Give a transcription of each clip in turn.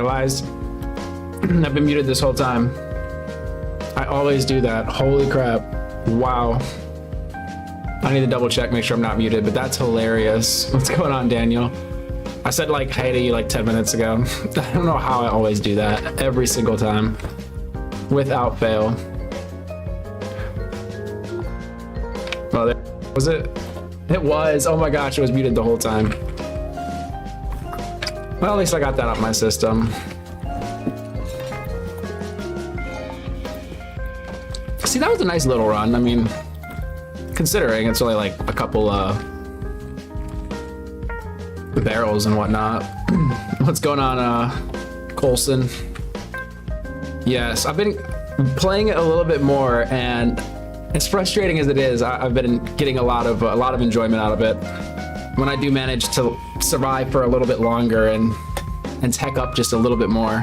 realized I've been muted this whole time. I always do that. Holy crap. Wow. I need to double check, make sure I'm not muted, but that's hilarious. What's going on, Daniel? I said like hey to you like 10 minutes ago. I don't know how I always do that every single time without fail. Oh, there was it? It was. Oh my gosh, it was muted the whole time. Well, at least I got that out my system. See, that was a nice little run. I mean, considering it's only like a couple barrels and whatnot. What's going on, Colson? Yes, I've been playing it a little bit more, and as frustrating as it is, I've been getting a lot of enjoyment out of it. When I do manage to survive for a little bit longer and tech up just a little bit more.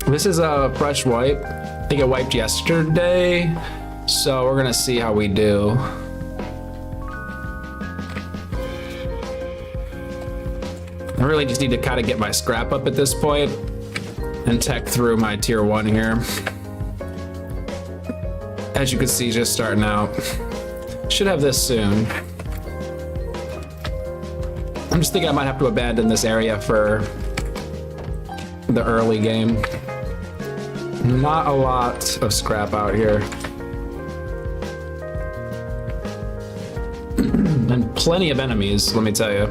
This is a fresh wipe. I think it wiped yesterday, so we're gonna see how we do. I really just need to kind of get my scrap up at this point and tech through my tier 1 here. As you can see, just starting out. Should have this soon. I'm just thinking I might have to abandon this area for the early game. Not a lot of scrap out here. And plenty of enemies, let me tell you.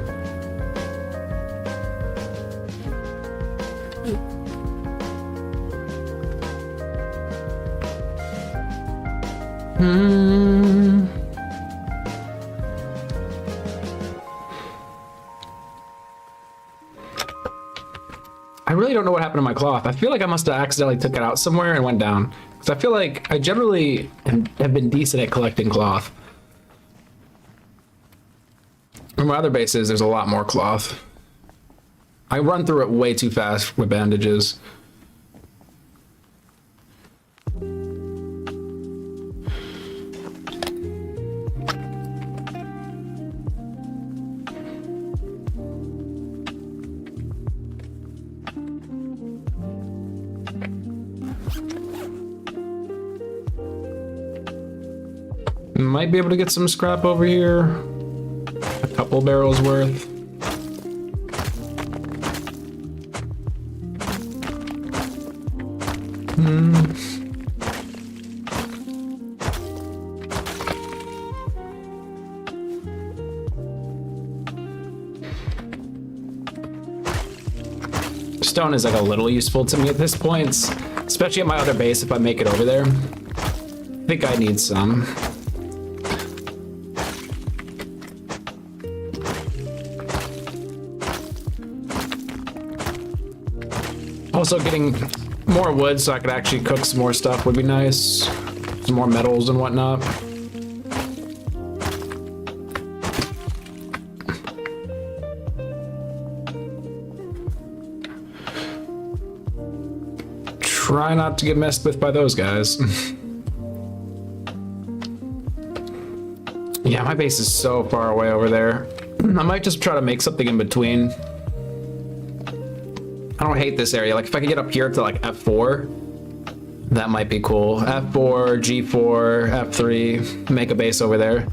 I really don't know what happened to my cloth. I feel like I must have accidentally took it out somewhere and went down. Because I feel like I generally have been decent at collecting cloth. On my other bases, there's a lot more cloth. I run through it way too fast with bandages. Might be able to get some scrap over here. A couple barrels worth. Stone is like a little useful to me at this point, especially at my other base if I make it over there. I think I need some. Also, getting more wood so I could actually cook some more stuff would be nice. Some more metals and whatnot. Try not to get messed with by those guys. Yeah, my base is so far away over there. I might just try to make something in between. I don't hate this area. Like if I could get up here to like F4, that might be cool. F4, G4, F3, make a base over there.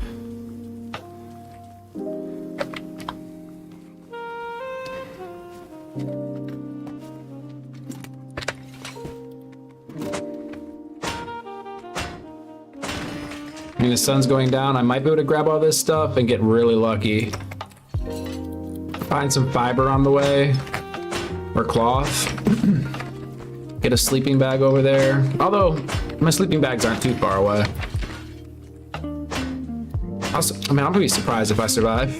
I mean, the sun's going down. I might be able to grab all this stuff and get really lucky. Find some fiber on the way. Or cloth. Get a sleeping bag over there. Although, my sleeping bags aren't too far away. Also, I mean, I'm gonna be surprised if I survive.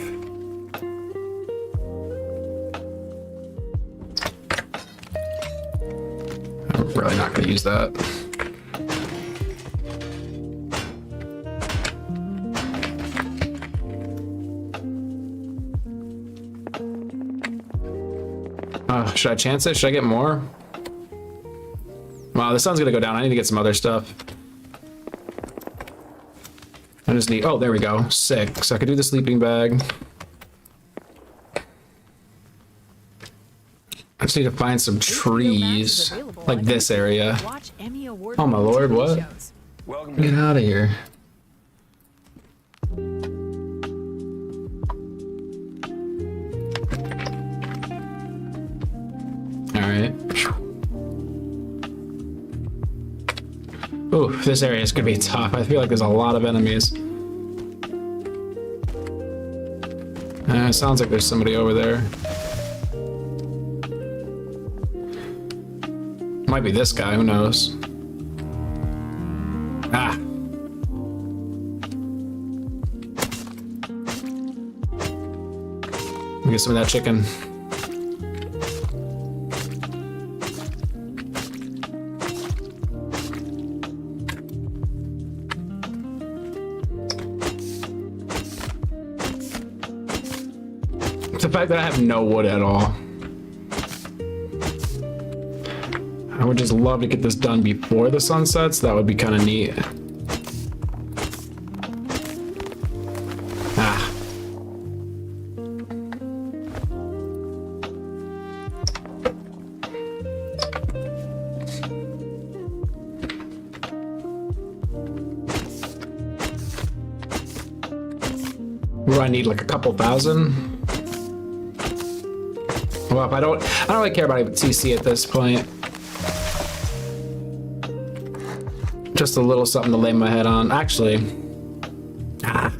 I'm really not gonna use that. Should I chance it? Should I get more? Wow, the sun's gonna go down. I need to get some other stuff. I just need, oh, there we go. Sick. So I could do the sleeping bag. I just need to find some trees, like this area. Oh my lord, what? Get out of here. Alright. Ooh, this area is gonna be tough. I feel like there's a lot of enemies. It sounds like there's somebody over there. Might be this guy, who knows? Ah. Let me get some of that chicken. The fact that I have no wood at all. I would just love to get this done before the sun sets. That would be kind of neat. Ah. What do I need, like a couple thousand? Well, if I don't really care about TC at this point. Just a little something to lay my head on. Actually, I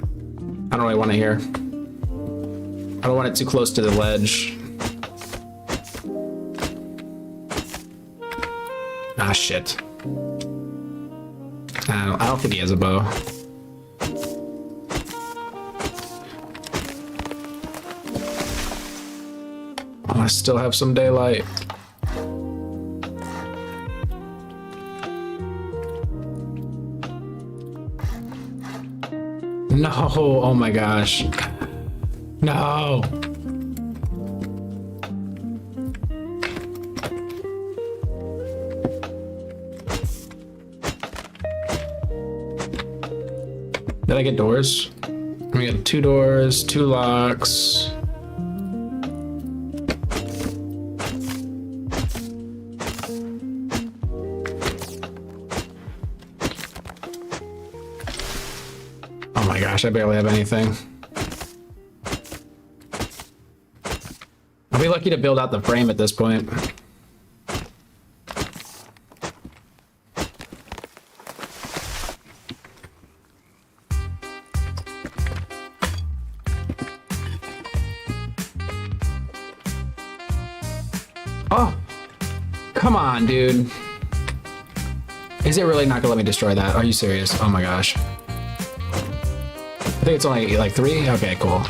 don't really want to hear. I don't want it too close to the ledge. Ah, shit. I don't think he has a bow. Oh, I still have some daylight. No, oh my gosh. No. Did I get doors? We got 2 doors, 2 locks. Oh my gosh, I barely have anything. I'll be lucky to build out the frame at this point. Oh, come on, dude. Is it really not gonna let me destroy that? Are you serious? Oh my gosh. I think it's only like 3? Okay, cool.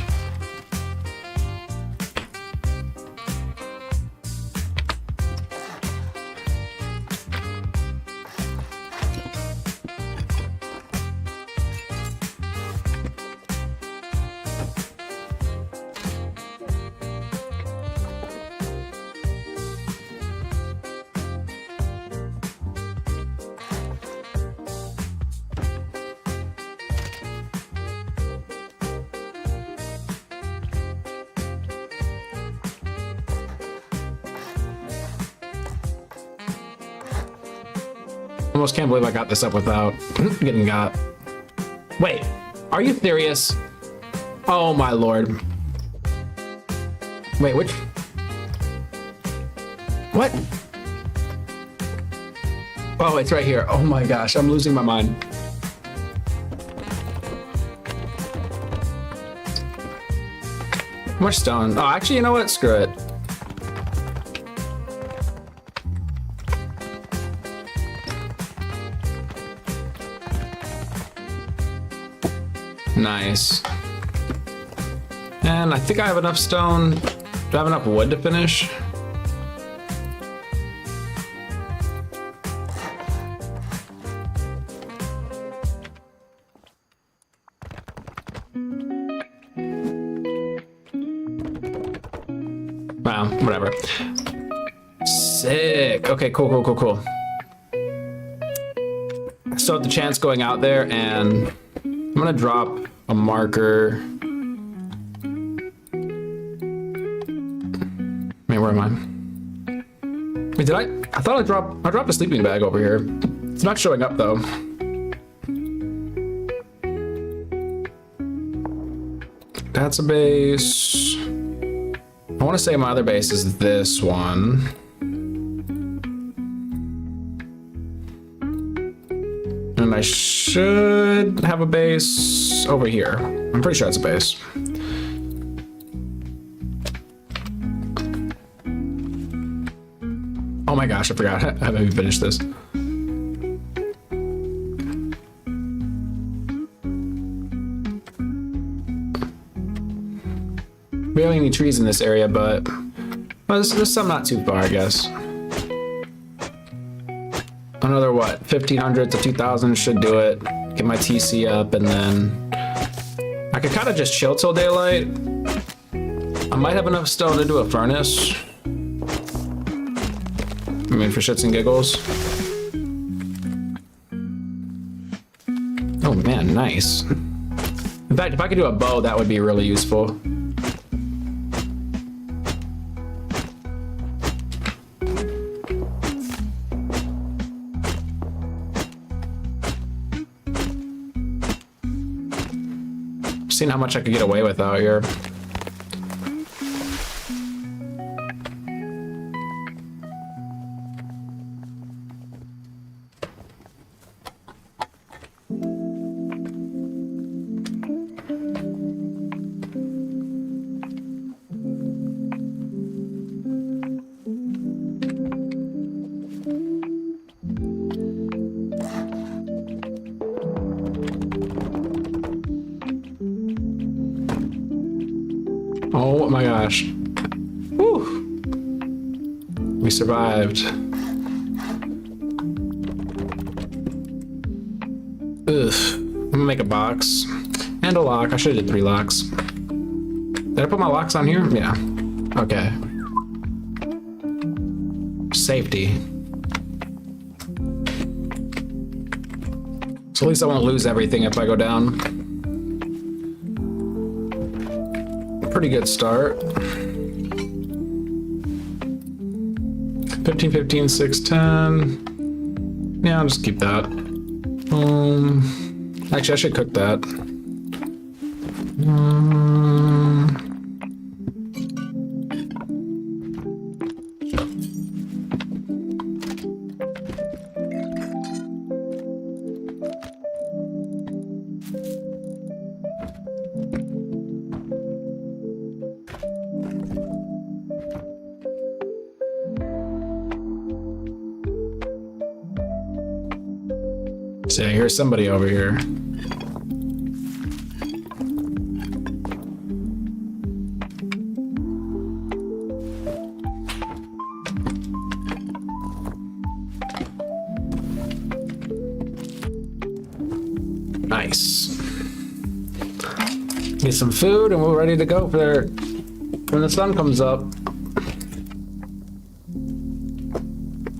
Almost can't believe I got this up without getting got. Wait, are you serious? Oh my lord. Wait, which? What? Oh, it's right here. Oh my gosh, I'm losing my mind. How much stone? Oh, actually, you know what? Screw it. Nice. And I think I have enough stone. Do I have enough wood to finish? Wow, whatever. Sick. Okay, cool. I still have the chance going out there and I'm gonna drop a marker. Wait, where am I? Wait, did I thought I dropped a sleeping bag over here. It's not showing up though. That's a base. I want to say my other base is this one. And I should have a base over here. I'm pretty sure it's a base. Oh my gosh, I forgot. I haven't even finished this. Barely any trees in this area, but well, there's some not too far, I guess. Another what, 1500 to 2000 should do it. Get my TC up, and then I could kind of just chill till daylight. I might have enough stone to do a furnace. I mean, for shits and giggles. Oh man, nice. In fact, if I could do a bow, that would be really useful. Seeing how much I could get away with out here. Oh my gosh. Whew. We survived. Ugh. I'm gonna make a box. And a lock. I should have did 3 locks. Did I put my locks on here? Yeah. Okay. Safety. So at least I won't lose everything if I go down. Pretty good start. 15, 15, 6, 10. Yeah, I'll just keep that. Actually, I should cook that. So I hear somebody over here. Nice. Get some food and we're ready to go for when the sun comes up.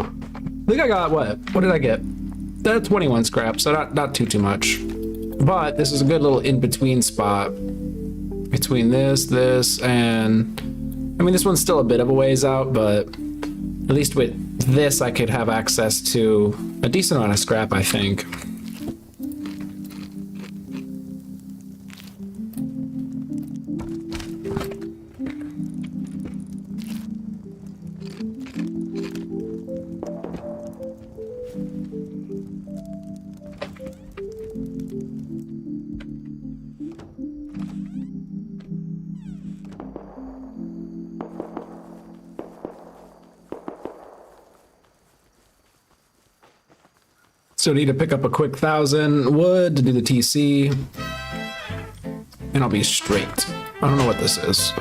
I think I got what? What did I get? 21 scrap, so not too much. But this is a good little in-between spot between this, and I mean, this one's still a bit of a ways out, but at least with this, I could have access to a decent amount of scrap, I think. So I need to pick up a quick 1,000 wood to do the TC. And I'll be straight. I don't know what this is.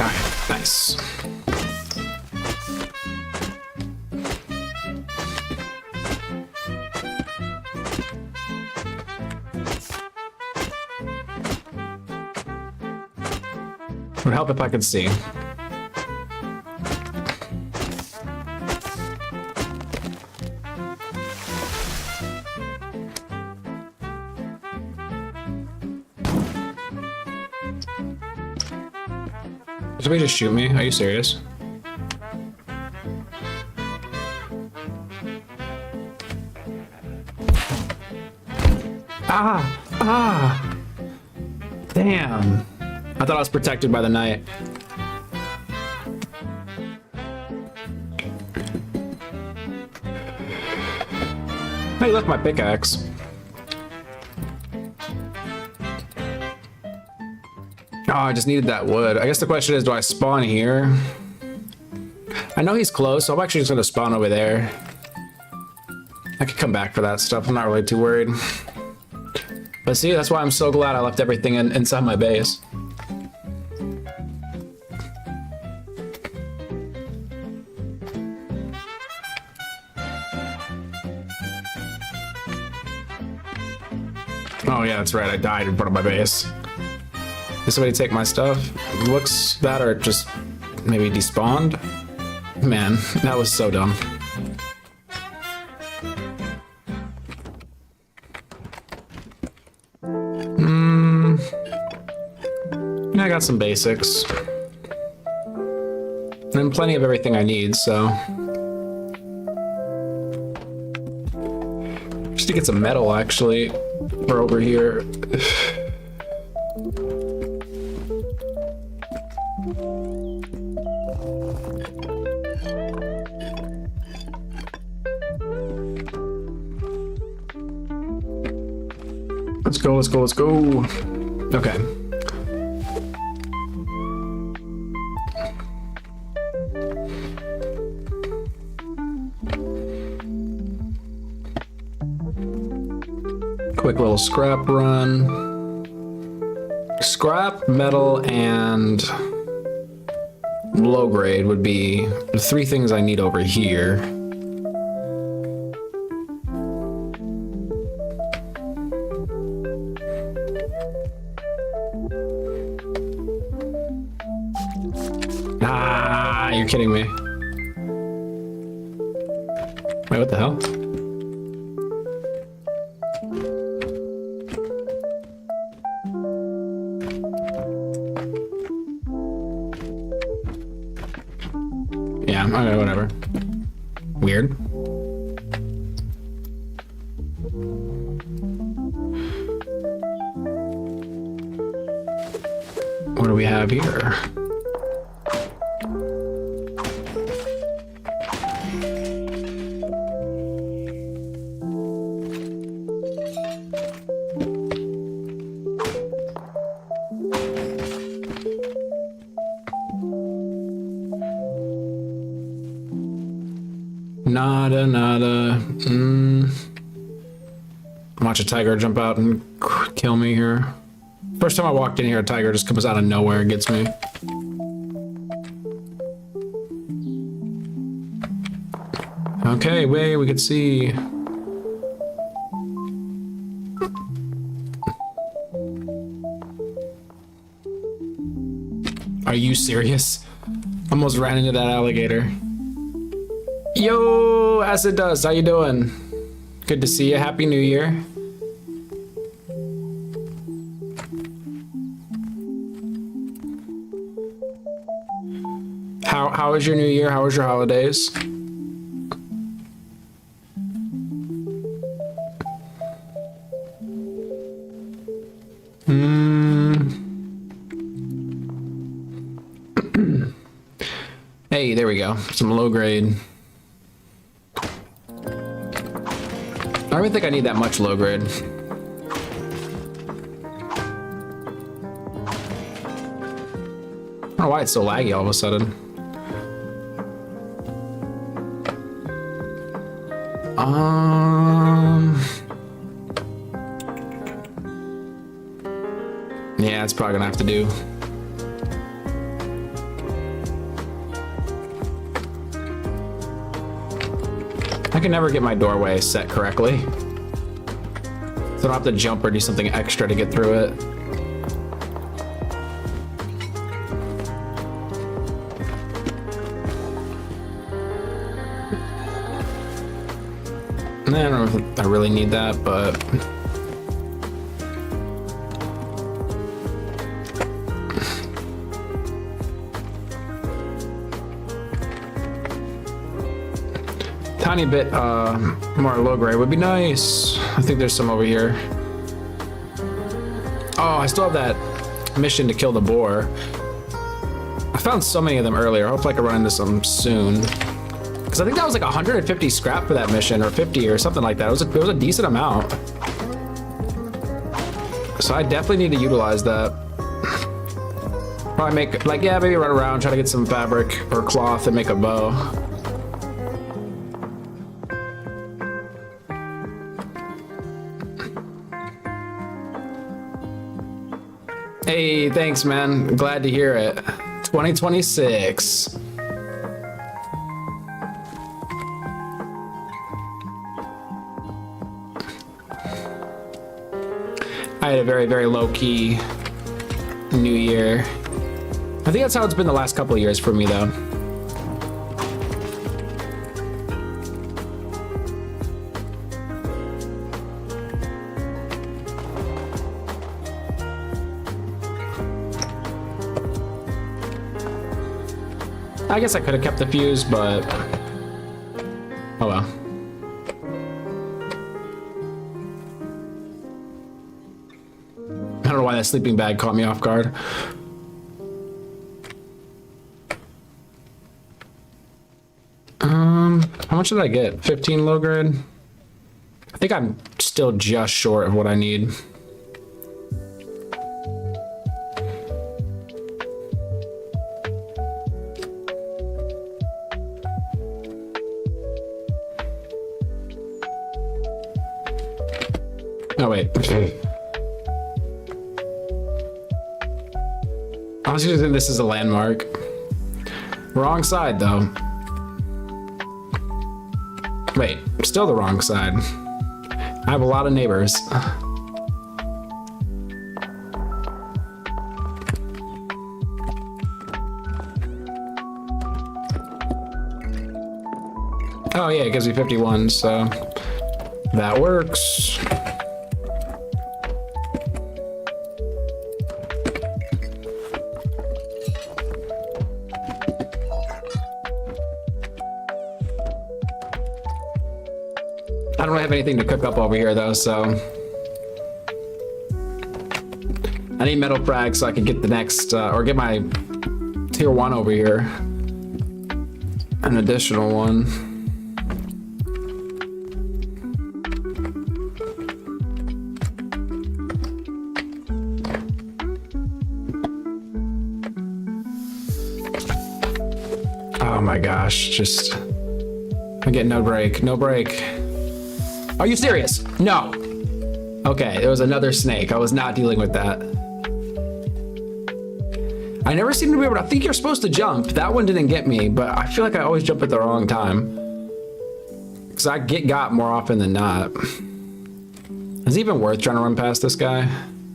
Alright, nice. Would help if I could see. Did somebody just shoot me? Are you serious? Ah! Ah! Damn. I thought I was protected by the knight. Hey, look, my pickaxe. Oh, I just needed that wood. I guess the question is, do I spawn here? I know he's close, so I'm actually just gonna spawn over there. I could come back for that stuff. I'm not really too worried. But see, that's why I'm so glad I left everything inside my base. Oh yeah, that's right. I died in front of my base. Did somebody take my stuff? Looks that or just maybe despawned? Man, that was so dumb. Yeah, I got some basics. And plenty of everything I need, so. Just to get some metal, actually, for over here. Let's go, let's go, let's go. Okay. Quick little scrap run. Scrap, metal, and low grade would be the three things I need over here. Ah, you're kidding me. Wait, what the hell? Yeah, okay, whatever. Weird. What do we have here? Nada. Watch a tiger jump out and kill me here. First time I walked in here, a tiger just comes out of nowhere and gets me. Okay, wait, we can see. Are you serious? Almost ran into that alligator. Yo, Acid Dust, how you doing? Good to see you. Happy New Year. How was your New Year? How was your holidays? Hey, there we go. Some low grade. I don't even think I need that much low grade. I don't know why it's so laggy all of a sudden. Yeah, it's probably gonna have to do. I can never get my doorway set correctly. So I don't have to jump or do something extra to get through it. don't know if I really need that, but... Tiny bit more low grade would be nice. I think there's some over here. Oh, I still have that mission to kill the boar. I found so many of them earlier. Hopefully I can run into some soon. Because I think that was like 150 scrap for that mission, or 50 or something like that. It was a decent amount. So I definitely need to utilize that. Probably make, like, yeah, maybe run around, try to get some fabric or cloth and make a bow. Hey, thanks, man. Glad to hear it. 2026. I had a very, very low-key New Year. I think that's how it's been the last couple of years for me, though. I guess I could have kept the fuse, but oh well. I don't know why that sleeping bag caught me off guard. How much did I get? 15 low grade? I think I'm still just short of what I need. Oh, wait. I was using this as a landmark. Wrong side, though. Wait, still the wrong side. I have a lot of neighbors. Oh yeah, it gives me 51, so that works. I don't have anything to cook up over here though, so I need metal frags so I can get the next, or get my tier 1 over here. An additional one. Oh my gosh, just, I'm getting no break, no break. Are you serious? No. Okay, there was another snake. I was not dealing with that. I never seem to be able to, I think you're supposed to jump. That one didn't get me, but I feel like I always jump at the wrong time. Because I get got more often than not. Is it even worth trying to run past this guy?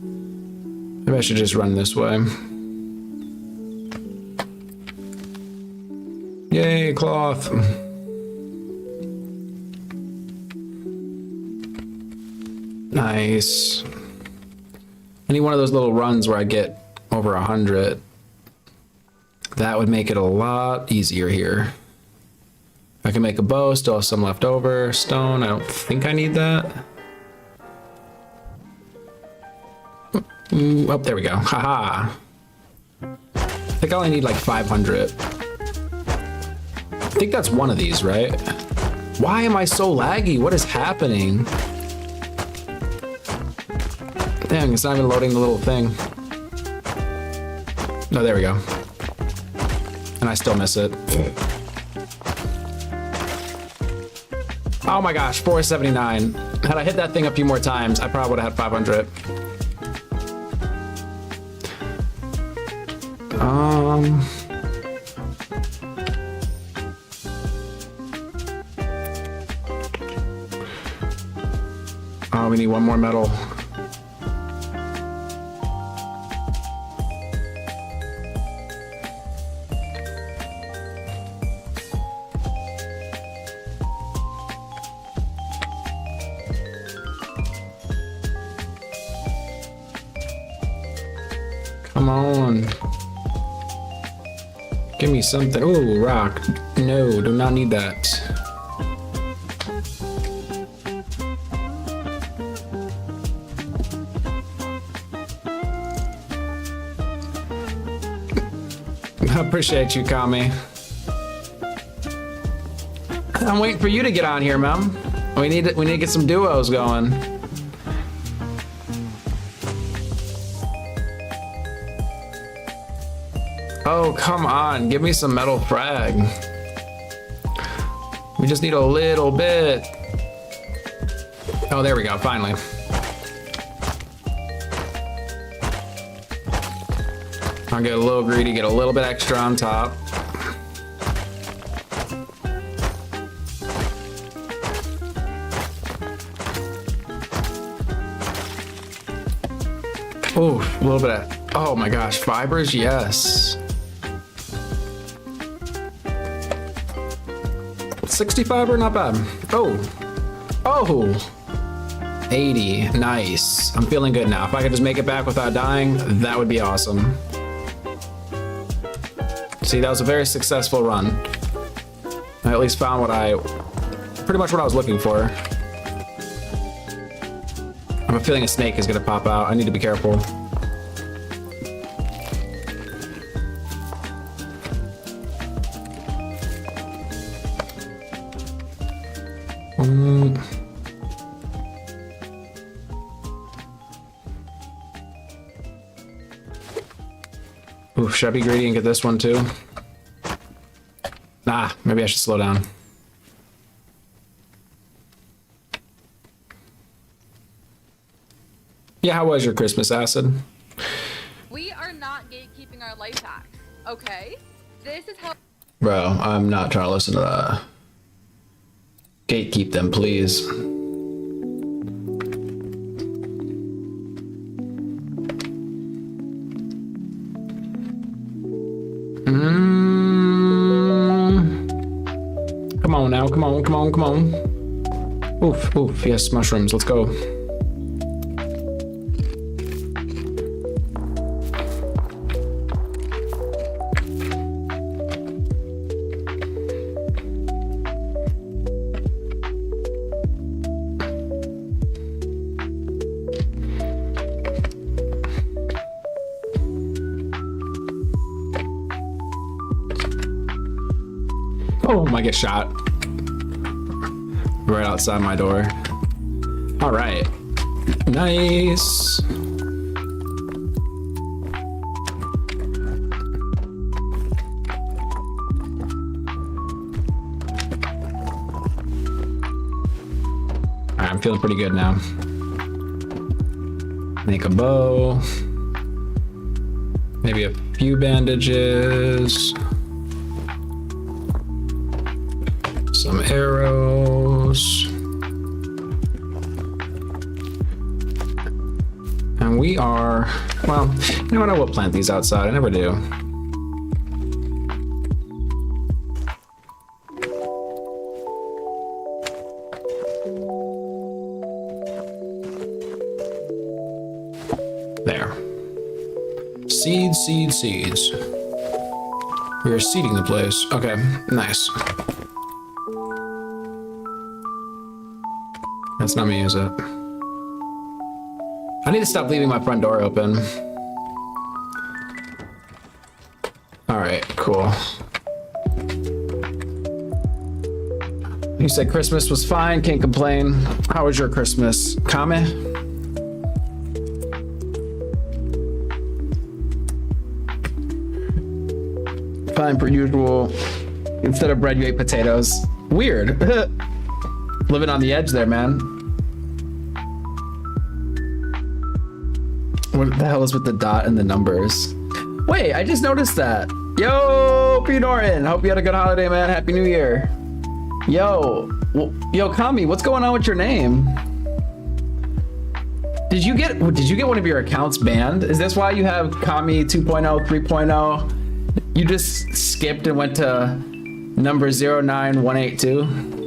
Maybe I should just run this way. Yay, cloth. Nice. I need one of those little runs where I get over 100. That would make it a lot easier here. I can make a bow, still have some left over. Stone, I don't think I need that. Ooh, oh, there we go. Haha. I think I only need like 500. I think that's one of these, right? Why am I so laggy? What is happening? Dang, it's not even loading the little thing. No, there we go. And I still miss it. Oh my gosh, 479. Had I hit that thing a few more times, I probably would have had 500. Oh, we need one more metal. Come on. Give me something. Ooh, rock. No, do not need that. I appreciate you, Kami. I'm waiting for you to get on here, man. We need to get some duos going. Oh, come on. Give me some metal frag. We just need a little bit. Oh, there we go. Finally. I'll get a little greedy, get a little bit extra on top. Ooh, a little bit of, oh my gosh, fibers, yes. 60 fiber, not bad. Oh, 80, nice. I'm feeling good now. If I could just make it back without dying, that would be awesome. See, that was a very successful run. I at least found pretty much what I was looking for. I have a feeling a snake is gonna pop out. I need to be careful. Ooh, should I be greedy and get this one too? Nah, maybe I should slow down. Yeah, how was your Christmas, Acid? We are not gatekeeping our life hacks, okay? This is how— Bro, I'm not trying to listen to that. Gatekeep them, please. Come on now, come on, come on, come on. Oof, oof, yes, mushrooms, let's go. Oh, I get shot. Right outside my door. All right. Nice. All right, I'm feeling pretty good now. Make a bow. Maybe a few bandages. Some arrows. And we are, well, you know what, I will plant these outside, I never do. There. Seeds, seeds, seeds. We are seeding the place. Okay, nice. That's not me, is it? I need to stop leaving my front door open. All right, cool. You said Christmas was fine, can't complain. How was your Christmas, Kame? Fine per usual. Instead of bread, you ate potatoes. Weird. Living on the edge there, man. What the hell is with the dot and the numbers? Wait, I just noticed that. Yo, P. Norton. Hope you had a good holiday, man. Happy New Year. Yo, Kami, what's going on with your name? Did you get one of your accounts banned? Is this why you have Kami 2.0, 3.0? You just skipped and went to number 09182?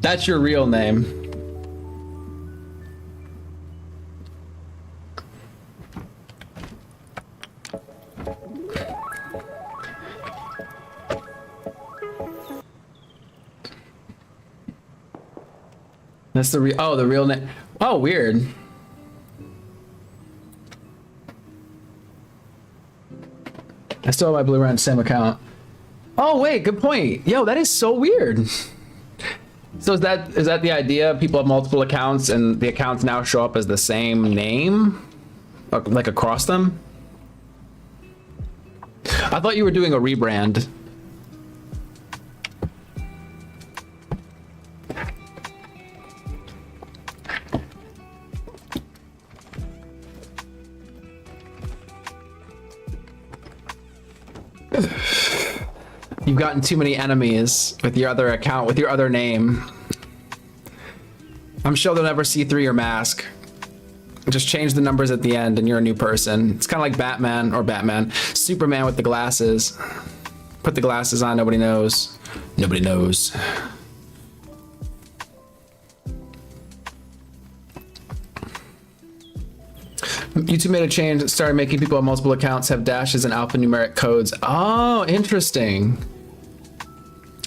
That's your real name. That's the the real name. Oh, weird. I still have my blue around same account. Oh wait, good point. Yo, that is so weird. So is that the idea? People have multiple accounts and the accounts now show up as the same name? Like across them? I thought you were doing a rebrand. You've gotten too many enemies with your other account, with your other name. I'm sure they'll never see through your mask. Just change the numbers at the end and you're a new person. It's kind of like Batman, Superman with the glasses. Put the glasses on, nobody knows. Nobody knows. YouTube made a change that started making people on multiple accounts have dashes and alphanumeric codes. Oh, interesting.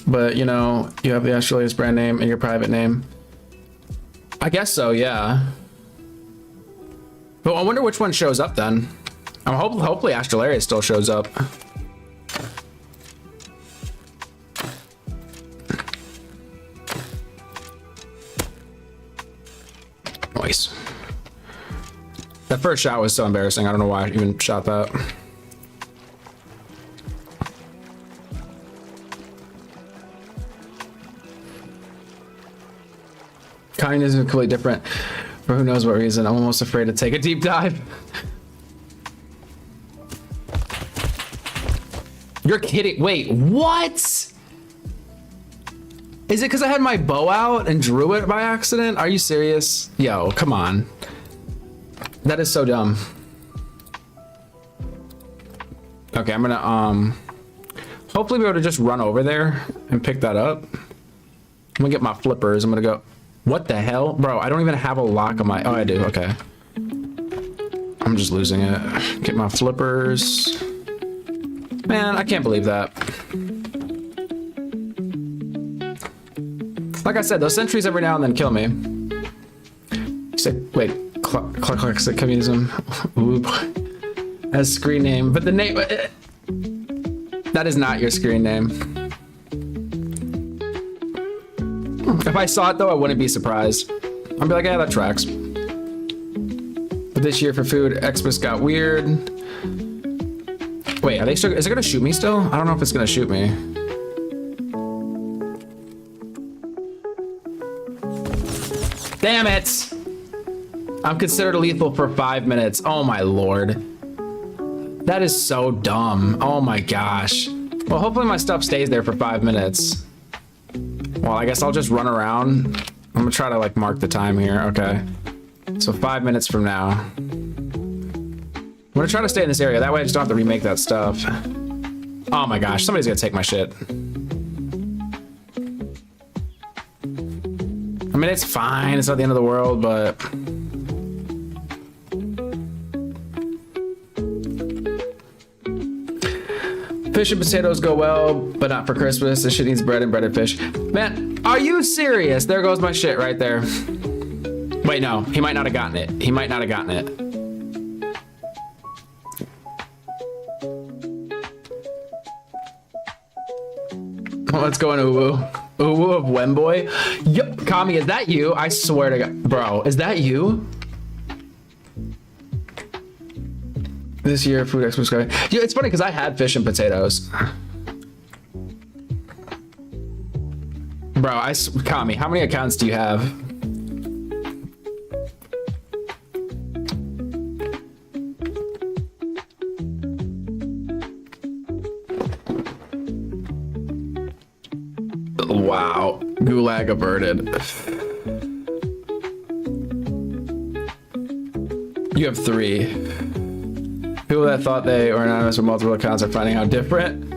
But, you know, you have the Australia's brand name and your private name. I guess so, yeah. But I wonder which one shows up then. Hopefully Astralaria still shows up. Nice. That first shot was so embarrassing. I don't know why I even shot that. Kindness is completely different for who knows what reason. I'm almost afraid to take a deep dive. You're kidding. Wait, what? Is it because I had my bow out and drew it by accident? Are you serious? Yo, come on. That is so dumb. Okay, I'm gonna hopefully be able to just run over there and pick that up. I'm gonna get my flippers. I'm gonna go. What the hell? Bro, I don't even have a lock on my... Oh, I do. Okay. I'm just losing it. Get my flippers. Man, I can't believe that. Like I said, those sentries every now and then kill me. You said, wait, Clark communism. Oop. As screen name, but the name... That is not your screen name. If I saw it though, I wouldn't be surprised. I'd be like, yeah, that tracks. But this year for food, Xmas got weird. Wait, are they still, is it gonna shoot me still? I don't know if it's gonna shoot me. Damn it! I'm considered lethal for 5 minutes. Oh my lord. That is so dumb. Oh my gosh. Well, hopefully my stuff stays there for 5 minutes. Well, I guess I'll just run around. I'm gonna try to like mark the time here. Okay. So 5 minutes from now. I'm gonna try to stay in this area. That way I just don't have to remake that stuff. Oh my gosh, somebody's gonna take my shit. I mean, it's fine. It's not the end of the world, but... Fish and potatoes go well, but not for Christmas. This shit needs bread and breaded fish. Man, are you serious? There goes my shit right there. Wait, no. He might not have gotten it. He might not have gotten it. Let's go in Uwu. Uwu of Wemboy. Yup, Kami, is that you? I swear to God. Bro, is that you? This year, food expo coming. Yeah, it's funny because I had fish and potatoes. Bro, Kami, how many accounts do you have? Wow, gulag averted. You have 3. People that thought they were anonymous with multiple accounts are finding out different.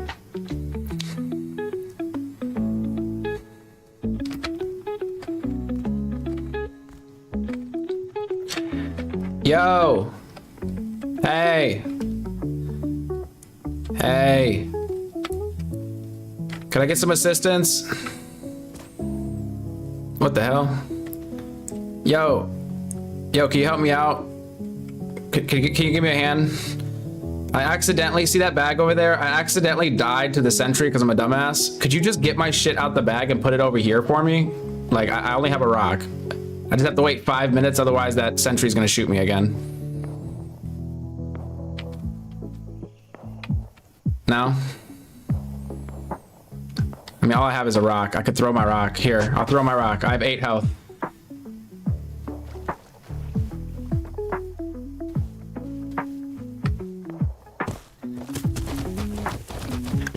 Yo. Hey. Hey. Can I get some assistance? What the hell? Yo. Yo, can you help me out? Can you give me a hand? I accidentally, see that bag over there? I accidentally died to the sentry because I'm a dumbass. Could you just get my shit out the bag and put it over here for me? Like, I only have a rock. I just have to wait 5 minutes, otherwise that sentry's gonna shoot me again. No? I mean, all I have is a rock. I could throw my rock. Here, I'll throw my rock. I have 8 health.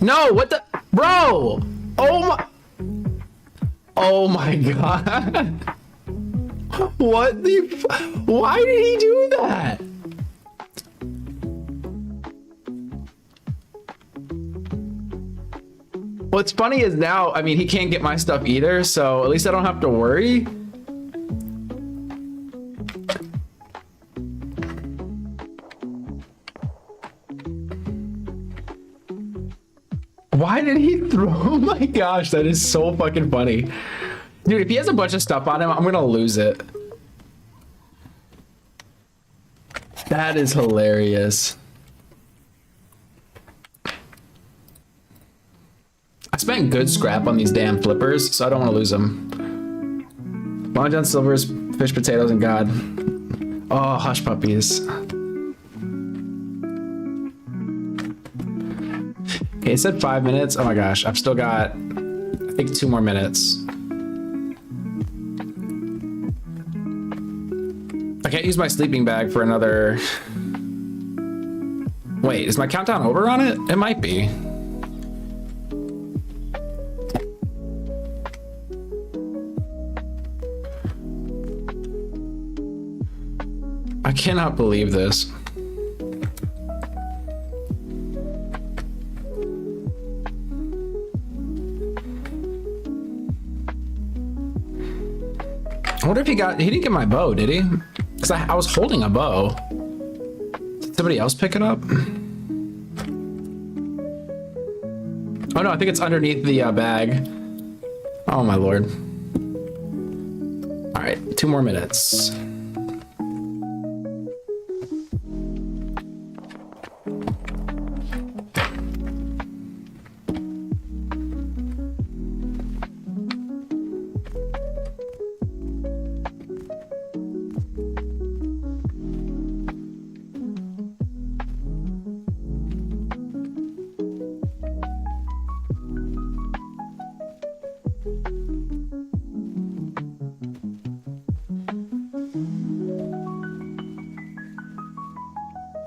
No, what the? Bro! Oh my god. What the? Why did he do that? What's funny is now, I mean, he can't get my stuff either, so at least I don't have to worry. Why did he throw? Oh my gosh, that is so fucking funny. Dude, if he has a bunch of stuff on him, I'm gonna lose it. That is hilarious. I spent good scrap on these damn flippers, so I don't want to lose them. Long John Silver's fish, potatoes, and God. Oh, hush puppies. Okay, it said 5 minutes. Oh my gosh, I've still got, I think, 2 more minutes. I can't use my sleeping bag for another... Wait, is my countdown over on it? It might be. I cannot believe this. I wonder if he didn't get my bow, did he? Because I was holding a bow. Did somebody else pick it up? Oh no, I think it's underneath the bag. Oh my lord. All right, 2 more minutes.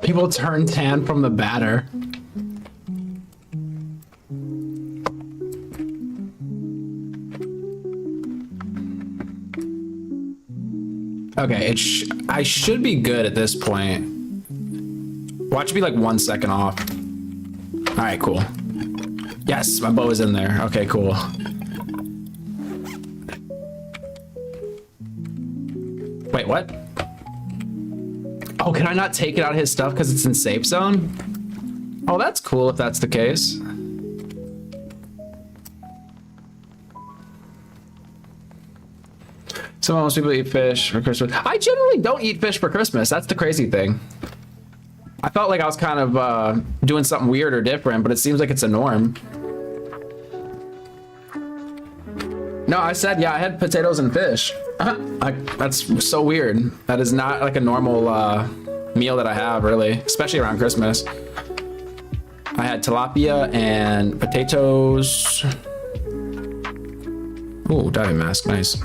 People turn tan from the batter. Okay, I should be good at this point. Watch me like 1 second off. All right, cool. Yes, my bow is in there. Okay, cool. Wait, what? Oh, can I not take it out of his stuff because it's in safe zone? Oh, that's cool if that's the case. Some most people eat fish for Christmas. I generally don't eat fish for Christmas. That's the crazy thing. I felt like I was kind of doing something weird or different, but it seems like it's a norm. No, I said, yeah, I had potatoes and fish. That's so weird. That is not like a normal meal that I have, really, especially around Christmas. I had tilapia and potatoes. Ooh, diving mask, nice.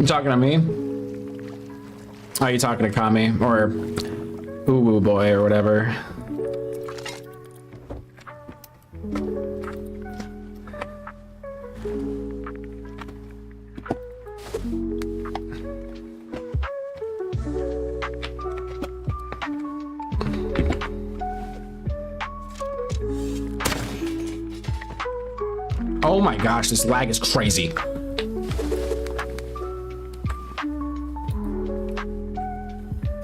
You talking to me? Are you talking to Kami or Uwu Boy or whatever? Oh my gosh, this lag is crazy.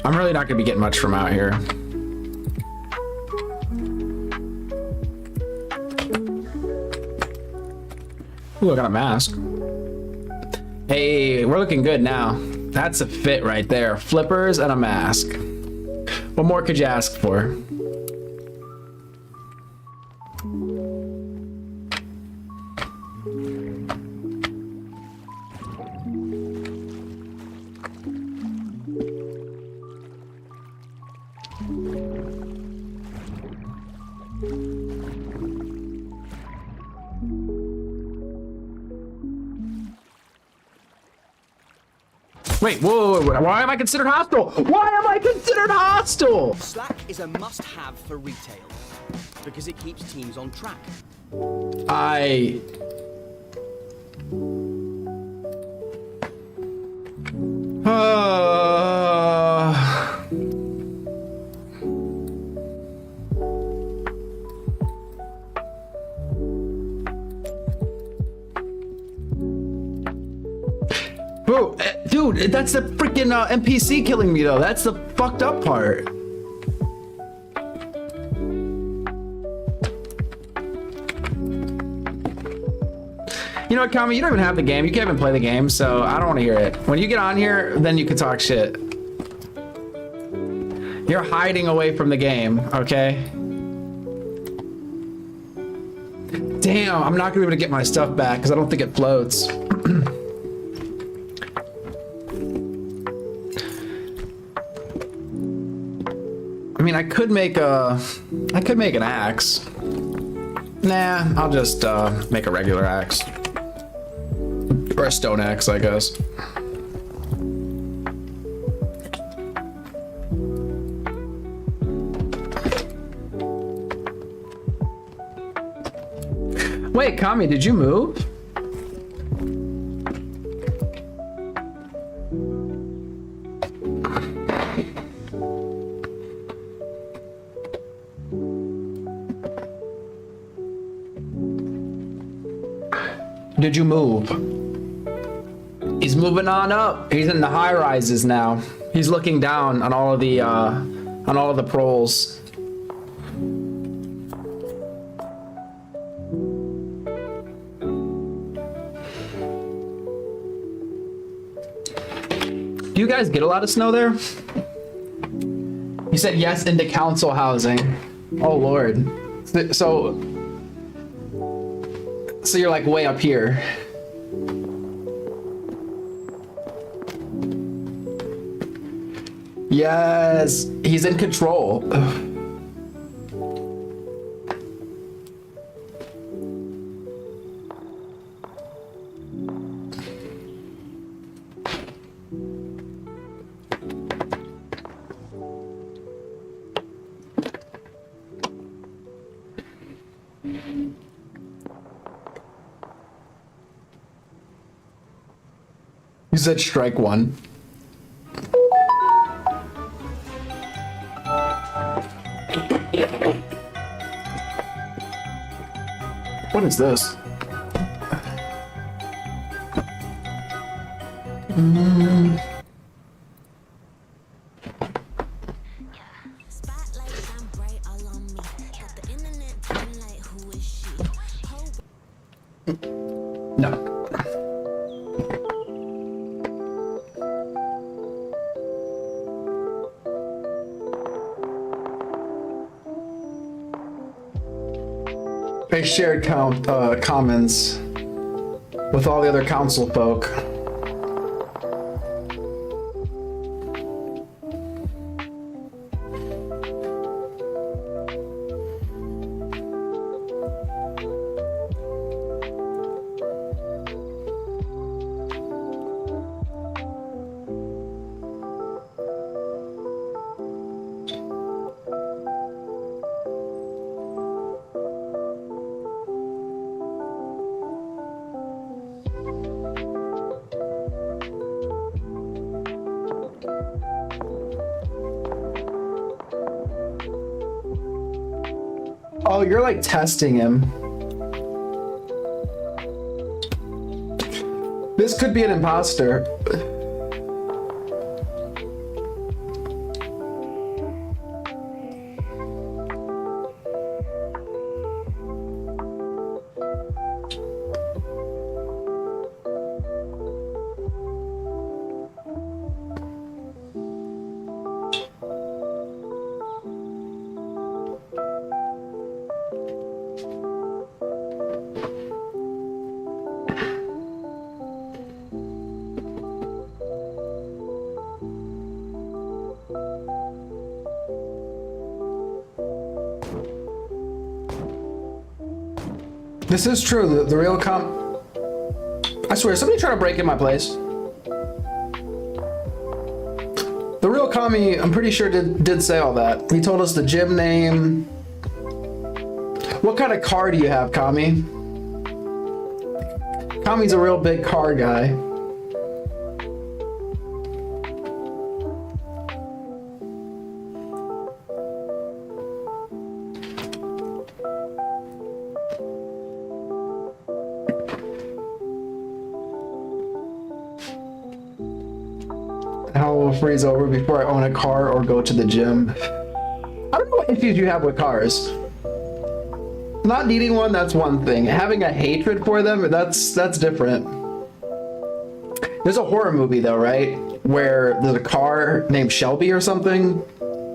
I'm really not gonna be getting much from out here. Ooh, I got a mask. Hey, we're looking good now. That's a fit right there. Flippers and a mask. What more could you ask for? Wait, whoa, why am I considered hostile? Why am I considered hostile? Slack is a must-have for retail because it keeps teams on track. Bro, dude, that's the freaking NPC killing me though. That's the fucked up part. You know what, Kami? You don't even have the game. You can't even play the game, so I don't want to hear it. When you get on here, then you can talk shit. You're hiding away from the game, okay? Damn, I'm not gonna be able to get my stuff back because I don't think it floats. I mean, I could make an axe. Nah, I'll just make a regular axe. Or a stone axe, I guess. Wait, Kami, did you move? Did you move? He's moving on up. He's in the high rises now. He's looking down on all of the proles. Do you guys get a lot of snow there? You said yes into council housing. Oh Lord. So you're like way up here. Yes, he's in control. You said strike one. What is this? No. I shared comments with all the other council folk. Oh, you're like testing him. This could be an imposter. This is true. The real I swear, somebody trying to break in my place. The real commie, I'm pretty sure did say all that. He told us the gym name. What kind of car do you have, commie? Commie's a real big car guy. How will freeze over before I own a car or go to the gym? I don't know what issues you have with cars. Not needing one, that's one thing. Having a hatred for them, that's different. There's a horror movie though, right? Where there's a car named Shelby or something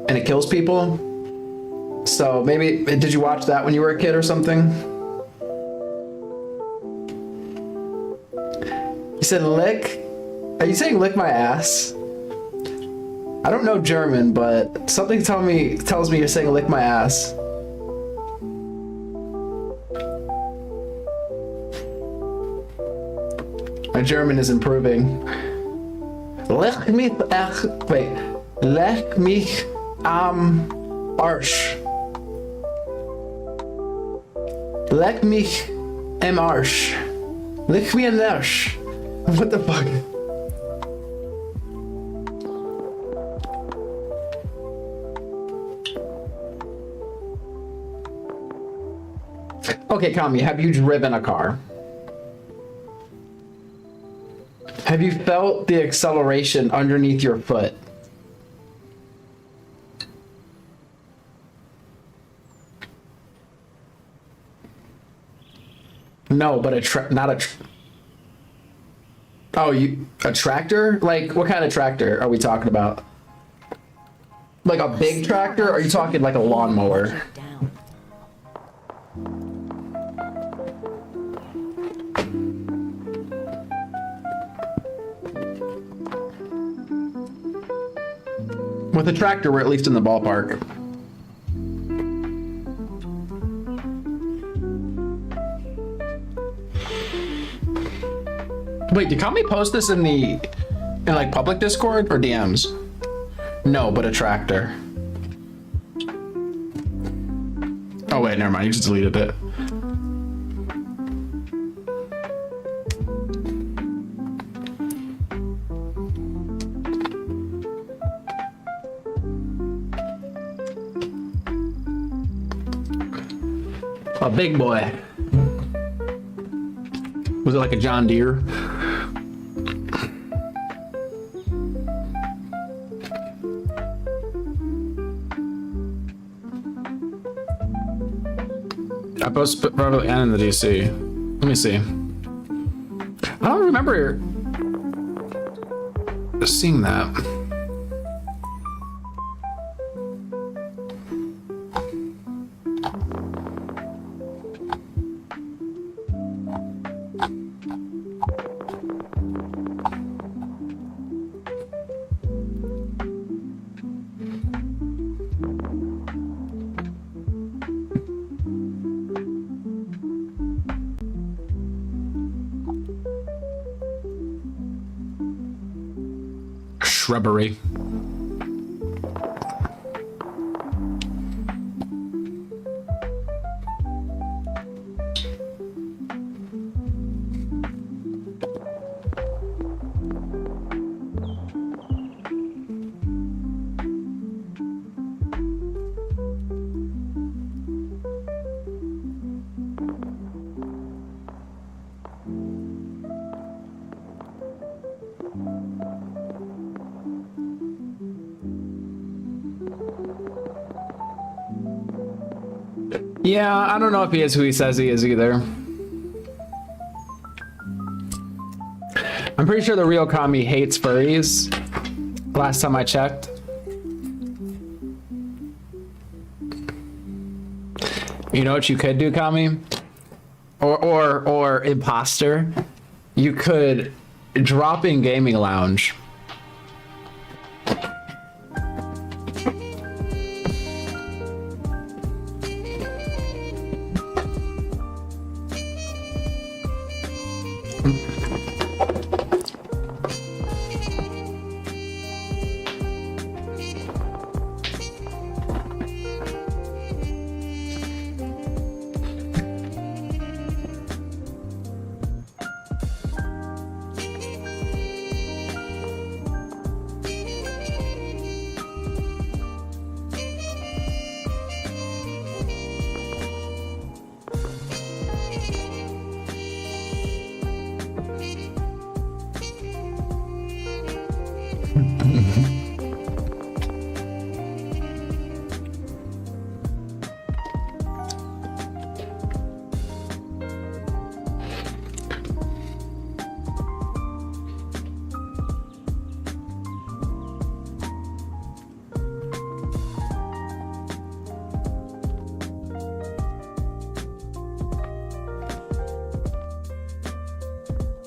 and it kills people. So maybe, did you watch that when you were a kid or something? You said lick? Are you saying lick my ass? I don't know German, but something tells me you're saying lick my ass. My German is improving. Leck mich, wait. Leck mich am Arsch. Leck mich am Arsch. Leck mich am Arsch. What the fuck? Okay, Kami, have you driven a car? Have you felt the acceleration underneath your foot? No, but a tractor? Like, what kind of tractor are we talking about? Like a big tractor? Or are you talking like a lawnmower? With a tractor, we're at least in the ballpark. Wait, did Kami post this in like public Discord or DMs? No, but a tractor. Oh wait, never mind. You just deleted it. A big boy. Was it like a John Deere? I posted probably N in the DC. Let me see. I don't remember seeing that. Shrubbery. Yeah, I don't know if he is who he says he is either. I'm pretty sure the real Kami hates furries. Last time I checked. You know what you could do, Kami? Or imposter? You could drop in gaming lounge.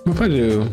What if I do?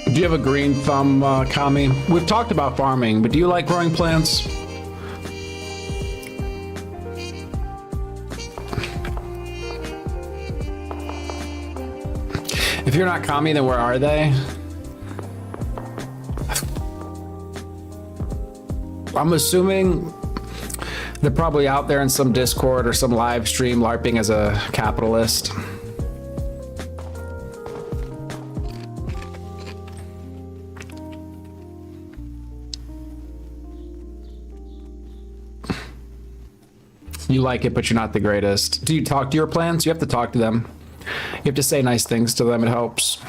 Do you have a green thumb, Kami? We've talked about farming, but do you like growing plants? If you're not Kami, then where are they? I'm assuming they're probably out there in some Discord or some live stream LARPing as a capitalist. You like it, but you're not the greatest. Do you talk to your plants? You have to talk to them. You have to say nice things to them. It helps.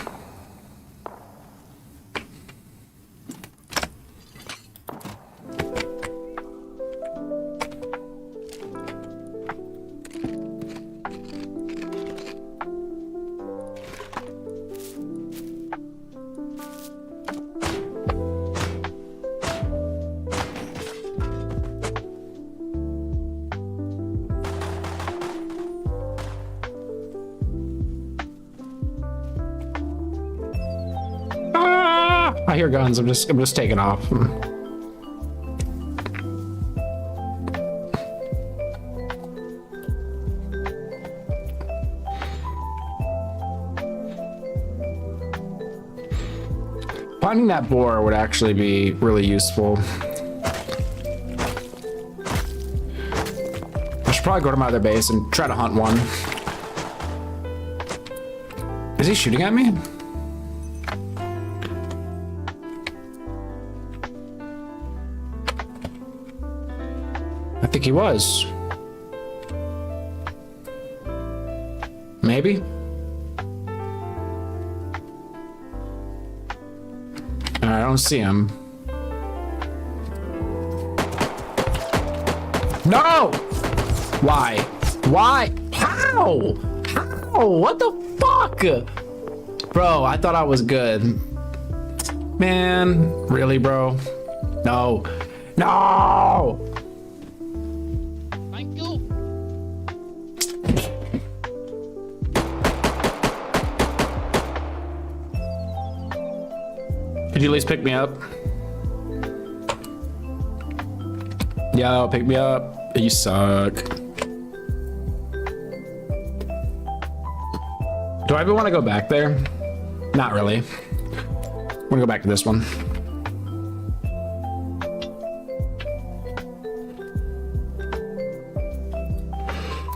I hear guns. I'm just taking off. Finding that boar would actually be really useful. I should probably go to my other base and try to hunt one. Is he shooting at me? I think he was. Maybe. I don't see him. No! Why? Why? How? How? What the fuck? Bro, I thought I was good. Man, really, bro? No. No! Thank you. Could you at least pick me up? Yo, pick me up. You suck. Do I ever want to go back there? Not really. I'm gonna go back to this one.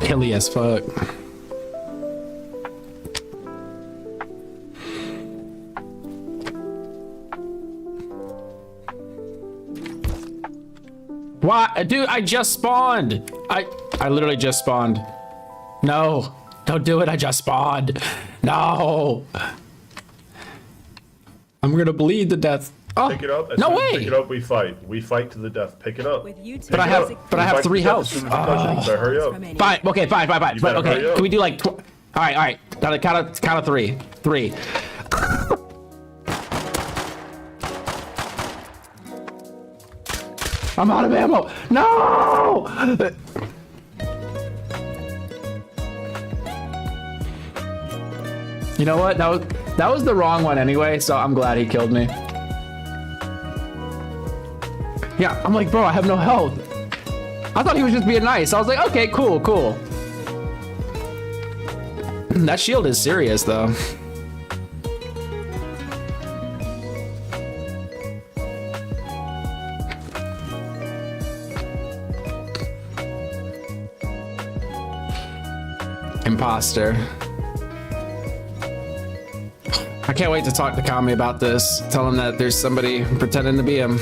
Hilly as fuck. What? Dude, I just spawned. I literally just spawned. No, don't do it. I just spawned. No. I'm gonna bleed to death. Oh, Pick it up. As no soon as way. you pick it up, we fight. We fight to the death. Pick it up. With you two But I have, but I have 3 health. So Oh. hurry up. Fine. Okay, fine. You But better okay, hurry up. can we do like? All right. Count of 3. 3. I'm out of ammo. No. You know what? That was the wrong one anyway. So I'm glad he killed me. Yeah, I'm like, bro, I have no health. I thought he was just being nice. I was like, okay, cool. That shield is serious, though. Imposter. I can't wait to talk to Kami about this. Tell him that there's somebody pretending to be him.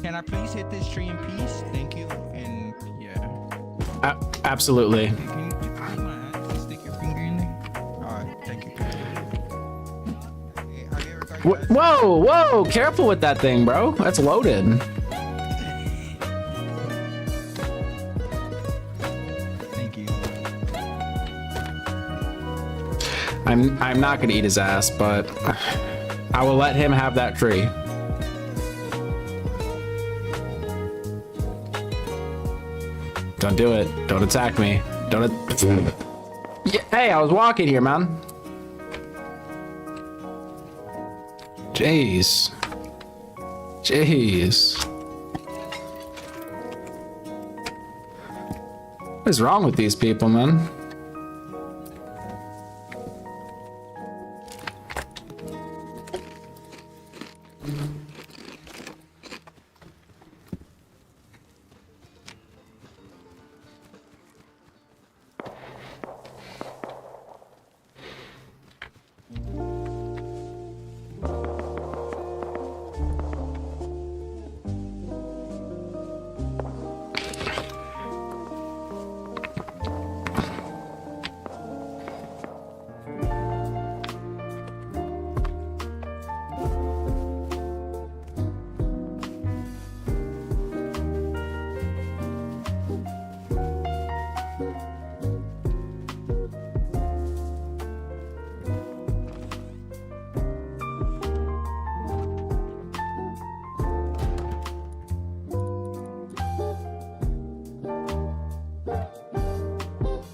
Can I please hit this tree in peace? Thank you. And yeah. Absolutely. Can you just hold my hand? Just stick your finger in there. Alright, thank you. Hey, how you ever got Whoa, careful with that thing, bro. That's loaded. Thank you. I'm not gonna eat his ass, but I will let him have that tree. Don't do it. Don't attack me. Don't. Yeah, hey, I was walking here, man. Jeez. What is wrong with these people, man?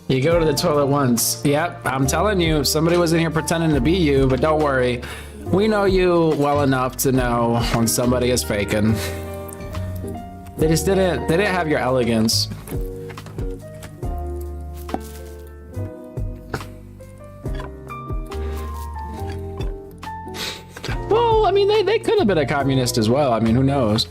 You go to the toilet once. Yep, I'm telling you, somebody was in here pretending to be you, but don't worry. We know you well enough to know when somebody is faking. They didn't have your elegance. Well, I mean, they could have been a communist as well. I mean, who knows?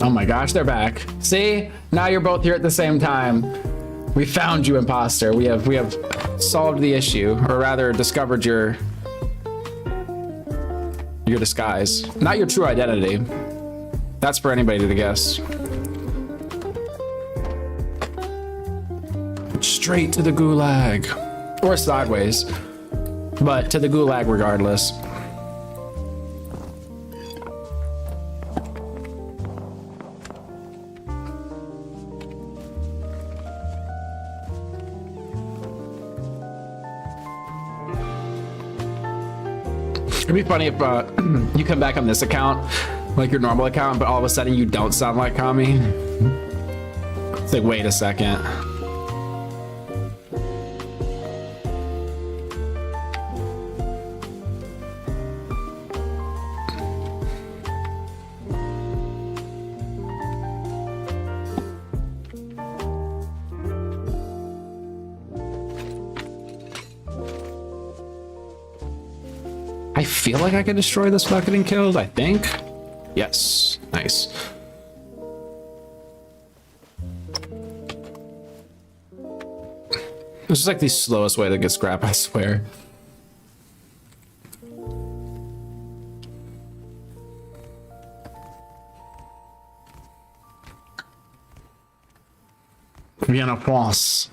Oh my gosh, they're back. See? Now you're both here at the same time. We found you, imposter. We have solved the issue, or rather discovered your disguise. Not your true identity. That's for anybody to guess. Straight to the gulag. Or sideways. But to the gulag regardless. It'd be funny if you come back on this account, like your normal account, but all of a sudden you don't sound like Kami. It's like, wait a second. I feel like I can destroy this without getting killed, I think. Yes, nice. This is like the slowest way to get scrap, I swear. Bien en France.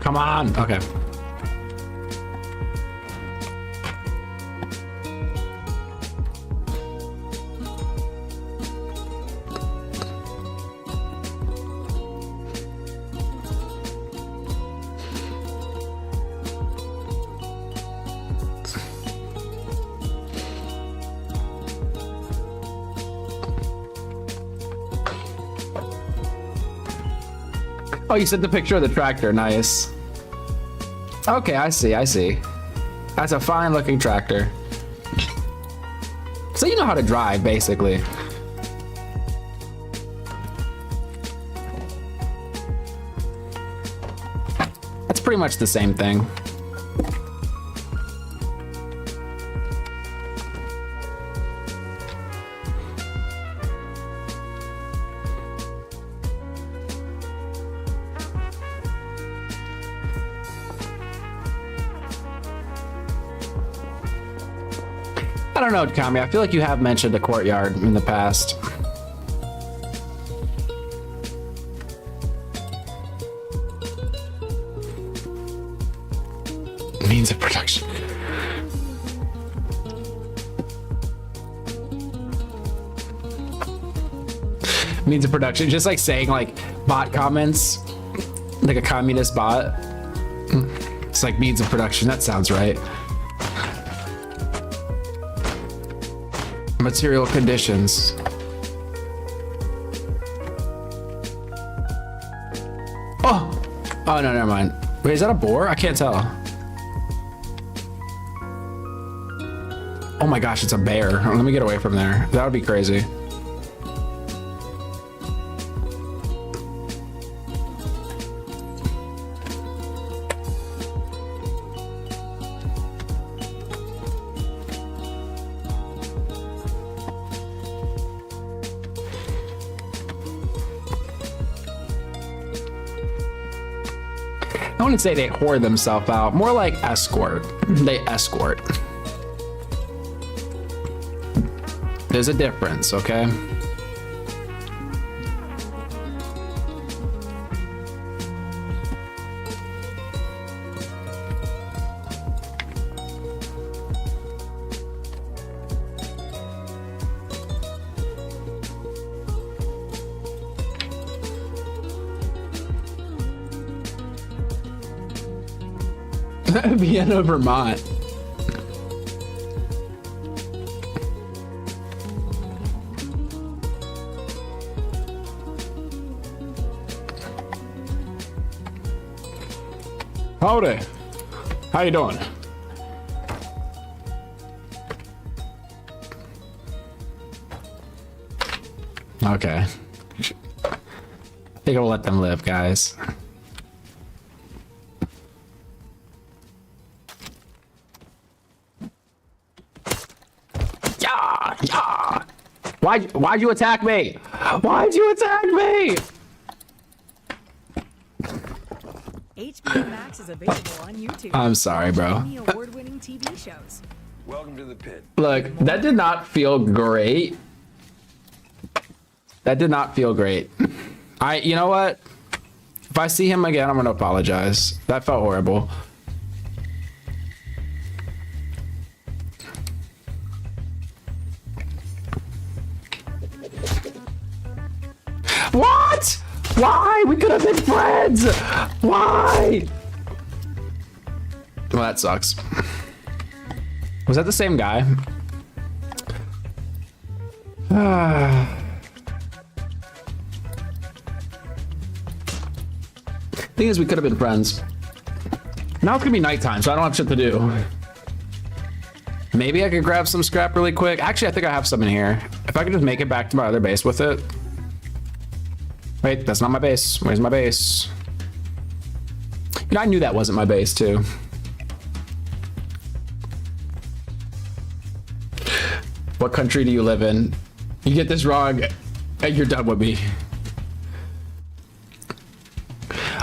Come on. Okay. Oh, you sent the picture of the tractor. Nice. Okay, I see, I see. That's a fine looking tractor. So you know how to drive, basically. That's pretty much the same thing. I don't know, Kami. I feel like you have mentioned a courtyard in the past. Means of production. Means of production. Just like saying like bot comments, like a communist bot. It's like means of production. That sounds right. Material conditions. Oh! Oh, no, never mind. Wait, is that a boar? I can't tell. Oh my gosh, it's a bear. Let me get away from there. That would be crazy. I wouldn't say they whore themselves out, more like escort. They escort. There's a difference, okay? Vienna, Vermont. Howdy. How you doing? Okay. I think I'll let them live, guys. Yeah. Why'd you attack me? Why'd you attack me? HBO Max is available on YouTube. I'm sorry, bro. Award-winning TV shows. Welcome to the pit. Look, that did not feel great. That did not feel great. You know what? If I see him again, I'm gonna apologize. That felt horrible. What? Why? We could have been friends. Why? Well, that sucks. Was that the same guy? Thing is, we could have been friends. Now it's gonna be nighttime, so I don't have shit to do. Maybe I could grab some scrap really quick. Actually, I think I have some in here. If I could just make it back to my other base with it. Wait, that's not my base. Where's my base? You know, I knew that wasn't my base, too. What country do you live in? You get this wrong, and you're done with me.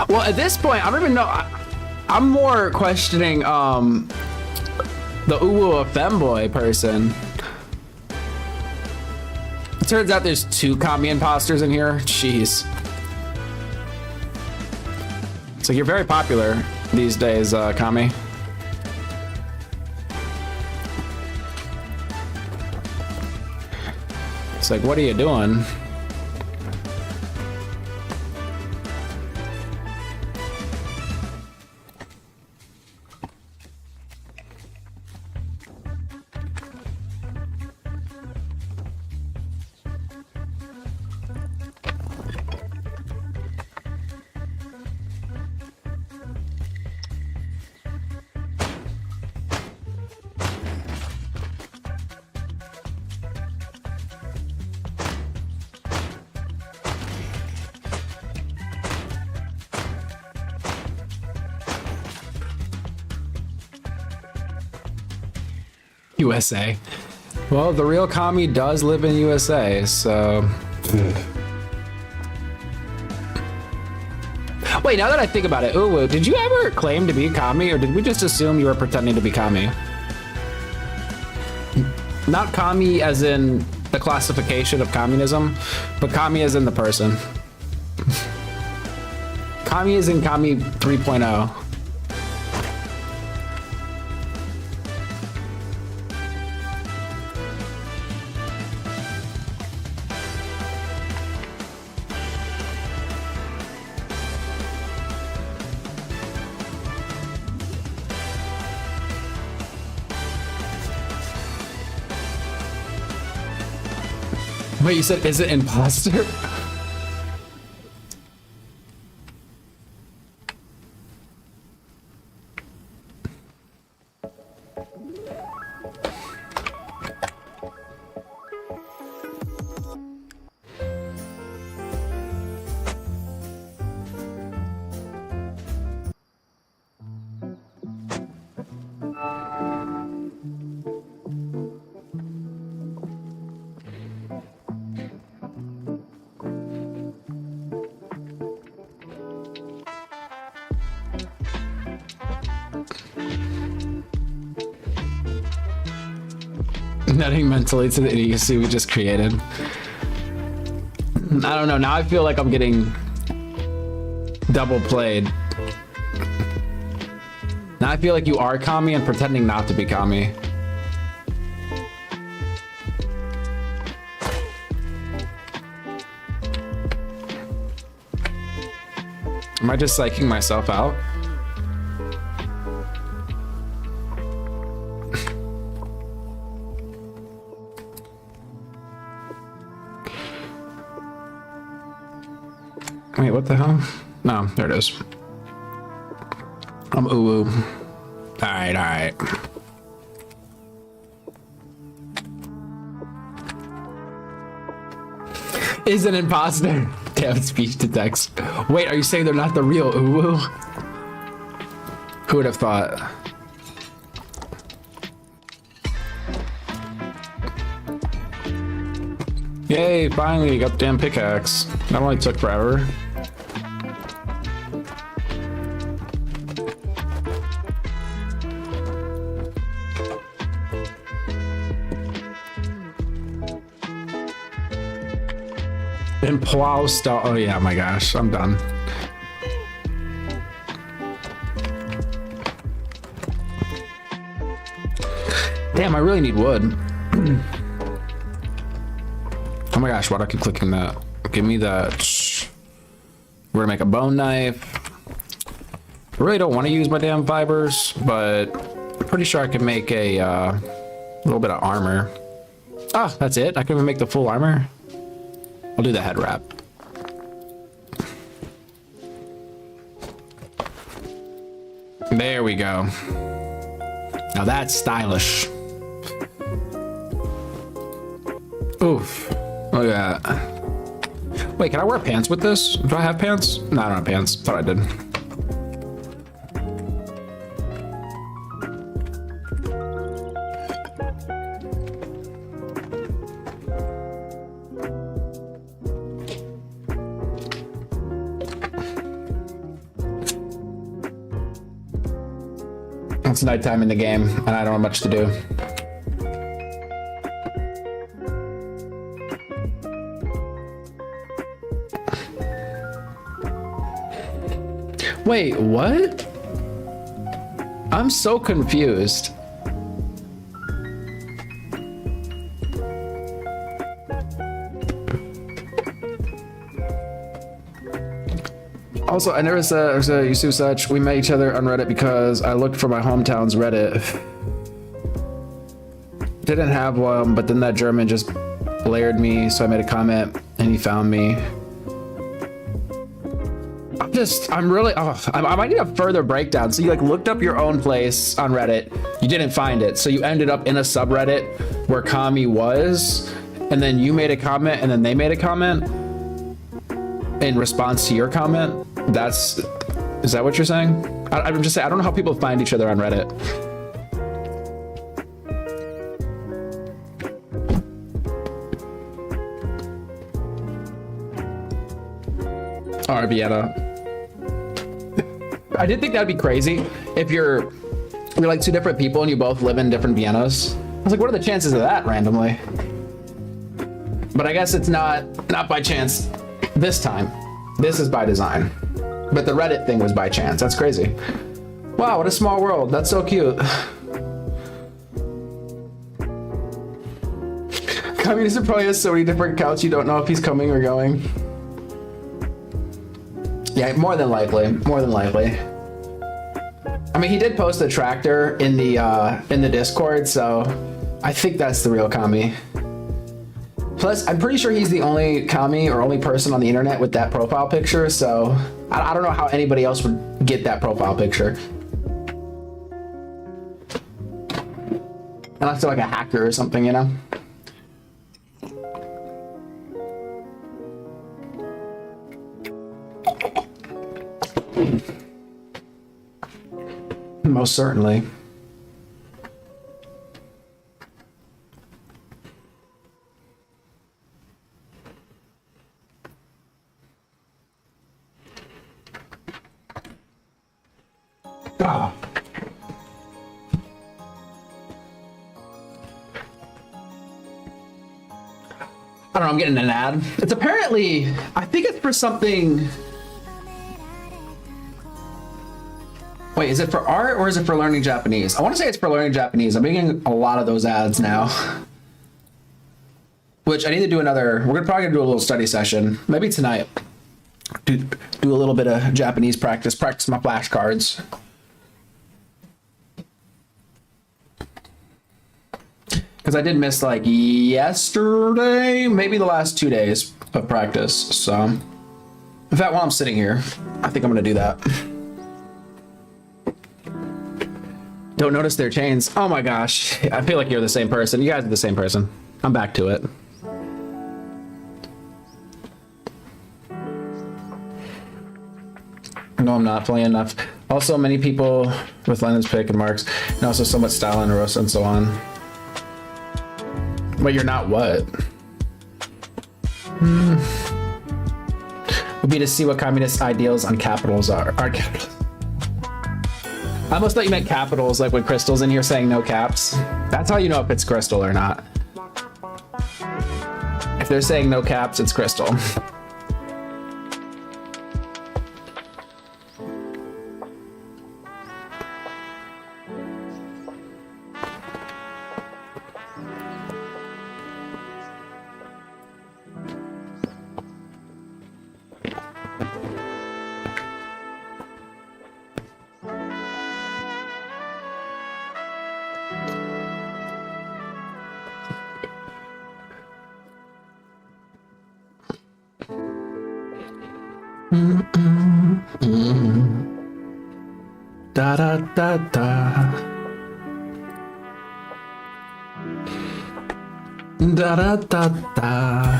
Well, at this point, I don't even know. I'm more questioning the Uwu femboy person. It turns out there's 2 Kami imposters in here. Jeez. So you're very popular these days, Kami. It's like, what are you doing? USA. Well, the real Kami does live in USA, so... Wait, now that I think about it, Uwu, did you ever claim to be Kami, or did we just assume you were pretending to be Kami? Not Kami as in the classification of communism, but Kami as in the person. Kami as in Kami 3.0. Wait, you said, is it imposter? Nutting mentally to the idiocy we just created. I don't know, now I feel like I'm getting double played. Now I feel like you are Kami and pretending not to be Kami. Am I just psyching myself out? Wait, what the hell? No, there it is. I'm Uwu. Alright, alright. Is an imposter. Damn, speech to text. Wait, are you saying they're not the real Uwu? Who would have thought? Yay, finally, got the damn pickaxe. That only took forever. Implow style. Oh yeah, my gosh, I'm done. Damn, I really need wood. Oh my gosh, why do I keep clicking that? Give me that. We're gonna make a bone knife. I really don't want to use my damn fibers, but I'm pretty sure I can make a little bit of armor. Ah, that's it? I can even make the full armor? I'll do the head wrap. There we go. Now that's stylish. Oof. Look at that. Wait, can I wear pants with this? Do I have pants? No, I don't have pants. Thought I did. It's nighttime in the game, and I don't have much to do. Wait, what? I'm so confused. Also, I never said Yusuf such. We met each other on Reddit because I looked for my hometown's Reddit. Didn't have one, but then that German just blared me, so I made a comment and he found me. I might need a further breakdown. So you like looked up your own place on Reddit, you didn't find it, so you ended up in a subreddit where Kami was, and then you made a comment, and then they made a comment in response to your comment. Is that what you're saying? I'm just saying, I don't know how people find each other on Reddit. Alright, Vienna. I did think that'd be crazy if you're like two different people and you both live in different Viennas. I was like, what are the chances of that randomly? But I guess it's not by chance this time. This is by design. But the Reddit thing was by chance. That's crazy. Wow, what a small world. That's so cute. Communist probably has so many different accounts you don't know if he's coming or going. Yeah, more than likely. More than likely. I mean, he did post a tractor in the Discord, so I think that's the real Kami. Plus, I'm pretty sure he's the only Kami or only person on the internet with that profile picture, so I don't know how anybody else would get that profile picture. Unless they're like a hacker or something, you know? Most certainly. Ah. I don't know, I'm getting an ad. It's apparently, I think it's for something. Wait, is it for art or is it for learning Japanese? I want to say it's for learning Japanese. I'm getting a lot of those ads now. Which I need to do another, we're probably gonna do a little study session, maybe tonight. Do a little bit of Japanese practice my flashcards. Because I did miss like yesterday, maybe the last 2 days of practice. So, in fact, while I'm sitting here, I think I'm gonna do that. Don't notice their chains. Oh my gosh. I feel like you're the same person. You guys are the same person. I'm back to it. No, I'm not playing enough. Also, many people with Lennon's pick and marks, and also so much style and Rosa and so on. But you're not what? Would be to see what communist ideals on capitals are. Capitals. I almost thought you meant capitals, like with crystals in here saying no caps. That's how you know if it's crystal or not. If they're saying no caps, it's crystal. Da da da da. Da da da da.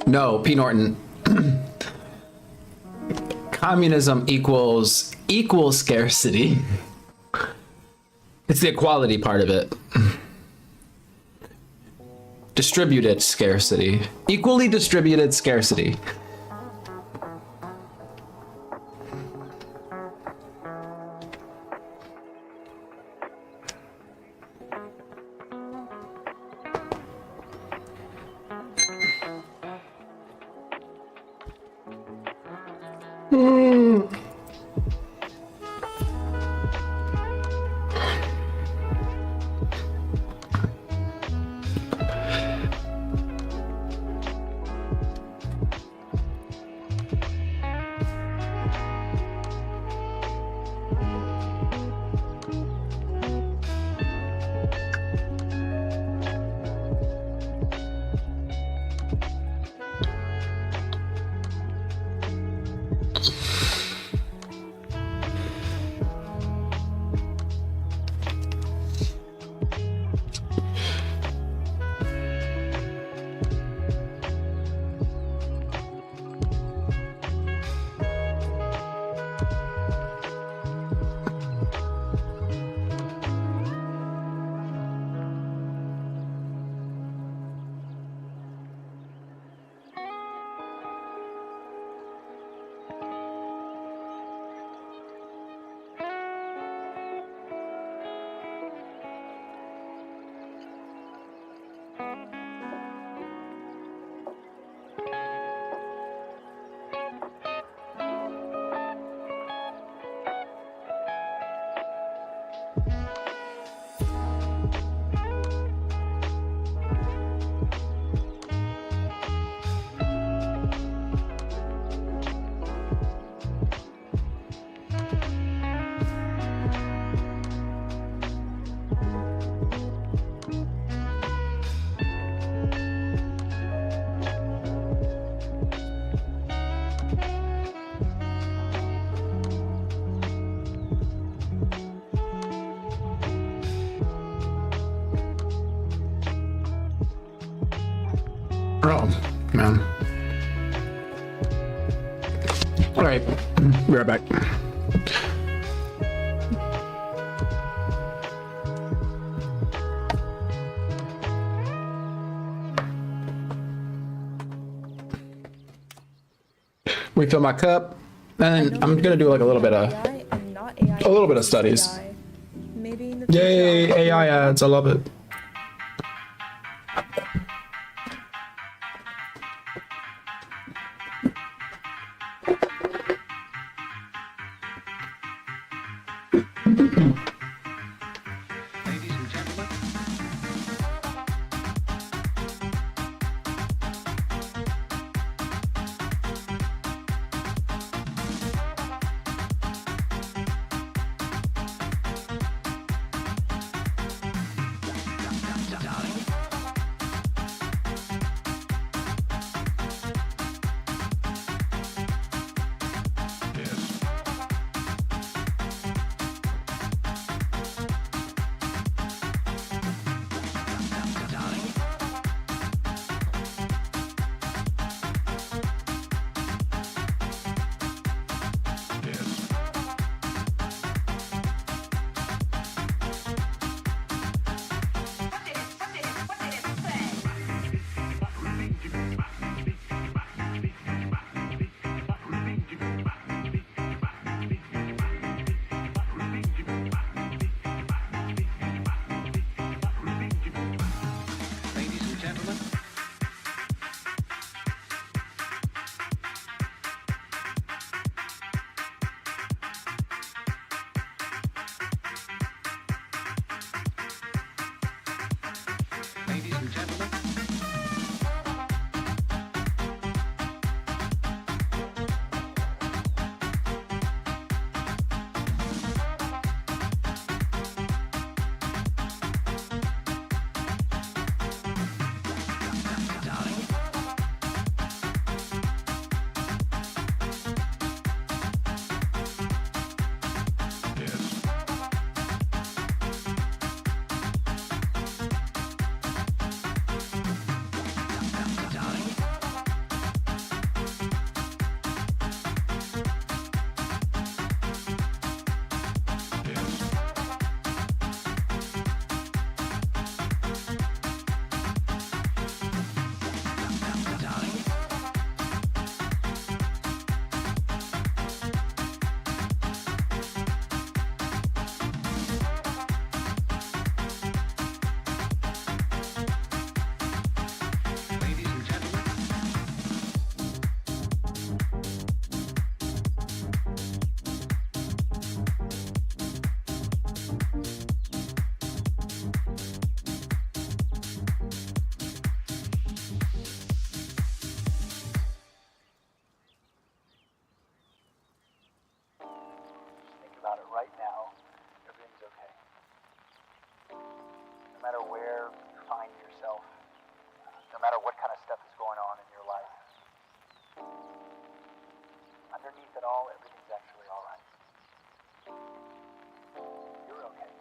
No, P. Norton. Communism equals equal scarcity. It's the equality part of it. Distributed scarcity. Equally distributed scarcity. Oh, man. All right, be right back. Refill my cup, and I'm gonna do like a little bit of studies. Maybe in the Yay, AI ads! I love it. underneath it all, everything's actually alright. You're okay.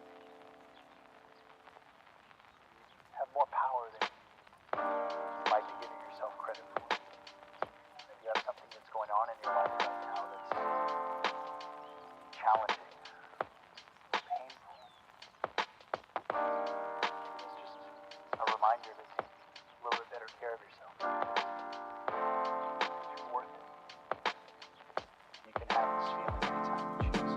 You have more power than you might be giving yourself credit for. If you have something that's going on in your life right now that's challenging, painful, it's just a reminder to take a little bit better care of yourself. You're worth it. You can have this feeling anytime you choose.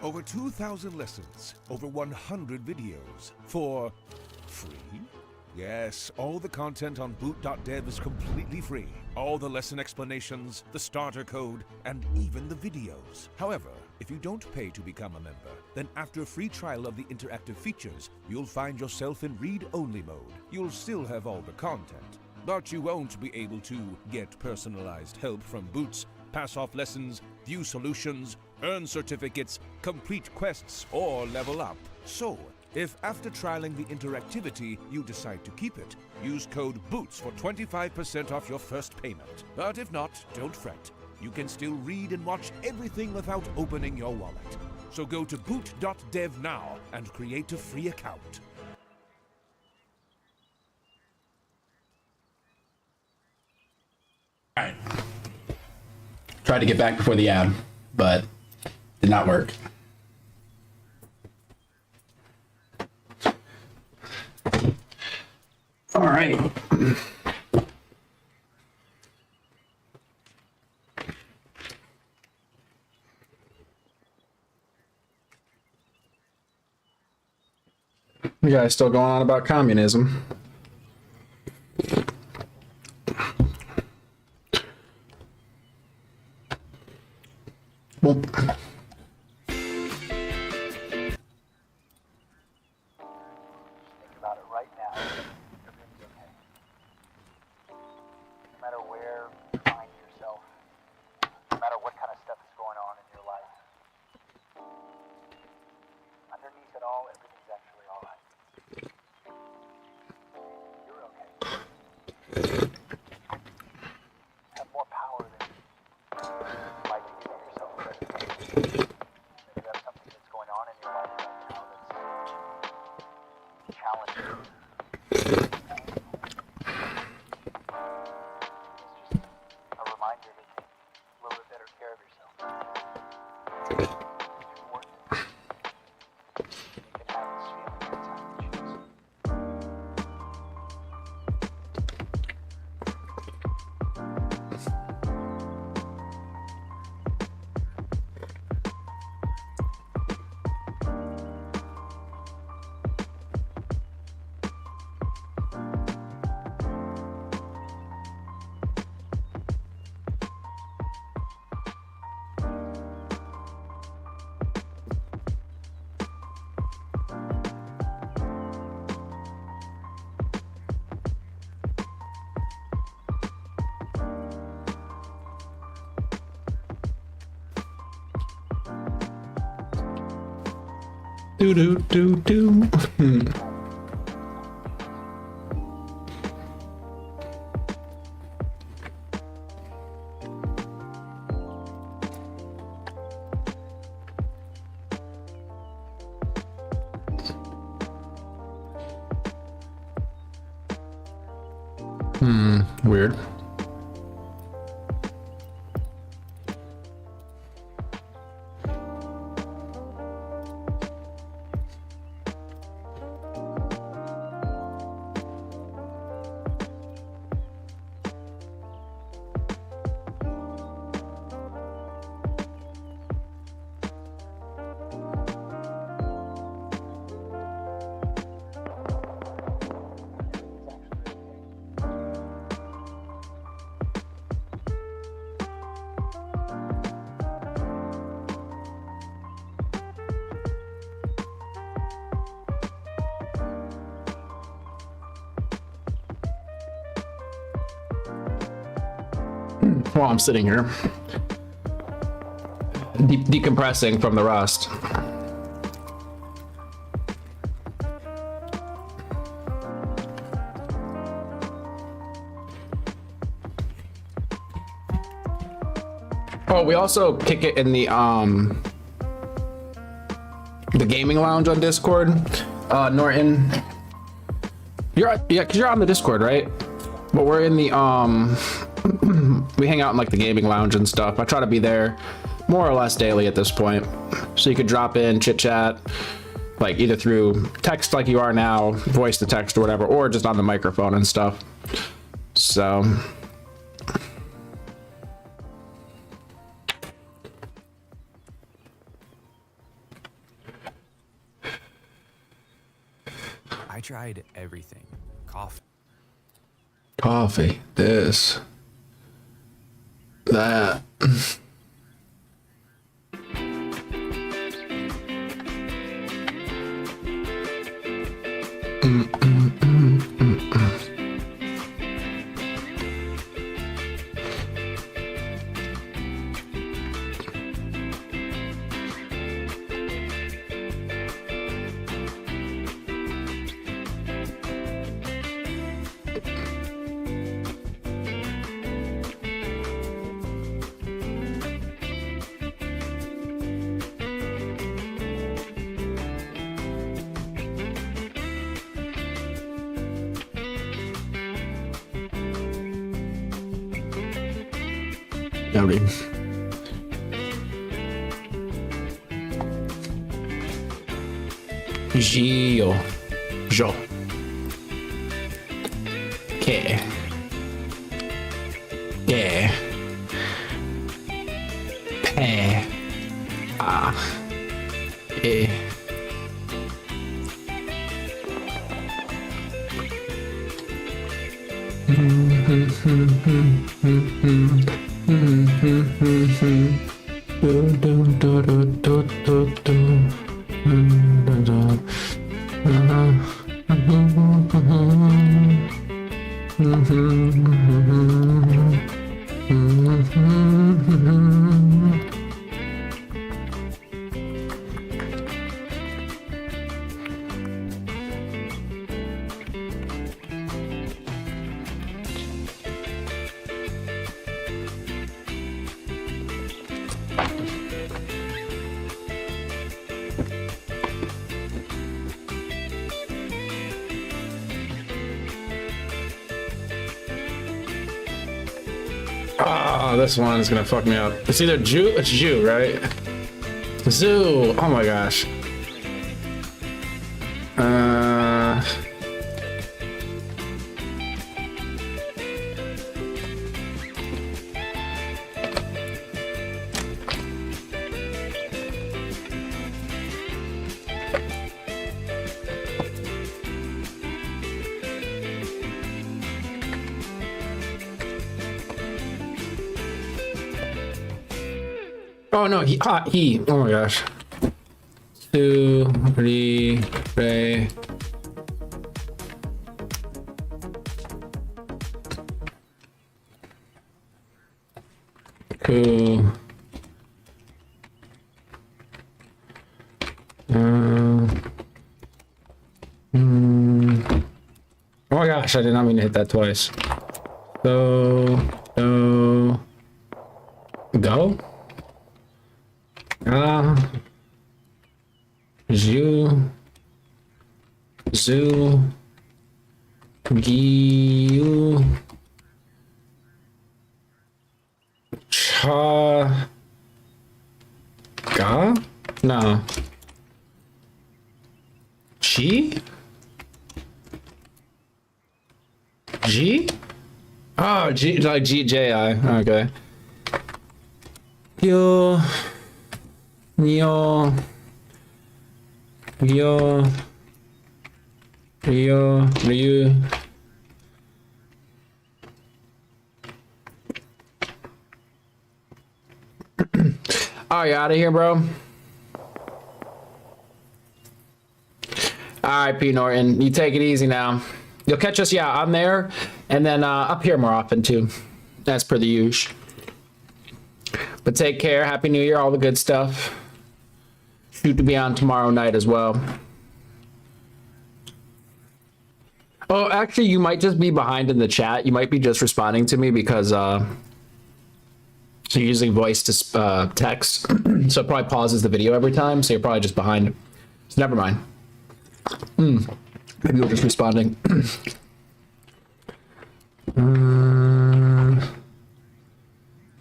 Over 2,000 lessons, over 100 videos for free? Yes, all the content on boot.dev is completely free. All the lesson explanations, the starter code, and even the videos. However, if you don't pay to become a member, then after a free trial of the interactive features, you'll find yourself in read-only mode. You'll still have all the content, but you won't be able to get personalized help from Boots, pass off lessons, view solutions, earn certificates, complete quests, or level up. So, if after trialing the interactivity you decide to keep it, use code BOOTS for 25% off your first payment. But if not, don't fret. You can still read and watch everything without opening your wallet. So go to boot.dev now and create a free account. Alright. Tried to get back before the ad, but did not work. Alright. You guys still going on about communism? Well, Think about it right now. Everything's okay. No matter where you find yourself, no matter what kind of stuff is going worth it. You can have this feeling anytime you choose. Do do do do. Weird. While I'm sitting here, decompressing from the rust. Oh, we also kick it in the gaming lounge on Discord. Norton, because you're on the Discord, right? But we're in the we hang out in like the gaming lounge and stuff. I try to be there more or less daily at this point, so you could drop in, chit chat, like either through text like you are now, voice to text or whatever, or just on the microphone and stuff. So I tried everything. coffee, this, that. Howdy. Gio. Jo. Que. Que. Pe. Ah. E. Oh, this one is gonna fuck me up. It's either Jew, it's Jew, right? Zoo. Oh my gosh. Oh no, he. Oh my gosh. Two, three, ray. Two. Oh my gosh, I did not mean to hit that twice. Go. Zoo. Giu. Cha. Ga? No. Chi? G? Oh, G, like GJI. Okay. Yo. Ryo. Ryu. Are you out of here, bro? Alright, P. Norton. You take it easy now. You'll catch us, yeah, on there, and then up here more often, too. As per the usual. But take care. Happy New Year. All the good stuff. Shoot to be on tomorrow night as well. Oh, actually, you might just be behind in the chat. You might be just responding to me because you're using voice to text. So it probably pauses the video every time. So you're probably just behind. So never mind. Maybe you're just responding.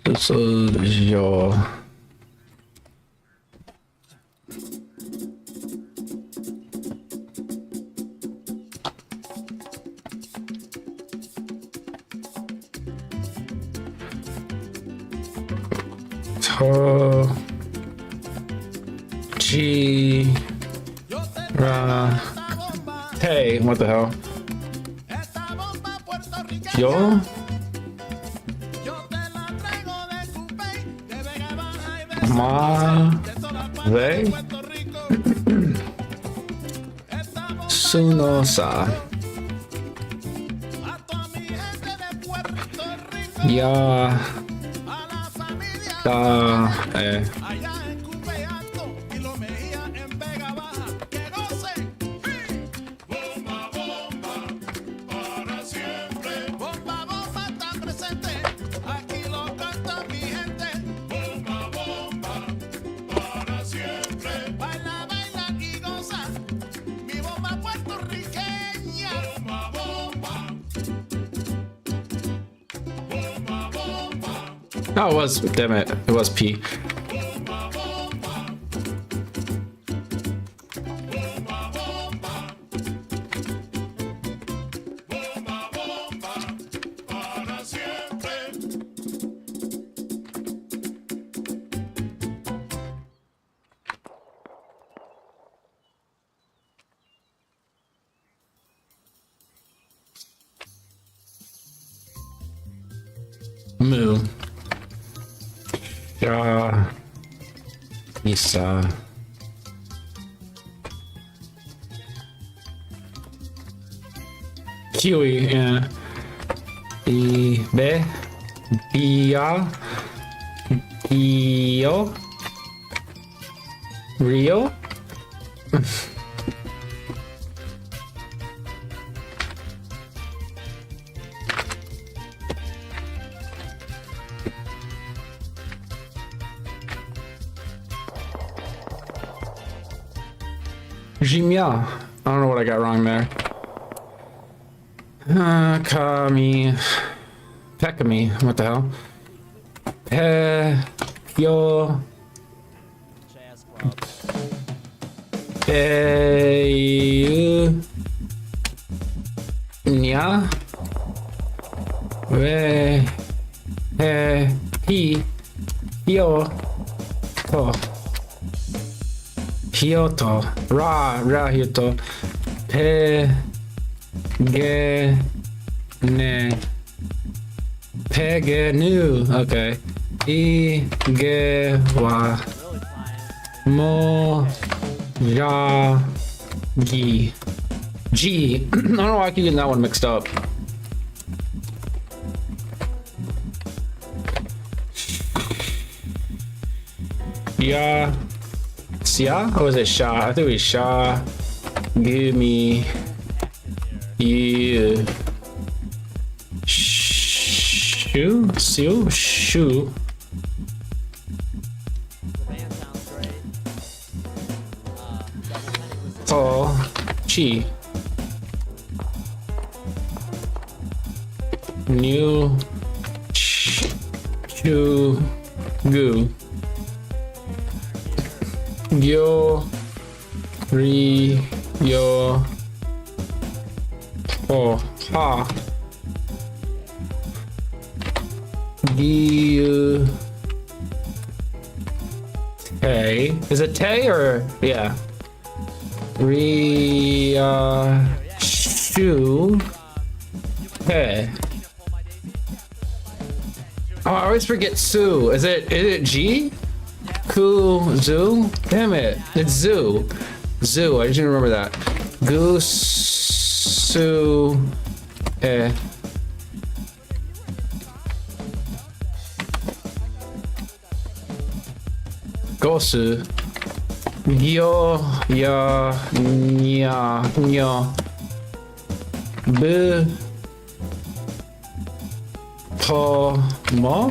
This is your... G Hey, what the hell? Yo Ma Ve Sunosa Ya Oh, it was, damn it, it was P. Moo. Isa. Kiwi, yeah. Ibe. Bia. Io. Rio. Jimia. I don't know what I got wrong there. Kami. Pekami. What the hell? Yo. Jazz Club. Nya. We. Hi. Hio. To. Hyoto. Ra Hyoto. Ge. Ne. Pegenu. Okay. Ge. Wa. Mo. Ja. Gi. G. I don't know why I keep getting that one mixed up. Yeah. Sia? Or was it Sha? I think it was Sha. Give me. You. Shoe? Seal? Shoe. The band sounds great. Double Penny was Oh. Chi. New. Chu. Goo. Yo. Ri. Yo. Oh. Ha. Gi. Tay. Is it Tay or yeah? Ri. Shu. Hey. Oh, I always forget Sue. Is it G? Ku Zoo? Damn it. It's Zoo. Zoo. I just didn't remember that. Goose Su Gosu. Yo ya nya nya. Bu to mo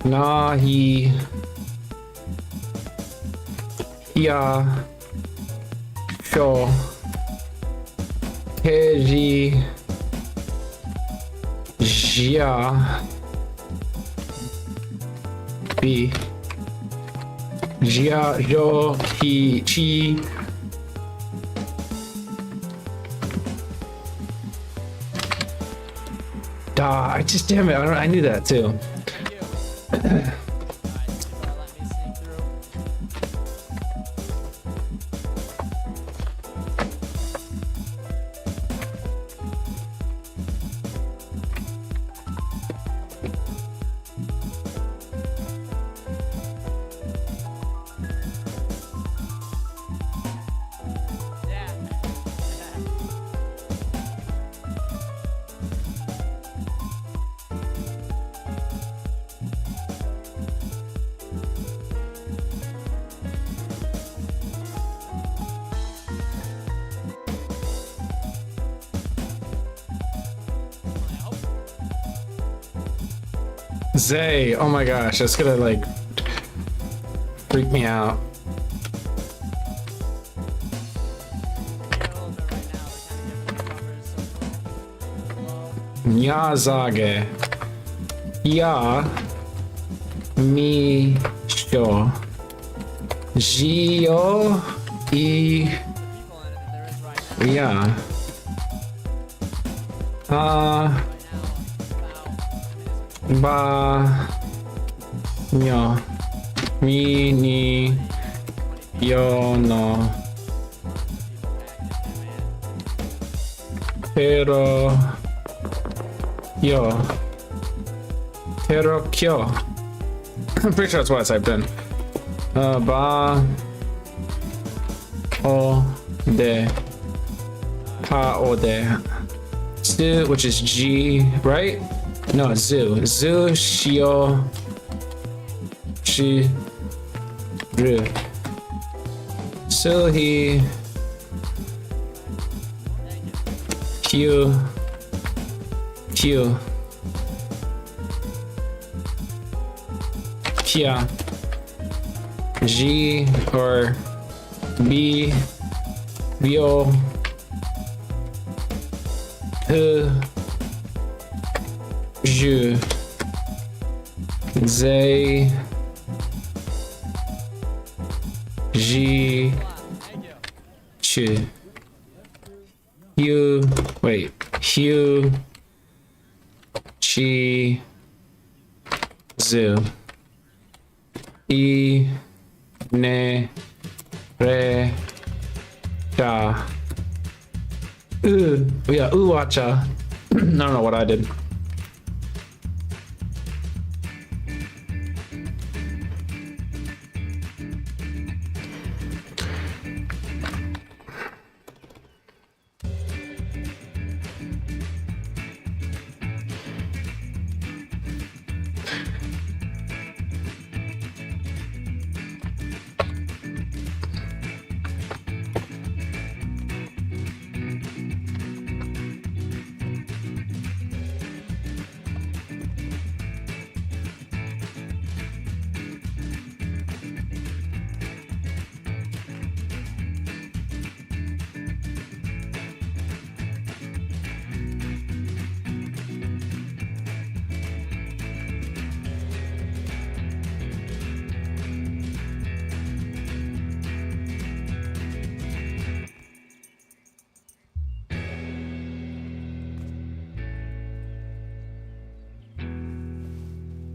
nahi ya sho heji jia bi jia jo hi chi da. I just damn it. I knew that too. Zay, oh my gosh, that's gonna like freak me out. Nyazage. Ya. Mi. Sho. Jio. I. Ya. Ba. Nyo. Mi. Ni. Yo. No. Pero. Yo. Pero kyo. I'm pretty sure that's what I typed in. Ba. O. De. Pa. O. De. Zu, which is G, right? No, Zu. Zu. Shio. Shi. Ru. Suhi. Q. Q. Kia. G or B. Bio. He. Ju. Zay. G. Ch. Hu. Wait. Hu. Chi. Zu. E. Ne. Re. Cha. Yeah, Uwacha. I don't know what I did.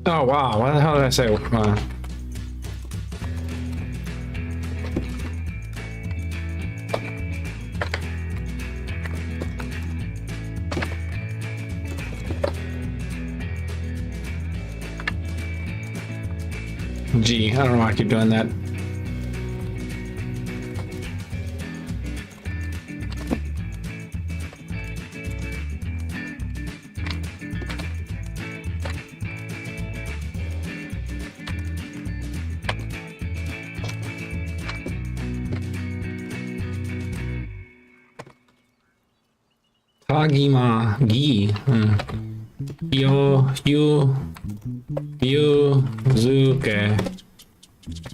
Oh wow, what the hell did I say? Gee, I don't know why I keep doing that. Tagima Gi. Yo Yu Yuzuke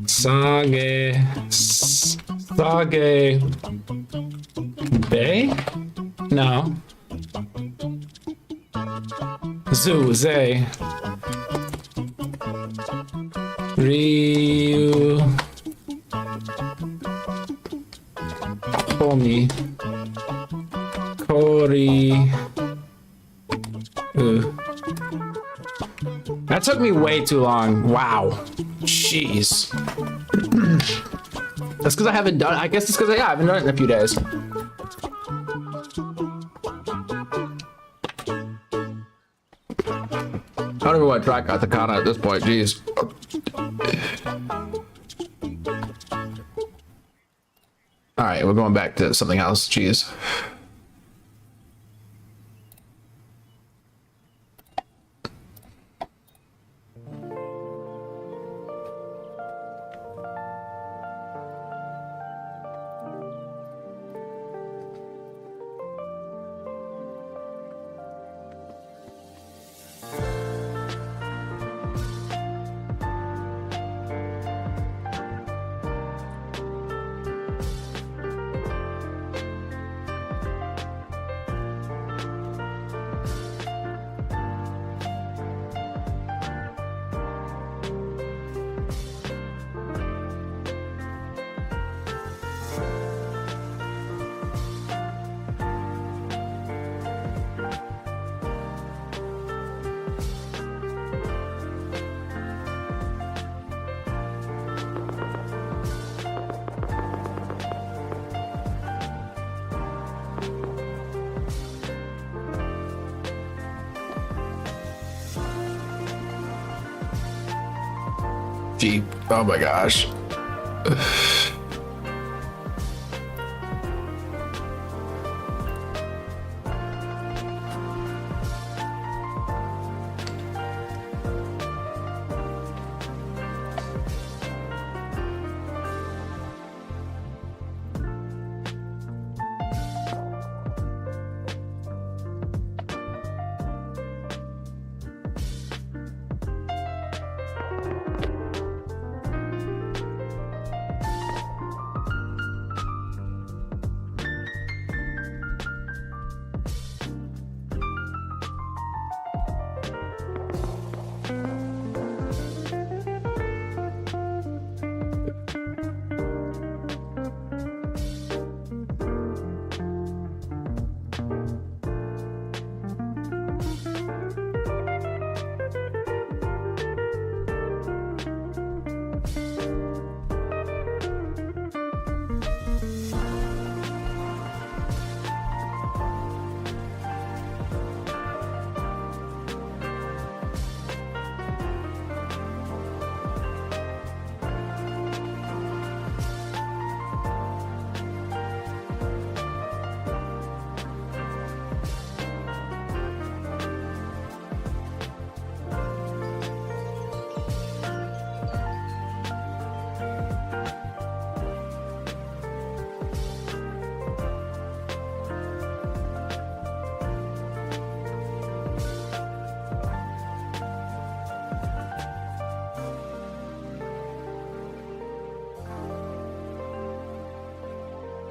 Sage Sage Bay? No. Zu Ze Ryu Komi Kori. That took me way too long. Wow. Jeez. That's because I haven't done it. I guess it's because I haven't done it in a few days. I don't even want to try katakana at this point. Jeez. All right, we're going back to something else. Jeez. Gee, oh my gosh.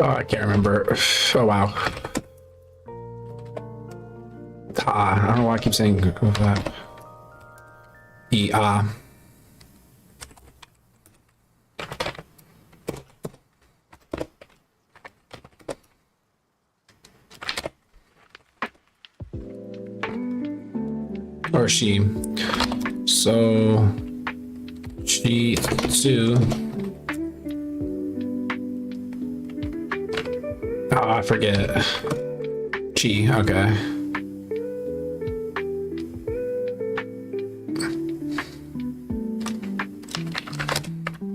Oh, I can't remember. Oh, wow. I don't know why I keep saying that. Or she. So she too. Oh, I forget. Chi, okay.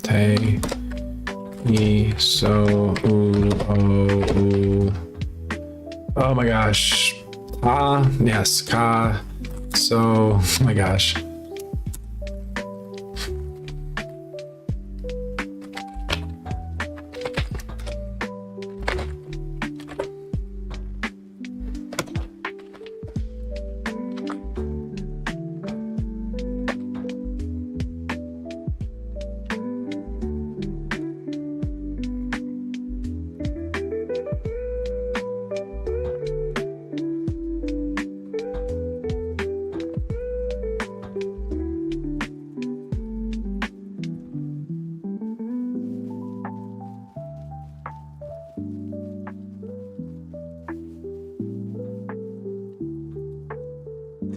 Te, ye, so, ooh, oh, ooh. Oh my gosh. Yes, ka. So, oh my gosh.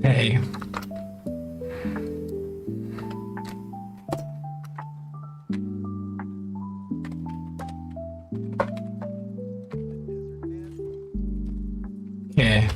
Hey. Yeah.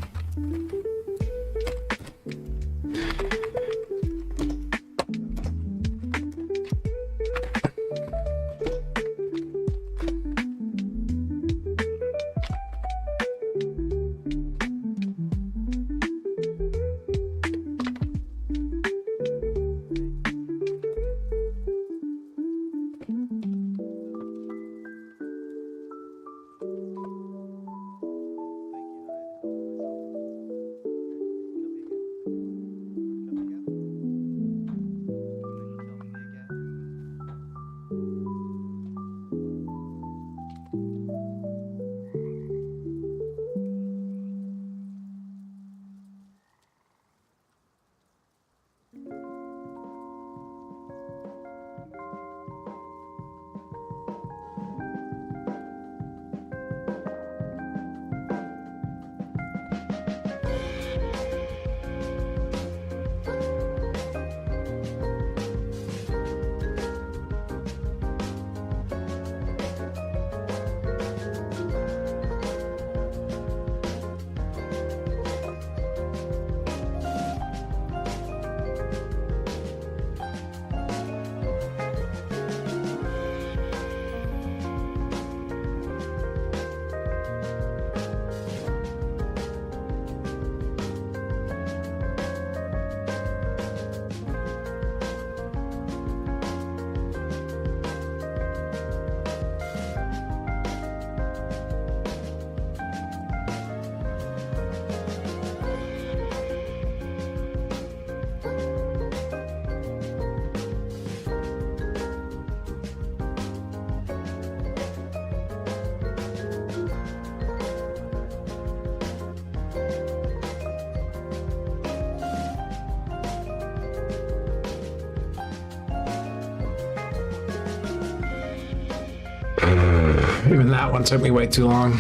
Even that one took me way too long.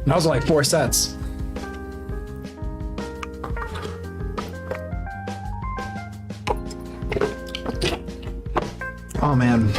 That was like 4 sets. Oh man.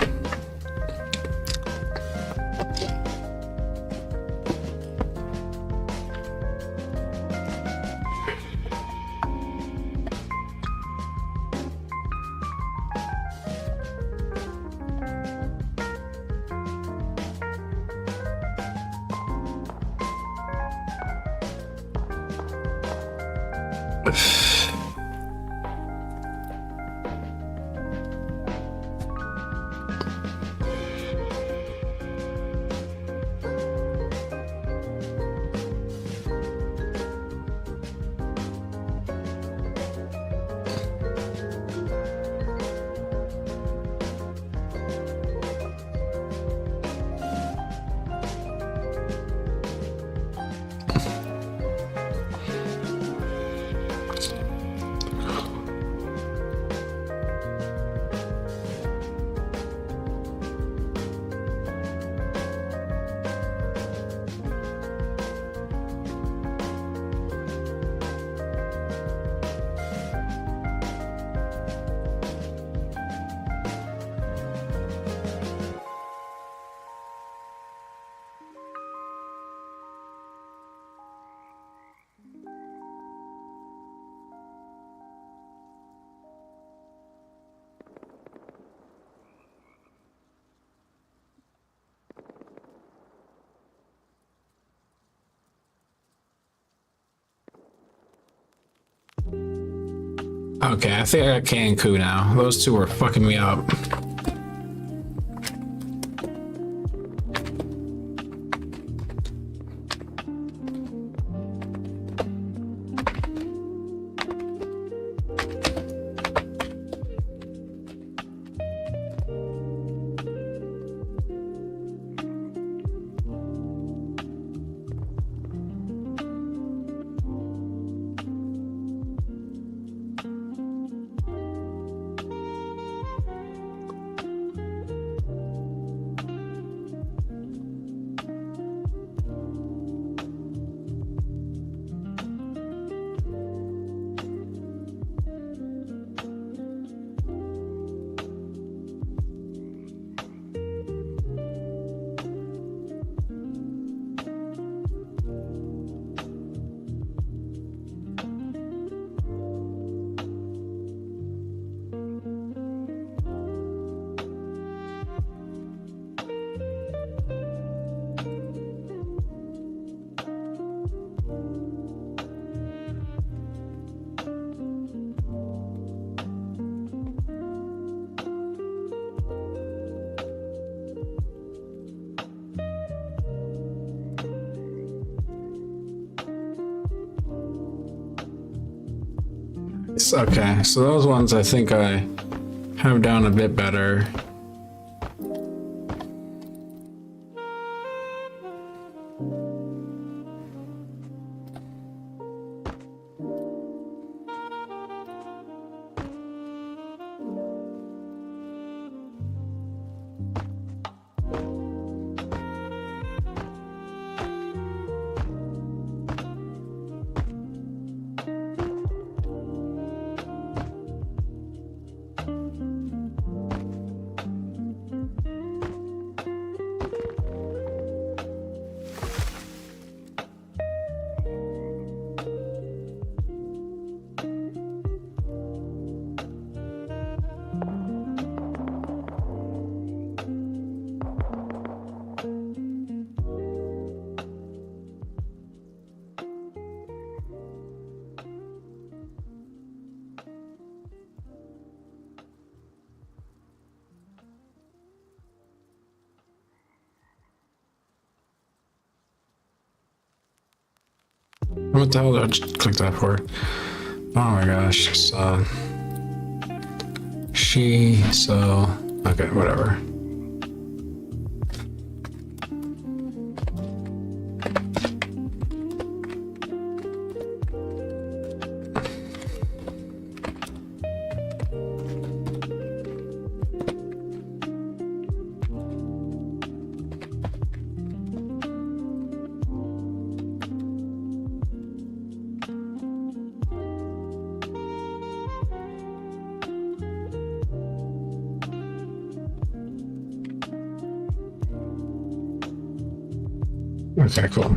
Okay, I think I got K and Ku now. Those two were fucking me up. Okay, so those ones I think I have down a bit better. What the hell did I just click that for? Oh my gosh, so... Okay, whatever. Okay, cool.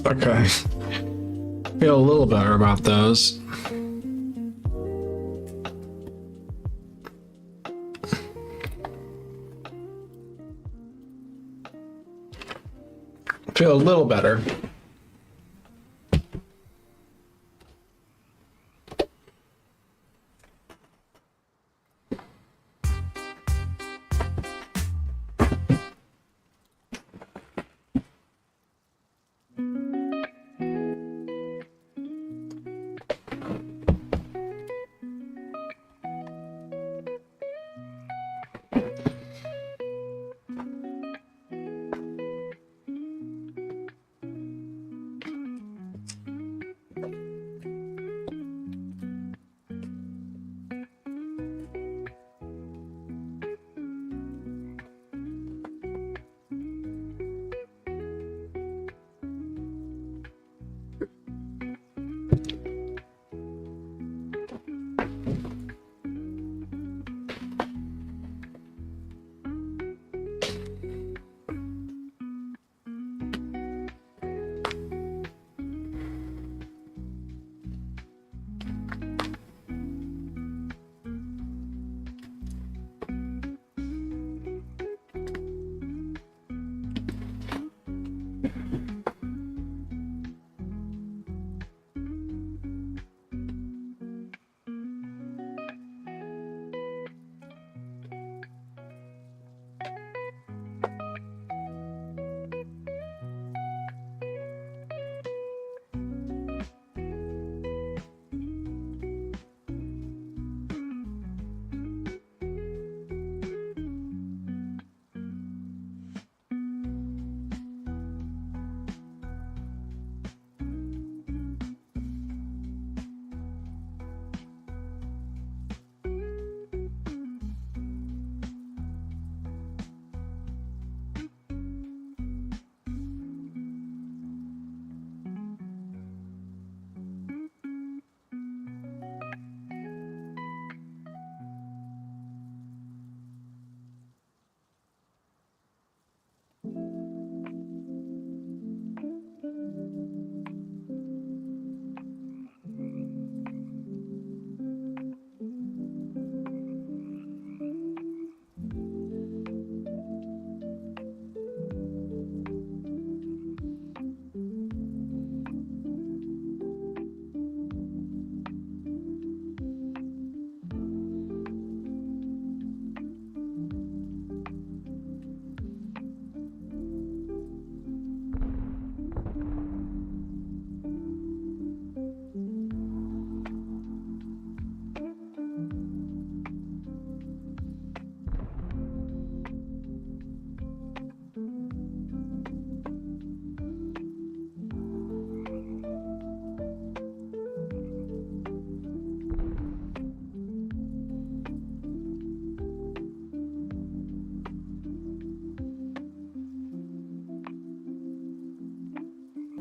Okay. Feel a little better about those. Feel a little better.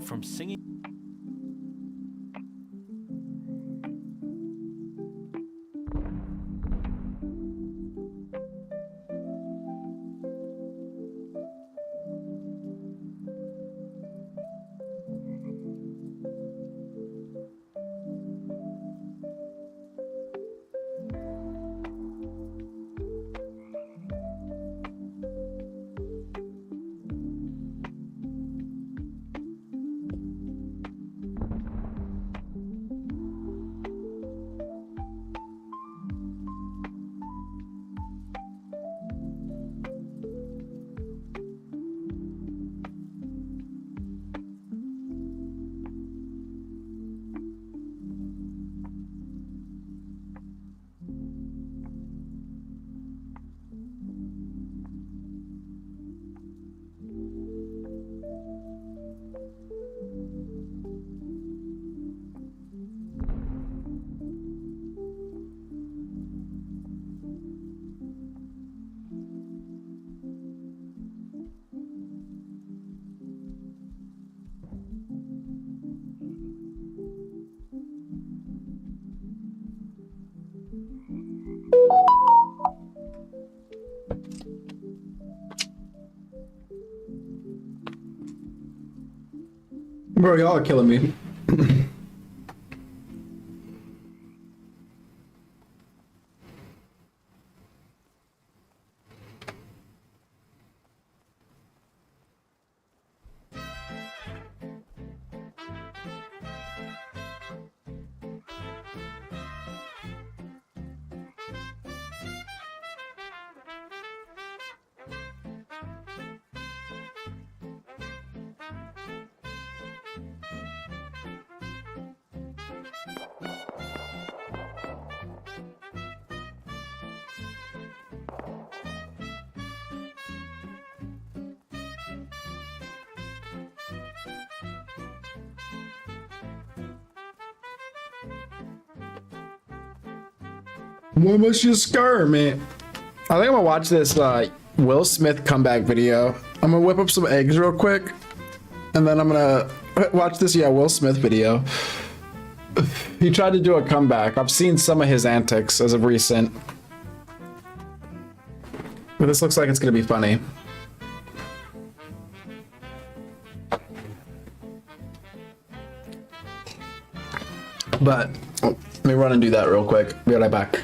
From singing. Bro, y'all are killing me. Why must you scare me? I think I'm gonna watch this Will Smith comeback video. I'm gonna whip up some eggs real quick, and then I'm gonna watch this Will Smith video. He tried to do a comeback. I've seen some of his antics as of recent, but this looks like it's gonna be funny. But let me run and do that real quick. Be right back.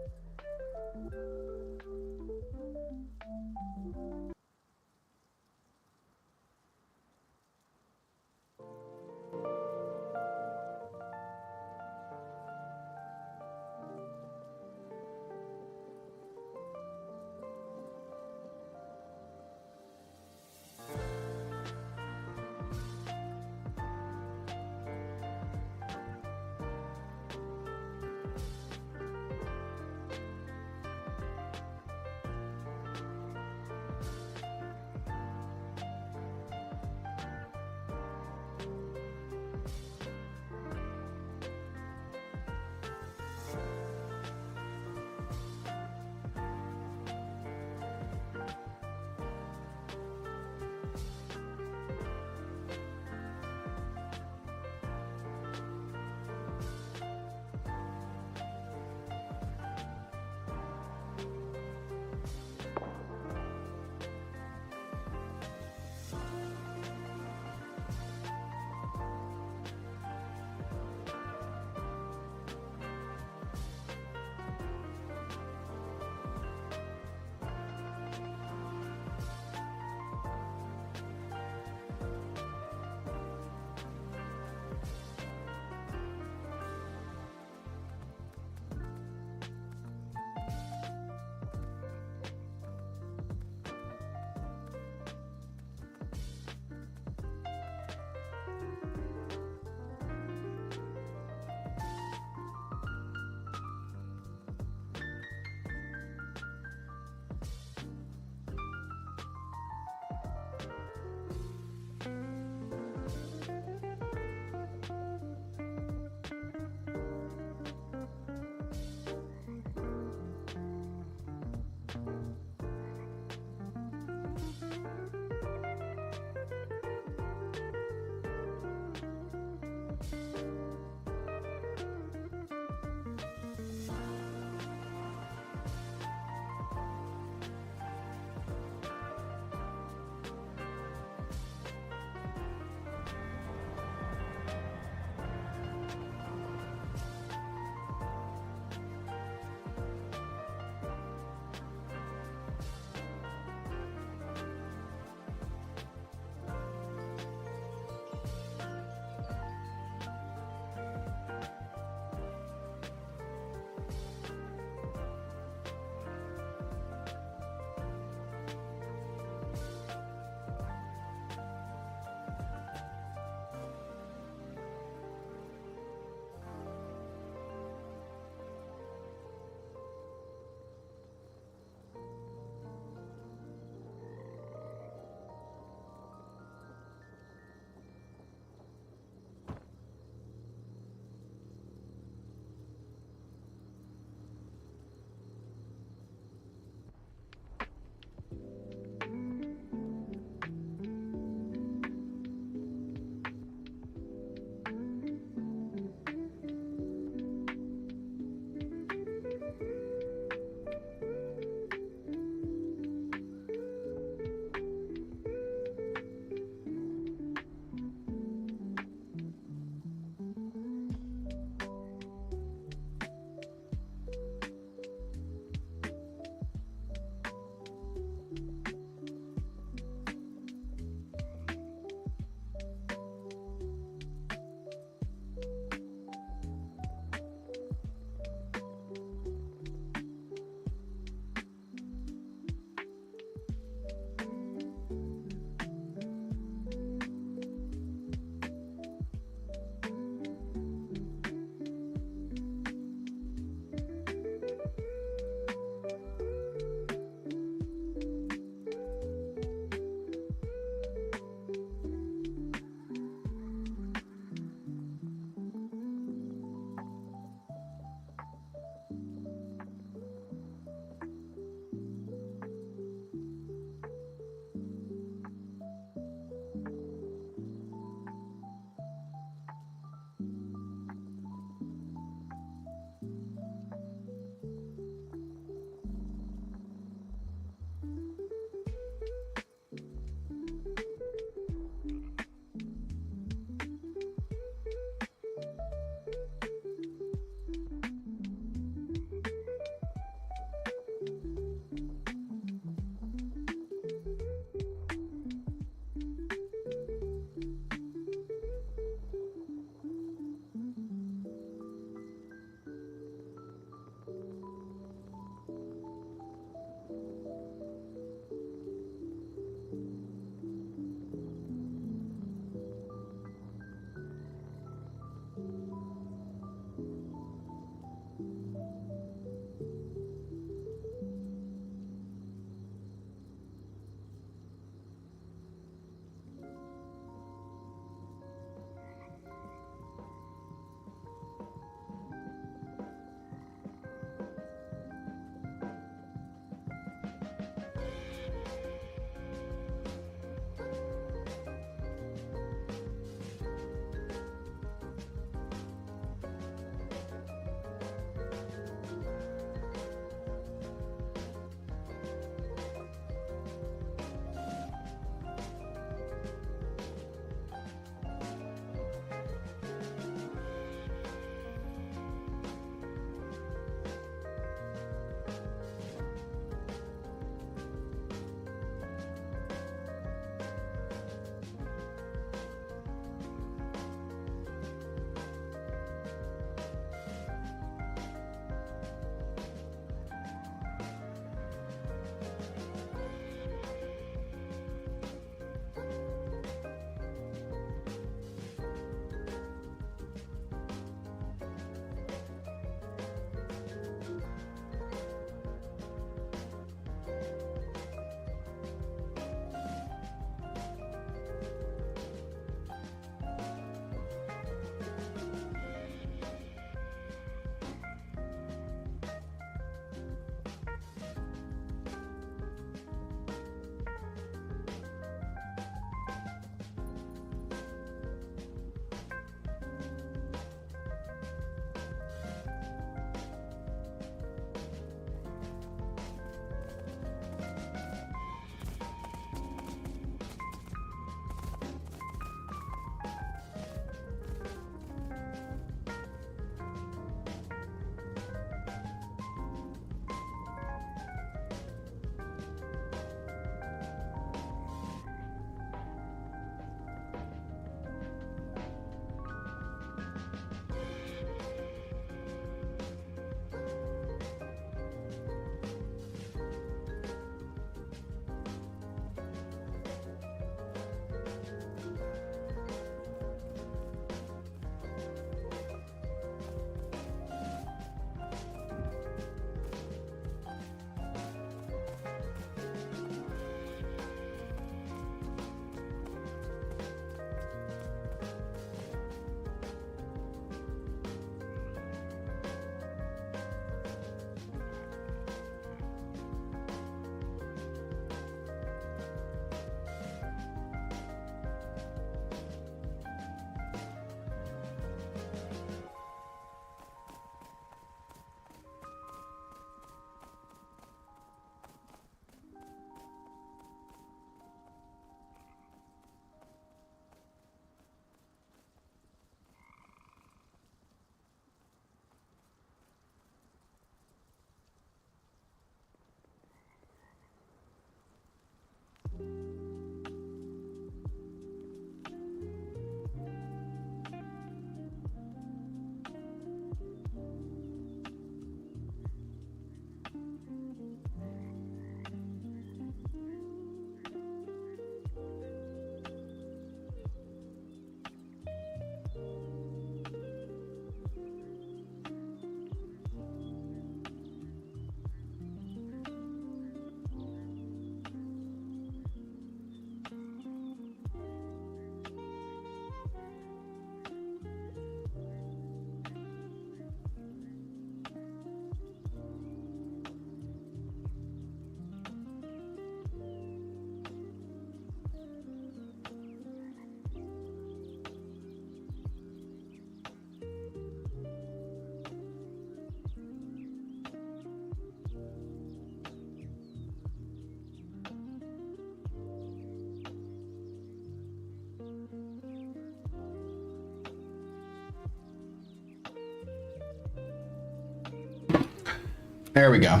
There we go.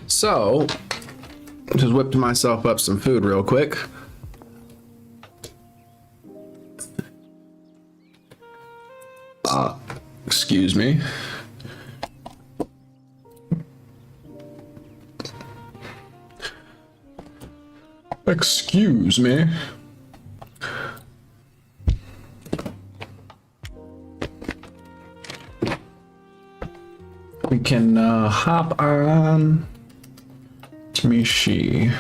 So, just whipped myself up some food real quick. Excuse me. Excuse me. We can hop on. Let me see.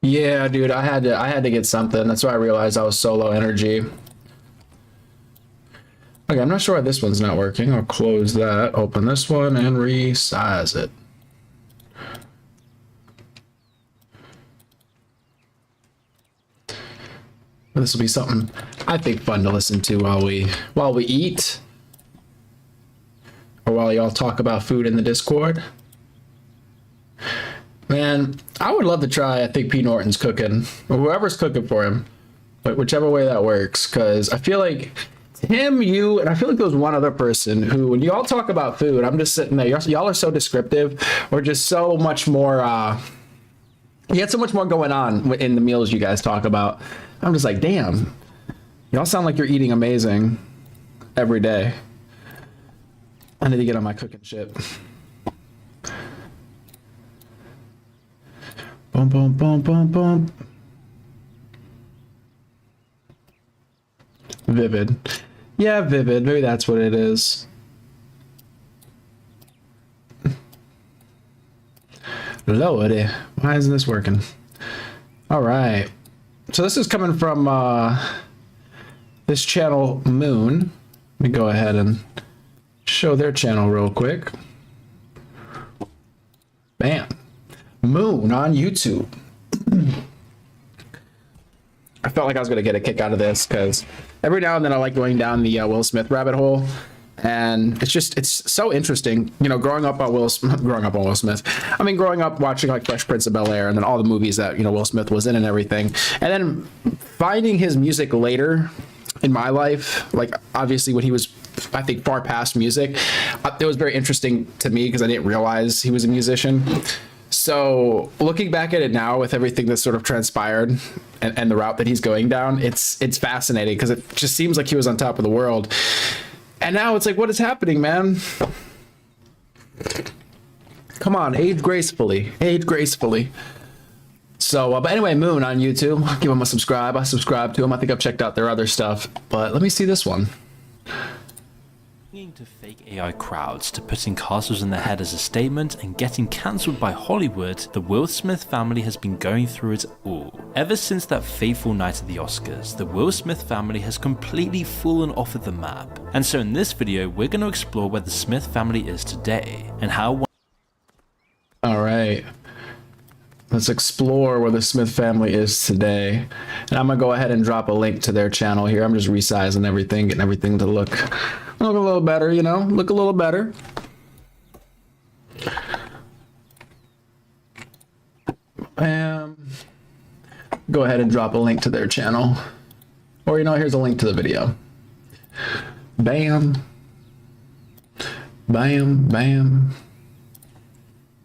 Yeah, dude, I had to get something. That's why I realized I was so low energy. Okay, I'm not sure why this one's not working. I'll close that, open this one, and resize it. This will be something I think fun to listen to while we eat, or while y'all talk about food in the Discord. Man, I would love to try, I think, P. Norton's cooking, or whoever's cooking for him, but whichever way that works, because I feel like him, you, and I feel like there was one other person who, when y'all talk about food, I'm just sitting there, y'all are so descriptive, or just so much more, you had so much more going on in the meals you guys talk about. I'm just like, damn, y'all sound like you're eating amazing every day. I need to get on my cooking shit. Boom, boom, boom, boom, boom. Vivid. Yeah, vivid. Maybe that's what it is. Lordy, why isn't this working? All right. So this is coming from this channel, Moon. Let me go ahead and show their channel real quick. Bam. Moon on YouTube. I felt like I was going to get a kick out of this because every now and then I like going down the Will Smith rabbit hole, and it's so interesting, you know, growing up on Will Smith. I mean, growing up watching like Fresh Prince of Bel-Air and then all the movies that, you know, Will Smith was in and everything, and then finding his music later in my life, like obviously when he was, I think, far past music, it was very interesting to me because I didn't realize he was a musician. So looking back at it now with everything that's sort of transpired and the route that he's going down, it's fascinating because it just seems like he was on top of the world. And now it's like, what is happening, man? Come on, age gracefully. Age gracefully. So, but anyway, Moon on YouTube. Give him a subscribe. I subscribe to him. I think I've checked out their other stuff. But let me see this one. To fake AI crowds, to putting castles in their head as a statement, and getting cancelled by Hollywood, the Will Smith family has been going through it all. Ever since that fateful night of the Oscars, the Will Smith family has completely fallen off of the map. And so in this video, we're going to explore where the Smith family is today, and how... Alright. Let's explore where the Smith family is today. And I'm going to go ahead and drop a link to their channel here. I'm just resizing everything, getting everything to look a little better, you know, look a little better. Go ahead and drop a link to their channel. Or, you know, here's a link to the video. Bam. Bam, bam.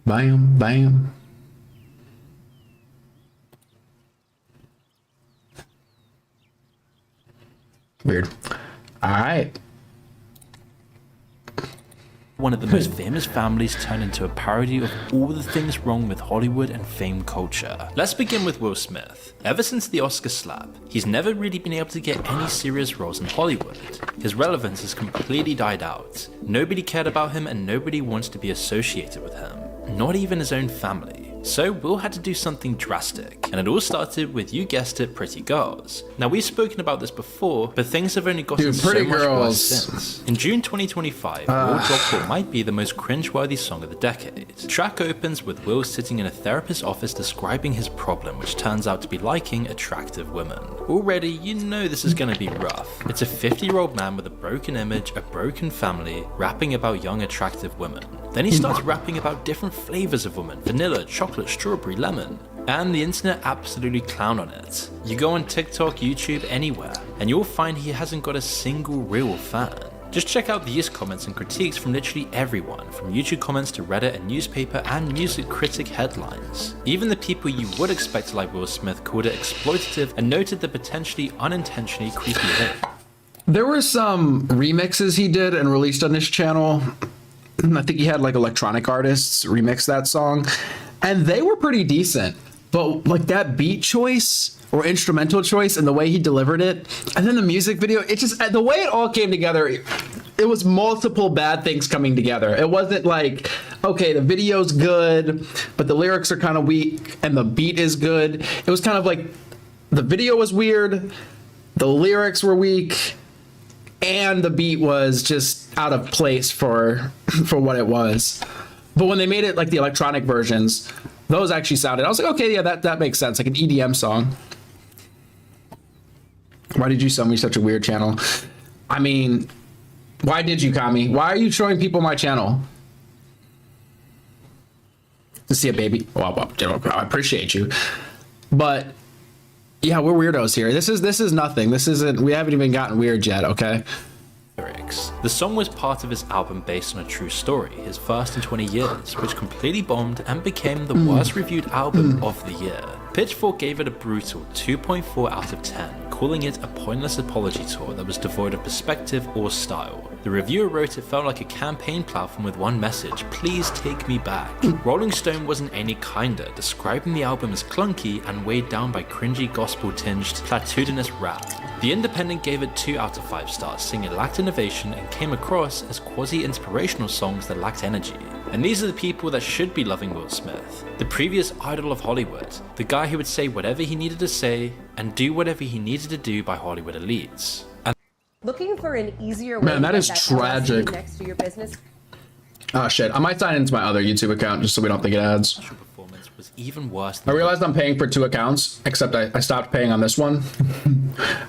Bam, bam. Weird. All right. one of the most famous families turned into a parody of all the things wrong with Hollywood and fame culture. Let's begin with Will Smith. Ever since the Oscar slap, he's never really been able to get any serious roles in Hollywood. His relevance has completely died out. Nobody cared about him and nobody wants to be associated with him. Not even his own family. So Will had to do something drastic, and it all started with, you guessed it, Pretty Girls. Now we've spoken about this before, but things have only gotten so much worse since. In June 2025, Will dropped what might be the most cringe-worthy song of the decade. The track opens with Will sitting in a therapist's office describing his problem, which turns out to be liking attractive women. Already, you know this is gonna be rough. It's a 50-year-old man with a broken image, a broken family, rapping about young attractive women. Then he starts rapping about different flavors of women: vanilla, chocolate, strawberry, lemon. And the internet absolutely clown on it. You go on TikTok, YouTube, anywhere, and you'll find he hasn't got a single real fan. Just check out these comments and critiques from literally everyone, from YouTube comments to Reddit and newspaper and music critic headlines. Even the people you would expect to like Will Smith called it exploitative and noted the potentially unintentionally creepy hit. There were some remixes he did and released on his channel. I think he had like electronic artists remix that song, and they were pretty decent. But like that beat choice or instrumental choice and the way he delivered it, and then the music video, it just, the way it all came together, it was multiple bad things coming together. It wasn't like, okay, the video's good, but the lyrics are kind of weak and the beat is good. It was kind of like the video was weird, the lyrics were weak, and the beat was just out of place for what it was. But when they made it like the electronic versions, those actually sounded, I was like, okay, yeah, that makes sense, like an EDM song. Why did you sell me such a weird channel? I mean, why did you, Kami? Why are you showing people my channel? To see a baby? Well, I appreciate you, but yeah, we're weirdos here. This is nothing. This isn't, we haven't even gotten weird yet, okay? The song was part of his album based on a true story, his first in 20 years, which completely bombed and became the worst reviewed album of the year. Pitchfork gave it a brutal 2.4 out of 10, calling it a pointless apology tour that was devoid of perspective or style. The reviewer wrote it felt like a campaign platform with one message: please take me back. Rolling Stone wasn't any kinder, describing the album as clunky and weighed down by cringy gospel-tinged, platitudinous rap. The Independent gave it 2 out of 5 stars, saying it lacked innovation and came across as quasi-inspirational songs that lacked energy. And these are the people that should be loving Will Smith. The previous idol of Hollywood, the guy who would say whatever he needed to say and do whatever he needed to do by Hollywood elites. Looking for an easier way Man, to that get is that tragic. LLC next to your business? Oh shit, I might sign into my other YouTube account just so we don't think it ads. Was even worse I realized I'm paying for 2 accounts, except I stopped paying on this one.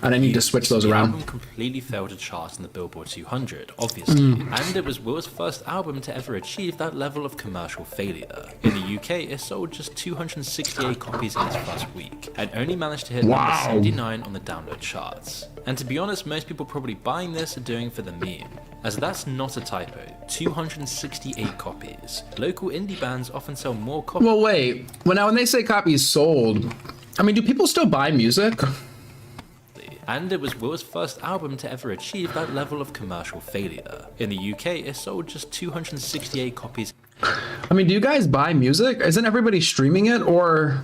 And I need to switch those around. The album completely failed to chart in the Billboard 200, obviously, and it was Will's first album to ever achieve that level of commercial failure. In the UK, it sold just 268 copies in its first week, and only managed to hit number 79 on the download charts. And to be honest, most people probably buying this are doing for the meme, as that's not a typo, 268 copies. Local indie bands often sell more copies. Well, wait, when they say copies sold, I mean, do people still buy music? And it was Will's first album to ever achieve that level of commercial failure. In the UK, it sold just 268 copies. I mean, do you guys buy music? Isn't everybody streaming it, or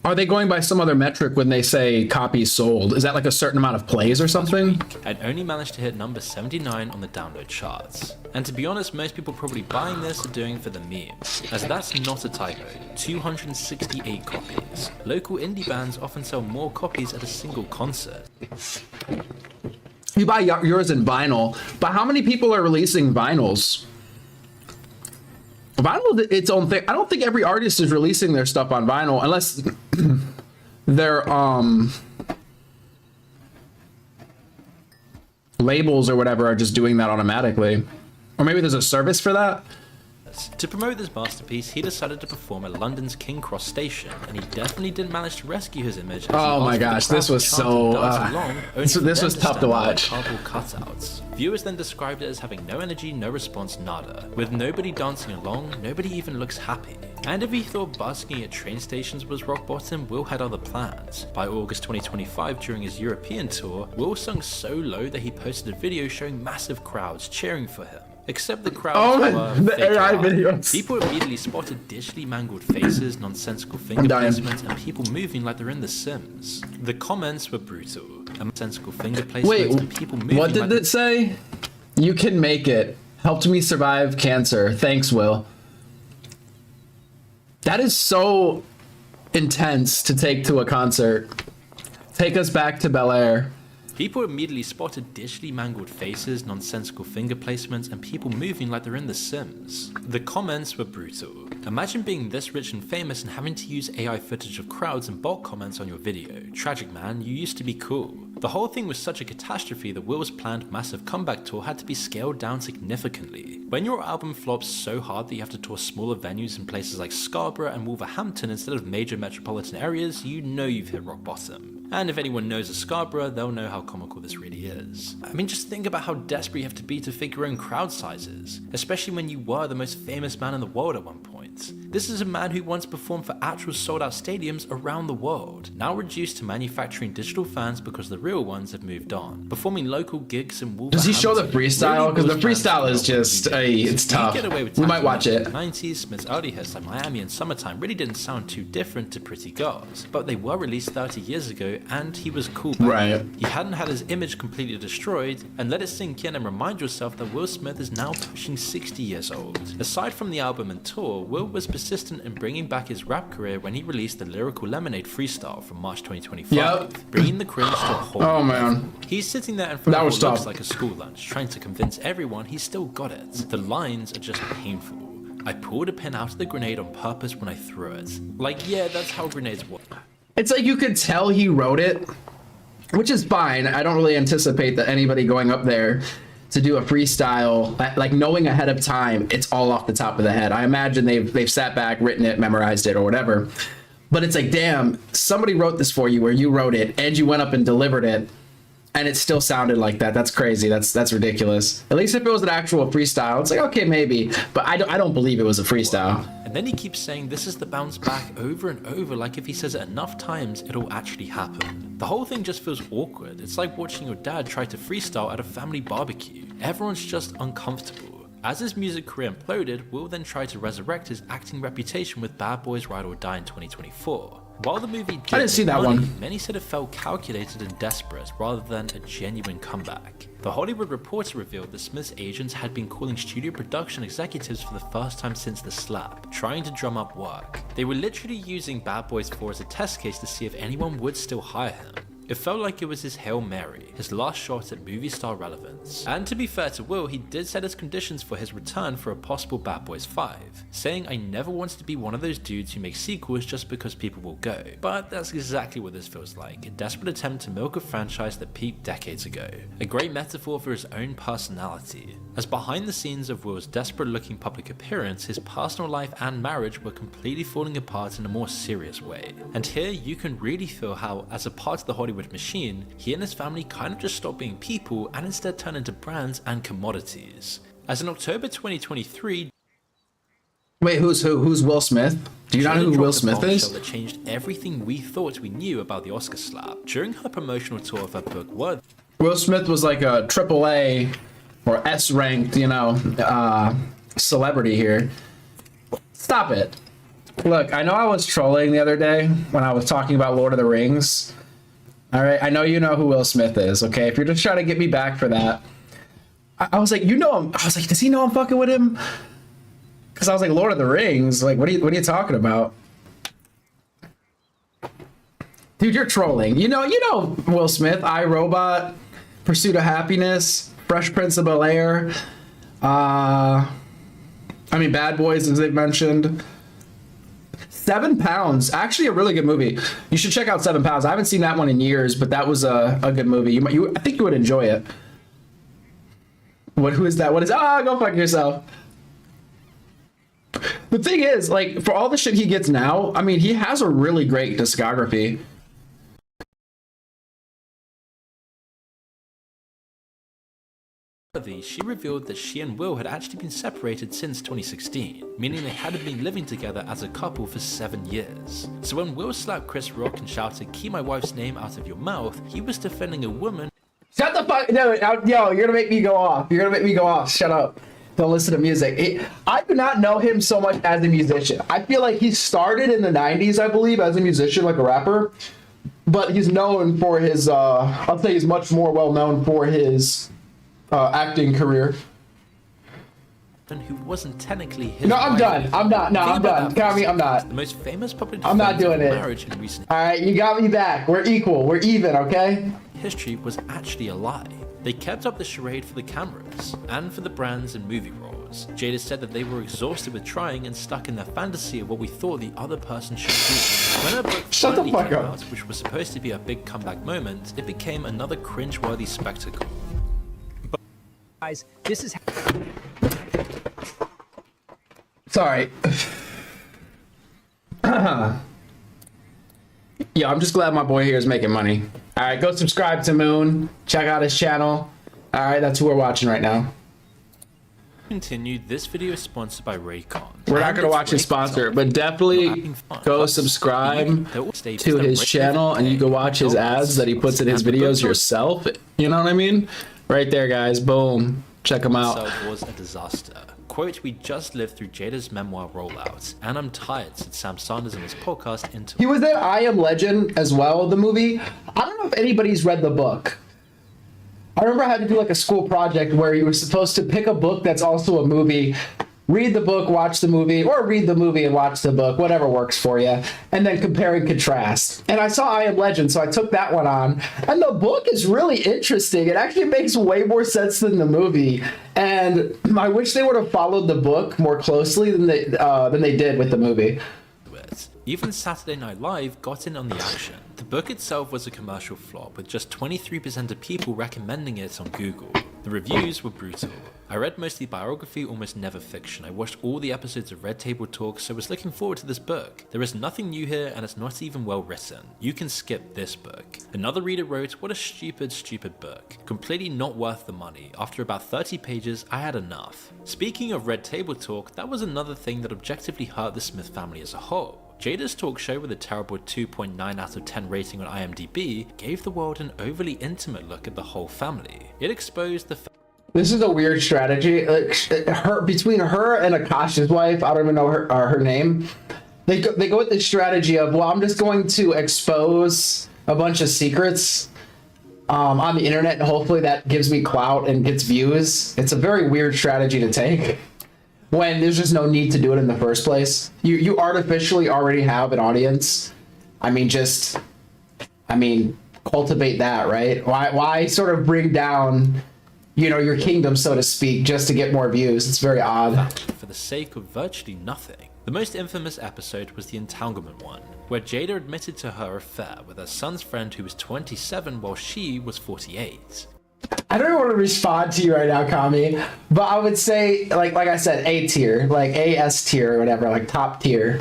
are they going by some other metric when they say copies sold? Is that like a certain amount of plays or something? And only managed to hit number 79 on the download charts. And to be honest, most people probably buying this are doing for the meme, as that's not a typo, 268 copies. Local indie bands often sell more copies at a single concert. You buy yours in vinyl, but how many people are releasing vinyls? Vinyl is its own thing. I don't think every artist is releasing their stuff on vinyl unless they're labels or whatever are just doing that automatically. Or maybe there's a service for that. To promote this masterpiece, he decided to perform at London's King Cross station, and he definitely didn't manage to rescue his image. Oh my gosh, this was so this was tough to watch. Cutouts. Viewers then described it as having no energy, no response, nada. With nobody dancing along, nobody even looks happy. And if he thought busking at train stations was rock bottom, Will had other plans. By August 2025, during his European tour, Will sung so low that he posted a video showing massive crowds cheering for him. Except the crowds were the fake AI art. videos. People immediately spotted digitally mangled faces, nonsensical finger dying. placements, and people moving like they're in The Sims. The comments were brutal. Nonsensical finger placements Wait, and people moving what did like it say? You can make it. Helped me survive cancer. Thanks, Will. That is so intense to take to a concert. Take us back to Bel Air. People immediately spotted digitally mangled faces, nonsensical finger placements, and people moving like they're in The Sims. The comments were brutal. Imagine being this rich and famous and having to use AI footage of crowds and bot comments on your video. Tragic, man, you used to be cool. The whole thing was such a catastrophe that Will's planned massive comeback tour had to be scaled down significantly. When your album flops so hard that you have to tour smaller venues in places like Scarborough and Wolverhampton instead of major metropolitan areas, you know you've hit rock bottom. And if anyone knows a Scarborough, they'll know how comical this really is. I mean, just think about how desperate you have to be to fit your own crowd sizes, especially when you were the most famous man in the world at one point. This is a man who once performed for actual sold-out stadiums around the world, now reduced to manufacturing digital fans because the real ones have moved on, performing local gigs in Wolverhampton. Does he show the freestyle? Because the freestyle is just, it's tough. We might watch it. In the 90s, Smith's early hits like Miami and Summertime really didn't sound too different to Pretty Girls, but they were released 30 years ago and he was cool back then. He hadn't had his image completely destroyed, and let it sink in and remind yourself that Will Smith is now pushing 60 years old. Aside from the album and tour, Will was persistent in bringing back his rap career when he released the Lyrical Lemonade freestyle from March 2025, bringing the cringe to a whole Oh man. He's sitting there in front That of was what looks tough. like a school lunch, trying to convince everyone he's still got it. The lines are just painful. I pulled a pin out of the grenade on purpose when I threw it. Like, yeah, that's how grenades work. It's like you could tell he wrote it, which is fine. I don't really anticipate that anybody going up there to do a freestyle, like knowing ahead of time, it's all off the top of the head. I imagine they've sat back, written it, memorized it, or whatever. But it's like, damn, somebody wrote this for you, where you wrote it and you went up and delivered it, and it still sounded like that. That's crazy. That's ridiculous. At least if it was an actual freestyle, it's like, okay, maybe, but I don't believe it was a freestyle. And then he keeps saying this is the bounce back over and over, like if he says it enough times, it'll actually happen. The whole thing just feels awkward. It's like watching your dad try to freestyle at a family barbecue. Everyone's just uncomfortable. As his music career imploded, Will then tried to resurrect his acting reputation with Bad Boys Ride or Die in 2024. While the movie did I didn't see that money, one. Many said it felt calculated and desperate rather than a genuine comeback. The Hollywood Reporter revealed that Smith's agents had been calling studio production executives for the first time since the slap, trying to drum up work. They were literally using Bad Boys 4 as a test case to see if anyone would still hire him. It felt like it was his Hail Mary, his last shot at movie star relevance. And to be fair to Will, he did set his conditions for his return for a possible Bad Boys 5, saying, "I never wanted to be one of those dudes who make sequels just because people will go." But that's exactly what this feels like, a desperate attempt to milk a franchise that peaked decades ago. A great metaphor for his own personality. As behind the scenes of Will's desperate looking public appearance, his personal life and marriage were completely falling apart in a more serious way. And here you can really feel how, as a part of the Hollywood machine, he and his family kind of just stopped being people and instead turned into brands and commodities. As in October 2023, Wait, who's who? Who's Will Smith? Do you not know who Will Smith is? that changed everything we thought we knew about the Oscar slap. During her promotional tour of her book Worthy, Will Smith was like a AAA or S-ranked, celebrity here. Stop it. Look, I know I was trolling the other day when I was talking about Lord of the Rings. All right, I know you know who Will Smith is, okay? If you're just trying to get me back for that. I was like, you know him. I was like, does he know I'm fucking with him? Because I was like, Lord of the Rings? Like, what are you talking about? Dude, you're trolling. You know Will Smith, iRobot, Pursuit of Happiness, Fresh Prince of Bel-Air. Bad Boys, as they've mentioned. 7 Pounds, actually a really good movie. You should check out 7 Pounds. I haven't seen that one in years, but that was a good movie. I think you would enjoy it. Who is that? Go fuck yourself. The thing is, like, for all the shit he gets now, I mean, he has a really great discography. she revealed that she and Will had actually been separated since 2016, meaning they hadn't been living together as a couple for 7 years. So when Will slapped Chris Rock and shouted, "Keep my wife's name out of your mouth," he was defending a woman. Shut the fuck, no, yo, you're gonna make me go off. Shut up. Don't listen to music. I do not know him so much as a musician. I feel like he started in the 90s, I believe, as a musician, like a rapper. But he's known for his, I'll say he's much more well known for his acting career. Who wasn't technically his No, I'm done. I'm not. No, I'm done. Kami, I'm not. The most famous public I'm not doing it. marriage in recent All right, you got me back. We're equal. We're even, okay? history was actually a lie. They kept up the charade for the cameras and for the brands and movie roles. Jada said that they were exhausted with trying and stuck in their fantasy of what we thought the other person should do. When her book finally came out, which was supposed to be a big comeback moment, it became another cringe-worthy spectacle. But guys, this is... Sorry. Yeah, I'm just glad my boy here is making money. All right, go subscribe to Moon. Check out his channel. All right, that's who we're watching right now. Continued, this video is sponsored by Raycon. We're not gonna watch his sponsor, but definitely go subscribe to his channel and you can watch his ads that he puts in his videos yourself. You know what I mean? Right there, guys. Boom. Check him out. Was a disaster. Quote, we just lived through Jada's memoir rollout, and I'm tired, said Sam Sanders in his podcast Into. He was in I Am Legend as well, the movie. I don't know if anybody's read the book. I remember I had to do like a school project where you were supposed to pick a book that's also a movie, read the book, watch the movie, or read the movie and watch the book, whatever works for you, and then compare and contrast. And I saw I Am Legend, so I took that one on. And the book is really interesting. It actually makes way more sense than the movie. And I wish they would have followed the book more closely than they did with the movie. Even Saturday Night Live got in on the action. The book itself was a commercial flop, with just 23% of people recommending it on Google. The reviews were brutal. I read mostly biography, almost never fiction. I watched all the episodes of Red Table Talk, so I was looking forward to this book. There is nothing new here, and it's not even well written. You can skip this book. Another reader wrote, what a stupid book. Completely not worth the money. After about 30 pages, I had enough. Speaking of Red Table Talk, that was another thing that objectively hurt the Smith family as a whole. Jada's talk show with a terrible 2.9 out of 10 rating on IMDb gave the world an overly intimate look at the whole family. It exposed the This is a weird strategy. Between her and Akash's wife, I don't even know her name. They go with this strategy of, well, I'm just going to expose a bunch of secrets on the internet, and hopefully that gives me clout and gets views. It's a very weird strategy to take when there's just no need to do it in the first place. You artificially already have an audience. I mean, cultivate that, right? Why sort of bring down, you know, your kingdom, so to speak, just to get more views? It's very odd. For the sake of virtually nothing. The most infamous episode was the entanglement one, where Jada admitted to her affair with her son's friend who was 27 while she was 48. I don't want to respond to you right now, Kami, but I would say, like I said, A tier, like AS tier or whatever, like top tier.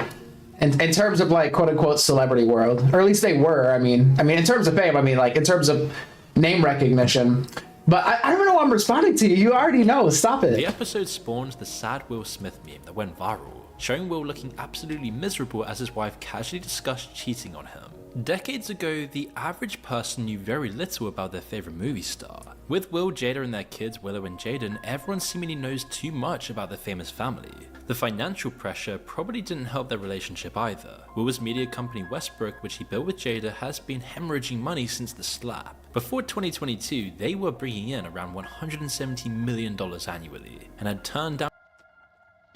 In terms of like quote unquote celebrity world, or at least they were. I mean, in terms of fame, like in terms of name recognition. But I don't know why I'm responding to you. You already know. Stop it. The episode spawned the sad Will Smith meme that went viral, showing Will looking absolutely miserable as his wife casually discussed cheating on him. Decades ago, the average person knew very little about their favorite movie star. With Will, Jada, and their kids, Willow and Jaden, everyone seemingly knows too much about their famous family. The financial pressure probably didn't help their relationship either. Will's media company Westbrook, which he built with Jada, has been hemorrhaging money since the slap. Before 2022, they were bringing in around $170 million annually, and had turned down...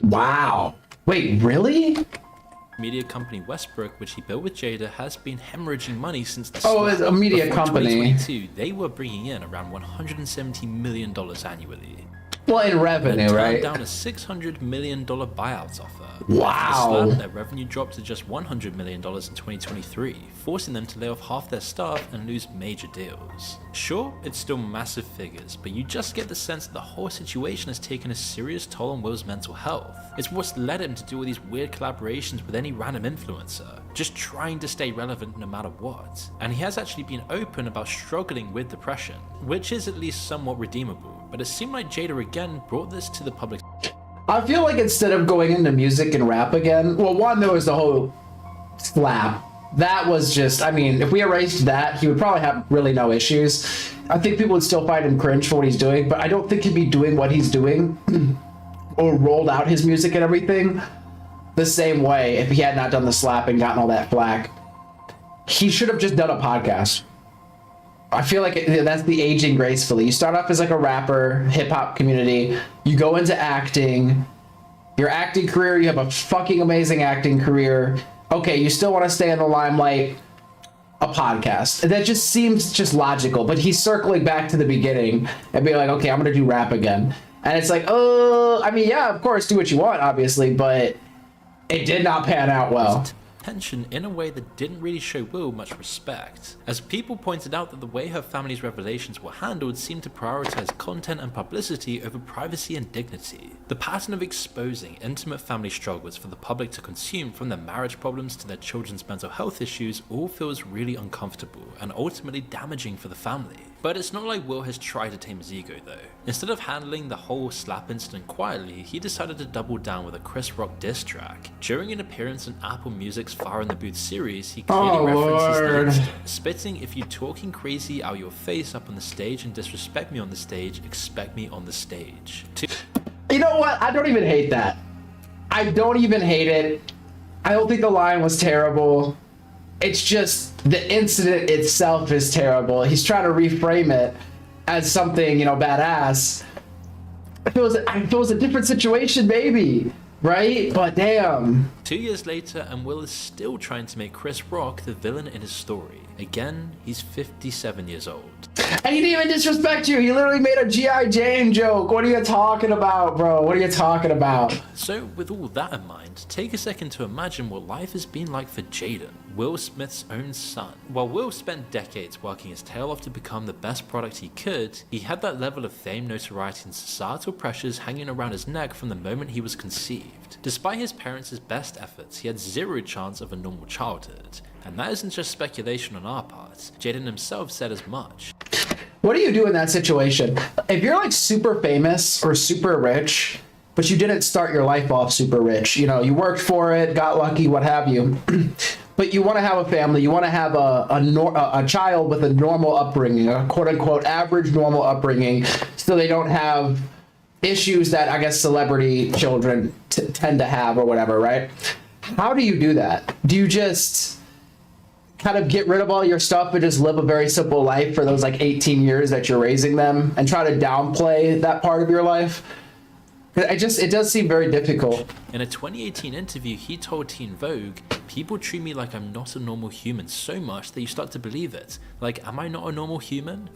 Wow. Wait, really? Media company Westbrook, which he built with Jada, has been hemorrhaging money since the Oh, it's a media Before company. 2022, they were bringing in around $170 million annually. Well, in revenue, right? Down a $600 million buyout offer. Wow. The their revenue dropped to just $100 million in 2023, forcing them to lay off half their staff and lose major deals. Sure, it's still massive figures, but you just get the sense that the whole situation has taken a serious toll on Will's mental health. It's what's led him to do all these weird collaborations with any random influencer, just trying to stay relevant no matter what. And he has actually been open about struggling with depression, which is at least somewhat redeemable. But it seemed like Jada again brought this to the public. I feel like instead of going into music and rap again, well, one, there was the whole slap. That was just, if we erased that, he would probably have really no issues. I think people would still find him cringe for what he's doing, but I don't think he'd be doing what he's doing or rolled out his music and everything the same way if he had not done the slap and gotten all that flack. He should have just done a podcast. I feel like that's the aging gracefully. You start off as like a rapper, hip hop community. You go into acting. Your acting career, you have a fucking amazing acting career. Okay, you still want to stay in the limelight. A podcast. That just seems just logical. But he's circling back to the beginning and being like, okay, I'm gonna do rap again. And it's like, oh, I mean, yeah, of course, do what you want, obviously, but it did not pan out well. Tension in a way that didn't really show Will much respect, as people pointed out that the way her family's revelations were handled seemed to prioritize content and publicity over privacy and dignity. The pattern of exposing intimate family struggles for the public to consume, from their marriage problems to their children's mental health issues, all feels really uncomfortable and ultimately damaging for the family. But it's not like Will has tried to tame his ego though. Instead of handling the whole slap incident quietly, he decided to double down with a Chris Rock diss track. During an appearance in Apple Music's Fire in the Booth series, he clearly references the incident, spitting, "If you talking crazy out your face up on the stage and disrespect me on the stage, expect me on the stage." You know what? I don't even hate that. I don't even hate it. I don't think the line was terrible. It's just the incident itself is terrible. He's trying to reframe it as something, you know, badass. If it was a different situation, maybe, right? But damn. 2 years later, and Will is still trying to make Chris Rock the villain in his story. Again, he's 57 years old. And he didn't even disrespect you. He literally made a G.I. Jane joke. What are you talking about, bro? What are you talking about? So, with all that in mind, take a second to imagine what life has been like for Jaden, Will Smith's own son. While Will spent decades working his tail off to become the best product he could, he had that level of fame, notoriety, and societal pressures hanging around his neck from the moment he was conceived. Despite his parents' best efforts, he had zero chance of a normal childhood. And that isn't just speculation on our part. Jaden himself said as much. What do you do in that situation? If you're like super famous or super rich, but you didn't start your life off super rich, you know, you worked for it, got lucky, what have you, but you want to have a family, you want to have a child with a normal upbringing, a quote unquote average normal upbringing, so they don't have issues that I guess celebrity children tend to have or whatever, right? How do you do that? Do you just kind of get rid of all your stuff and just live a very simple life for those like 18 years that you're raising them and try to downplay that part of your life? It does seem very difficult. In a 2018 interview, he told Teen Vogue, "People treat me like I'm not a normal human so much that you start to believe it. Like, am I not a normal human?"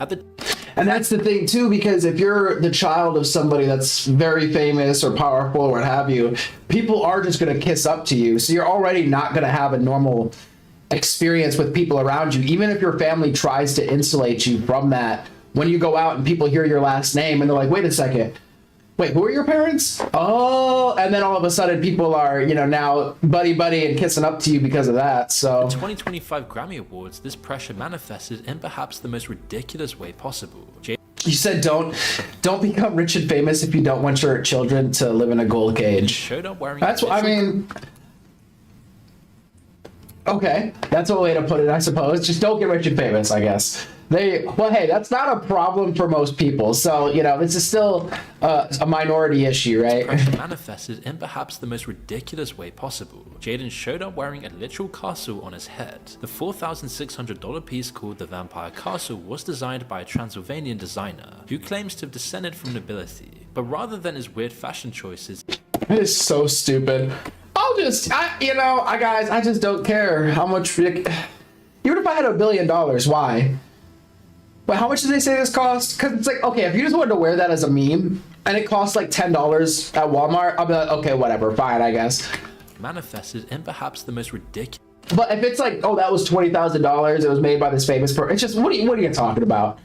And that's the thing too, because if you're the child of somebody that's very famous or powerful or what have you, people are just going to kiss up to you. So you're already not going to have a normal experience with people around you, even if your family tries to insulate you from that. When you go out and people hear your last name and they're like, wait a second, wait, who are your parents? Oh, and then all of a sudden people are, you know, now buddy and kissing up to you because of that. So the 2025 Grammy Awards, this pressure manifested in perhaps the most ridiculous way possible. You said don't become rich and famous if you don't want your children to live in a gold cage. Showed up wearing That's what I mean. Okay, that's a way to put it, I suppose. Just don't get rich and famous, I guess. Well, hey, that's not a problem for most people. So, you know, this is still a minority issue, right? Pressure manifested in perhaps the most ridiculous way possible. Jaden showed up wearing a literal castle on his head. The $4,600 piece called the Vampire Castle was designed by a Transylvanian designer who claims to have descended from nobility. But rather than his weird fashion choices, it is so stupid. Guys, I just don't care how much. Even if I had $1 billion, why? But how much did they say this cost? Because it's like, okay, if you just wanted to wear that as a meme and it costs like $10 at Walmart, I'll be like, okay, whatever, fine, I guess. Manifested in perhaps the most ridiculous. But if it's like, oh, that was $20,000, it was made by this famous person, it's just, what are you talking about?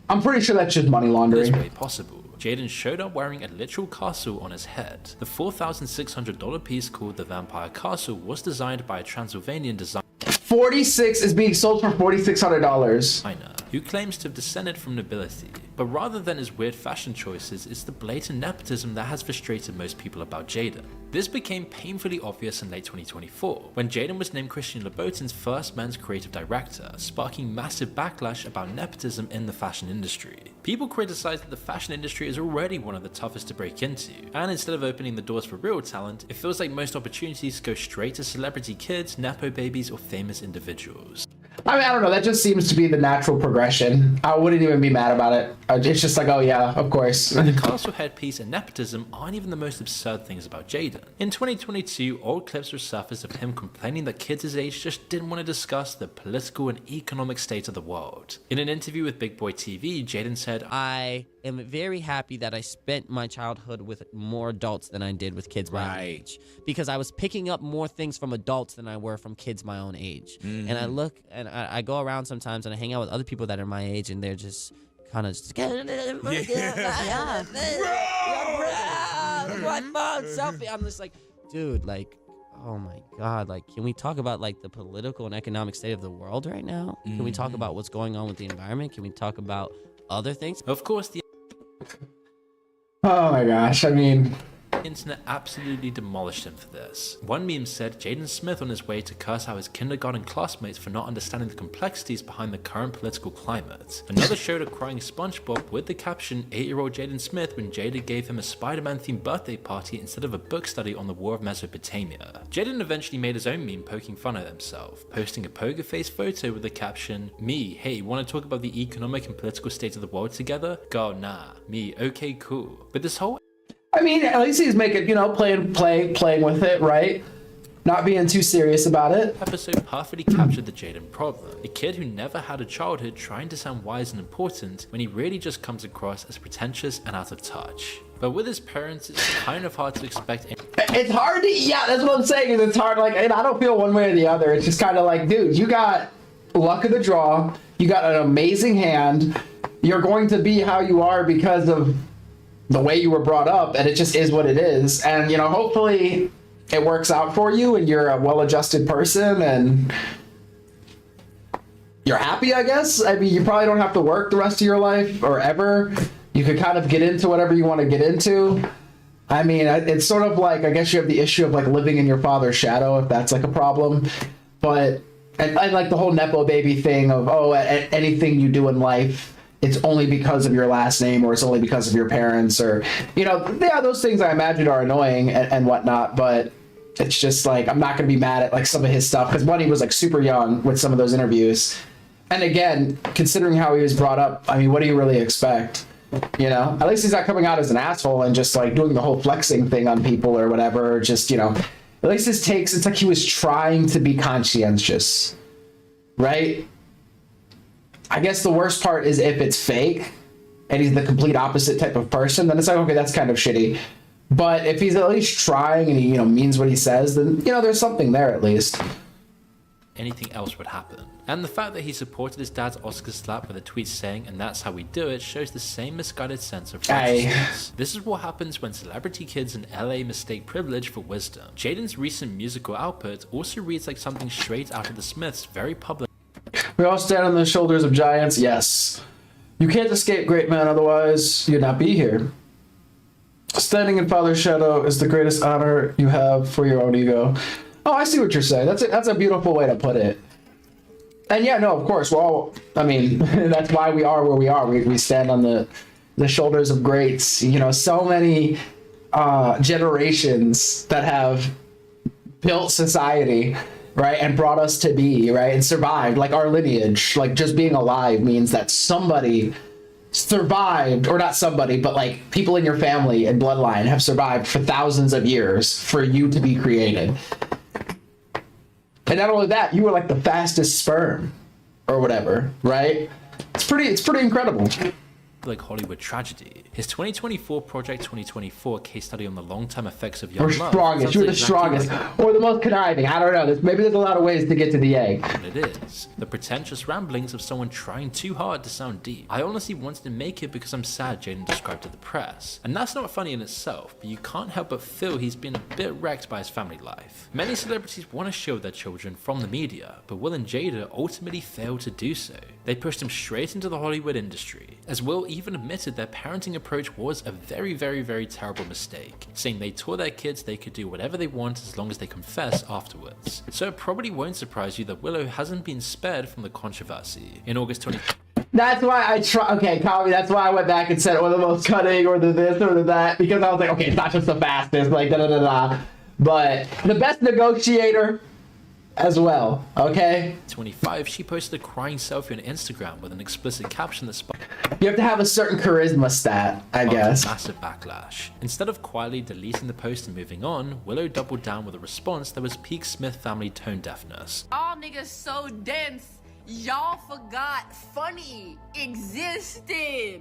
I'm pretty sure that's just money laundering. This way possible. Jaden showed up wearing a literal castle on his head. The $4,600 piece called the Vampire Castle was designed by a Transylvanian designer is being sold for $4,600. Who claims to have descended from nobility. But rather than his weird fashion choices, it's the blatant nepotism that has frustrated most people about Jaden. This became painfully obvious in late 2024, when Jaden was named Christian Louboutin's first men's creative director, sparking massive backlash about nepotism in the fashion industry. People criticize that the fashion industry is already one of the toughest to break into, and instead of opening the doors for real talent, it feels like most opportunities go straight to celebrity kids, nepo babies, or famous individuals. I mean, I don't know. That just seems to be the natural progression. I wouldn't even be mad about it. It's just like, oh yeah, of course. The castle headpiece and nepotism aren't even the most absurd things about Jaden. In 2022, old clips resurfaced of him complaining that kids his age just didn't want to discuss the political and economic state of the world. In an interview with Big Boy TV, Jaden said, I am very happy that I spent my childhood with more adults than I did with kids my own age. Because I was picking up more things from adults than I were from kids my own age. And I look, and I go around sometimes and I hang out with other people that are my age, and they're just kind of just, my phone selfie. I'm just like, dude, like, oh my God, like, can we talk about like the political and economic state of the world right now? Can we talk about what's going on with the environment? Can we talk about other things? Of course, the Oh my gosh, I mean, internet absolutely demolished him for this. One meme said Jaden Smith on his way to curse out his kindergarten classmates for not understanding the complexities behind the current political climate. Another showed a crying SpongeBob with the caption 8-year-old Jaden Smith when Jada gave him a Spider-Man themed birthday party instead of a book study on the War of Mesopotamia. Jaden eventually made his own meme poking fun at himself, posting a poker face photo with the caption, me, hey, wanna talk about the economic and political state of the world together? Girl, nah. Me, okay, cool. But this whole I mean, at least he's making, you know, playing with it, right? Not being too serious about it. Episode perfectly captured the Jaden problem. A kid who never had a childhood trying to sound wise and important when he really just comes across as pretentious and out of touch. But with his parents, it's kind of hard to expect It's hard to, yeah, that's what I'm saying, is it's hard, like, and I don't feel one way or the other. It's just kind of like, dude, you got luck of the draw, you got an amazing hand, you're going to be how you are because of the way you were brought up, and it just is what it is. And, you know, hopefully it works out for you and you're a well-adjusted person and you're happy, I guess. I mean, you probably don't have to work the rest of your life or ever. You could kind of get into whatever you want to get into. I mean, it's sort of like, I guess you have the issue of like living in your father's shadow, if that's like a problem. But, and like the whole Nepo baby thing of, oh, anything you do in life, it's only because of your last name or it's only because of your parents, or, you know, yeah, those things I imagine are annoying and whatnot, but it's just like, I'm not going to be mad at like some of his stuff, because one, he was like super young with some of those interviews. And again, considering how he was brought up, I mean, what do you really expect? You know, at least he's not coming out as an asshole and just like doing the whole flexing thing on people or whatever, or just, you know, at least his takes, it's like he was trying to be conscientious, right? I guess the worst part is if it's fake and he's the complete opposite type of person, then it's like, okay, that's kind of shitty. But if he's at least trying and he, you know, means what he says, then, you know, there's something there at least. anything else would happen. And the fact that he supported his dad's Oscar slap with a tweet saying, "and that's how we do it," shows the same misguided sense of righteousness. This is what happens when celebrity kids in LA mistake privilege for wisdom. Jaden's recent musical output also reads like something straight out of the Smiths' very public. We all stand on the shoulders of giants, yes. You can't escape, great man, otherwise you'd not be here. Standing in Father's shadow is the greatest honor you have for your own ego. Oh, I see what you're saying. That's a beautiful way to put it. And yeah, no, of course, we're all, I mean, that's why we are where we are. We stand on the shoulders of greats. You know, so many generations that have built society, right, and brought us to be, right, and survived, like our lineage. Like, just being alive means that somebody survived, or not somebody, but like people in your family and bloodline have survived for thousands of years for you to be created. And not only that, you were like the fastest sperm or whatever, right? It's pretty incredible. Like Hollywood tragedy. His 2024 Project 2024 case study on the long-term effects of young love. Strongest. You're the strongest. Or the most conniving. I don't know. Maybe there's a lot of ways to get to the egg. And it is. The pretentious ramblings of someone trying too hard to sound deep. I honestly wanted to make it because I'm sad Jaden described to the press. And that's not funny in itself, but you can't help but feel he's been a bit wrecked by his family life. Many celebrities want to shield their children from the media, but Will and Jada ultimately failed to do so. They pushed him straight into the Hollywood industry, as Will even admitted their parenting approach was a very, very, very terrible mistake, saying they taught their kids they could do whatever they want as long as they confess afterwards. So it probably won't surprise you that Willow hasn't been spared from the controversy. In August 20... That's why I try. Okay, Kami. That's why I went back and said, "Or the most cunning, or the this, or the that," because I was like, okay, it's not just the fastest, like da da da da, but the best negotiator as well. Okay. 25, she posted a crying selfie on Instagram with an explicit caption that sparked You have to have a certain charisma stat, I guess. massive backlash. Instead of quietly deleting the post and moving on, Willow doubled down with a response that was peak Smith family tone deafness. Y'all niggas so dense. Y'all forgot funny existed.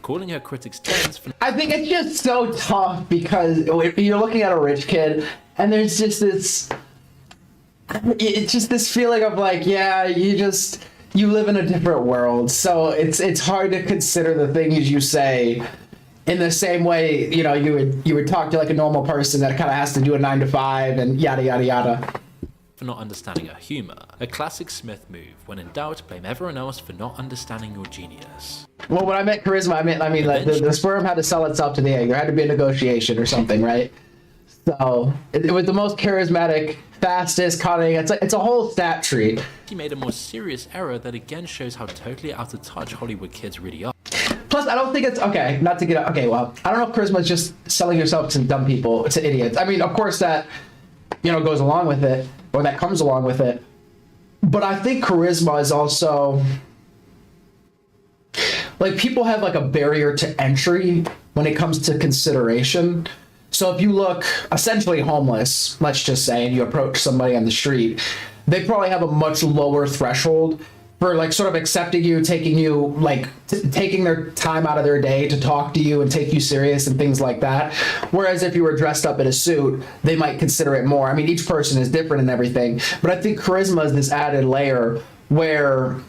Calling her critics dense for I think it's just so tough because you're looking at a rich kid, and there's just this. It's just this feeling of like, yeah, you live in a different world, so it's hard to consider the things you say in the same way, you know, you would talk to like a normal person that kind of has to do a 9 to 5 and yada yada yada. for not understanding her humor. A classic Smith move. When in doubt, blame everyone else for not understanding your genius. Well, when I meant charisma, I mean like the sperm had to sell itself to the egg. There had to be a negotiation or something, right? So it was the most charismatic, fastest, cunning. It's a whole stat tree. He made a more serious error that again shows how totally out of touch Hollywood kids really are. Plus, I don't think it's okay. Not to get okay. Well, I don't know if charisma is just selling yourself to dumb people, to idiots. I mean, of course that goes along with it, or that comes along with it. But I think charisma is also like people have like a barrier to entry when it comes to consideration. So if you look essentially homeless, let's just say, and you approach somebody on the street, they probably have a much lower threshold for like sort of accepting you, taking you like taking their time out of their day to talk to you and take you serious and things like that. Whereas if you were dressed up in a suit, they might consider it more. I mean, each person is different and everything, but I think charisma is this added layer where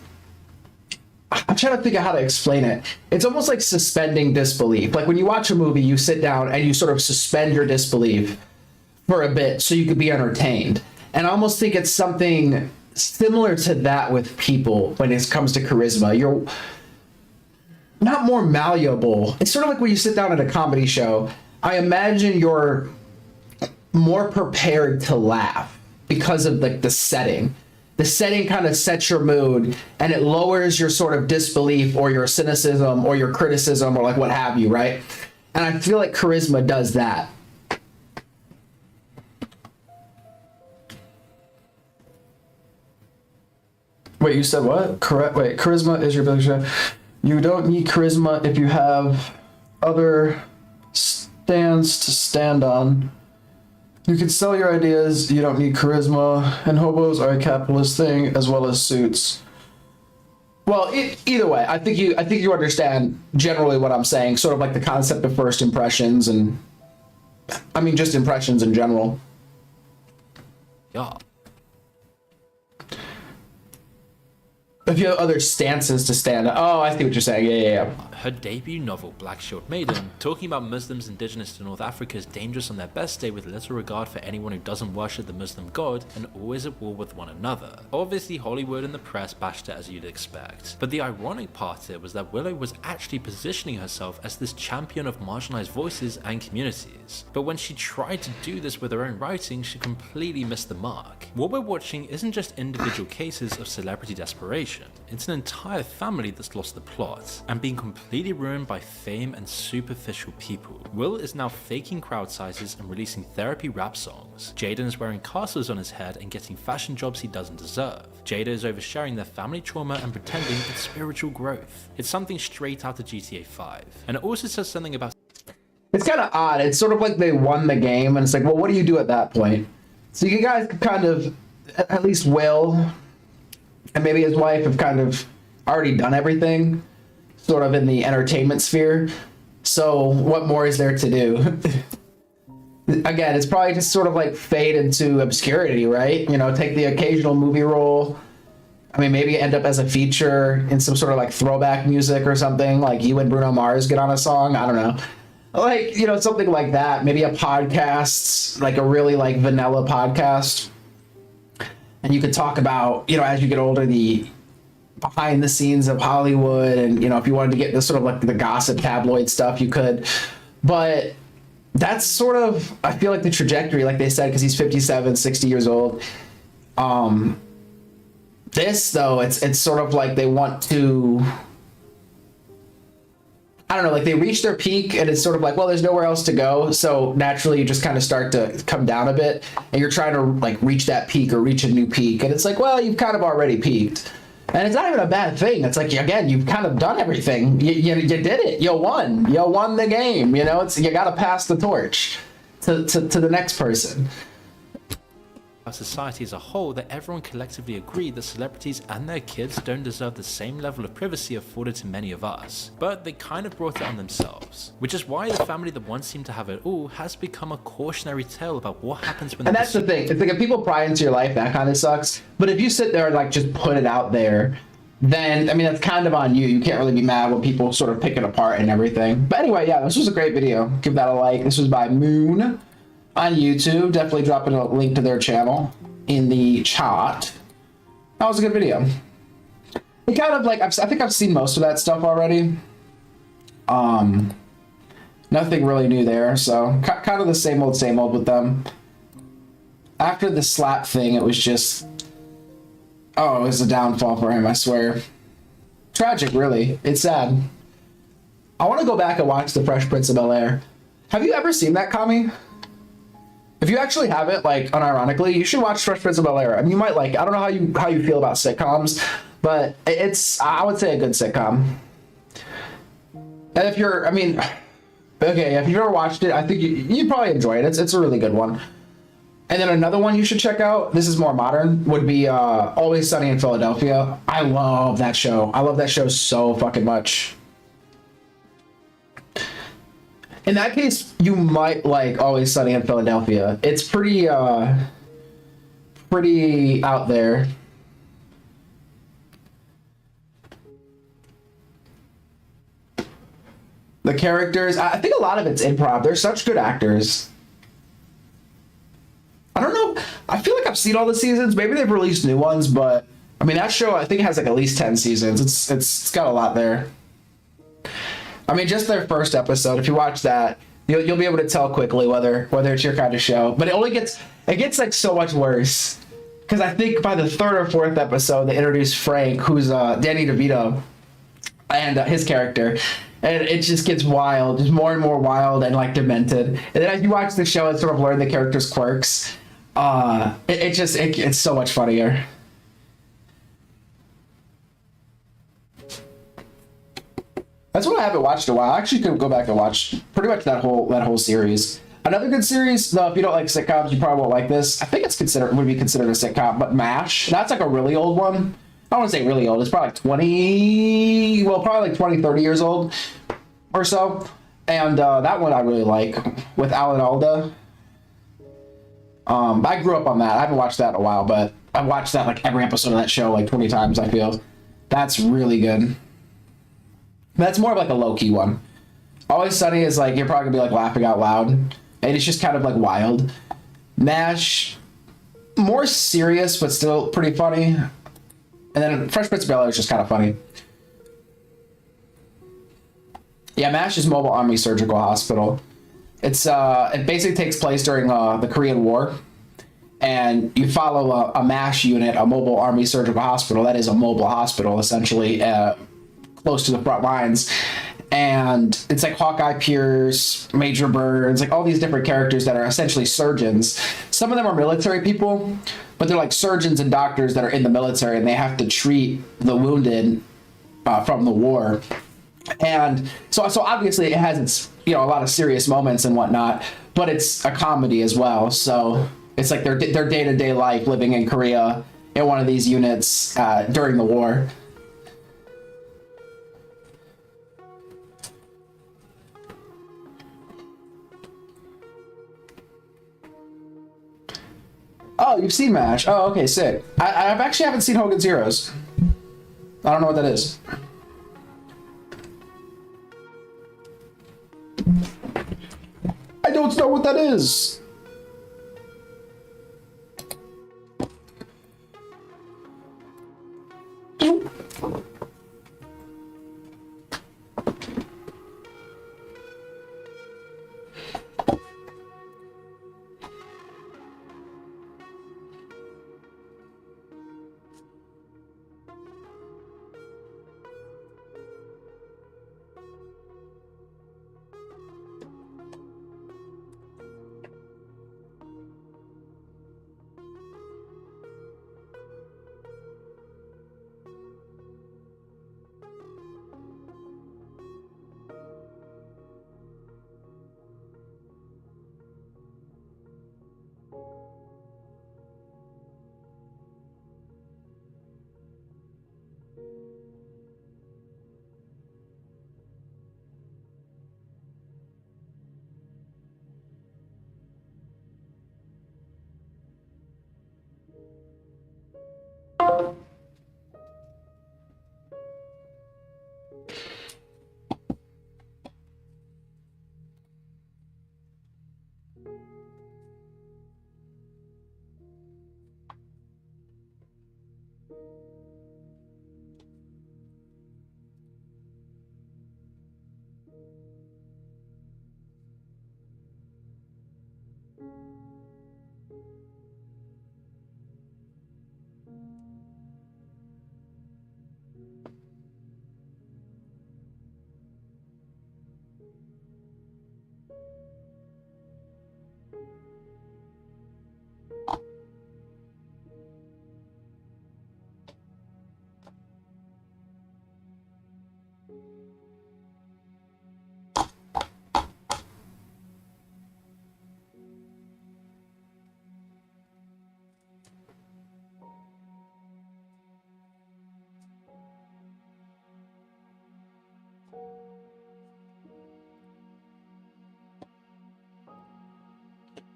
I'm trying to figure out how to explain it. It's almost like suspending disbelief. Like when you watch a movie, you sit down and you sort of suspend your disbelief for a bit so you could be entertained. And I almost think it's something similar to that with people when it comes to charisma. You're not more malleable. It's sort of like when you sit down at a comedy show. I imagine you're more prepared to laugh because of like the setting. The setting kind of sets your mood and it lowers your sort of disbelief or your cynicism or your criticism or like what have you, right? And I feel like charisma does that. Wait, you said what? Correct. Wait, charisma is your ability to... You don't need charisma if you have other stands to stand on. You can sell your ideas, you don't need charisma, and hobos are a capitalist thing as well as suits. Well, either way, I think you understand generally what I'm saying, sort of like the concept of first impressions and I mean just impressions in general. Yeah. If you have other stances to stand on. Oh, I see what you're saying. Yeah. Her debut novel, Black Shield Maiden, talking about Muslims indigenous to North Africa is dangerous on their best day with little regard for anyone who doesn't worship the Muslim god and always at war with one another. Obviously, Hollywood and the press bashed it as you'd expect. But the ironic part here was that Willow was actually positioning herself as this champion of marginalized voices and communities. But when she tried to do this with her own writing, she completely missed the mark. What we're watching isn't just individual cases of celebrity desperation, it's an entire family that's lost the plot and being completely ruined by fame and superficial people. Will is now faking crowd sizes and releasing therapy rap songs. Jaden is wearing castles on his head and getting fashion jobs he doesn't deserve. Jada is oversharing their family trauma and pretending it's spiritual growth. It's something straight out of GTA 5. And it also says something about... It's kind of odd. It's sort of like they won the game and it's like, well, what do you do at that point? So you guys could kind of, at least Will and maybe his wife have kind of already done everything sort of in the entertainment sphere. So what more is there to do? Again, it's probably just sort of like fade into obscurity, right? You know, take the occasional movie role. I mean, maybe end up as a feature in some sort of like throwback music or something, like you and Bruno Mars get on a song. I don't know. Like, you know, something like that. Maybe a podcast, like a really like vanilla podcast. And you could talk about, you know, as you get older, the behind the scenes of Hollywood. And, you know, if you wanted to get into sort of like the gossip tabloid stuff, you could. But that's sort of, I feel like the trajectory, like they said, because he's 57, 60 years old. This though, it's sort of like they want to, I don't know, like they reach their peak and it's sort of like, well, there's nowhere else to go. So naturally you just kind of start to come down a bit and you're trying to like reach that peak or reach a new peak. And it's like, well, you've kind of already peaked. And it's not even a bad thing. It's like, again, you've kind of done everything. You did it. You won the game. You know, you got to pass the torch to the next person. Our society as a whole, that everyone collectively agreed that celebrities and their kids don't deserve the same level of privacy afforded to many of us. But they kind of brought it on themselves. Which is why the family that once seemed to have it all has become a cautionary tale about what happens when... And that's the thing. It's like if people pry into your life, that kind of sucks. But if you sit there and like just put it out there, then, I mean, that's kind of on you. You can't really be mad when people sort of pick it apart and everything. But anyway, yeah, this was a great video. Give that a like. This was by Moon on YouTube. Definitely dropping a link to their channel in the chat. That was a good video. It kind of like, I think I've seen most of that stuff already. Nothing really new there, so kind of the same old with them. After the slap thing, it was just, oh, it was a downfall for him, I swear. Tragic, really. It's sad. I want to go back and watch The Fresh Prince of Bel-Air. Have you ever seen that, Kami? If you actually have it, like, unironically, you should watch Fresh Prince of Bel-Air. I mean, you might like it. I don't know how you feel about sitcoms, but it's, I would say, a good sitcom. And if you're, I mean, okay, if you've ever watched it, I think you'd probably enjoy it. It's a really good one. And then another one you should check out, this is more modern, would be Always Sunny in Philadelphia. I love that show. I love that show so fucking much. In that case, you might like Always Sunny in Philadelphia. It's pretty out there. The characters, I think a lot of it's improv. They're such good actors. I don't know. I feel like I've seen all the seasons. Maybe they've released new ones, but I mean, that show, I think it has like at least 10 seasons. It's got a lot there. I mean, just their first episode, if you watch that, you'll be able to tell quickly whether it's your kind of show. But it gets like so much worse. Because I think by the third or fourth episode, they introduce Frank, who's Danny DeVito, and his character. And it just gets wild, just more and more wild and like demented. And then as you watch the show and sort of learn the character's quirks, it's so much funnier. That's what I haven't watched in a while. I actually could go back and watch pretty much that whole series. Another good series, though, if you don't like sitcoms, you probably won't like this. I think would be considered a sitcom, but MASH. That's like a really old one. I don't want to say really old. It's probably like 20, 30 years old or so. And that one I really like with Alan Alda. I grew up on that. I haven't watched that in a while, but I've watched that like every episode of that show like 20 times, I feel. That's really good. That's more of like a low-key one. Always Sunny is like, you're probably gonna be like laughing out loud. And it's just kind of like wild. MASH, more serious, but still pretty funny. And then Fresh Prince of Bel-Air is just kind of funny. Yeah, MASH is Mobile Army Surgical Hospital. It basically takes place during the Korean War. And you follow a MASH unit, a Mobile Army Surgical Hospital. That is a mobile hospital, essentially, close to the front lines. And it's like Hawkeye Pierce, Major Burns, like all these different characters that are essentially surgeons. Some of them are military people, but they're like surgeons and doctors that are in the military, and they have to treat the wounded from the war. And so obviously it has its, a lot of serious moments and whatnot, but it's a comedy as well. So it's like their day-to-day life living in Korea in one of these units during the war. Oh, you've seen MASH. Oh, okay, sick. I've actually haven't seen Hogan's Heroes. I don't know what that is. I don't know what that is.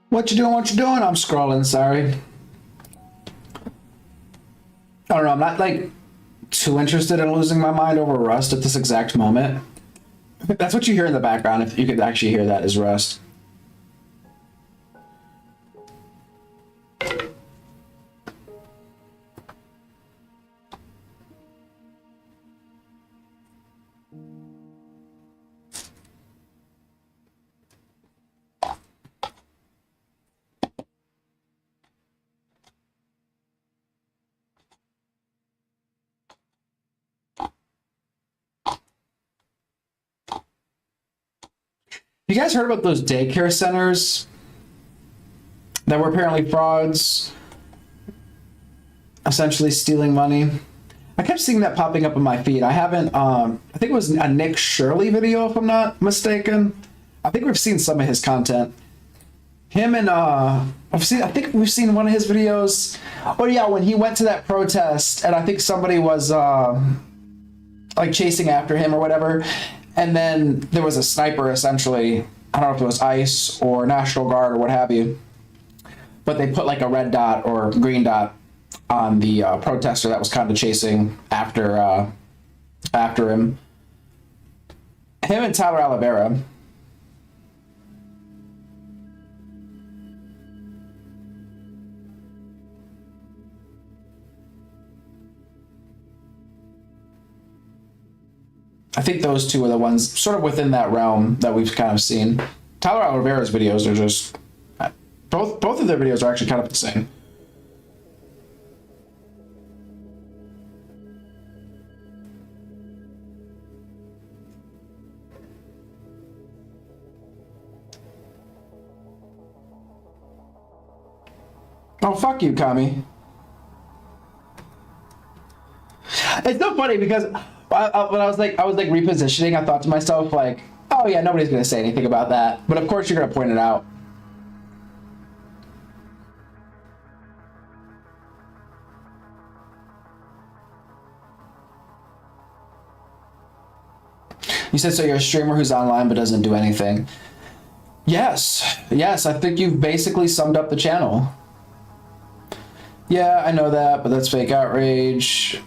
What you doing? What you doing? I'm scrolling, sorry. I don't know, I'm not like too interested in losing my mind over Rust at this exact moment. That's what you hear in the background, if you could actually hear that, is Rust. You guys heard about those daycare centers that were apparently frauds, essentially stealing money? I kept seeing that popping up in my feed. I haven't, I think it was a Nick Shirley video, if I'm not mistaken. I think we've seen some of his content. Him and, I think we've seen one of his videos. Oh yeah, when he went to that protest and I think somebody was, like chasing after him or whatever. And then there was a sniper, essentially. I don't know if it was ICE or National Guard or what have you. But they put like a red dot or green dot on the protester that was kind of chasing after him. Him and Tyler Oliveira. I think those two are the ones sort of within that realm that we've kind of seen. Tyler Oliveira's videos are just... Both of their videos are actually kind of the same. Oh, fuck you, Kami. It's so funny because... when I was like repositioning, I thought to myself like, oh yeah, nobody's gonna say anything about that. But of course you're gonna point it out. You said, so you're a streamer who's online but doesn't do anything. Yes, I think you've basically summed up the channel. Yeah, I know that, but that's fake outrage.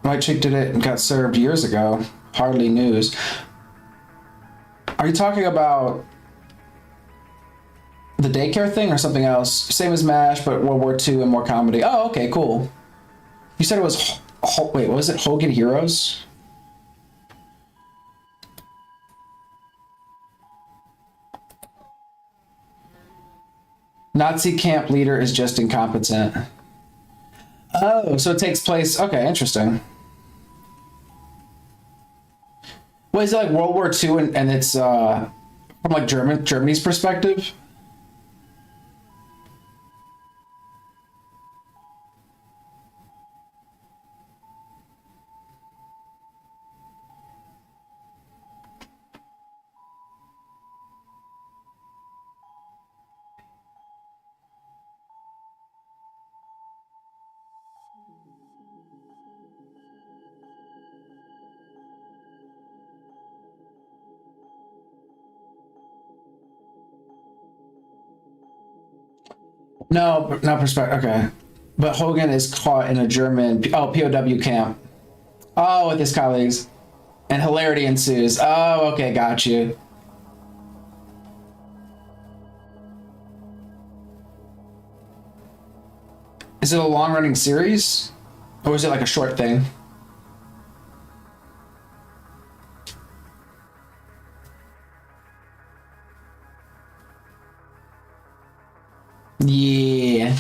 My chick did it and got served years ago. Hardly news. Are you talking about the daycare thing or something else? Same as MASH, but World War II and more comedy. Oh, okay, cool. You said it was... wait, what was it? Hogan Heroes? Nazi camp leader is just incompetent. Oh, so it takes place... Okay, interesting. What, is it like World War II and it's from like Germany's perspective? No, not perspective. Okay. But Hogan is caught in a German POW camp. Oh, with his colleagues. And hilarity ensues. Oh, okay, got you. Is it a long-running series? Or is it like a short thing? Yeah.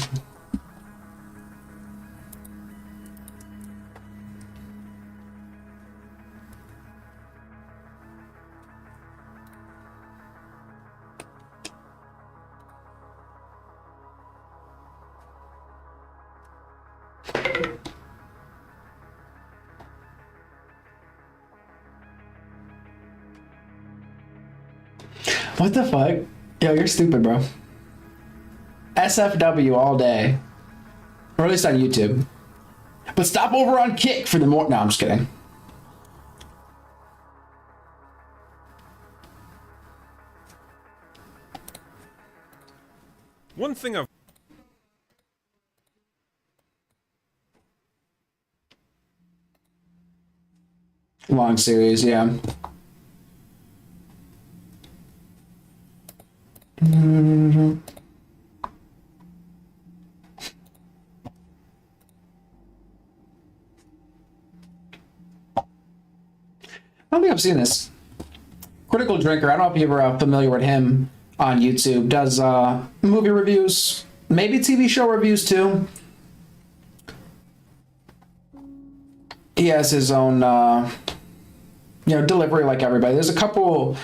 What the fuck? Yo, you're stupid, bro. SFW all day. Or at least on YouTube. But stop over on Kick for the more. No, I'm just kidding. One thing I've Long series, yeah. I don't think I've seen this. Critical Drinker, I don't know if you're ever familiar with him on YouTube. Does movie reviews, maybe TV show reviews too. He has his own, delivery like everybody. There's a couple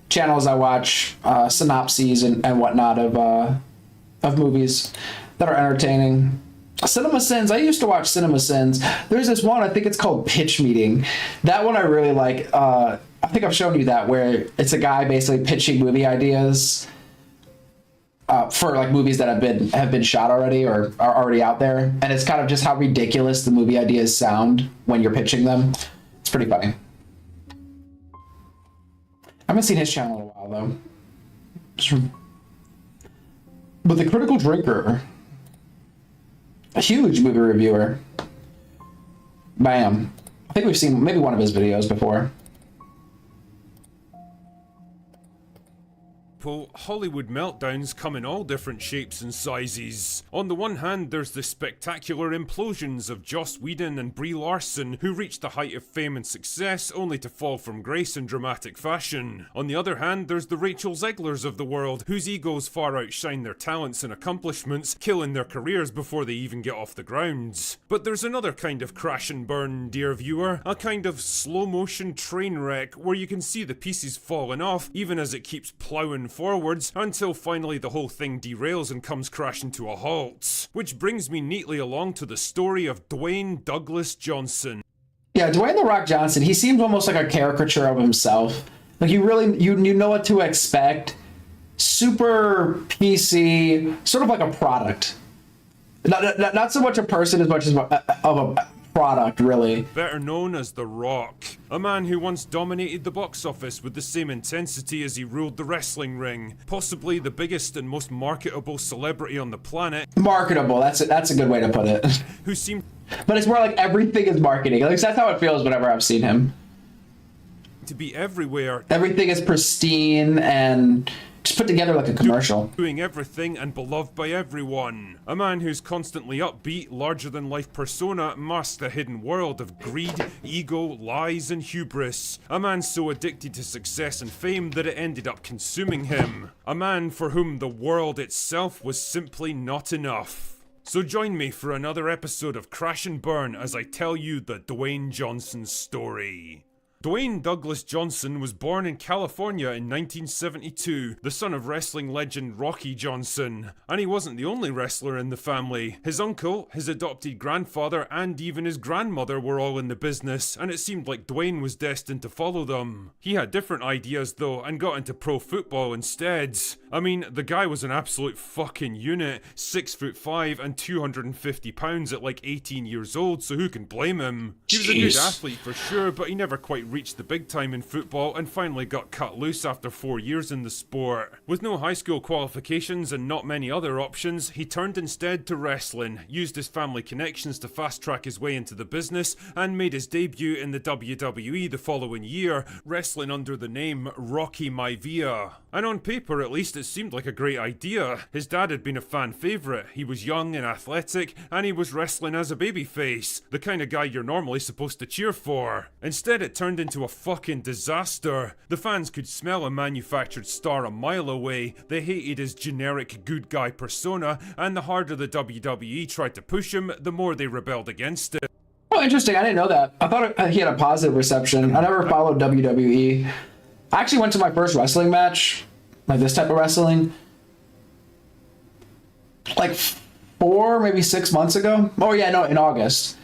channels I watch, synopses and whatnot of movies that are entertaining. Cinema Sins. I used to watch Cinema Sins. There's this one, I think it's called Pitch Meeting. That one I really like. I think I've shown you that, where it's a guy basically pitching movie ideas for like movies that have been shot already or are already out there, and it's kind of just how ridiculous the movie ideas sound when you're pitching them. It's pretty funny. I haven't seen his channel in a while though. But the Critical Drinker, a huge movie reviewer. Bam. I think we've seen maybe one of his videos before. Hollywood meltdowns come in all different shapes and sizes. On the one hand, there's the spectacular implosions of Joss Whedon and Brie Larson, who reached the height of fame and success only to fall from grace in dramatic fashion. On the other hand, there's the Rachel Zeglers of the world, whose egos far outshine their talents and accomplishments, killing their careers before they even get off the ground. But there's another kind of crash and burn, dear viewer, a kind of slow-motion train wreck where you can see the pieces falling off even as it keeps ploughing forwards until finally the whole thing derails and comes crashing to a halt. Which brings me neatly along to the story of Dwayne Douglas Johnson. Yeah, Dwayne "The Rock" Johnson, he seems almost like a caricature of himself. Like you know what to expect. Super PC, sort of like a product. Not so much a person as much as of a product, really. Better known as The Rock. A man who once dominated the box office with the same intensity as he ruled the wrestling ring. Possibly the biggest and most marketable celebrity on the planet. Marketable, that's a good way to put it. Who seemed... But it's more like everything is marketing. At least that's how it feels whenever I've seen him. To be everywhere. Everything is pristine and just put together like a commercial. Doing everything and beloved by everyone. A man whose constantly upbeat, larger-than-life persona masks a hidden world of greed, ego, lies, and hubris. A man so addicted to success and fame that it ended up consuming him. A man for whom the world itself was simply not enough. So join me for another episode of Crash and Burn as I tell you the Dwayne Johnson story. Dwayne Douglas Johnson was born in California in 1972, the son of wrestling legend Rocky Johnson. And he wasn't the only wrestler in the family. His uncle, his adopted grandfather, and even his grandmother were all in the business, and it seemed like Dwayne was destined to follow them. He had different ideas though, and got into pro football instead. I mean, the guy was an absolute fucking unit, 6'5" and 250 pounds at like 18 years old, so who can blame him? He was a good athlete for sure, but he never quite reached the big time in football and finally got cut loose after 4 years in the sport. With no high school qualifications and not many other options, he turned instead to wrestling, used his family connections to fast-track his way into the business, and made his debut in the WWE the following year, wrestling under the name Rocky Maivia. And on paper at least it seemed like a great idea. His dad had been a fan favourite, he was young and athletic, and he was wrestling as a babyface, the kind of guy you're normally supposed to cheer for. Instead it turned into a fucking disaster. The fans could smell a manufactured star a mile away, they hated his generic good guy persona, and the harder the WWE tried to push him, the more they rebelled against it. Oh, interesting. I didn't know that. I thought he had a positive reception. I never followed WWE. I actually went to my first wrestling match, like this type of wrestling, like 4, maybe 6 months ago. Oh yeah, no, in August.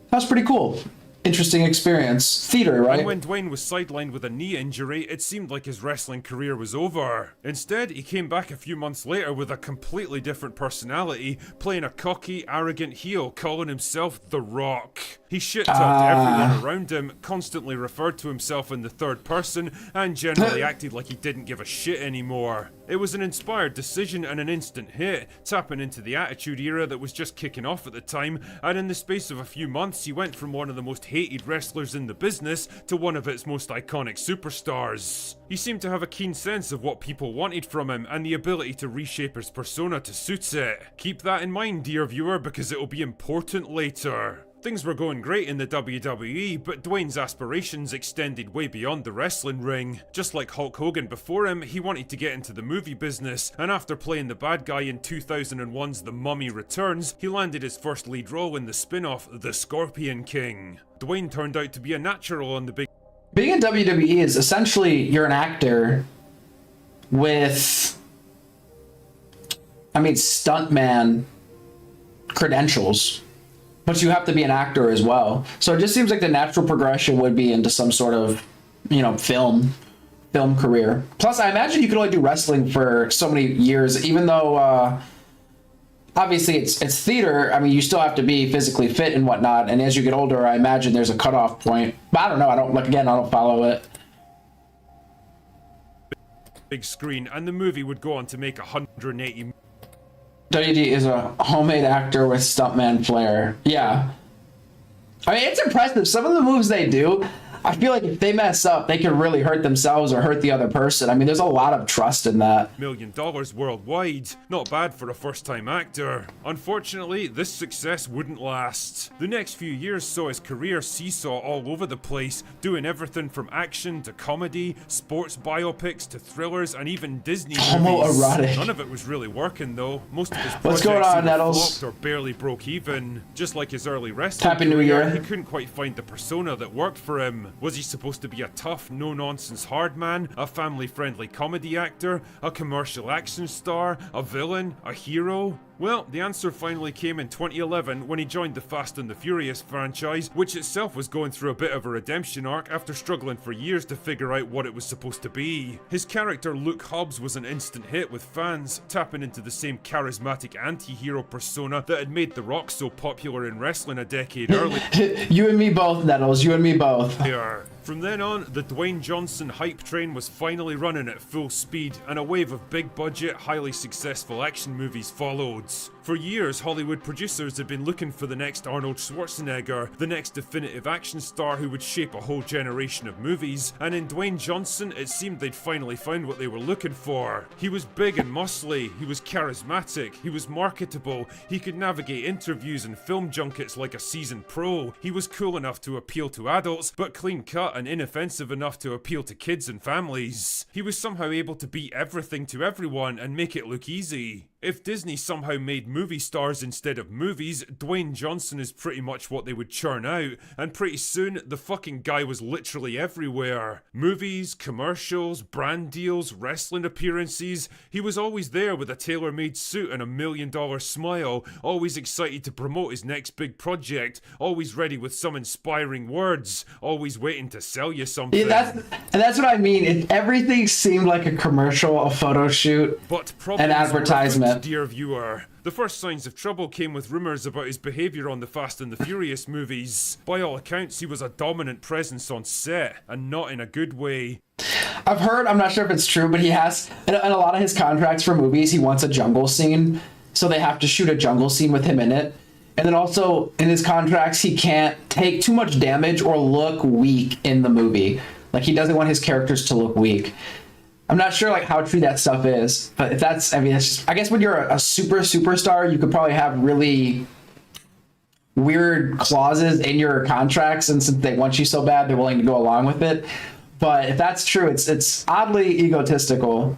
That was pretty cool. Interesting experience. Theater, right? And when Dwayne was sidelined with a knee injury, it seemed like his wrestling career was over. Instead, he came back a few months later with a completely different personality, playing a cocky, arrogant heel, calling himself The Rock. He shit-talked everyone around him, constantly referred to himself in the third person, and generally acted like he didn't give a shit anymore. It was an inspired decision and an instant hit, tapping into the Attitude Era that was just kicking off at the time, and in the space of a few months he went from one of the most hated wrestlers in the business to one of its most iconic superstars. He seemed to have a keen sense of what people wanted from him and the ability to reshape his persona to suit it. Keep that in mind, dear viewer, because it'll be important later. Things were going great in the WWE, but Dwayne's aspirations extended way beyond the wrestling ring. Just like Hulk Hogan before him, he wanted to get into the movie business, and after playing the bad guy in 2001's The Mummy Returns, he landed his first lead role in the spin-off The Scorpion King. Dwayne turned out to be a natural on the big... Being in WWE is essentially you're an actor with, stuntman credentials. But you have to be an actor as well. So it just seems like the natural progression would be into some sort of, film career. Plus, I imagine you could only do wrestling for so many years, even though, obviously it's theater. I mean, you still have to be physically fit and whatnot. And as you get older, I imagine there's a cutoff point. But I don't know. I don't follow it. Big screen, and the movie would go on to make 180 WD is a homemade actor with stuntman flair. Yeah. I mean, it's impressive. Some of the moves they do, I feel like if they mess up, they can really hurt themselves or hurt the other person. I mean, there's a lot of trust in that. $1 million worldwide. Not bad for a first-time actor. Unfortunately, this success wouldn't last. The next few years saw his career seesaw all over the place, doing everything from action to comedy, sports biopics to thrillers, and even Disney movies. Homoerotic. None of it was really working though. Most of his What's projects going on, either Nettles? flopped or barely broke even. Just like his early wrestling Happy New career, Year. he couldn't quite find the persona that worked for him. Was he supposed to be a tough, no-nonsense hard man, a family-friendly comedy actor, a commercial action star, a villain, a hero? Well, the answer finally came in 2011 when he joined the Fast and the Furious franchise, which itself was going through a bit of a redemption arc after struggling for years to figure out what it was supposed to be. His character Luke Hobbs was an instant hit with fans, tapping into the same charismatic anti-hero persona that had made The Rock so popular in wrestling a decade earlier. You and me both, Nettles. You and me both. From then on, the Dwayne Johnson hype train was finally running at full speed, and a wave of big-budget, highly successful action movies followed. For years, Hollywood producers had been looking for the next Arnold Schwarzenegger, the next definitive action star who would shape a whole generation of movies, and in Dwayne Johnson, it seemed they'd finally found what they were looking for. He was big and muscly, he was charismatic, he was marketable, he could navigate interviews and film junkets like a seasoned pro, he was cool enough to appeal to adults, but clean-cut and inoffensive enough to appeal to kids and families. He was somehow able to be everything to everyone and make it look easy. If Disney somehow made movie stars instead of movies, Dwayne Johnson is pretty much what they would churn out, and pretty soon, the fucking guy was literally everywhere. Movies, commercials, brand deals, wrestling appearances, he was always there with a tailor-made suit and $1 million smile, always excited to promote his next big project, always ready with some inspiring words, always waiting to sell you something. Yeah, that's what I mean. Everything seemed like a commercial, a photo shoot, but an advertisement. content. Dear viewer, the first signs of trouble came with rumours about his behaviour on the Fast and the Furious movies. By all accounts, he was a dominant presence on set, and not in a good way. I've heard, I'm not sure if it's true, but he has, in a lot of his contracts for movies, he wants a jungle scene, so they have to shoot a jungle scene with him in it. And then also, in his contracts, he can't take too much damage or look weak in the movie. Like, he doesn't want his characters to look weak. I'm not sure, like, how true that stuff is, but if that's, I mean, it's just, I guess when you're a superstar, you could probably have really weird clauses in your contracts, and since they want you so bad, they're willing to go along with it. But if that's true, it's oddly egotistical.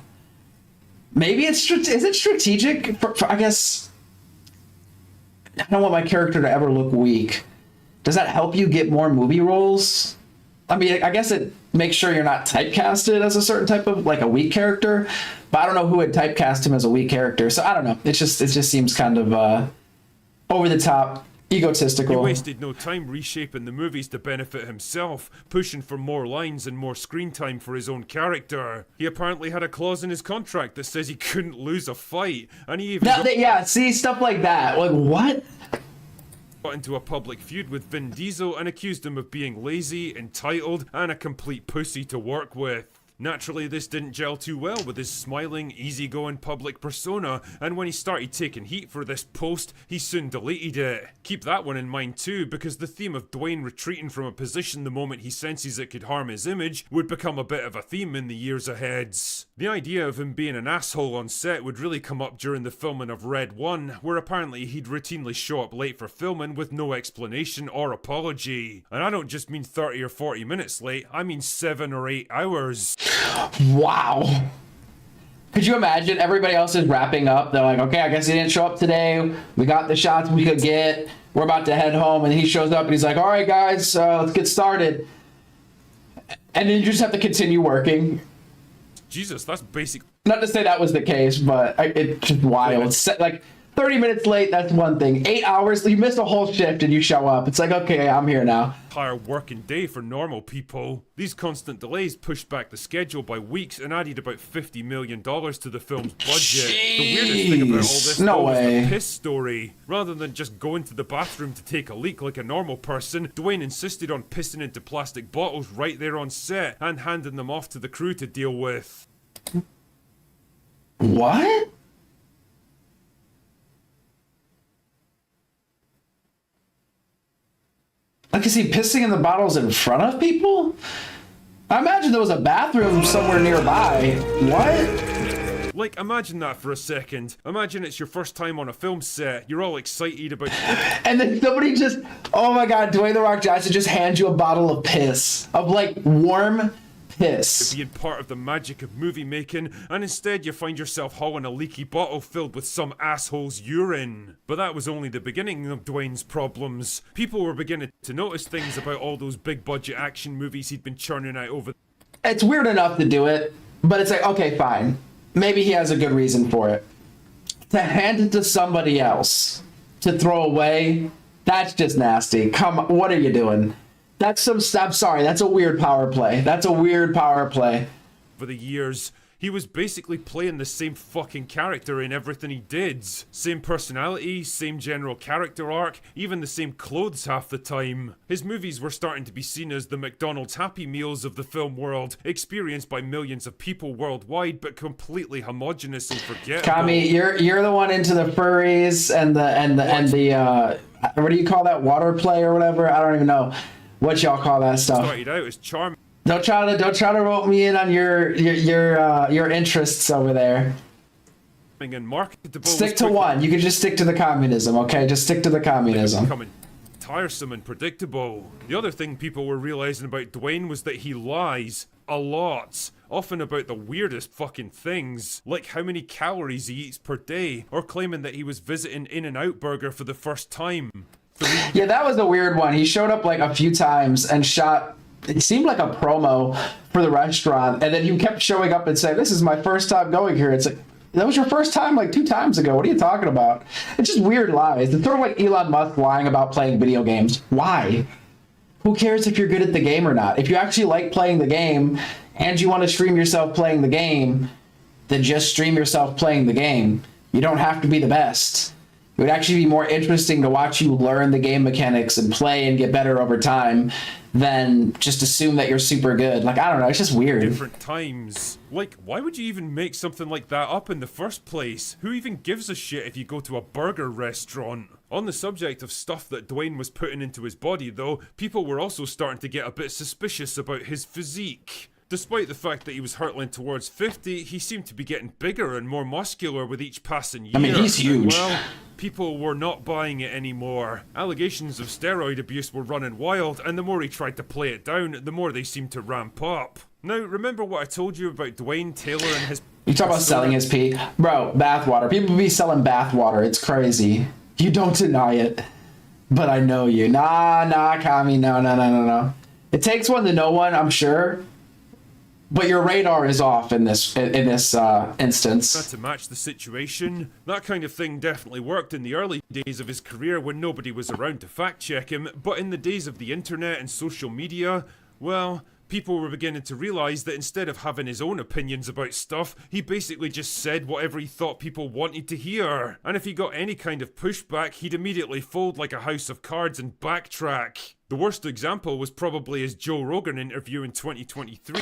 Maybe is it strategic? For, I guess, I don't want my character to ever look weak. Does that help you get more movie roles? I mean, I guess it makes sure you're not typecasted as a certain type of, like, a weak character, but I don't know who would typecast him as a weak character, so I don't know. It just seems kind of over the top, egotistical. He wasted no time reshaping the movies to benefit himself, pushing for more lines and more screen time for his own character. He apparently had a clause in his contract that says he couldn't lose a fight, and he even see, stuff like that. Like, what? Got into a public feud with Vin Diesel and accused him of being lazy, entitled, and a complete pussy to work with. Naturally, this didn't gel too well with his smiling, easygoing public persona, and when he started taking heat for this post, he soon deleted it. Keep that one in mind too, because the theme of Dwayne retreating from a position the moment he senses it could harm his image would become a bit of a theme in the years ahead. The idea of him being an asshole on set would really come up during the filming of Red 1, where apparently he'd routinely show up late for filming with no explanation or apology. And I don't just mean 30 or 40 minutes late, I mean 7 or 8 hours. Wow. Could you imagine everybody else is wrapping up? They're like, okay, I guess he didn't show up today. We got the shots we could get. We're about to head home. And he shows up and he's like, all right, guys, let's get started. And then you just have to continue working. Jesus, that's basic. Not to say that was the case, but it's just wild. It's like 30 minutes late, that's one thing. 8 hours, you missed a whole shift and you show up. It's like, okay, I'm here now. Entire working day for normal people. These constant delays pushed back the schedule by weeks and added about $50 million to the film's budget. Jeez. The weirdest thing about all this No was way. the piss story. Rather than just going to the bathroom to take a leak like a normal person, Dwayne insisted on pissing into plastic bottles right there on set and handing them off to the crew to deal with. What? Like, is he pissing in the bottles in front of people? I imagine there was a bathroom somewhere nearby. What? Like, imagine that for a second. Imagine it's your first time on a film set. You're all excited about... And then somebody just... Oh my god, Dwayne The Rock Johnson just hands you a bottle of piss. Of, like, warm piss. Being part of the magic of movie making, and instead you find yourself hauling a leaky bottle filled with some asshole's urine. But that was only the beginning of Dwayne's problems. People were beginning to notice things about all those big budget action movies he'd been churning out over. It's weird enough to do it, but it's like, okay, fine. Maybe he has a good reason for it. To hand it to somebody else to throw away, that's just nasty. Come on, what are you doing? That's I'm sorry, that's a weird power play. That's a weird power play. For the years, he was basically playing the same fucking character in everything he did. Same personality, same general character arc, even the same clothes half the time. His movies were starting to be seen as the McDonald's Happy Meals of the film world, experienced by millions of people worldwide, but completely homogenous and forgettable. Kami, you're the one into the furries and the what do you call that, water play or whatever? I don't even know what y'all call that stuff. Started out as charming. Don't try to rope me in on your interests over there. And marketable. Stick to one. You can just stick to the communism, okay? Just stick to the communism. Becoming tiresome and predictable. The other thing people were realizing about Dwayne was that he lies a lot. Often about the weirdest fucking things, like how many calories he eats per day, or claiming that he was visiting In-N-Out Burger for the first time. Yeah, that was the weird one. He showed up like a few times and shot, it seemed like a promo for the restaurant, and then he kept showing up and saying, this is my first time going here. It's like, that was your first time like 2 times ago. What are you talking about? It's just weird lies. It's sort of like Elon Musk lying about playing video games. Why? Who cares if you're good at the game or not? If you actually like playing the game and you want to stream yourself playing the game, then just stream yourself playing the game. You don't have to be the best. It would actually be more interesting to watch you learn the game mechanics and play and get better over time than just assume that you're super good. Like, I don't know, it's just weird. Different times. Like, why would you even make something like that up in the first place? Who even gives a shit if you go to a burger restaurant? On the subject of stuff that Dwayne was putting into his body, though, people were also starting to get a bit suspicious about his physique. Despite the fact that he was hurtling towards 50, he seemed to be getting bigger and more muscular with each passing year. I mean, he's huge. Well, people were not buying it anymore. Allegations of steroid abuse were running wild, and the more he tried to play it down, the more they seemed to ramp up. Now, remember what I told you about Dwayne Taylor and his... You talk about selling his pee. Bro, bathwater. People be selling bathwater. It's crazy. You don't deny it. But I know you. Nah, Kami. No. It takes one to know one, I'm sure. But your radar is off in this instance. Not to match the situation. That kind of thing definitely worked in the early days of his career when nobody was around to fact check him, but in the days of the internet and social media, well, people were beginning to realise that instead of having his own opinions about stuff, he basically just said whatever he thought people wanted to hear. And if he got any kind of pushback, he'd immediately fold like a house of cards and backtrack. The worst example was probably his Joe Rogan interview in 2023.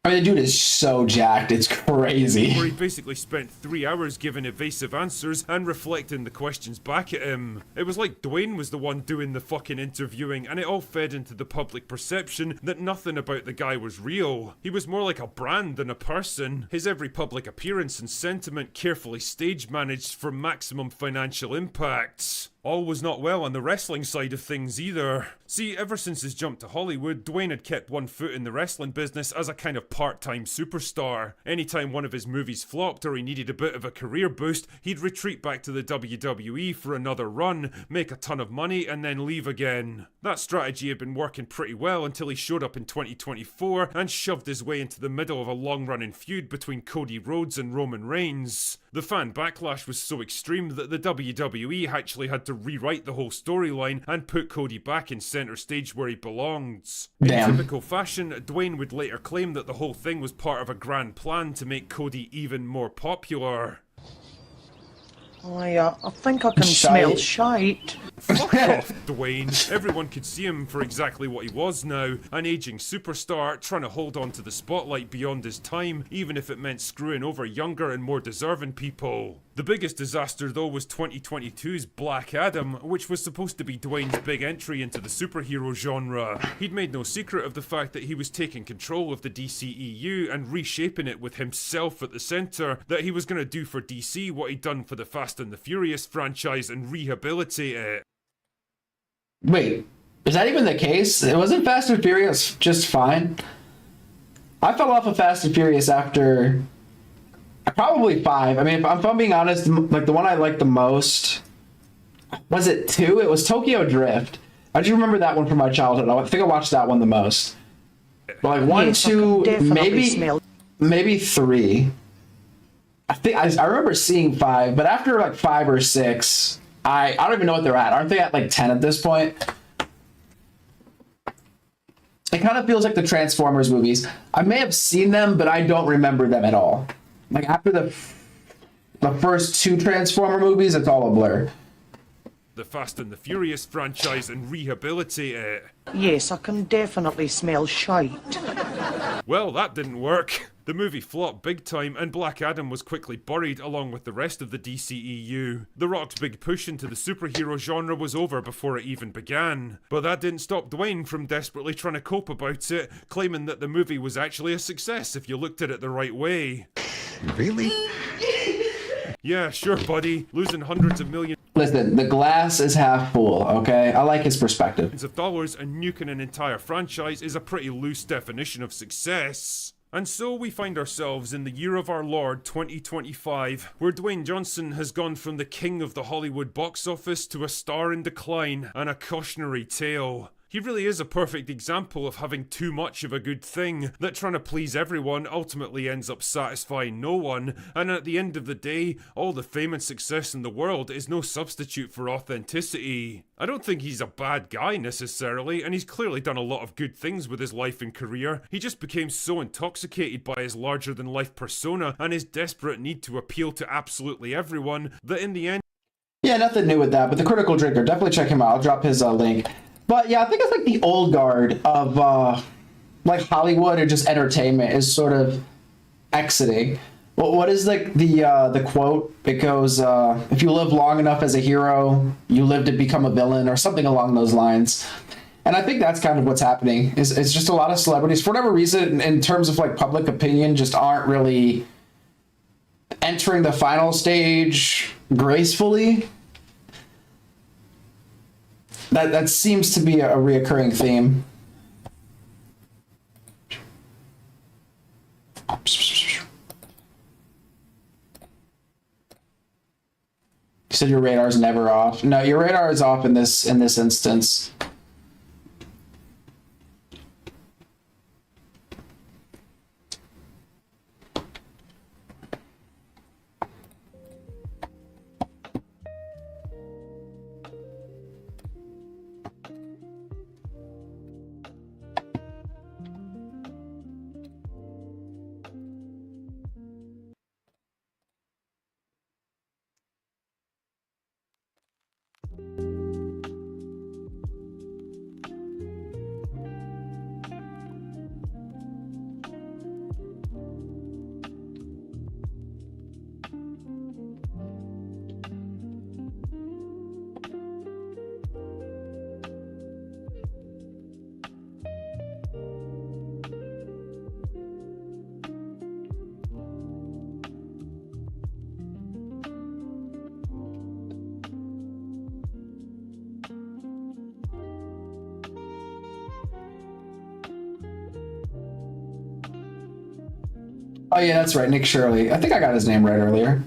I mean, the dude is so jacked, it's crazy. Where he basically spent 3 hours giving evasive answers and reflecting the questions back at him. It was like Dwayne was the one doing the fucking interviewing, and it all fed into the public perception that nothing about the guy was real. He was more like a brand than a person. His every public appearance and sentiment carefully stage managed for maximum financial impact. All was not well on the wrestling side of things either. See, ever since his jump to Hollywood, Dwayne had kept one foot in the wrestling business as a kind of part-time superstar. Anytime one of his movies flopped or he needed a bit of a career boost, he'd retreat back to the WWE for another run, make a ton of money, and then leave again. That strategy had been working pretty well until he showed up in 2024 and shoved his way into the middle of a long-running feud between Cody Rhodes and Roman Reigns. The fan backlash was so extreme that the WWE actually had to rewrite the whole storyline and put Cody back in center stage where he belongs. Damn. In typical fashion, Dwayne would later claim that the whole thing was part of a grand plan to make Cody even more popular. I think I can smell shite. Fuck off, Dwayne. Everyone could see him for exactly what he was now, an aging superstar trying to hold on to the spotlight beyond his time, even if it meant screwing over younger and more deserving people. The biggest disaster though was 2022's Black Adam, which was supposed to be Dwayne's big entry into the superhero genre. He'd made no secret of the fact that he was taking control of the DCEU and reshaping it with himself at the centre, that he was going to do for DC what he'd done for the Fast and the Furious franchise and rehabilitate it. Wait, is that even the case? It wasn't Fast and Furious just fine? I fell off of Fast and Furious after probably 5. I mean, if I'm being honest, like the one I liked the most, was it 2? It was Tokyo Drift. I just remember that one from my childhood. I think I watched that one the most. But like 1, 2, maybe 3. I think I remember seeing 5, but after like 5 or 6, I don't even know what they're at. Aren't they at like 10 at this point? It kind of feels like the Transformers movies. I may have seen them, but I don't remember them at all. Like after the first 2 Transformer movies, it's all a blur. The Fast and the Furious franchise and rehabilitate it. Yes, I can definitely smell shite. Well, that didn't work. The movie flopped big time and Black Adam was quickly buried along with the rest of the DCEU. The Rock's big push into the superhero genre was over before it even began. But that didn't stop Dwayne from desperately trying to cope about it, claiming that the movie was actually a success if you looked at it the right way. Really? Yeah, sure, buddy. Losing hundreds of millions. Listen, the glass is half full, okay? I like his perspective. Of dollars and nuking an entire franchise is a pretty loose definition of success. And so we find ourselves in the year of our Lord 2025, where Dwayne Johnson has gone from the king of the Hollywood box office to a star in decline and a cautionary tale. He really is a perfect example of having too much of a good thing, that trying to please everyone ultimately ends up satisfying no one, and at the end of the day, all the fame and success in the world is no substitute for authenticity. I don't think he's a bad guy necessarily, and he's clearly done a lot of good things with his life and career. He just became so intoxicated by his larger-than-life persona and his desperate need to appeal to absolutely everyone that in the end... Yeah, nothing new with that, but the Critical Drinker, definitely check him out. I'll drop his link. But yeah, I think it's like the old guard of like Hollywood or just entertainment is sort of exiting. Well, what is like the quote? It goes, if you live long enough as a hero, you live to become a villain, or something along those lines. And I think that's kind of what's happening. It's just a lot of celebrities, for whatever reason, in terms of like public opinion, just aren't really entering the final stage gracefully. That seems to be a reoccurring theme. You said your radar's never off. No, your radar is off in this instance. Oh yeah, that's right, Nick Shirley. I think I got his name right earlier.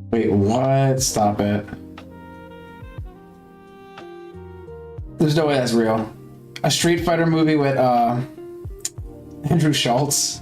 Wait, what? Stop it. There's no way that's real. A Street Fighter movie with Andrew Schultz.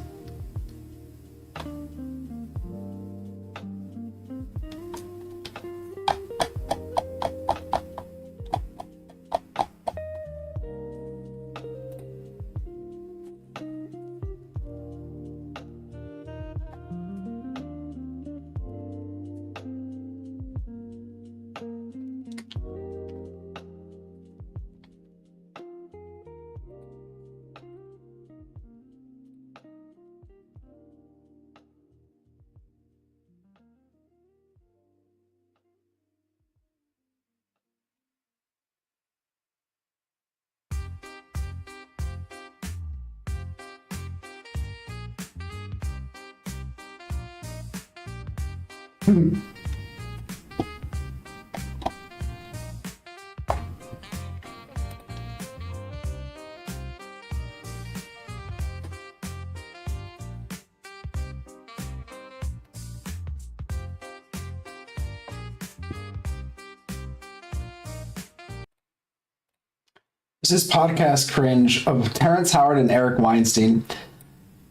This is podcast cringe of Terrence Howard and Eric Weinstein.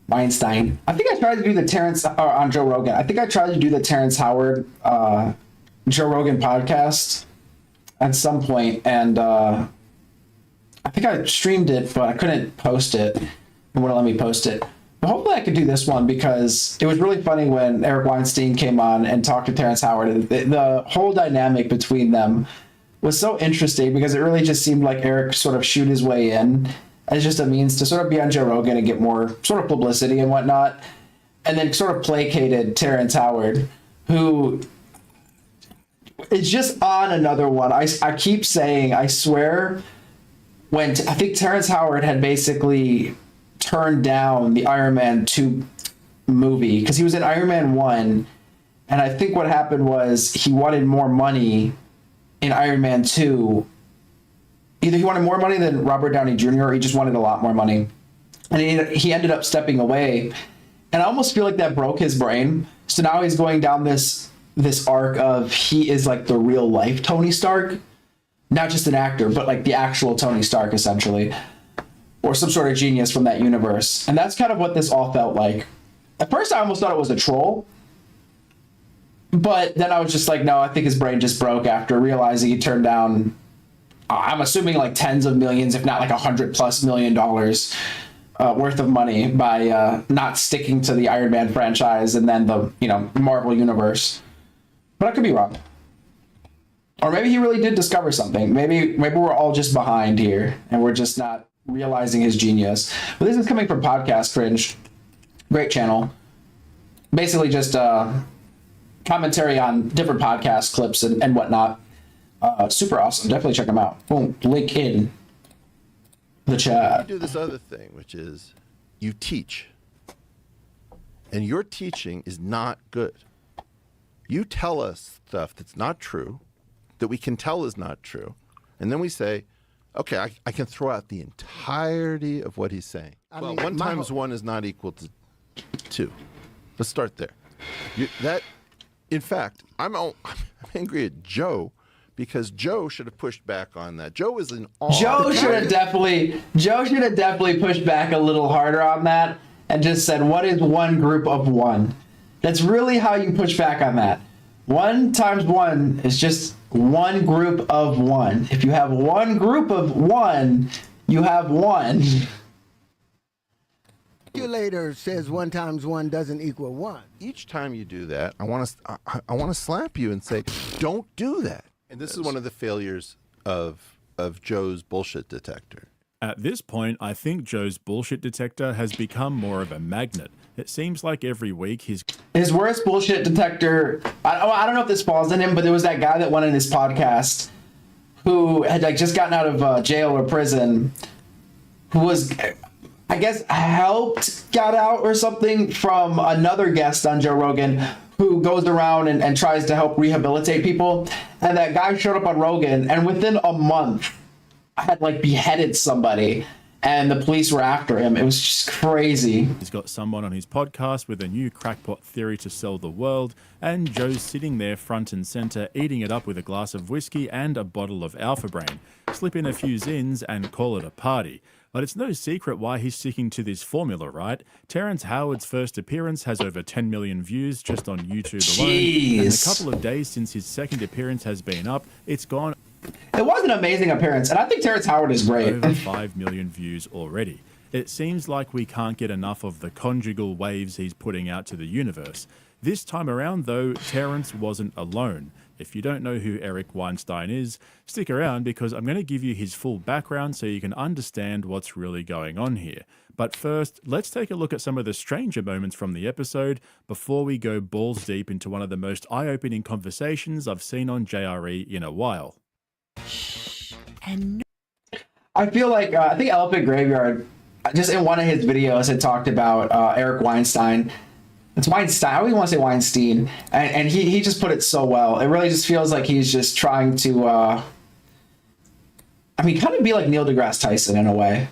Weinstein. I think I tried to do the Terrence on Joe Rogan. I think I tried to do the Terrence Howard Joe Rogan podcast at some point, and I think I streamed it, but I couldn't post it. It wouldn't let me post it. But hopefully I could do this one, because it was really funny when Eric Weinstein came on and talked to Terrence Howard. The whole dynamic between them was so interesting, because it really just seemed like Eric sort of shoot his way in as just a means to sort of be on Joe Rogan and get more sort of publicity and whatnot, and then sort of placated Terrence Howard, who is just on another one. I keep saying, I swear, when I think Terrence Howard had basically turned down the Iron Man 2 movie, because he was in Iron Man 1, and I think what happened was he wanted more money in Iron Man 2. Either he wanted more money than Robert Downey Jr., or he just wanted a lot more money. And he ended up stepping away. And I almost feel like that broke his brain. So now he's going down this arc of he is like the real life Tony Stark. Not just an actor, but like the actual Tony Stark, essentially. Or some sort of genius from that universe. And that's kind of what this all felt like. At first, I almost thought it was a troll. But then I was just like, no, I think his brain just broke after realizing he turned down, I'm assuming like tens of millions, if not like $100+ million worth of money by not sticking to the Iron Man franchise and then the Marvel universe. But I could be wrong. Or maybe he really did discover something. Maybe we're all just behind here and we're just not realizing his genius. But this is coming from Podcast Cringe. Great channel. Basically just commentary on different podcast clips and whatnot. Super awesome. Definitely check them out. Boom. Link in the chat. You do this other thing, which is you teach. And your teaching is not good. You tell us stuff that's not true, that we can tell is not true. And then we say, okay, I can throw out the entirety of what he's saying. Well, 1 times 1 is not equal to 2. Let's start there. In fact, I'm angry at Joe, because Joe should have pushed back on that. Joe was in awe. Joe should have definitely pushed back a little harder on that and just said, what is one group of one? That's really how you push back on that. 1 times 1 is just one group of one. If you have one group of one, you have one. Calculator says 1 times 1 doesn't equal 1. Each time you do that, I want to slap you and say, don't do that. And this is one of the failures of Joe's bullshit detector. At this point, I think Joe's bullshit detector has become more of a magnet. It seems like every week his worst bullshit detector, I don't know if this falls in him, but there was that guy that went in his podcast who had like just gotten out of jail or prison, who was, I guess, got out or something from another guest on Joe Rogan who goes around and tries to help rehabilitate people. And that guy showed up on Rogan, and within a month had like beheaded somebody, and the police were after him. It was just crazy. He's got someone on his podcast with a new crackpot theory to sell the world, and Joe's sitting there front and center eating it up with a glass of whiskey and a bottle of Alpha Brain. Slip in a few zins and call it a party. But it's no secret why he's sticking to this formula, right? Terrence Howard's first appearance has over 10 million views just on YouTube alone. And a couple of days since his second appearance has been up, it's gone. It was an amazing appearance, and I think Terrence Howard is great. Over 5 million views already. It seems like we can't get enough of the conjugal waves he's putting out to the universe. This time around, though, Terrence wasn't alone. If you don't know who Eric Weinstein is, stick around because I'm going to give you his full background so you can understand what's really going on here. But first, let's take a look at some of the stranger moments from the episode before we go balls deep into one of the most eye-opening conversations I've seen on JRE in a while. I feel like, I think Elephant Graveyard, just in one of his videos, had talked about Eric Weinstein. It's Weinstein. I always want to say Weinstein. And he just put it so well. It really just feels like he's just trying to, kind of be like Neil deGrasse Tyson in a way.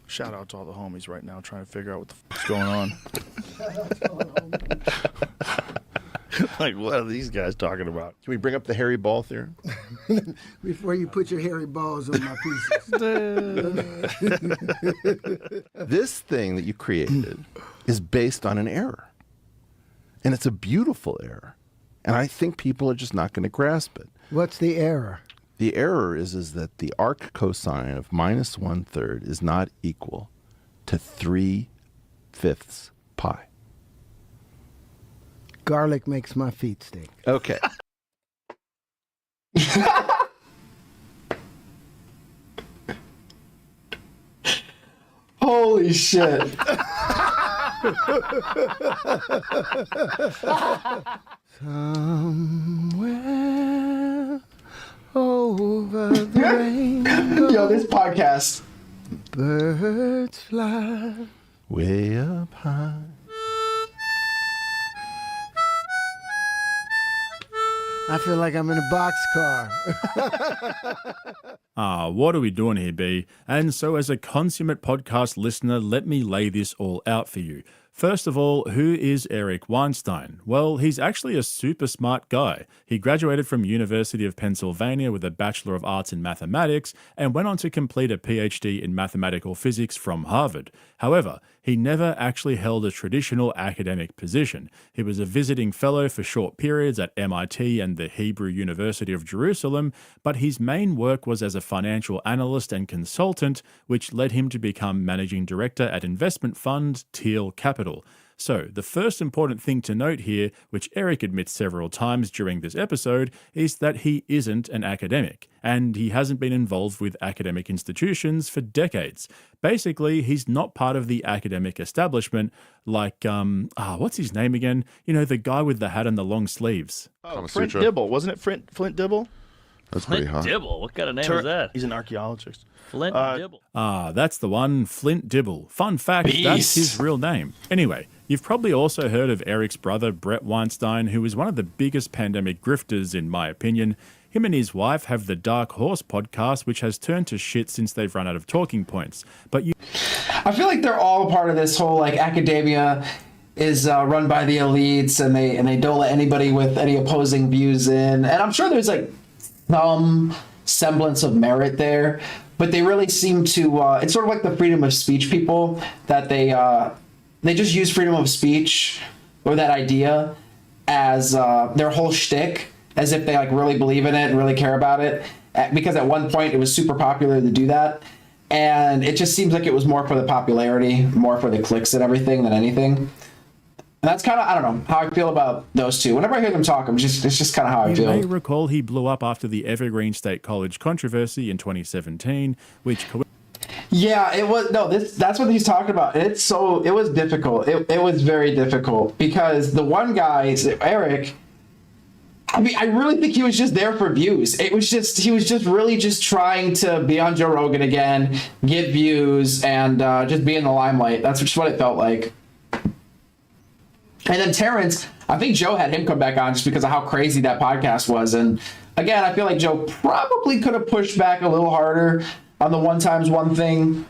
Shout out to all the homies right now trying to figure out what the fuck's going on. Like, what are these guys talking about? Can we bring up the hairy ball theorem? before you put your hairy balls on my pieces. This thing that you created is based on an error. And it's a beautiful error. And I think people are just not going to grasp it. What's the error? The error is that the arc cosine of minus 1/3 is not equal to 3/5 pi. Garlic makes my feet stink. Okay. Holy shit. Somewhere over the rainbow. Yo, this podcast. Birds fly. Way up high. I feel like I'm in a boxcar. What are we doing here, B? And so as a consummate podcast listener, let me lay this all out for you. First of all, who is Eric Weinstein? Well, he's actually a super smart guy. He graduated from University of Pennsylvania with a Bachelor of Arts in Mathematics and went on to complete a PhD in mathematical physics from Harvard. However, he never actually held a traditional academic position. He was a visiting fellow for short periods at MIT and the Hebrew University of Jerusalem, but his main work was as a financial analyst and consultant, which led him to become managing director at investment fund Teal Capital. So, the first important thing to note here, which Eric admits several times during this episode, is that he isn't an academic, and he hasn't been involved with academic institutions for decades. Basically, he's not part of the academic establishment like, what's his name again? You know, the guy with the hat and the long sleeves. Oh, Flint Dibble. Wasn't it Flint Dibble? That's Flint Dibble? What kind of name is that? He's an archaeologist. Flint Dibble. That's the one, Flint Dibble. Fun fact, that's his real name. Anyway, you've probably also heard of Eric's brother, Brett Weinstein, who is one of the biggest pandemic grifters, in my opinion. Him and his wife have the Dark Horse podcast, which has turned to shit since they've run out of talking points. But I feel like they're all a part of this whole, like, academia is run by the elites, and they don't let anybody with any opposing views in. And I'm sure there's, like, some semblance of merit there, but they really seem to it's sort of like the freedom of speech people, that they just use freedom of speech or that idea as their whole shtick, as if they like really believe in it and really care about it, because at one point it was super popular to do that, and it just seems like it was more for the popularity, more for the clicks and everything than anything. And that's kind of, I don't know, how I feel about those two. Whenever I hear them talk, it's just kind of how I feel. You may recall he blew up after the Evergreen State College controversy in 2017, which... Yeah, it was, no, that's what he's talking about. It was difficult. It was very difficult because the one guy, Eric, I mean, I really think he was just there for views. He was just really just trying to be on Joe Rogan again, get views, and just be in the limelight. That's just what it felt like. And then Terrence, I think Joe had him come back on just because of how crazy that podcast was. And again, I feel like Joe probably could have pushed back a little harder on the 1x1 thing.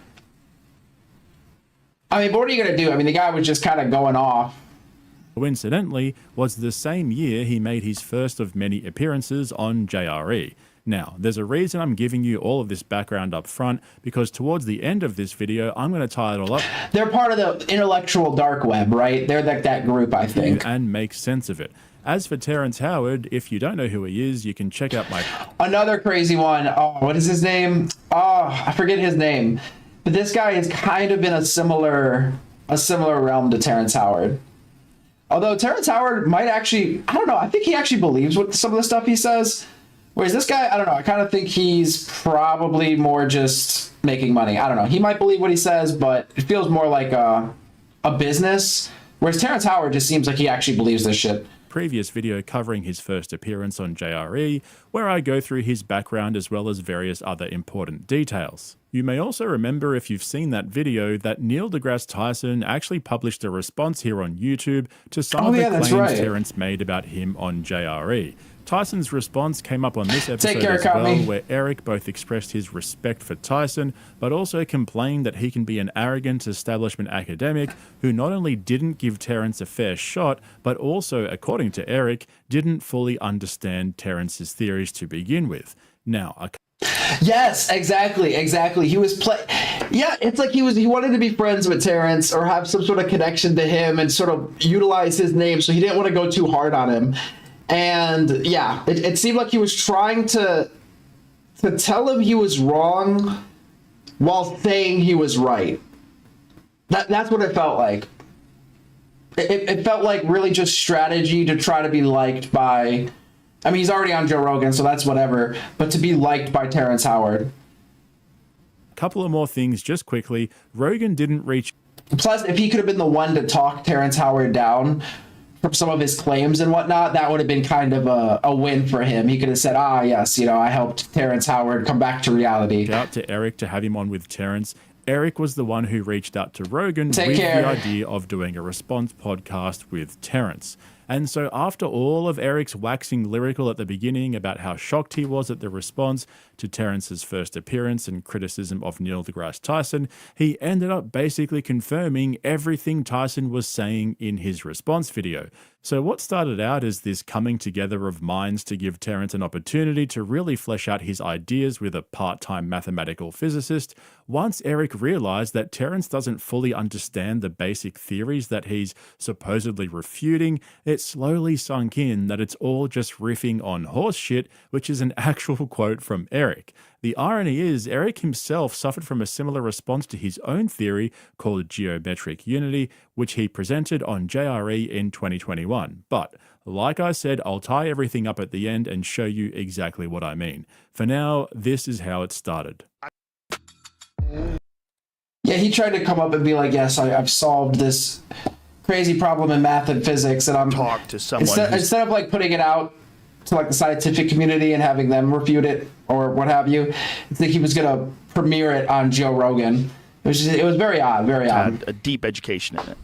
I mean, but what are you going to do? I mean, the guy was just kind of going off. Coincidentally, was the same year he made his first of many appearances on JRE. Now, there's a reason I'm giving you all of this background up front, because towards the end of this video, I'm going to tie it all up. They're part of the intellectual dark web, right? They're like that group, I think. And make sense of it. As for Terrence Howard, if you don't know who he is, you can check out my... Another crazy one. Oh, what is his name? Oh, I forget his name. But this guy is kind of in a similar realm to Terrence Howard. Although Terrence Howard might actually, I don't know, I think he actually believes what some of the stuff he says. Whereas this guy, I don't know, I kind of think he's probably more just making money. I don't know. He might believe what he says, but it feels more like a business. Whereas Terrence Howard just seems like he actually believes this shit. Previous video covering his first appearance on JRE, where I go through his background as well as various other important details. You may also remember, if you've seen that video, that Neil deGrasse Tyson actually published a response here on YouTube to some of the claims Terrence made about him on JRE. Tyson's response came up on this episode as well, where Eric both expressed his respect for Tyson, but also complained that he can be an arrogant establishment academic who not only didn't give Terrence a fair shot, but also, according to Eric, didn't fully understand Terrence's theories to begin with. Now, Yes, exactly. He was Yeah, it's like he wanted to be friends with Terrence or have some sort of connection to him and sort of utilize his name, so he didn't want to go too hard on him. And yeah, it seemed like he was trying to tell him he was wrong while saying he was right. That's what it felt like. It felt like really just strategy to try to be liked by... I mean, he's already on Joe Rogan, so that's whatever. But to be liked by Terrence Howard. a couple of more things just quickly. Rogan didn't reach... Plus, if he could have been the one to talk Terrence Howard down from some of his claims and whatnot, that would have been kind of a win for him. He could have said, yes, I helped Terrence Howard come back to reality. Out to Eric to have him on with Terrence. Eric was the one who reached out to Rogan Take with care. the idea of doing a response podcast with Terrence. And so after all of Eric's waxing lyrical at the beginning about how shocked he was at the response to Terrence's first appearance and criticism of Neil deGrasse Tyson, he ended up basically confirming everything Tyson was saying in his response video. So what started out as this coming together of minds to give Terrence an opportunity to really flesh out his ideas with a part-time mathematical physicist, once Eric realized that Terrence doesn't fully understand the basic theories that he's supposedly refuting, it slowly sunk in that it's all just riffing on horse shit, which is an actual quote from Eric. The irony is, Eric himself suffered from a similar response to his own theory called geometric unity, which he presented on JRE in 2021. But, like I said, I'll tie everything up at the end and show you exactly what I mean. For now, this is how it started. Yeah, he tried to come up and be like, yes, I've solved this crazy problem in math and physics, and I'm talk to someone instead of like putting it out to like the scientific community and having them refute it or what have you. I think he was gonna premiere it on Joe Rogan. It was very odd, very odd. A deep education in it,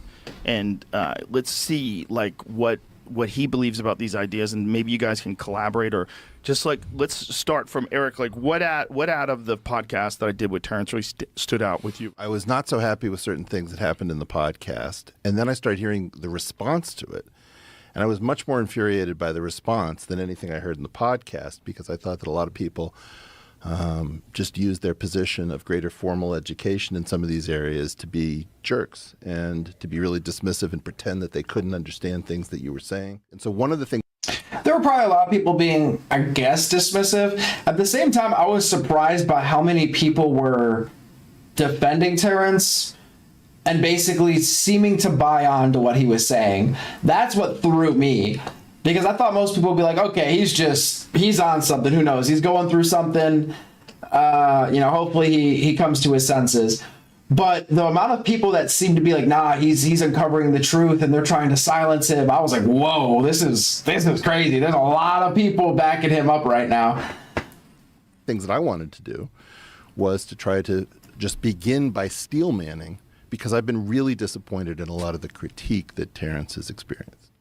and let's see like what he believes about these ideas, and maybe you guys can collaborate, or just like let's start from Eric. Like what out of the podcast that I did with Terrence really stood out with you? I was not so happy with certain things that happened in the podcast, and then I started hearing the response to it. And I was much more infuriated by the response than anything I heard in the podcast, because I thought that a lot of people just used their position of greater formal education in some of these areas to be jerks and to be really dismissive and pretend that they couldn't understand things that you were saying. And so one of the things... There were probably a lot of people being, I guess, dismissive. At the same time, I was surprised by how many people were defending Terrence and basically seeming to buy on to what he was saying. That's what threw me. Because I thought most people would be like, okay, he's on something, who knows? He's going through something, hopefully he comes to his senses. But the amount of people that seem to be like, nah, he's uncovering the truth and they're trying to silence him, I was like, whoa, this is crazy. There's a lot of people backing him up right now. Things that I wanted to do was to try to just begin by steel manning, because I've been really disappointed in a lot of the critique that Terrence has experienced.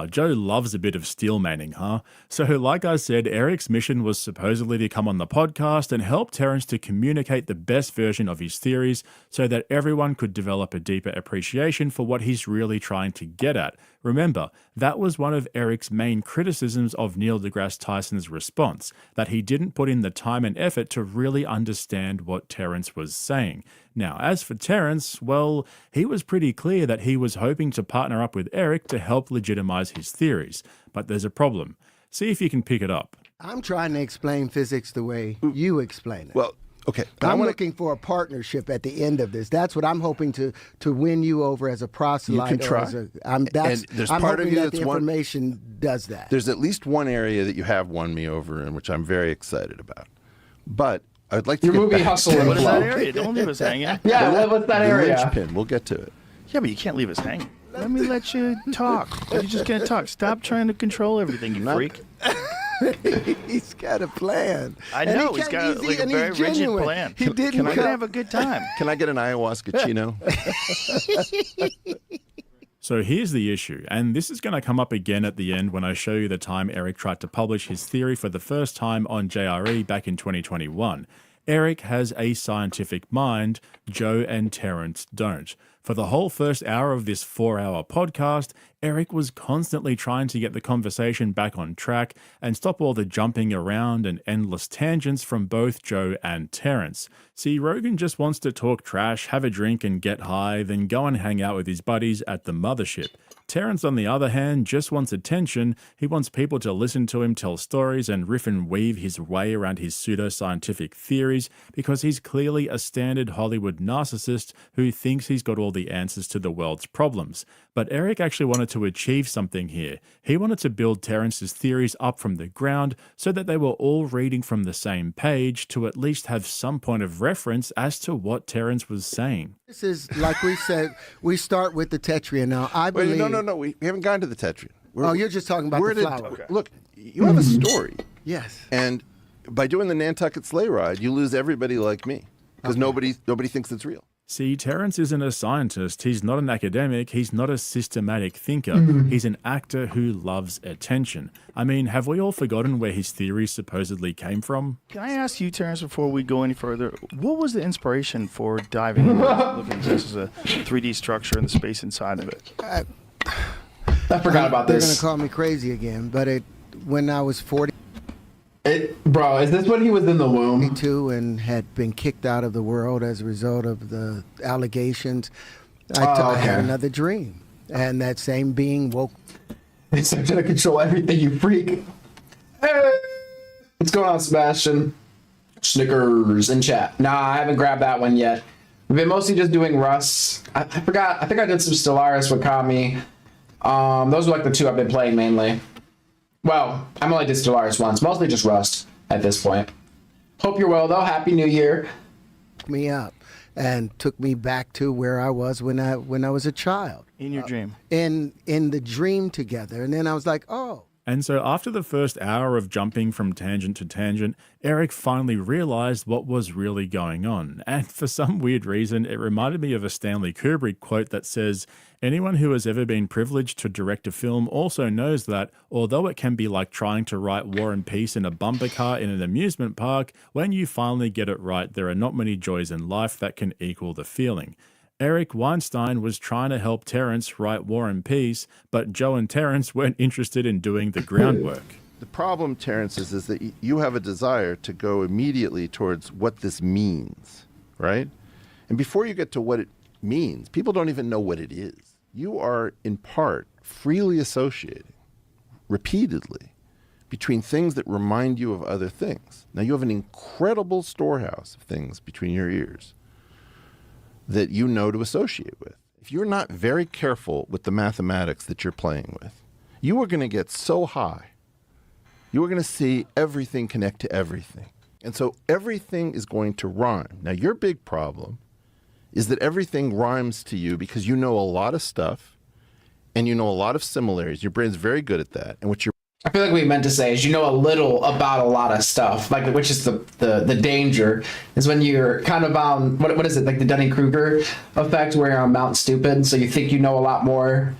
Joe loves a bit of steel manning, huh? So like I said, Eric's mission was supposedly to come on the podcast and help Terrence to communicate the best version of his theories so that everyone could develop a deeper appreciation for what he's really trying to get at. Remember, that was one of Eric's main criticisms of Neil deGrasse Tyson's response, that he didn't put in the time and effort to really understand what Terrence was saying. Now, as for Terrence, well, he was pretty clear that he was hoping to partner up with Eric to help legitimize his theories. But there's a problem. See if you can pick it up. I'm trying to explain physics the way you explain it. Well, okay. I'm looking for a partnership at the end of this. That's what I'm hoping to win you over as a proselyte. You can try. I'm part of hoping you that that's the information does that. There's at least one area that you have won me over in, which I'm very excited about. But I'd like to Your get movie back Hustle to and What is Flow. that area? Don't leave us hanging. Yeah, what's that area? The linchpin. We'll get to it. Yeah, but you can't leave us hanging. Let me let you talk. You're just gonna talk. Stop trying to control everything, you freak. He's got a plan. I know he's got a very rigid plan. He didn't. We're gonna have a good time. Can I get an ayahuasca chino? So here's the issue, and this is going to come up again at the end when I show you the time Eric tried to publish his theory for the first time on JRE back in 2021. Eric has a scientific mind, Joe and Terrence don't. For the whole first hour of this 4-hour podcast, Eric was constantly trying to get the conversation back on track and stop all the jumping around and endless tangents from both Joe and Terrence. See, Rogan just wants to talk trash, have a drink and get high, then go and hang out with his buddies at the mothership. Terrence, on the other hand, just wants attention. He wants people to listen to him tell stories and riff and weave his way around his pseudoscientific theories because he's clearly a standard Hollywood narcissist who thinks he's got all the answers to the world's problems. But Eric actually wanted to achieve something here. He wanted to build Terrence's theories up from the ground so that they were all reading from the same page to at least have some point of reference as to what Terrence was saying. This is, like we said, we start with the Tetrian. Now, I believe... No, we haven't gotten to the Tetrian. You're just talking about the flower. Look, you have a story. Yes. And by doing the Nantucket sleigh ride, you lose everybody like me because nobody thinks it's real. See, Terrence isn't a scientist, he's not an academic, he's not a systematic thinker, he's an actor who loves attention. I mean, have we all forgotten where his theories supposedly came from? Can I ask you, Terrence, before we go any further, what was the inspiration for diving into looking at this as a 3D structure and the space inside of it? I forgot about They're this. going to call me crazy again, but when I was 40... Bro, is this when he was in the womb? 42 and had been kicked out of the world as a result of the allegations. I had another dream, and that same being woke. It's going to control everything, you freak. Hey, what's going on, Sebastian? Snickers in chat. Nah, I haven't grabbed that one yet. We've been mostly just doing Rust. I forgot. I think I did some Stellaris with Kami. Those are like the two I've been playing mainly. Well, I'm only did Stellaris once, mostly just Rust at this point. Hope you're well, though. Happy New Year. Me up and took me back to where I was when I was a child. In your dream? In the dream together. And then I was like, oh. And so after the first hour of jumping from tangent to tangent, Eric finally realized what was really going on. And for some weird reason, it reminded me of a Stanley Kubrick quote that says, "Anyone who has ever been privileged to direct a film also knows that, although it can be like trying to write War and Peace in a bumper car in an amusement park, when you finally get it right, there are not many joys in life that can equal the feeling." Eric Weinstein was trying to help Terrence write War and Peace, but Joe and Terrence weren't interested in doing the groundwork. The problem, Terrence, is that you have a desire to go immediately towards what this means, right? And before you get to what it means, people don't even know what it is. You are, in part, freely associating, repeatedly, between things that remind you of other things. Now, you have an incredible storehouse of things between your ears that you know to associate with. If you're not very careful with the mathematics that you're playing with, you are going to get so high. You are going to see everything connect to everything. And so everything is going to rhyme. Now, your big problem is that everything rhymes to you because you know a lot of stuff and you know a lot of similarities. Your brain's very good at that. And what you're I feel like what we meant to say is you know a little about a lot of stuff, like which is the danger is when you're kind of on what is it, like the Dunning-Kruger effect where you're on Mount Stupid, so you think you know a lot more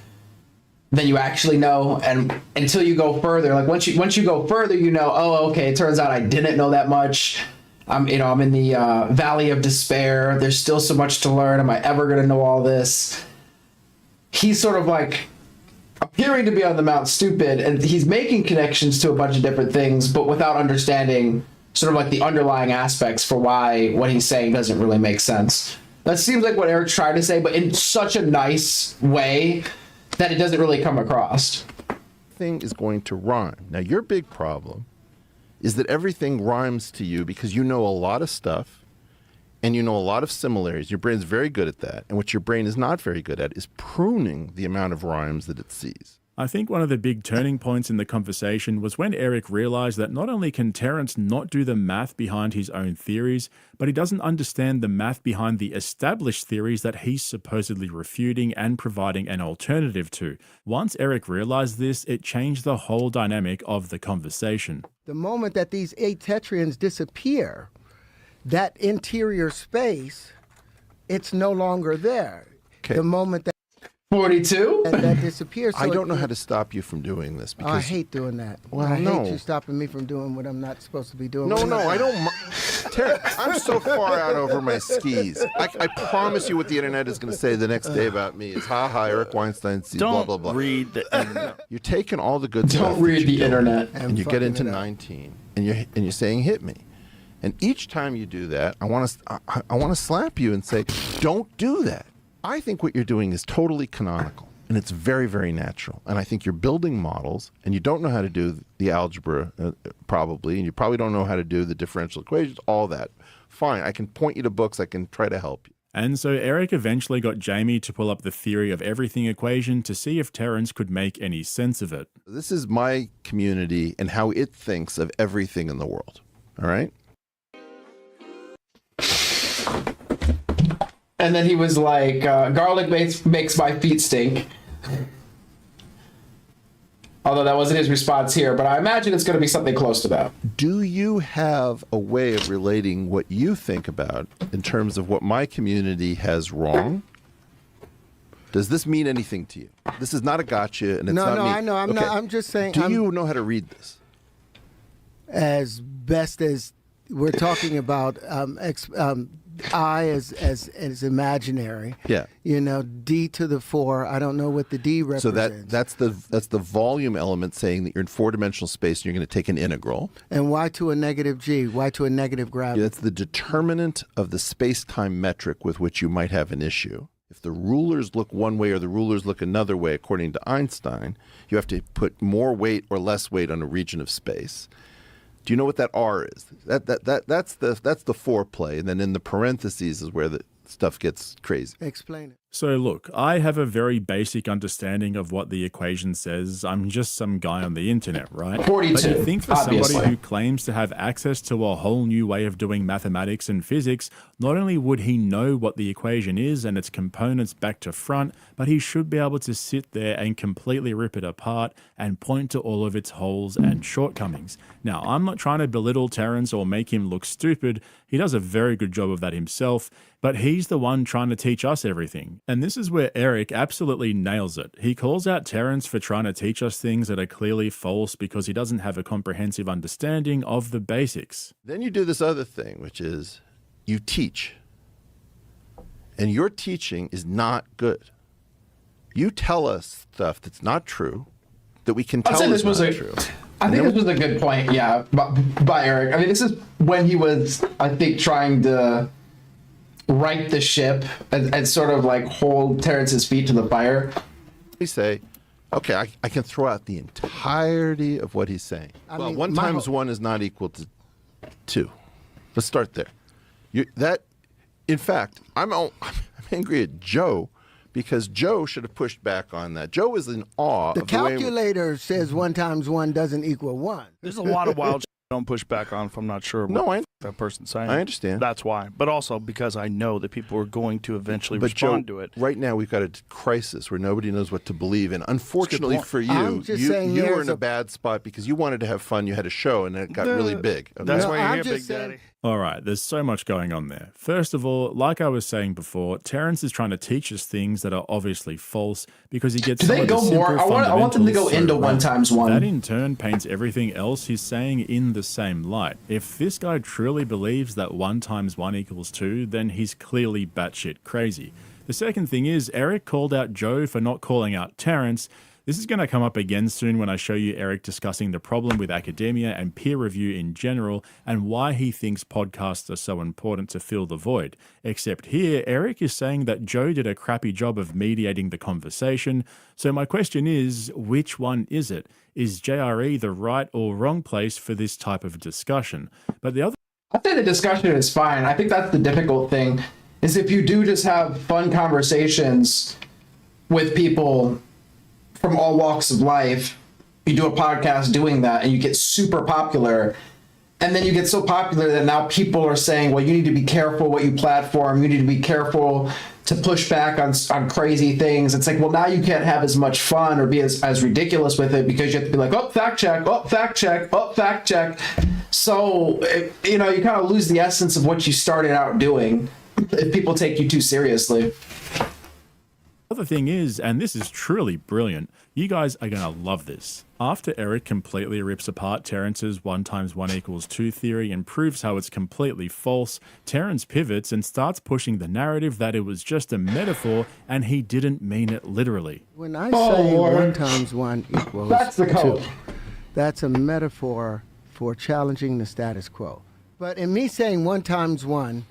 than you actually know, and until you go further, like once you go further, you know, oh, okay, it turns out I didn't know that much. I'm in the valley of despair. There's still so much to learn. Am I ever gonna know all this? He's sort of like appearing to be on the Mount Stupid, and he's making connections to a bunch of different things, but without understanding sort of like the underlying aspects for why what he's saying doesn't really make sense. That seems like what Eric's trying to say, but in such a nice way that it doesn't really come across. Thing is going to rhyme. Now, your big problem is that everything rhymes to you because you know a lot of stuff and you know a lot of similarities. Your brain's very good at that. And what your brain is not very good at is pruning the amount of rhymes that it sees. I think one of the big turning points in the conversation was when Eric realized that not only can Terrence not do the math behind his own theories, but he doesn't understand the math behind the established theories that he's supposedly refuting and providing an alternative to. Once Eric realized this, it changed the whole dynamic of the conversation. The moment that these 8 tetrians disappear, that interior space, it's no longer there. Okay. The moment that 42 that disappears. So I don't know how to stop you from doing this because I hate doing that. Well, I no. hate you stopping me from doing what I'm not supposed to be doing. No, I don't. Terrence, I'm so far out over my skis. I promise you what the internet is going to say the next day about me is, ha, Eric Weinstein sees blah, blah, blah. Read the internet. You're taking all the good stuff. Don't read the internet. And you get into 19, and you're saying, hit me. And each time you do that, I want to slap you and say, don't do that. I think what you're doing is totally canonical, and it's very, very natural. And I think you're building models, and you don't know how to do the algebra, probably, and you probably don't know how to do the differential equations, all that. Fine, I can point you to books, I can try to help you. And so Eric eventually got Jamie to pull up the theory of everything equation to see if Terrence could make any sense of it. This is my community and how it thinks of everything in the world, all right? And then he was like, garlic makes my feet stink. Although that wasn't his response here, but I imagine it's going to be something close to that. Do you have a way of relating what you think about in terms of what my community has wrong? Does this mean anything to you? This is not a gotcha, and it's not me. I know. I'm just saying. Do you know how to read this? As best as we're talking about, I as imaginary. Yeah. You know, d to the 4. I don't know what the d represents. So that's the volume element saying that you're in 4-dimensional space and you're going to take an integral. And y to a negative g, y to a negative gravity. Yeah, that's the determinant of the space-time metric with which you might have an issue. If the rulers look one way or the rulers look another way, according to Einstein, you have to put more weight or less weight on a region of space. Do you know what that R is? That's the foreplay, and then in the parentheses is where the stuff gets crazy. Explain it. So look, I have a very basic understanding of what the equation says. I'm just some guy on the internet, right? 42, but you think for obviously. somebody who claims to have access to a whole new way of doing mathematics and physics, not only would he know what the equation is and its components back to front, but he should be able to sit there and completely rip it apart and point to all of its holes and shortcomings. Now, I'm not trying to belittle Terrence or make him look stupid. He does a very good job of that himself, but he's the one trying to teach us everything. And this is where Eric absolutely nails it. He calls out Terrence for trying to teach us things that are clearly false because he doesn't have a comprehensive understanding of the basics. Then you do this other thing, which is you teach. And your teaching is not good. You tell us stuff that's not true, that we can tell is not true. I think this was a good point, yeah, by Eric. I mean, this is when he was, I think, trying to right the ship and sort of like hold Terrence's feet to the fire. We say, okay, I can throw out the entirety of what he's saying. I mean, 1 times 1 is not equal to 2. Let's start there. In fact, I'm angry at Joe because Joe should have pushed back on that. Joe is in awe. The calculator says 1 times 1 doesn't equal 1. There's a lot of wild shit I don't push back on if I'm not sure what that person's saying. I understand. That's why. But also because I know that people are going to eventually respond to it. Right now we've got a crisis where nobody knows what to believe in. Unfortunately for you, you were in a bad spot because you wanted to have fun. You had a show and it got really big. Okay? That's why you're here, Big Daddy. All right, there's so much going on there. First of all, like I was saying before, Terrence is trying to teach us things that are obviously false because he gets. Do they go more? I want them to go into 1 times 1. That in turn paints everything else he's saying in the same light. If this guy truly believes that 1 times 1 equals 2, then he's clearly batshit crazy. The second thing is, Eric called out Joe for not calling out Terrence. This is going to come up again soon when I show you Eric discussing the problem with academia and peer review in general and why he thinks podcasts are so important to fill the void. Except here, Eric is saying that Joe did a crappy job of mediating the conversation. So my question is, which one is it? Is JRE the right or wrong place for this type of discussion? But the other... I'd say the discussion is fine. I think that's the difficult thing, is if you do just have fun conversations with people from all walks of life, you do a podcast doing that and you get super popular, and then you get so popular that now people are saying, well, you need to be careful what you platform, you need to be careful to push back on crazy things. It's like, well, now you can't have as much fun or be as ridiculous with it because you have to be like, oh, fact check, oh, fact check, oh, fact check. So, you kind of lose the essence of what you started out doing if people take you too seriously. The thing is, and this is truly brilliant, you guys are going to love this. After Eric completely rips apart Terrence's 1 × 1 = 2 theory and proves how it's completely false, Terrence pivots and starts pushing the narrative that it was just a metaphor and he didn't mean it literally. When I say 1 × 1 = That's the code. 2, that's a metaphor for challenging the status quo. But in me saying 1 × 1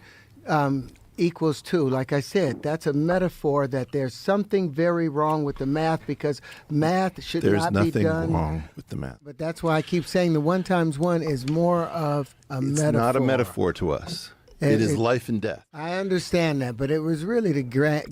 = 2, like I said, that's a metaphor that there's something very wrong with the math because math should not be done. There's nothing wrong with the math. But that's why I keep saying the 1 × 1 is more of a metaphor. It's not a metaphor to us. It is life and death. I understand that, but it was really to gain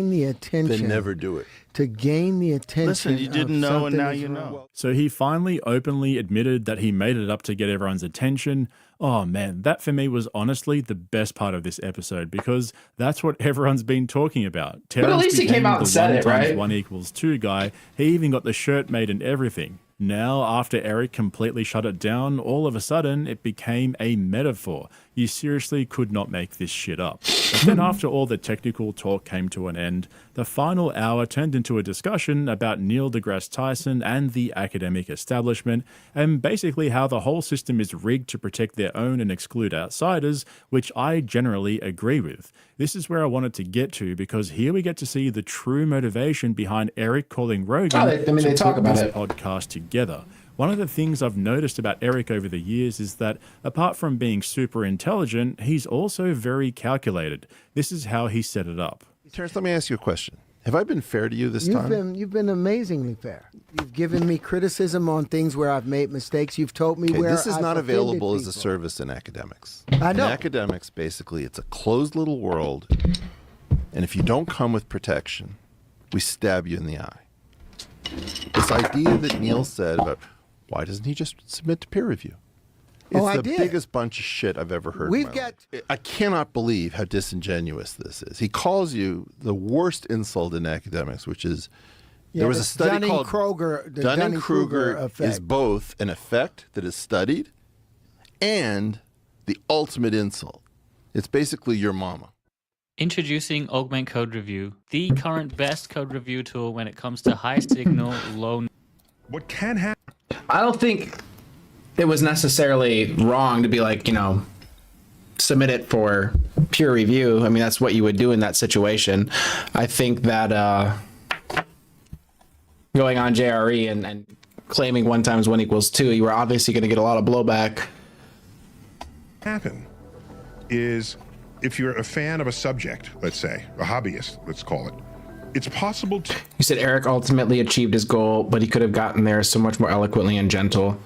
the attention. Then never do it. To gain the attention. Listen, you didn't know, and now you wrong. know. So he finally openly admitted that he made it up to get everyone's attention. Oh man, that for me was honestly the best part of this episode because that's what everyone's been talking about. But at least he came out and said it, right? 1 = 2 guy. He even got the shirt made and everything. Now, after Eric completely shut it down, all of a sudden it became a metaphor. You seriously could not make this shit up. But then after all the technical talk came to an end, the final hour turned into a discussion about Neil deGrasse Tyson and the academic establishment, and basically how the whole system is rigged to protect their own and exclude outsiders, which I generally agree with. This is where I wanted to get to because here we get to see the true motivation behind Eric calling Rogan they talk put about this it. podcast together. One of the things I've noticed about Eric over the years is that apart from being super intelligent, he's also very calculated. This is how he set it up. Terrence, let me ask you a question. Have I been fair to you this time? You've been amazingly fair. You've given me criticism on things where I've made mistakes. You've told me where this is I've not offended available as a people. service in academics. I know. In academics, basically, it's a closed little world, and if you don't come with protection, we stab you in the eye. This idea that Neil said about why doesn't he just submit to peer review? It's I the did. biggest bunch of shit I've ever heard. We've in my got. life. I cannot believe how disingenuous this is. He calls you the worst insult in academics, which is there was a study called the Dunning-Kruger effect. is both an effect that is studied and the ultimate insult. It's basically your mama. Introducing Augment Code Review, the current best code review tool when it comes to high signal, low. What can happen? I don't think it was necessarily wrong to be like, submit it for peer review. I mean, that's what you would do in that situation. I think that going on JRE and claiming 1 × 1 = 2, you were obviously going to get a lot of blowback. Happen is if you're a fan of a subject, let's say, a hobbyist, let's call it, it's possible to... You said Eric ultimately achieved his goal, but he could have gotten there so much more eloquently and gentle.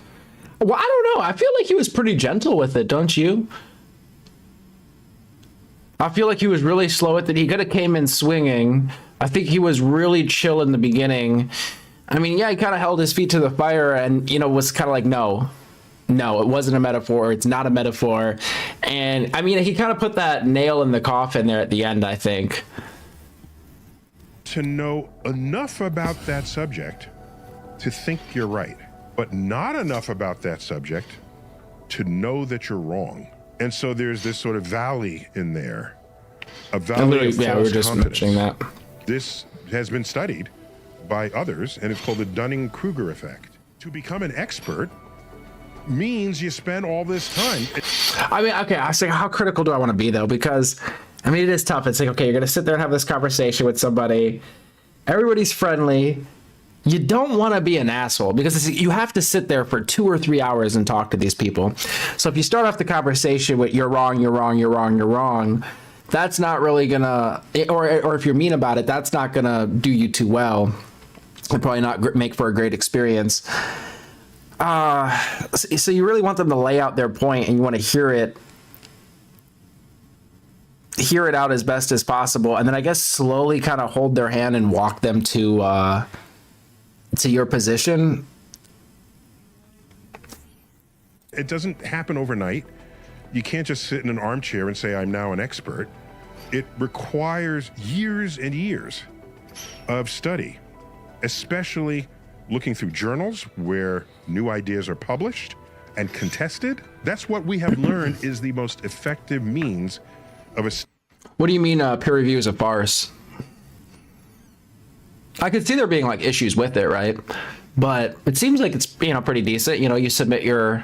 Well, I don't know. I feel like he was pretty gentle with it, don't you? I feel like he was really slow with it. He could have came in swinging. I think he was really chill in the beginning. I mean, yeah, he kind of held his feet to the fire and, was kind of like, no, it wasn't a metaphor. It's not a metaphor. And, I mean, he kind of put that nail in the coffin there at the end, I think. To know enough about that subject to think you're right, but not enough about that subject to know that you're wrong. And so there's this sort of valley in there, a valley of false we were just confidence. mentioning that. This has been studied by others, and it's called the Dunning-Kruger effect. To become an expert means you spend all this time. I mean, okay, I was like, how critical do I want to be, though? Because, I mean, it is tough. It's like, okay, you're going to sit there and have this conversation with somebody. Everybody's friendly. You don't want to be an asshole because you have to sit there for 2 or 3 hours and talk to these people. So if you start off the conversation with you're wrong, that's not really gonna, or if you're mean about it, that's not gonna do you too well. It'll probably not make for a great experience. So you really want them to lay out their point and you want to hear it out as best as possible, and then I guess slowly kind of hold their hand and walk them to your position. It doesn't happen overnight. You can't just sit in an armchair and say, I'm now an expert. It requires years and years of study, especially looking through journals where new ideas are published and contested. That's what we have learned is the most effective means of a... What do you mean peer review is a farce? I could see there being like issues with it, right? But it seems like it's, you know, pretty decent. You know, you submit your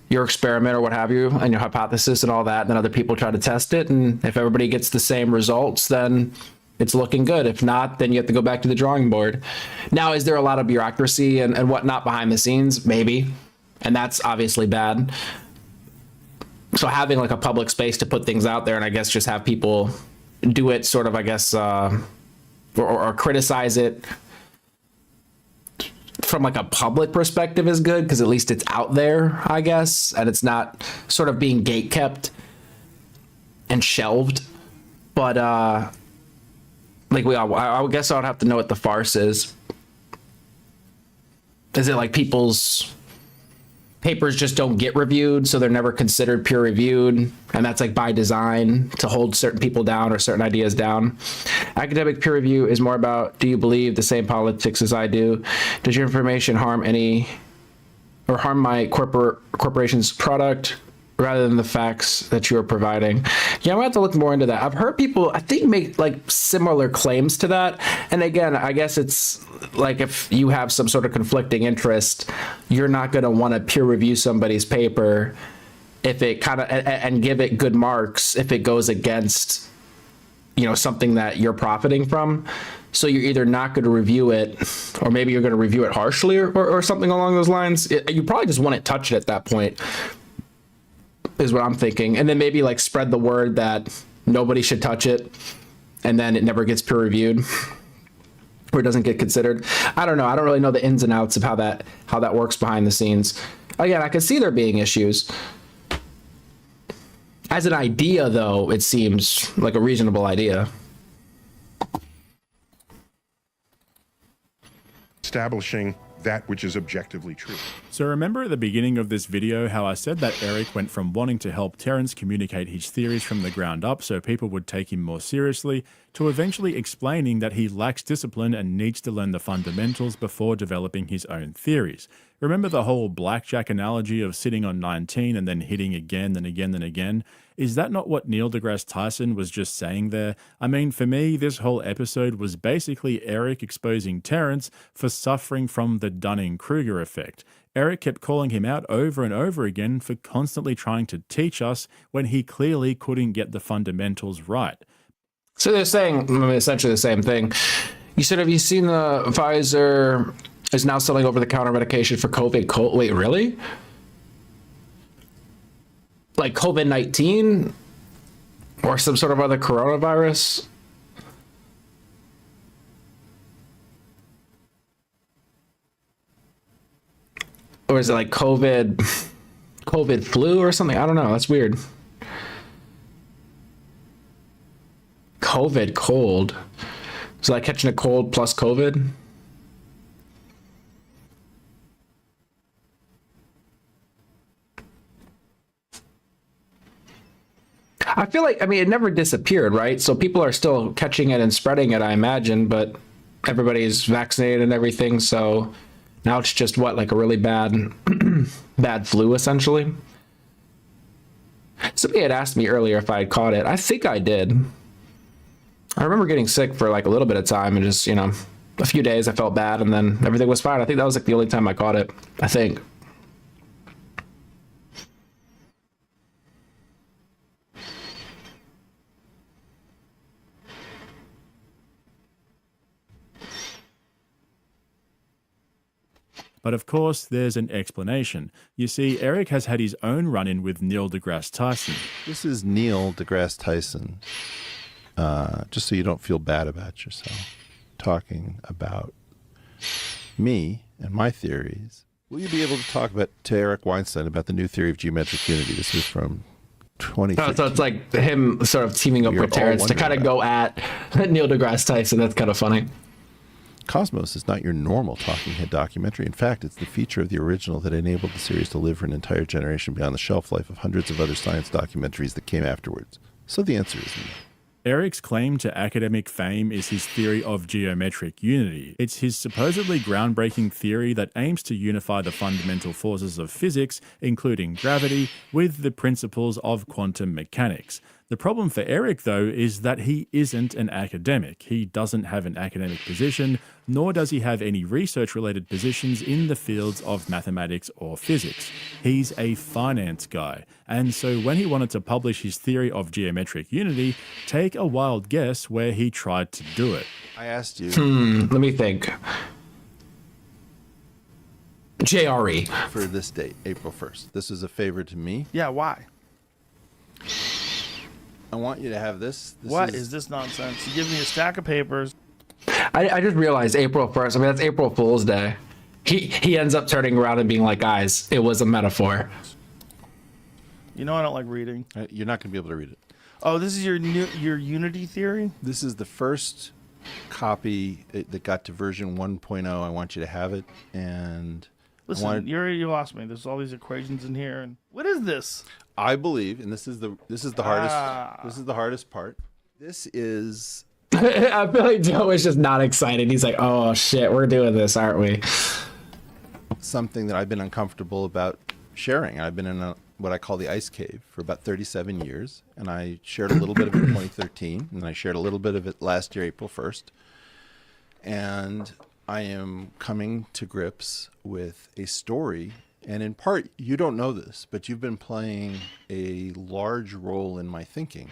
experiment or what have you and your hypothesis and all that, and then other people try to test it, and if everybody gets the same results, then it's looking good. If not, then you have to go back to the drawing board. Now, is there a lot of bureaucracy and whatnot behind the scenes? Maybe. And that's obviously bad. So having like a public space to put things out there and I guess just have people do it sort of, I guess, or criticize it from like a public perspective is good, because at least it's out there, I guess, and it's not sort of being gatekept and shelved. But like I guess I would have to know what the farce is. Is it like people's papers just don't get reviewed, so they're never considered peer reviewed, and that's like by design to hold certain people down or certain ideas down? Academic peer review is more about, do you believe the same politics as I do? Does your information harm my corporation's product rather than the facts that you are providing? Yeah, I'm gonna have to look more into that. I've heard people, I think, make like similar claims to that. And again, I guess it's like if you have some sort of conflicting interest, you're not gonna want to peer review somebody's paper if it kind of and give it good marks if it goes against, you know, something that you're profiting from. So you're either not going to review it, or maybe you're going to review it harshly or something along those lines. You probably just wouldn't touch it at that point, is what I'm thinking. And then maybe like spread the word that nobody should touch it, and then it never gets peer reviewed or it doesn't get considered. I don't know. I don't really know the ins and outs of how that works behind the scenes. Again, I could see there being issues. As an idea, though, it seems like a reasonable idea. Establishing that which is objectively true. So remember at the beginning of this video how I said that Eric went from wanting to help Terrence communicate his theories from the ground up so people would take him more seriously, to eventually explaining that he lacks discipline and needs to learn the fundamentals before developing his own theories. Remember the whole blackjack analogy of sitting on 19 and then hitting again and again and again? Is that not what Neil deGrasse Tyson was just saying there? I mean, for me, this whole episode was basically Eric exposing Terrence for suffering from the Dunning-Kruger effect. Eric kept calling him out over and over again for constantly trying to teach us when he clearly couldn't get the fundamentals right. So they're saying essentially the same thing. You said, have you seen the Pfizer is now selling over-the-counter medication for COVID? Wait, really? Like COVID-19 or some sort of other coronavirus? Or is it like COVID flu or something? I don't know. That's weird. COVID cold. Is it like catching a cold plus COVID? I feel like, I mean, it never disappeared, right? So people are still catching it and spreading it, I imagine, but everybody's vaccinated and everything. So now it's just what, like a really bad flu, essentially. Somebody had asked me earlier if I had caught it. I think I did. I remember getting sick for like a little bit of time and just, you know, a few days I felt bad and then everything was fine. I think that was like the only time I caught it, I think. But of course, there's an explanation. You see, Eric has had his own run-in with Neil deGrasse Tyson. This is Neil deGrasse Tyson, just so you don't feel bad about yourself, talking about me and my theories. Will you be able to talk to Eric Weinstein about the new theory of geometric unity? This was from 2015. Oh, so it's like him sort of teaming up with Terrence to kind of go at Neil deGrasse Tyson. That's kind of funny. Cosmos is not your normal talking head documentary. In fact, it's the feature of the original that enabled the series to live for an entire generation beyond the shelf life of hundreds of other science documentaries that came afterwards. So the answer is no. Eric's claim to academic fame is his theory of geometric unity. It's his supposedly groundbreaking theory that aims to unify the fundamental forces of physics, including gravity, with the principles of quantum mechanics. The problem for Eric, though, is that he isn't an academic. He doesn't have an academic position, nor does he have any research-related positions in the fields of mathematics or physics. He's a finance guy, and so when he wanted to publish his theory of geometric unity, take a wild guess where he tried to do it. I asked you. Let me think. JRE. For this date, April 1st. This is a favor to me. Yeah, why? I want you to have this. What is this nonsense? You give me a stack of papers. I just realized April 1st. I mean, that's April Fool's Day. He ends up turning around and being like, guys, it was a metaphor. You know I don't like reading. You're not going to be able to read it. Oh, this is your Unity theory? This is the first copy that got to version 1.0. I want you to have it. And listen, you lost me. There's all these equations in here. And what is this? I believe, and this is the hardest. This is the hardest part. This is. I feel like Joe is just not excited. He's like, "Oh shit, we're doing this, aren't we?" Something that I've been uncomfortable about sharing. I've been in what I call the ice cave for about 37 years, and I shared a little bit of it in 2013, and I shared a little bit of it last year, April 1st. And I am coming to grips with a story. And in part, you don't know this, but you've been playing a large role in my thinking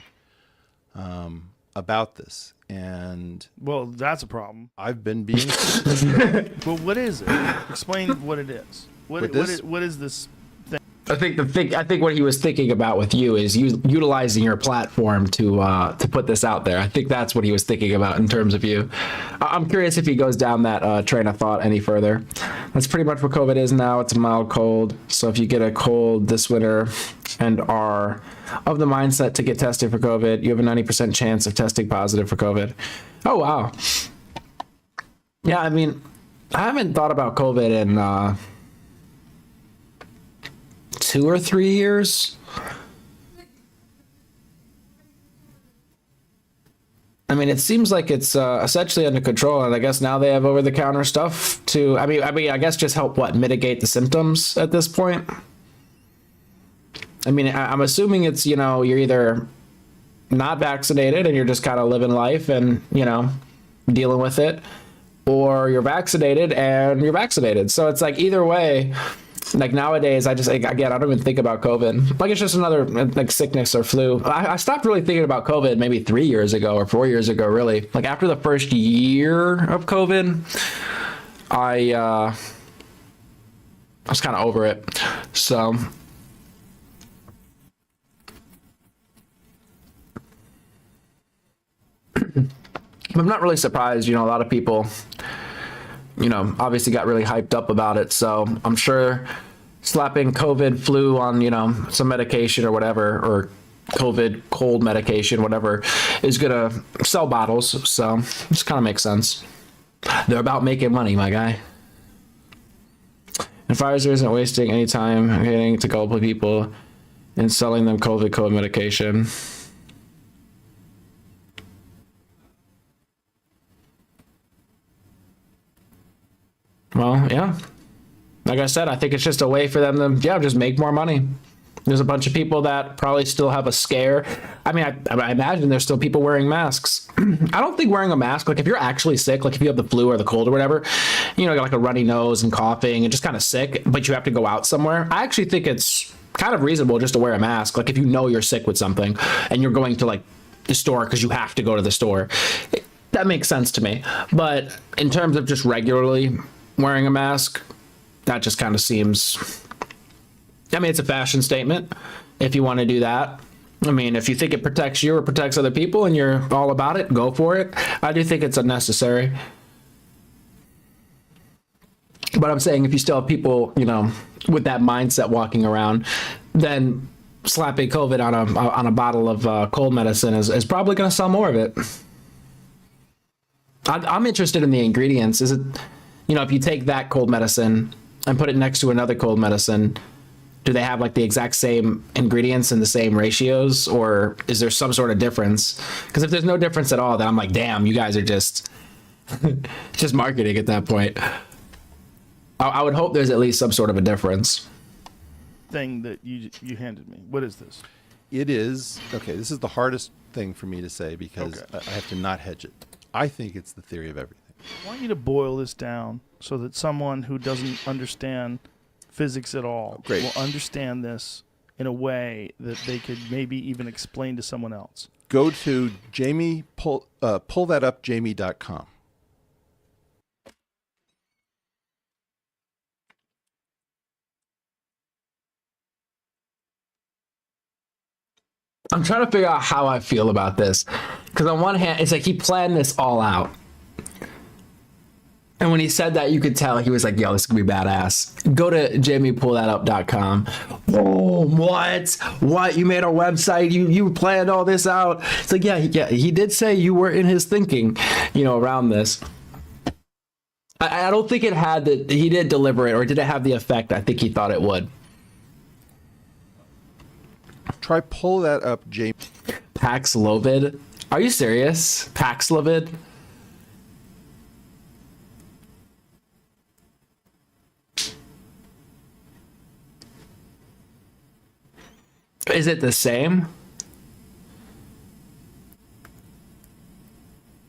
about this. And well, that's a problem. I've been being. But what is it? Explain what it is. What is this thing? I think what he was thinking about with you is utilizing your platform to put this out there. I think that's what he was thinking about in terms of you. I'm curious if he goes down that train of thought any further. That's pretty much what COVID is now. It's a mild cold. So if you get a cold this winter and are of the mindset to get tested for COVID, you have a 90% chance of testing positive for COVID. Oh, wow. Yeah, I mean, I haven't thought about COVID in 2 or 3 years. I mean, it seems like it's essentially under control, and I guess now they have over-the-counter stuff to. I mean, I guess just help mitigate the symptoms at this point. I mean, I'm assuming it's you're either not vaccinated and you're just kind of living life and dealing with it, or you're vaccinated and you're vaccinated. So it's like either way. Like nowadays, I don't even think about COVID. Like it's just another sickness or flu. I stopped really thinking about COVID maybe 3 years ago or 4 years ago, really. Like after the first year of COVID, I was kind of over it. So I'm not really surprised, a lot of people obviously got really hyped up about it. So I'm sure slapping COVID flu on, some medication or whatever, or COVID cold medication, whatever, is going to sell bottles. So this kind of makes sense. They're about making money, my guy. And Pfizer isn't wasting any time getting to gullible people and selling them COVID medication. Well, yeah. Like I said, I think it's just a way for them to, just make more money. There's a bunch of people that probably still have a scare. I mean, I imagine there's still people wearing masks. I don't think wearing a mask, like if you're actually sick, like if you have the flu or the cold or whatever, got like a runny nose and coughing and just kind of sick, but you have to go out somewhere. I actually think it's kind of reasonable just to wear a mask. Like if you know you're sick with something and you're going to like the store because you have to go to the store, that makes sense to me. But in terms of just regularly wearing a mask, that just kind of seems, I mean, it's a fashion statement if you want to do that. I mean, if you think it protects you or protects other people and you're all about it, go for it. I do think it's unnecessary. But I'm saying if you still have people, with that mindset walking around, then slapping COVID on a bottle of cold medicine is probably going to sell more of it. I'm interested in the ingredients. Is it, if you take that cold medicine and put it next to another cold medicine, do they have like the exact same ingredients and the same ratios, or is there some sort of difference? Because if there's no difference at all, then I'm like, damn, you guys are just marketing at that point. I would hope there's at least some sort of a difference. Thing that you handed me. What is this? It is okay. This is the hardest thing for me to say because I have to not hedge it. I think it's the theory of everything. I want you to boil this down so that someone who doesn't understand physics at all will understand this in a way that they could maybe even explain to someone else. Go to pullthatupjamie.com. I'm trying to figure out how I feel about this. Because on one hand, it's like he planned this all out. And when he said that, you could tell he was like, yo, this is going to be badass. Go to jamiepullthatup.com. Oh, what? You made a website? You planned all this out? It's like, yeah, he did say you were in his thinking, around this. I don't think it had he did deliver it, or did it have the effect I think he thought it would. Try pull that up, Jamie. Paxlovid? Are you serious? Paxlovid? Is it the same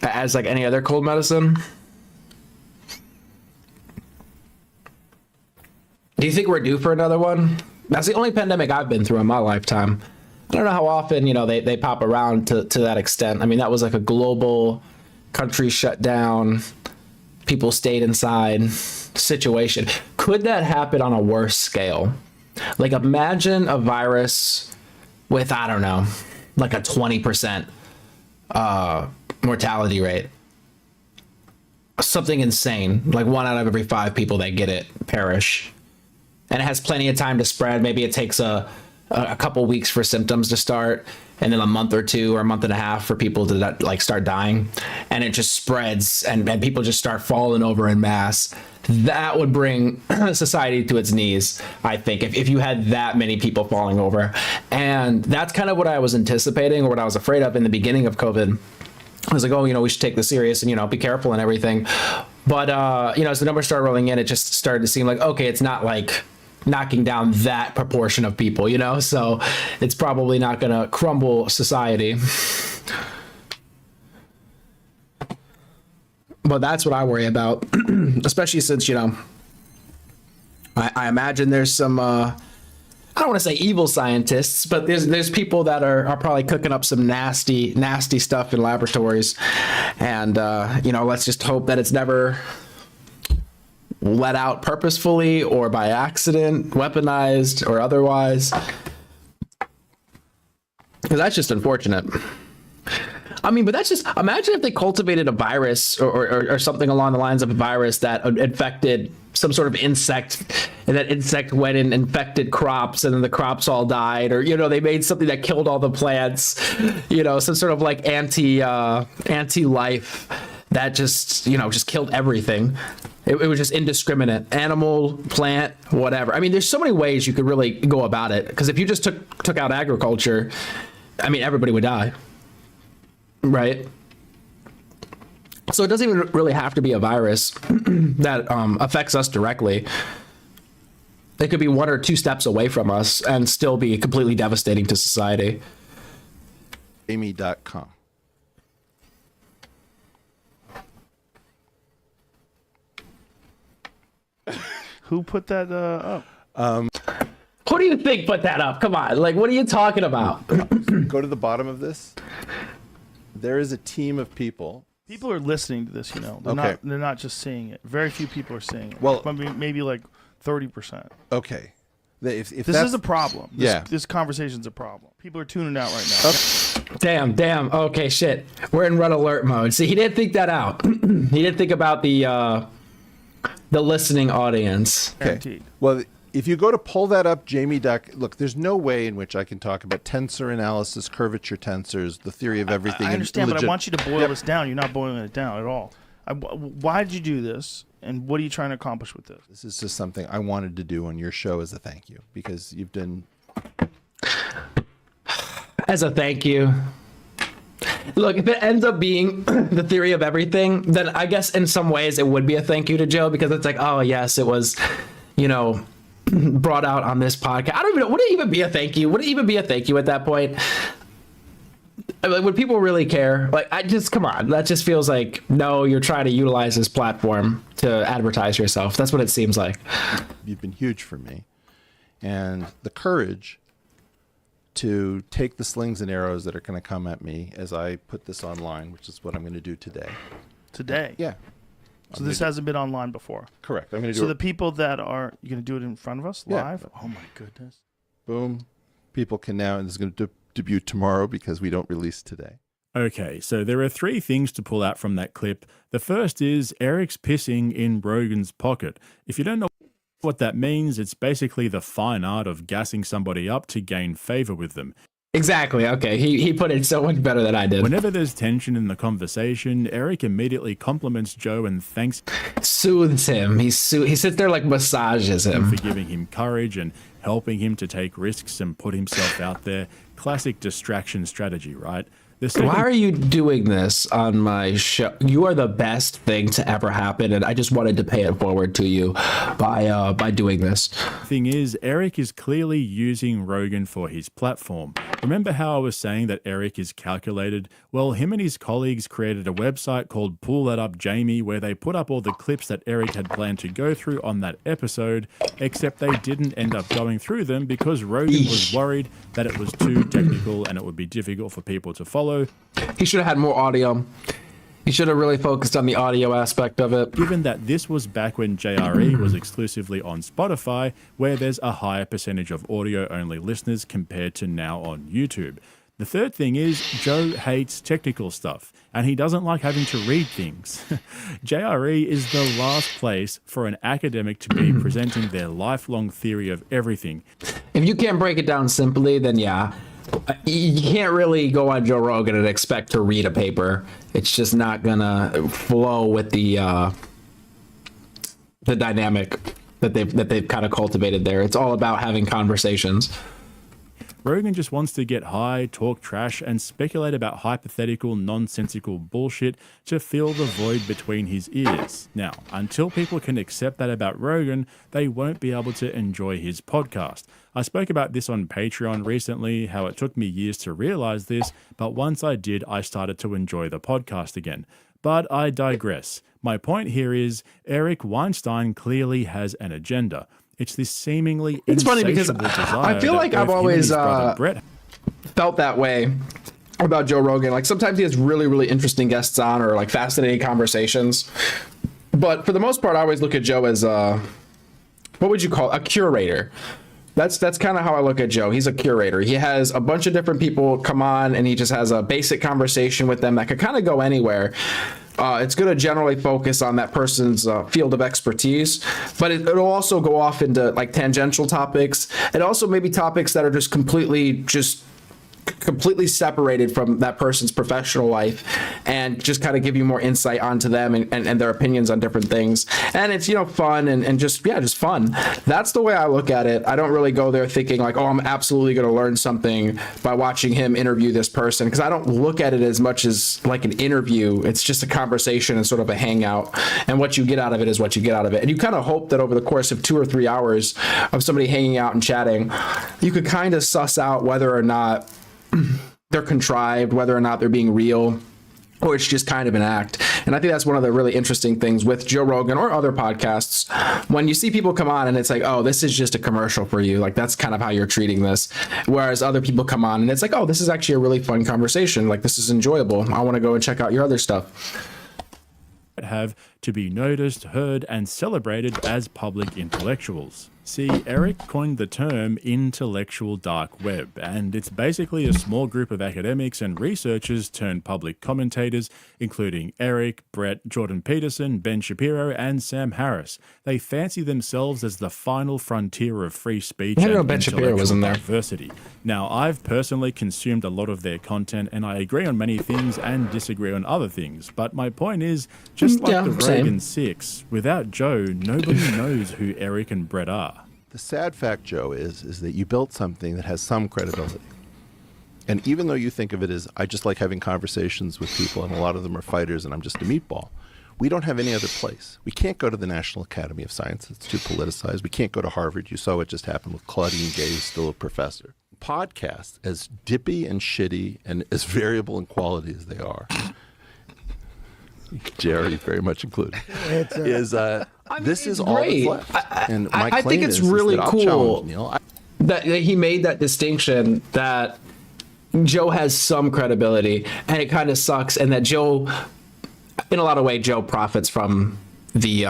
as like any other cold medicine? Do you think we're due for another one? That's the only pandemic I've been through in my lifetime. I don't know how often, they pop around to that extent. I mean, that was like a global country shut down, people stayed inside situation. Could that happen on a worse scale? Like, imagine a virus with, I don't know, like a 20% mortality rate. Something insane. Like 1 out of every 5 people that get it perish. And it has plenty of time to spread. Maybe it takes a couple weeks for symptoms to start, and then a month or 2 or a month and a half for people to like start dying. And it just spreads, and people just start falling over in mass. That would bring society to its knees, I think, if you had that many people falling over. And that's kind of what I was anticipating, or what I was afraid of in the beginning of COVID. I was like, oh, we should take this serious and, be careful and everything. But, as the numbers started rolling in, it just started to seem like, okay, it's not like knocking down that proportion of people, so it's probably not going to crumble society. But that's what I worry about, especially since, I imagine there's some, I don't want to say evil scientists, but there's people that are probably cooking up some nasty stuff in laboratories. And, let's just hope that it's never let out purposefully or by accident, weaponized or otherwise. Because that's just unfortunate. I mean, but that's just, imagine if they cultivated a virus or something along the lines of a virus that infected some sort of insect, and that insect went and infected crops, and then the crops all died, or, they made something that killed all the plants, some sort of like anti-life that just killed everything. It was just indiscriminate, animal, plant, whatever. I mean, there's so many ways you could really go about it, because if you just took out agriculture, I mean, everybody would die. Right? So it doesn't even really have to be a virus that affects us directly. It could be 1 or 2 steps away from us and still be completely devastating to society. Amy.com. Who put that up? Who do you think put that up? Come on. Like, what are you talking about? Go to the bottom of this. There is a team of people. People are listening to this, They're not just seeing it. Very few people are seeing it. Well, maybe like 30%. Okay. If this is a problem. Yeah. This conversation's a problem. People are tuning out right now. Okay. Damn. Okay, shit. We're in red alert mode. See, he didn't think that out. He didn't think about the listening audience. Okay. Guaranteed. Well, if you go to pull that up, Jamie. Look, there's no way in which I can talk about tensor analysis, curvature tensors, the theory of everything. I understand, but I want you to boil this down. You're not boiling it down at all. Why did you do this, and what are you trying to accomplish with this? This is just something I wanted to do on your show as a thank you, because you've done. As a thank you. Look, if it ends up being the theory of everything, then I guess in some ways it would be a thank you to Joe, because it's like, oh yes, it was, brought out on this podcast. I don't even know. Would it even be a thank you? Would it even be a thank you at that point? Like, would people really care? Like, come on. That just feels like, no, you're trying to utilize this platform to advertise yourself. That's what it seems like. You've been huge for me. And the courage to take the slings and arrows that are going to come at me as I put this online, which is what I'm going to do today. Today? Yeah. So this hasn't been online before? Correct. I'm going to do So it. the people that are, you're going to do it in front of us Yeah. live? Oh my goodness. Boom. People can now, and this is going to debut tomorrow because we don't release today. Okay, so there are 3 things to pull out from that clip. The first is Eric's pissing in Rogan's pocket. If you don't know what that means, it's basically the fine art of gassing somebody up to gain favor with them. Exactly. Okay. He put it so much better than I did. Whenever there's tension in the conversation, Eric immediately compliments Joe and thanks, soothes him. He sits there like massages him for giving him courage and helping him to take risks and put himself out there. Classic distraction strategy, right? Why are you doing this on my show? You are the best thing to ever happen, and I just wanted to pay it forward to you by doing this. Thing is, Eric is clearly using Rogan for his platform. Remember how I was saying that Eric is calculated? Well, him and his colleagues created a website called Pull That Up Jamie, where they put up all the clips that Eric had planned to go through on that episode, except they didn't end up going through them because Rogan was worried that it was too technical and it would be difficult for people to follow. He should have had more audio. He should have really focused on the audio aspect of it. Given that this was back when JRE was exclusively on Spotify, where there's a higher percentage of audio-only listeners compared to now on YouTube. The third thing is Joe hates technical stuff, and he doesn't like having to read things. JRE is the last place for an academic to be presenting their lifelong theory of everything. If you can't break it down simply, then yeah. You can't really go on Joe Rogan and expect to read a paper. It's just not gonna flow with the dynamic that they've kind of cultivated there. It's all about having conversations. Rogan just wants to get high, talk trash, and speculate about hypothetical, nonsensical bullshit to fill the void between his ears. Now, until people can accept that about Rogan, they won't be able to enjoy his podcast. I spoke about this on Patreon recently, how it took me years to realize this, but once I did, I started to enjoy the podcast again. But I digress. My point here is, Eric Weinstein clearly has an agenda. It's this seemingly It's funny because I feel like I've always felt that way about Joe Rogan. Like sometimes he has really, really interesting guests on or like fascinating conversations. But for the most part, I always look at Joe as what would you call it? A curator. That's kind of how I look at Joe. He's a curator. He has a bunch of different people come on and he just has a basic conversation with them that could kind of go anywhere. It's going to generally focus on that person's field of expertise, but it'll also go off into like tangential topics and also maybe topics that are just completely separated from that person's professional life and just kind of give you more insight onto them and their opinions on different things. And it's, fun and just fun. That's the way I look at it. I don't really go there thinking like, oh, I'm absolutely going to learn something by watching him interview this person, because I don't look at it as much as like an interview. It's just a conversation and sort of a hangout, and what you get out of it is what you get out of it. And you kind of hope that over the course of 2 or 3 hours of somebody hanging out and chatting, you could kind of suss out whether or not they're contrived, whether or not they're being real, or it's just kind of an act. And I think that's one of the really interesting things with Joe Rogan or other podcasts. When you see people come on and it's like, oh, this is just a commercial for you. Like, that's kind of how you're treating this. Whereas other people come on and it's like, oh, this is actually a really fun conversation. Like, this is enjoyable. I want to go and check out your other stuff. Have to be noticed, heard, and celebrated as public intellectuals. See, Eric coined the term intellectual dark web, and it's basically a small group of academics and researchers turned public commentators, including Eric, Brett, Jordan Peterson, Ben Shapiro, and Sam Harris. They fancy themselves as the final frontier of free speech and Ben Shapiro was in there. Diversity. Now, I've personally consumed a lot of their content, and I agree on many things and disagree on other things, but my point is, just like the Rogan 6, without Joe, nobody knows who Eric and Brett are. The sad fact, Joe, is that you built something that has some credibility. And even though you think of it as, I just like having conversations with people and a lot of them are fighters and I'm just a meatball, We don't have any other place. We can't go to the National Academy of Science. It's too politicized. We can't go to Harvard. You saw what just happened with Claudine Gay, who's still a professor. Podcasts, as dippy and shitty and as variable in quality as they are, Jerry very much included, this is all that's left. And my I think claim it's is really that I'll cool challenge Neil. that he made that distinction that Joe has some credibility and it kind of sucks, and that Joe, in a lot of ways, Joe profits from the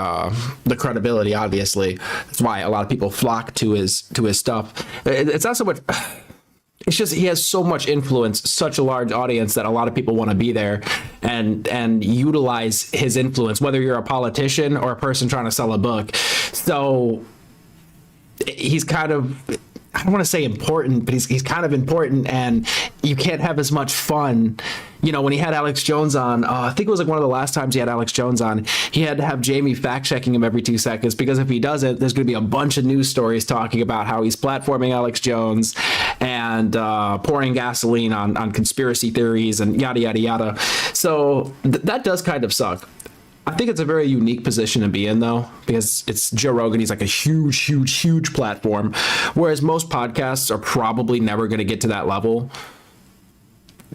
credibility. Obviously, that's why a lot of people flock to his stuff. It's not so much. It's just he has so much influence, such a large audience that a lot of people want to be there and utilize his influence, whether you're a politician or a person trying to sell a book. So he's kind of, I don't want to say important, but he's kind of important, and you can't have as much fun. You know, when he had Alex Jones on, I think it was like one of the last times he had Alex Jones on, he had to have Jamie fact-checking him every 2 seconds, because if he doesn't, there's going to be a bunch of news stories talking about how he's platforming Alex Jones and pouring gasoline on conspiracy theories and yada, yada, yada. So that does kind of suck. I think it's a very unique position to be in, though, because it's Joe Rogan. He's like a huge, huge, huge platform, whereas most podcasts are probably never going to get to that level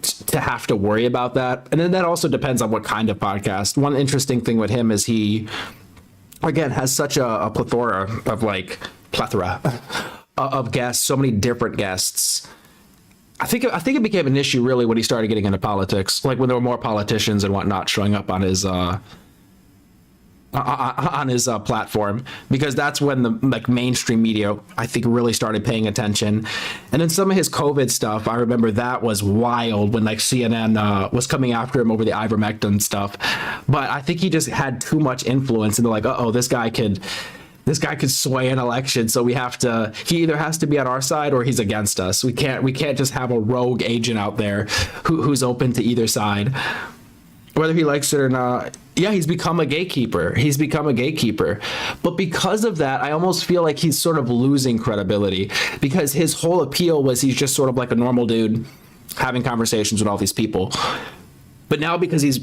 to have to worry about that. And then that also depends on what kind of podcast. One interesting thing with him is he, again, has such a plethora of guests, so many different guests. I think it became an issue really when he started getting into politics, like when there were more politicians and whatnot showing up on his platform, because that's when the mainstream media, I think, really started paying attention. And then some of his COVID stuff, I remember that was wild when CNN was coming after him over the ivermectin stuff. But I think he just had too much influence, and they're like, this guy could sway an election, so he either has to be on our side or he's against us. We can't just have a rogue agent out there who's open to either side, whether he likes it or not. Yeah, he's become a gatekeeper. But because of that, I almost feel like he's sort of losing credibility, because his whole appeal was he's just sort of like a normal dude having conversations with all these people. But now, because he's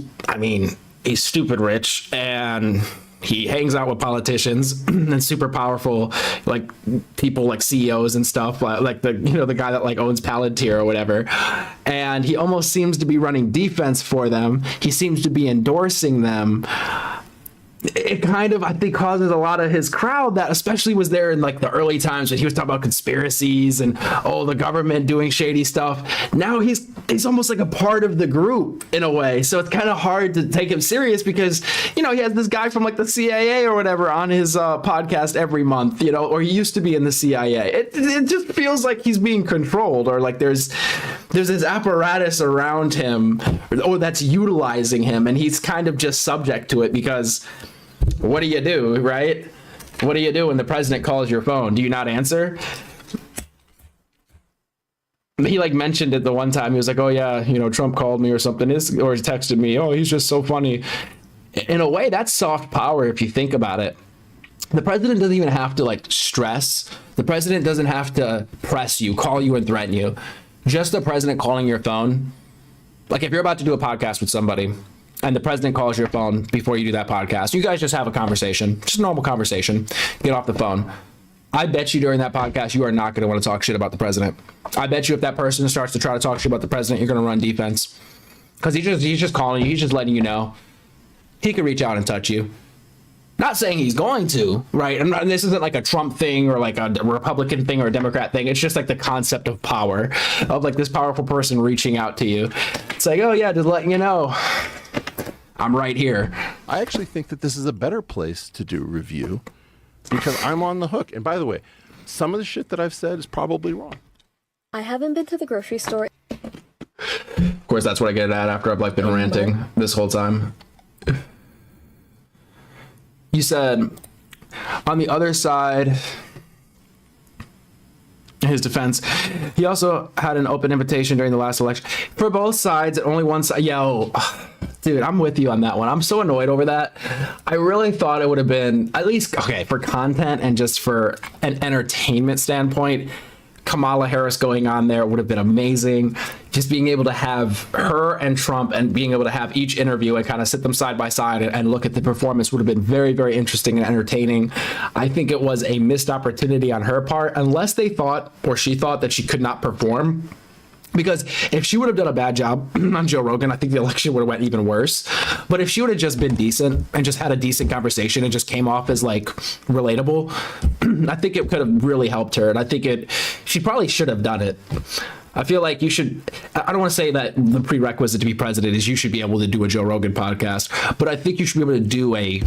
stupid rich and he hangs out with politicians and super powerful, like people like CEOs and stuff, like the guy that like owns Palantir or whatever. And he almost seems to be running defense for them. He seems to be endorsing them. It kind of, I think, causes a lot of his crowd that especially was there in like the early times when he was talking about conspiracies and the government doing shady stuff. Now he's almost like a part of the group in a way. So it's kind of hard to take him serious, because he has this guy from like the CIA or whatever on his podcast every month, or he used to be in the CIA. It just feels like he's being controlled, or like there's this apparatus around him or that's utilizing him, and he's kind of just subject to it, because what do you do, right? What do you do when the president calls your phone? Do you not answer? He like mentioned it the one time. He was like, oh yeah, Trump called me or something, or he texted me. Oh, he's just so funny. In a way, that's soft power if you think about it. The president doesn't even have to like stress. The president doesn't have to press you, call you and threaten you. Just the president calling your phone. Like if you're about to do a podcast with somebody and the president calls your phone before you do that podcast, you guys just have a conversation, just a normal conversation, get off the phone. I bet you during that podcast, you are not going to want to talk shit about the president. I bet you if that person starts to try to talk shit about the president, you're going to run defense, because he's just calling you. He's just letting you know. He could reach out and touch you. Not saying he's going to, right? And this isn't like a Trump thing or like a Republican thing or a Democrat thing. It's just like the concept of power, of like this powerful person reaching out to you. It's like, oh yeah, just letting you know, I'm right here. I actually think that this is a better place to do review, because I'm on the hook. And by the way, some of the shit that I've said is probably wrong. I haven't been to the grocery store. Of course, that's what I get at after I've like been ranting this whole time. You said on the other side, in his defense, he also had an open invitation during the last election for both sides. Only one side. Yo, dude, I'm with you on that one. I'm so annoyed over that. I really thought it would have been, at least, okay, for content and just for an entertainment standpoint, Kamala Harris going on there would have been amazing. Just being able to have her and Trump and being able to have each interview and kind of sit them side by side and look at the performance would have been very, very interesting and entertaining. I think it was a missed opportunity on her part, unless they thought or she thought that she could not perform. Because if she would have done a bad job on Joe Rogan, I think the election would have went even worse. But if she would have just been decent and just had a decent conversation and just came off as like relatable, I think it could have really helped her. And I think she probably should have done it. I feel like you should, I don't want to say that the prerequisite to be president is you should be able to do a Joe Rogan podcast, but I think you should be able to do a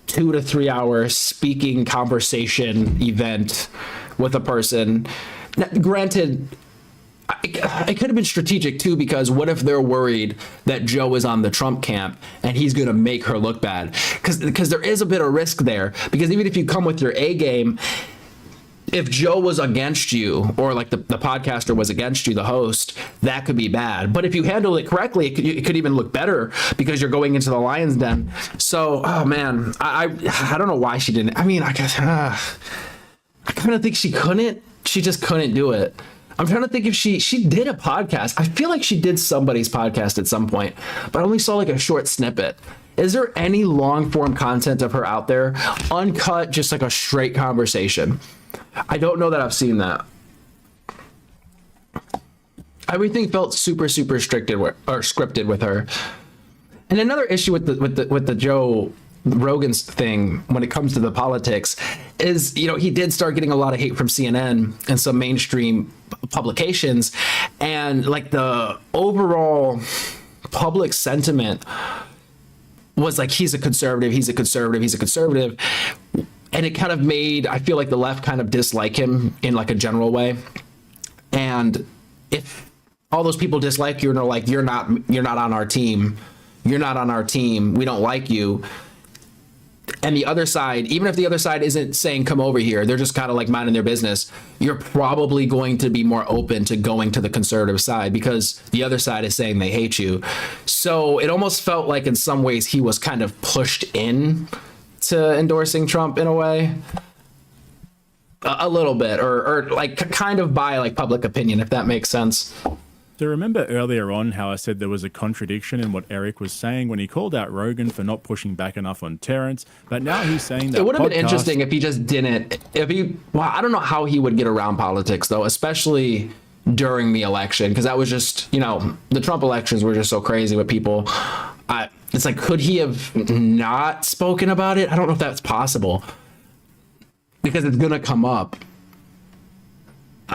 2 to 3 hour speaking conversation event with a person. Now, granted, it could have been strategic too, because what if they're worried that Joe is on the Trump camp and he's going to make her look bad? Because there is a bit of risk there. Because even if you come with your A game, if Joe was against you, or like the podcaster was against you, the host, that could be bad. But if you handle it correctly, it could even look better because you're going into the lion's den. So, oh man, I don't know why she didn't. I mean, I guess I kind of think she couldn't. She just couldn't do it. I'm trying to think if she did a podcast. I feel like she did somebody's podcast at some point, but I only saw like a short snippet. Is there any long form content of her out there? Uncut, just like a straight conversation. I don't know that I've seen that. Everything felt super scripted with her. And another issue with the Joe Rogan's thing when it comes to the politics is, he did start getting a lot of hate from CNN and some mainstream publications, and like the overall public sentiment was like, he's a conservative, and it kind of made, I feel like the left kind of dislike him in like a general way. And if all those people dislike you and are like, you're not on our team, we don't like you. And the other side, even if the other side isn't saying come over here, they're just kind of like minding their business, you're probably going to be more open to going to the conservative side because the other side is saying they hate you. So it almost felt like in some ways he was kind of pushed in to endorsing Trump in a way. A little bit, or like kind of by like public opinion, if that makes sense. So remember earlier on how I said there was a contradiction in what Eric was saying when he called out Rogan for not pushing back enough on Terrence, but now he's saying that it would have been interesting if he just didn't. I don't know how he would get around politics though, especially during the election, because that was just, the Trump elections were just so crazy with people. It's like, could he have not spoken about it? I don't know if that's possible, because it's gonna come up.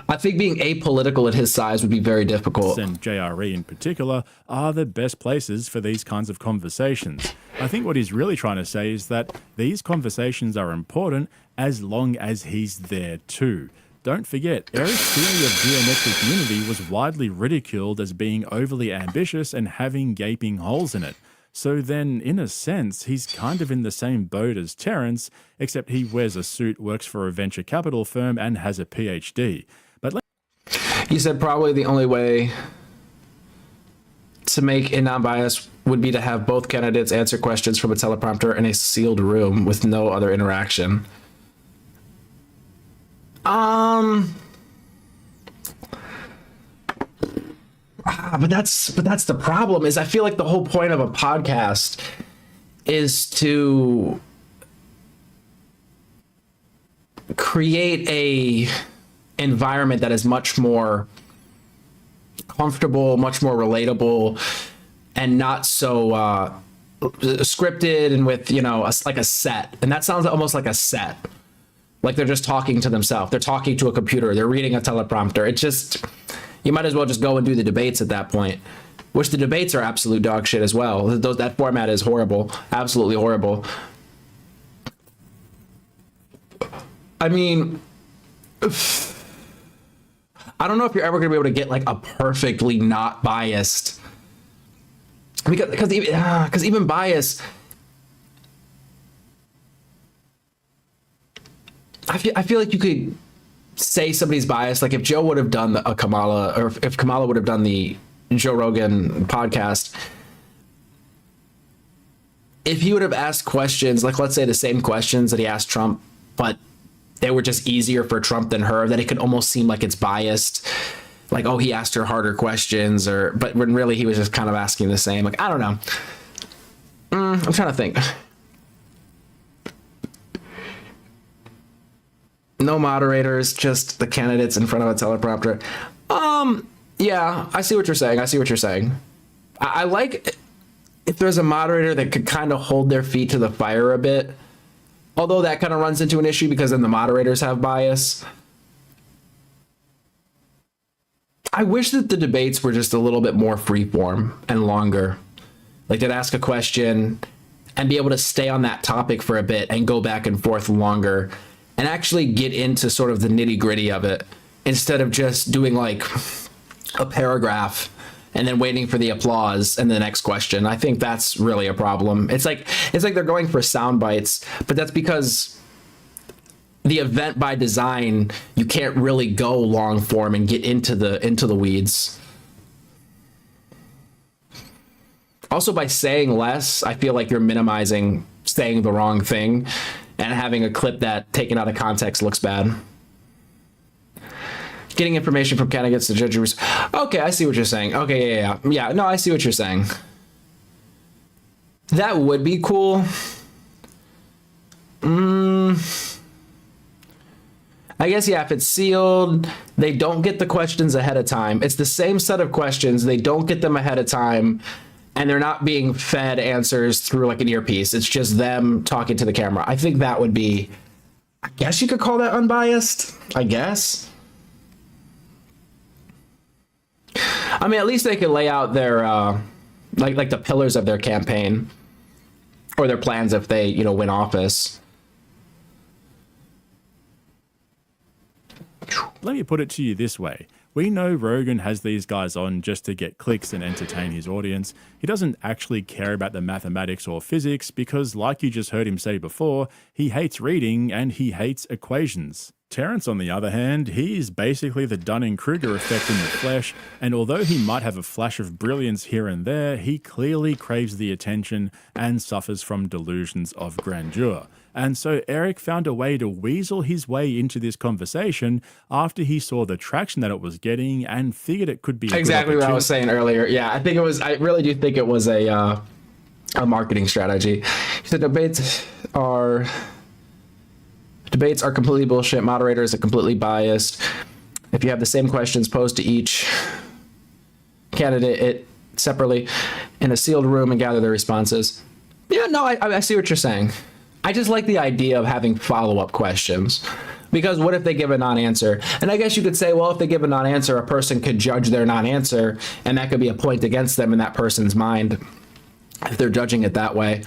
I think being apolitical at his size would be very difficult. And JRE in particular are the best places for these kinds of conversations. I think what he's really trying to say is that these conversations are important as long as he's there too. Don't forget, Eric's theory of geometric unity was widely ridiculed as being overly ambitious and having gaping holes in it. So then, in a sense, he's kind of in the same boat as Terrence, except he wears a suit, works for a venture capital firm, and has a PhD. But you said probably the only way to make a non-bias would be to have both candidates answer questions from a teleprompter in a sealed room with no other interaction. But that's the problem, is I feel like the whole point of a podcast is to create a environment that is much more comfortable, much more relatable, and not so scripted and with, like a set. And that sounds almost like a set. Like they're just talking to themselves. They're talking to a computer. They're reading a teleprompter. It's just... You might as well just go and do the debates at that point, which the debates are absolute dog shit as well. That format is horrible, absolutely horrible. I mean, I don't know if you're ever going to be able to get like a perfectly not biased, because even bias, I feel like you could say somebody's biased. Like if Joe would have done a Kamala, or if Kamala would have done the Joe Rogan podcast, if he would have asked questions, like let's say the same questions that he asked Trump, but they were just easier for Trump than her, that it could almost seem like it's biased. Like, oh, he asked her harder questions, but when really he was just kind of asking the same. Like, I don't know. I'm trying to think. No moderators, just the candidates in front of a teleprompter. Yeah, I see what you're saying. I like if there's a moderator that could kind of hold their feet to the fire a bit. Although that kind of runs into an issue because then the moderators have bias. I wish that the debates were just a little bit more freeform and longer. Like they'd ask a question and be able to stay on that topic for a bit and go back and forth longer and actually get into sort of the nitty gritty of it instead of just doing like a paragraph and then waiting for the applause and the next question. I think that's really a problem. It's like they're going for sound bites, but that's because the event by design, you can't really go long form and get into the weeds. Also, by saying less, I feel like you're minimizing saying the wrong thing and having a clip that taken out of context looks bad. Getting information from candidates to judges. Okay, I see what you're saying. Okay, yeah. No, I see what you're saying. That would be cool. I guess, yeah, if it's sealed, they don't get the questions ahead of time. It's the same set of questions. They don't get them ahead of time, and they're not being fed answers through like an earpiece. It's just them talking to the camera. I think that would be, I guess you could call that unbiased, I guess. I mean, at least they could lay out their, like the pillars of their campaign or their plans if they, win office. Let me put it to you this way. We know Rogan has these guys on just to get clicks and entertain his audience. He doesn't actually care about the mathematics or physics because, like you just heard him say before, he hates reading and he hates equations. Terrence, on the other hand, he is basically the Dunning-Kruger effect in the flesh, and although he might have a flash of brilliance here and there, he clearly craves the attention and suffers from delusions of grandeur. And so Eric found a way to weasel his way into this conversation after he saw the traction that it was getting and figured it could be exactly what I was saying earlier. Yeah, I really do think it was a marketing strategy. He said debates are completely bullshit. Moderators are completely biased. If you have the same questions posed to each candidate separately in a sealed room and gather their responses. Yeah, no, I see what you're saying. I just like the idea of having follow-up questions, because what if they give a non-answer? And I guess you could say, well, if they give a non-answer, a person could judge their non-answer, and that could be a point against them in that person's mind if they're judging it that way.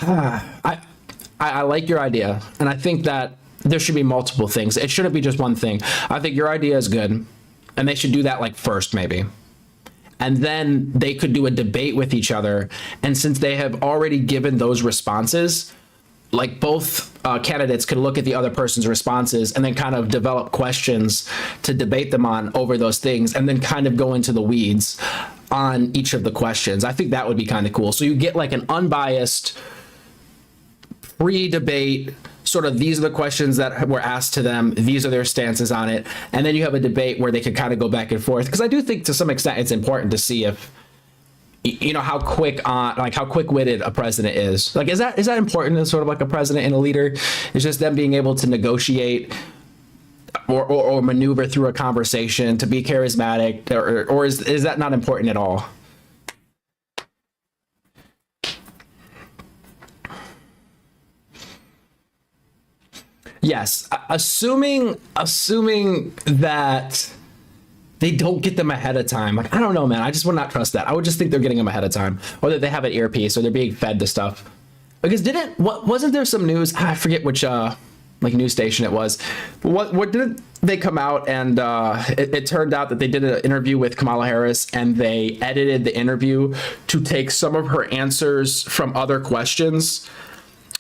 I like your idea, and I think that there should be multiple things. It shouldn't be just one thing. I think your idea is good, and they should do that like first maybe. And then they could do a debate with each other, and since they have already given those responses, like both candidates could look at the other person's responses and then kind of develop questions to debate them on over those things and then kind of go into the weeds on each of the questions. I think that would be kind of cool. So you get like an unbiased pre-debate, sort of these are the questions that were asked to them, these are their stances on it, and then you have a debate where they could kind of go back and forth. Because I do think to some extent it's important to see if, how quick-witted a president is. Like, is that important in sort of like a president and a leader? It's just them being able to negotiate or maneuver through a conversation, to be charismatic, or is that not important at all? Yes, assuming that they don't get them ahead of time. Like, I don't know, man. I just would not trust that. I would just think they're getting them ahead of time, or that they have an earpiece, or they're being fed the stuff. Because wasn't there some news? I forget which news station it was. What did they come out and it turned out that they did an interview with Kamala Harris and they edited the interview to take some of her answers from other questions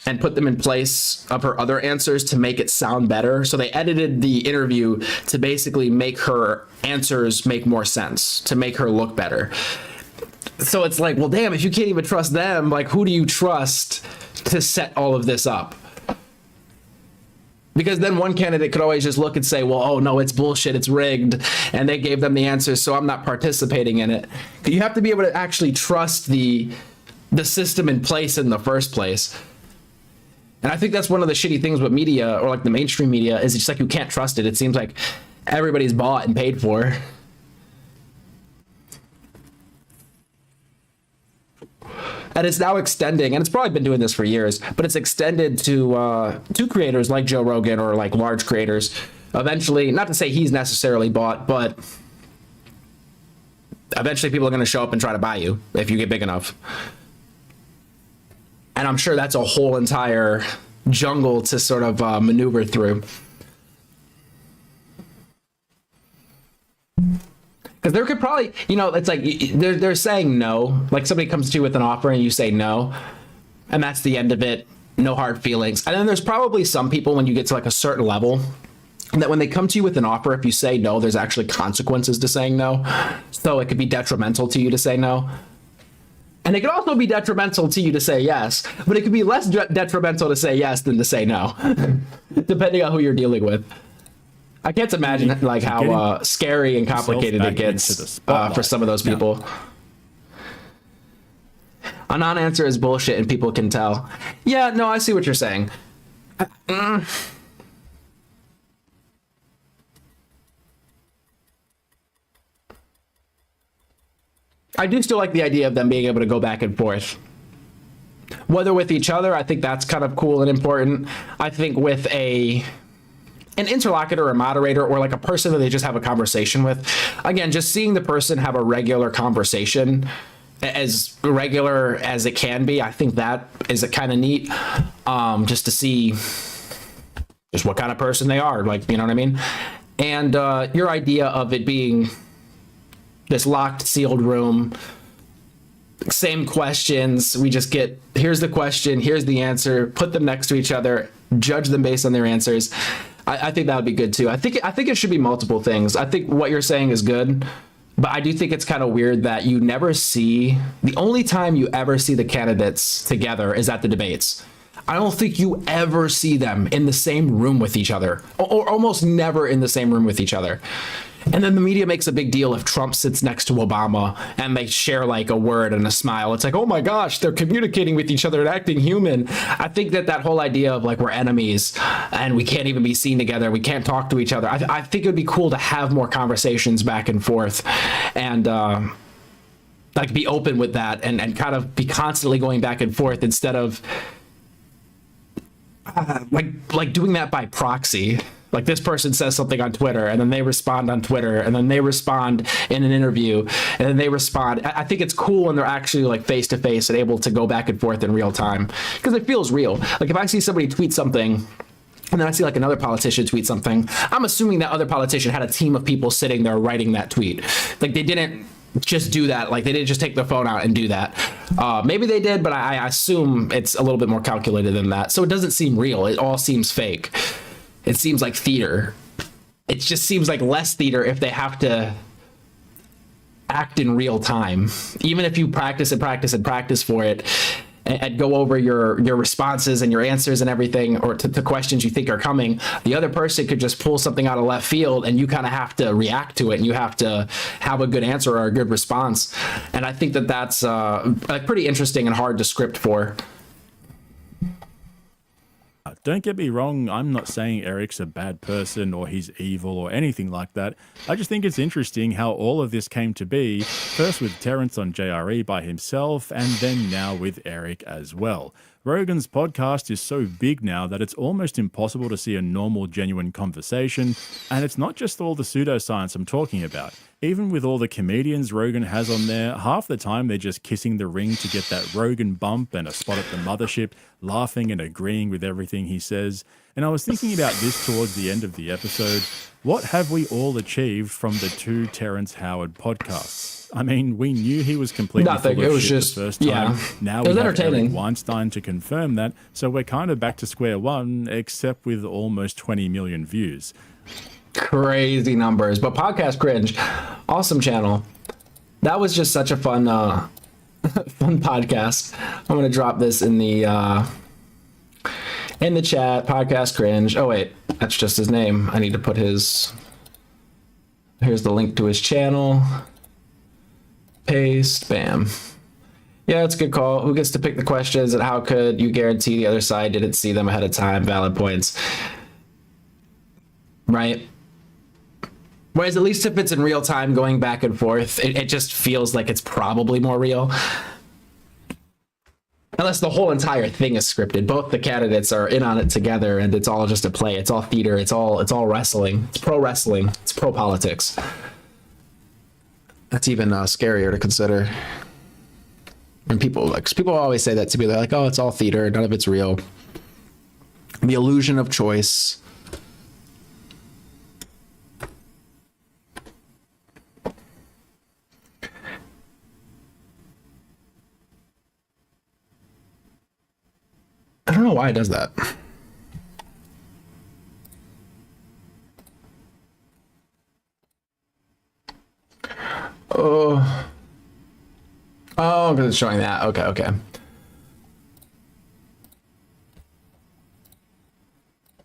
and put them in place of her other answers to make it sound better. So they edited the interview to basically make her answers make more sense, to make her look better. So it's like, well, damn, if you can't even trust them, like, who do you trust to set all of this up? Because then one candidate could always just look and say, well, oh no, it's bullshit, it's rigged, and they gave them the answers, so I'm not participating in it. You have to be able to actually trust the system in place in the first place. And I think that's one of the shitty things with media, or like the mainstream media, is it's just like you can't trust it. It seems like everybody's bought and paid for. And it's now extending, and it's probably been doing this for years, but it's extended to creators like Joe Rogan or like large creators. Eventually, not to say he's necessarily bought, but eventually people are going to show up and try to buy you if you get big enough. And I'm sure that's a whole entire jungle to sort of maneuver through. Because there could probably, you know, it's like they're saying no. Like somebody comes to you with an offer and you say no, and that's the end of it. No hard feelings. And then there's probably some people when you get to like a certain level that when they come to you with an offer, if you say no, there's actually consequences to saying no. So it could be detrimental to you to say no. And it could also be detrimental to you to say yes, but it could be less detrimental to say yes than to say no, depending on who you're dealing with. I can't imagine like how scary and complicated it gets for some of those people. A non-answer is bullshit and people can tell. Yeah, no, I see what you're saying. I do still like the idea of them being able to go back and forth. Whether with each other, I think that's kind of cool and important. I think with an interlocutor or a moderator or like a person that they just have a conversation with, again, just seeing the person have a regular conversation, as regular as it can be, I think that is a kind of neat, just to see just what kind of person they are, like, you know what I mean? And your idea of it being this locked, sealed room, same questions, we just get, here's the question, here's the answer, put them next to each other, judge them based on their answers. I think that would be good too. I think it should be multiple things. I think what you're saying is good, but I do think it's kind of weird that you never see, the only time you ever see the candidates together is at the debates. I don't think you ever see them in the same room with each other, or almost never in the same room with each other. And then the media makes a big deal if Trump sits next to Obama and they share like a word and a smile. It's like, oh my gosh, they're communicating with each other and acting human. I think that whole idea of like we're enemies and we can't even be seen together, we can't talk to each other. I think it would be cool to have more conversations back and forth and like be open with that and kind of be constantly going back and forth instead of like doing that by proxy. Like this person says something on Twitter and then they respond on Twitter and then they respond in an interview and then they respond. I think it's cool when they're actually like face to face and able to go back and forth in real time because it feels real. Like if I see somebody tweet something and then I see like another politician tweet something, I'm assuming that other politician had a team of people sitting there writing that tweet. Like they didn't just do that. Like they didn't just take their phone out and do that. Maybe they did, but I assume it's a little bit more calculated than that. So it doesn't seem real. It all seems fake. It seems like theater. It just seems like less theater if they have to act in real time. Even if you practice and practice and practice for it and go over your responses and your answers and everything, or to questions you think are coming, the other person could just pull something out of left field and you kind of have to react to it and you have to have a good answer or a good response. And I think that's like pretty interesting and hard to script for. Don't get me wrong, I'm not saying Eric's a bad person or he's evil or anything like that. I just think it's interesting how all of this came to be, first with Terrence on JRE by himself and then now with Eric as well. Rogan's podcast is so big now that it's almost impossible to see a normal, genuine conversation, and it's not just all the pseudoscience I'm talking about. Even with all the comedians Rogan has on there, half the time they're just kissing the ring to get that Rogan bump and a spot at the mothership, laughing and agreeing with everything he says. And I was thinking about this towards the end of the episode. What have we all achieved from the two Terrence Howard podcasts? I mean, we knew he was completely Nothing. full of It was shit just, the first time. yeah. Now It was we have entertaining. Eric Weinstein to confirm that, so we're kind of back to square one, except with almost 20 million views. Crazy numbers, but Podcast Cringe, awesome channel. That was just such a fun fun podcast. I'm gonna drop this in the In the chat, podcast cringe. Oh wait, that's just his name. I need to put his. Here's the link to his channel. Paste, bam. Yeah, it's a good call. Who gets to pick the questions, and how could you guarantee the other side didn't see them ahead of time? Valid points. Right. Whereas at least if it's in real time going back and forth, it just feels like it's probably more real. Unless the whole entire thing is scripted. Both the candidates are in on it together and it's all just a play. It's all theater. It's all wrestling. It's pro wrestling. It's pro politics. That's even scarier to consider. And people always say that to me. They're like, oh, it's all theater. None of it's real. The illusion of choice. I don't know why it does that. Oh, because it's showing that. Okay.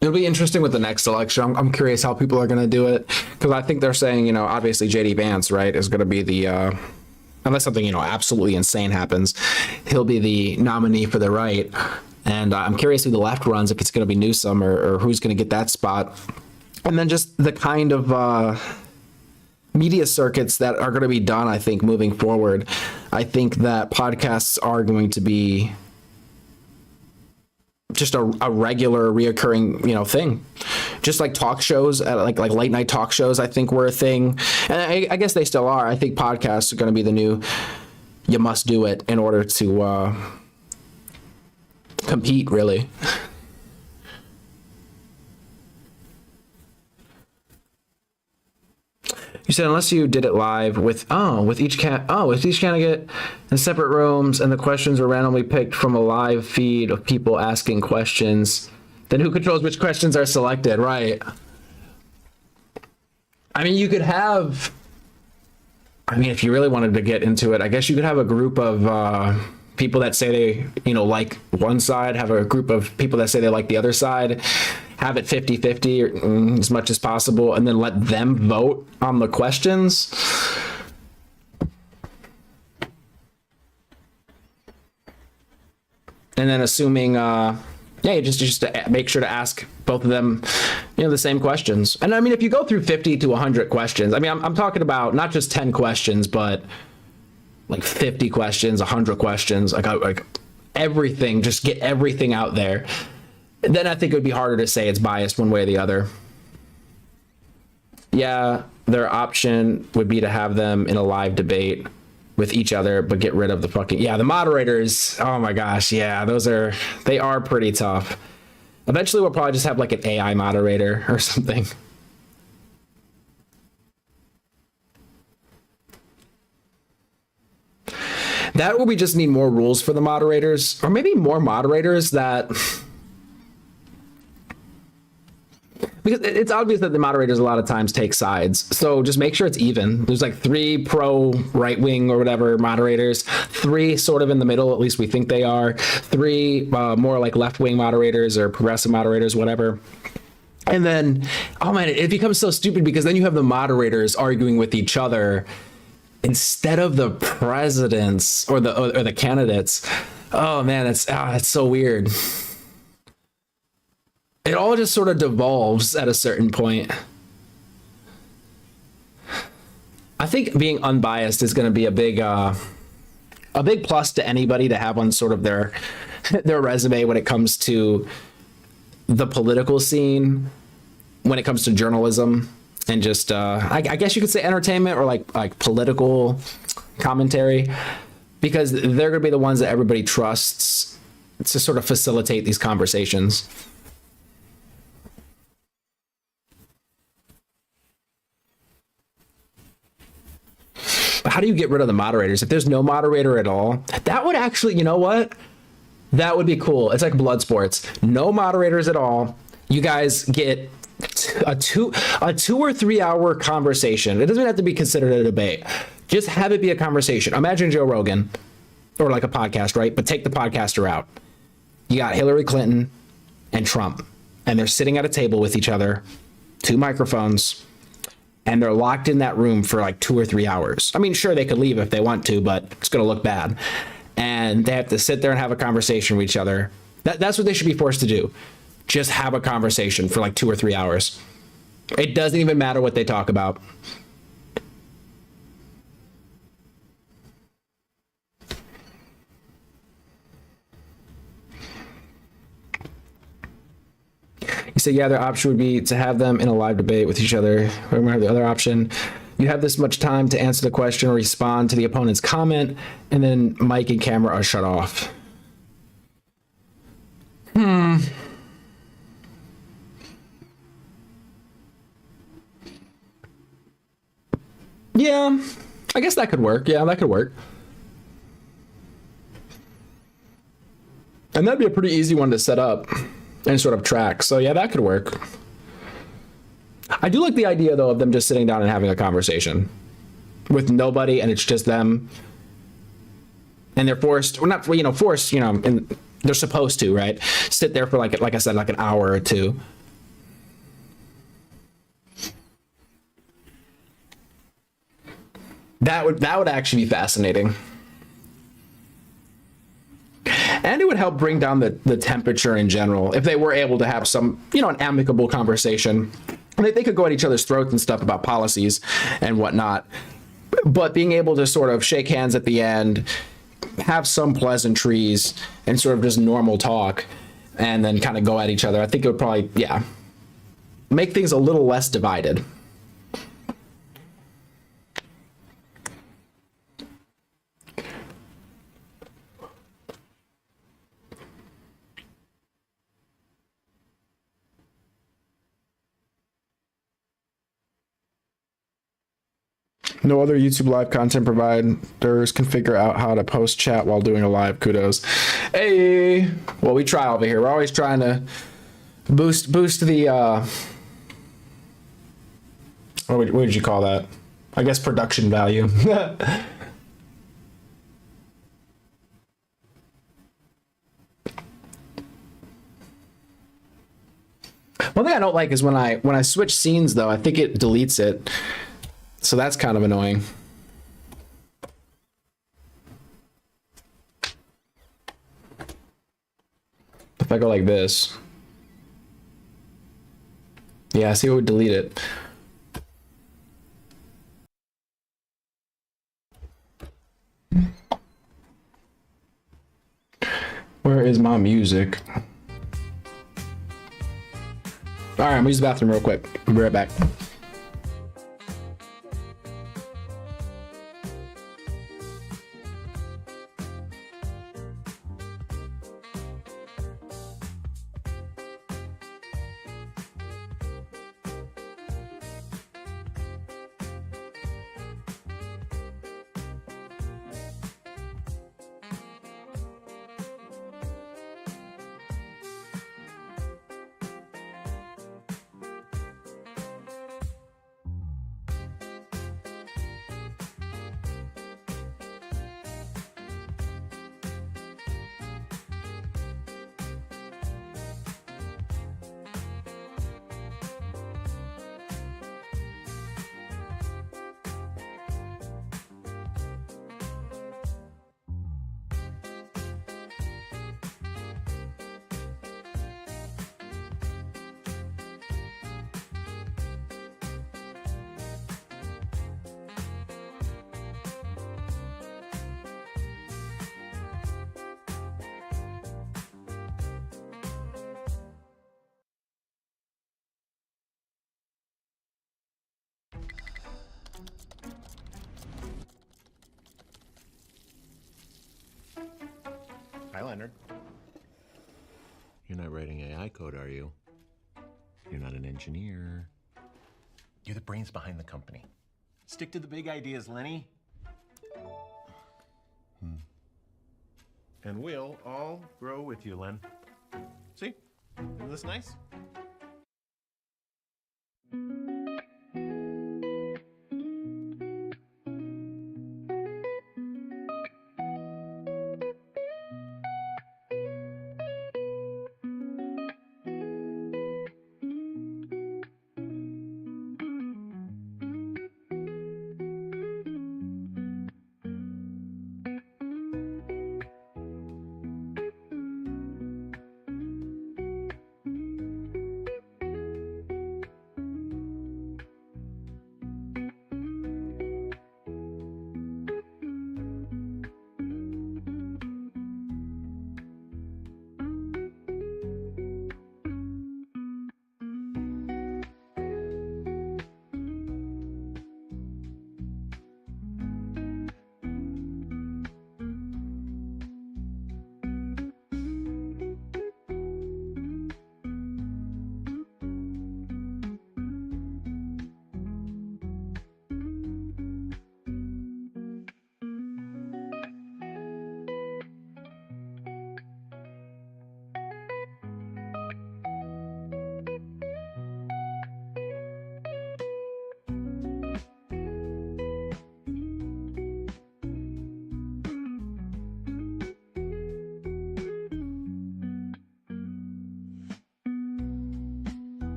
It'll be interesting with the next election. I'm curious how people are going to do it, because I think they're saying, obviously JD Vance, right, is going to be the, unless something, absolutely insane happens, he'll be the nominee for the right. And I'm curious who the left runs, if it's going to be Newsom or who's going to get that spot. And then just the kind of media circuits that are going to be done, I think, moving forward. I think that podcasts are going to be just a regular, reoccurring, thing. Just like talk shows, like late night talk shows, I think were a thing. And I guess they still are. I think podcasts are going to be the new, you must do it in order to compete, really. You said unless you did it live with each candidate in separate rooms and the questions were randomly picked from a live feed of people asking questions, then who controls which questions are selected, right? I mean, you could have, if you really wanted to get into it, I guess you could have a group of people that say they, like one side, have a group of people that say they like the other side, have it 50-50 as much as possible, and then let them vote on the questions. And then assuming, you just to make sure to ask both of them, the same questions. And if you go through 50 to 100 questions, I'm talking about not just 10 questions, but like 50 questions, 100 questions, like everything, just get everything out there. Then I think it would be harder to say it's biased one way or the other. Yeah, their option would be to have them in a live debate with each other, but get rid of the the moderators. Oh my gosh, yeah, they are pretty tough. Eventually we'll probably just have like an AI moderator or something. That will we just need more rules for the moderators, or maybe more moderators that, because it's obvious that the moderators a lot of times take sides. So just make sure it's even. There's like 3 pro right wing or whatever moderators, 3 sort of in the middle, at least we think they are, 3 more like left wing moderators or progressive moderators, whatever. And then, oh man, it becomes so stupid because then you have the moderators arguing with each other instead of the presidents or the candidates. Oh man, that's so weird. It all just sort of devolves at a certain point. I think being unbiased is going to be a big plus to anybody to have on sort of their resume when it comes to the political scene, when it comes to journalism. And just, I guess you could say entertainment or like political commentary, because they're going to be the ones that everybody trusts to sort of facilitate these conversations. But how do you get rid of the moderators? If there's no moderator at all, that would actually, you know what? That would be cool. It's like blood sports. No moderators at all. You guys get a 2 or 3 hour conversation. It doesn't have to be considered a debate. Just have it be a conversation. Imagine Joe Rogan or like a podcast, right? But take the podcaster out. You got Hillary Clinton and Trump. And they're sitting at a table with each other, 2 microphones, and they're locked in that room for like 2 or 3 hours. I mean, sure, they could leave if they want to, but it's going to look bad. And they have to sit there and have a conversation with each other. That's what they should be forced to do. Just have a conversation for like 2 or 3 hours. It doesn't even matter what they talk about. You say, yeah, their option would be to have them in a live debate with each other. Remember the other option? You have this much time to answer the question or respond to the opponent's comment, and then mic and camera are shut off. Yeah, I guess that could work. Yeah, that could work. And that'd be a pretty easy one to set up and sort of track. So yeah, that could work. I do like the idea though of them just sitting down and having a conversation with nobody, and it's just them. And they're forced, or not, forced, and they're supposed to, right? Sit there for like I said, like an hour or 2. That would actually be fascinating. And it would help bring down the temperature in general if they were able to have some, an amicable conversation. They could go at each other's throats and stuff about policies and whatnot. But being able to sort of shake hands at the end, have some pleasantries, and sort of just normal talk, and then kind of go at each other, I think it would probably, make things a little less divided. No other YouTube live content providers can figure out how to post chat while doing a live. Kudos. Hey, well, we try over here. We're always trying to boost the what would you call that? I guess production value. One thing I don't like is when I switch scenes though, I think it deletes it. So that's kind of annoying. If I go like this. Yeah, see, it would delete it. Where is my music? All right, I'm gonna use the bathroom real quick. I'll be right back. Hi, Leonard. You're not writing AI code, are you? You're not an engineer. You're the brains behind the company. Stick to the big ideas, Lenny. And we'll all grow with you, Len. See? Isn't this nice?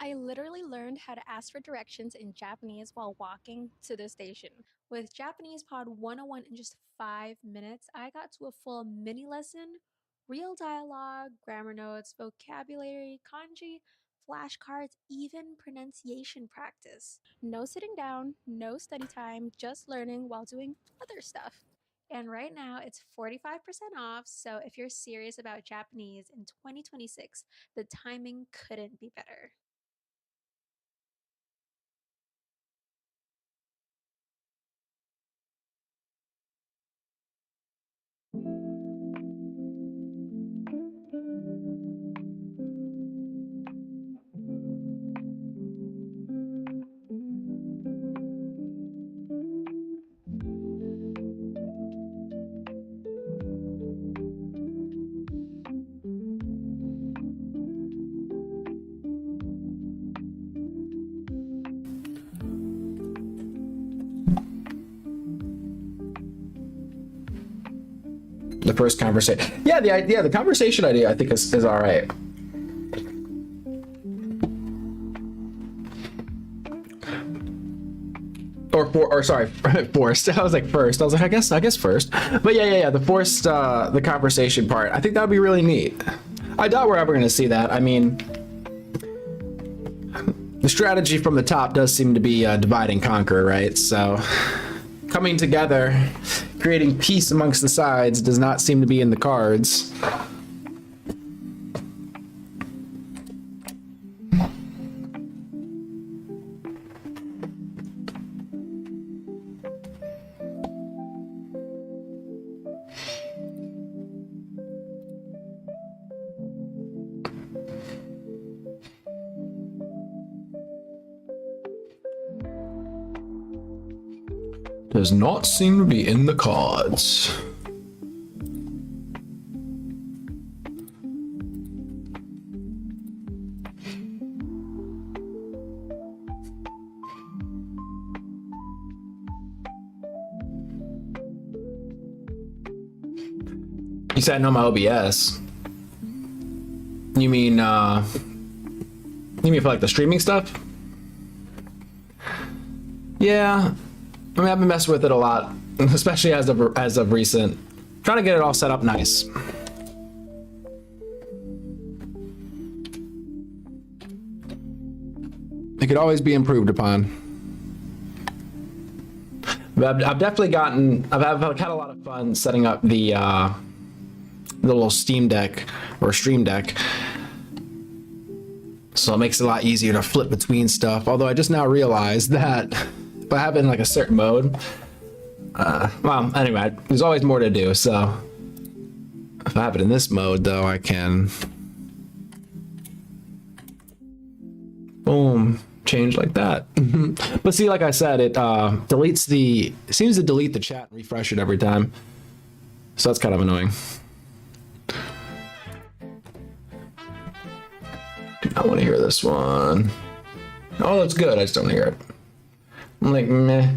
I literally learned how to ask for directions in Japanese while walking to the station. With Japanese Pod 101 in just 5 minutes, I got to a full mini lesson, real dialogue, grammar notes, vocabulary, kanji, flashcards, even pronunciation practice. No sitting down, no study time, just learning while doing other stuff. And right now it's 45% off, so if you're serious about Japanese in 2026, the timing couldn't be better. The first conversation. Yeah, the conversation idea I think is all right. Forced. I was like first. I was like, I guess first. But yeah. The forced, the conversation part. I think that would be really neat. I doubt we're ever going to see that. I mean, the strategy from the top does seem to be divide and conquer, right? So coming together, creating peace amongst the sides does not seem to be in the cards. Does not seem to be in the cards. You said no my OBS. You mean for like the streaming stuff? Yeah. I mean, I've been messing with it a lot, especially as of recent. Trying to get it all set up nice. It could always be improved upon. But I've definitely I've had a lot of fun setting up the little Steam Deck or Stream Deck. So it makes it a lot easier to flip between stuff. Although I just now realized that if I have it in like a certain mode, well, anyway, there's always more to do. So if I have it in this mode, though, I can boom, change like that. But see, like I said, it seems to delete the chat and refresh it every time. So that's kind of annoying. I want to hear this one. Oh, that's good. I just don't hear it. I'm like, meh.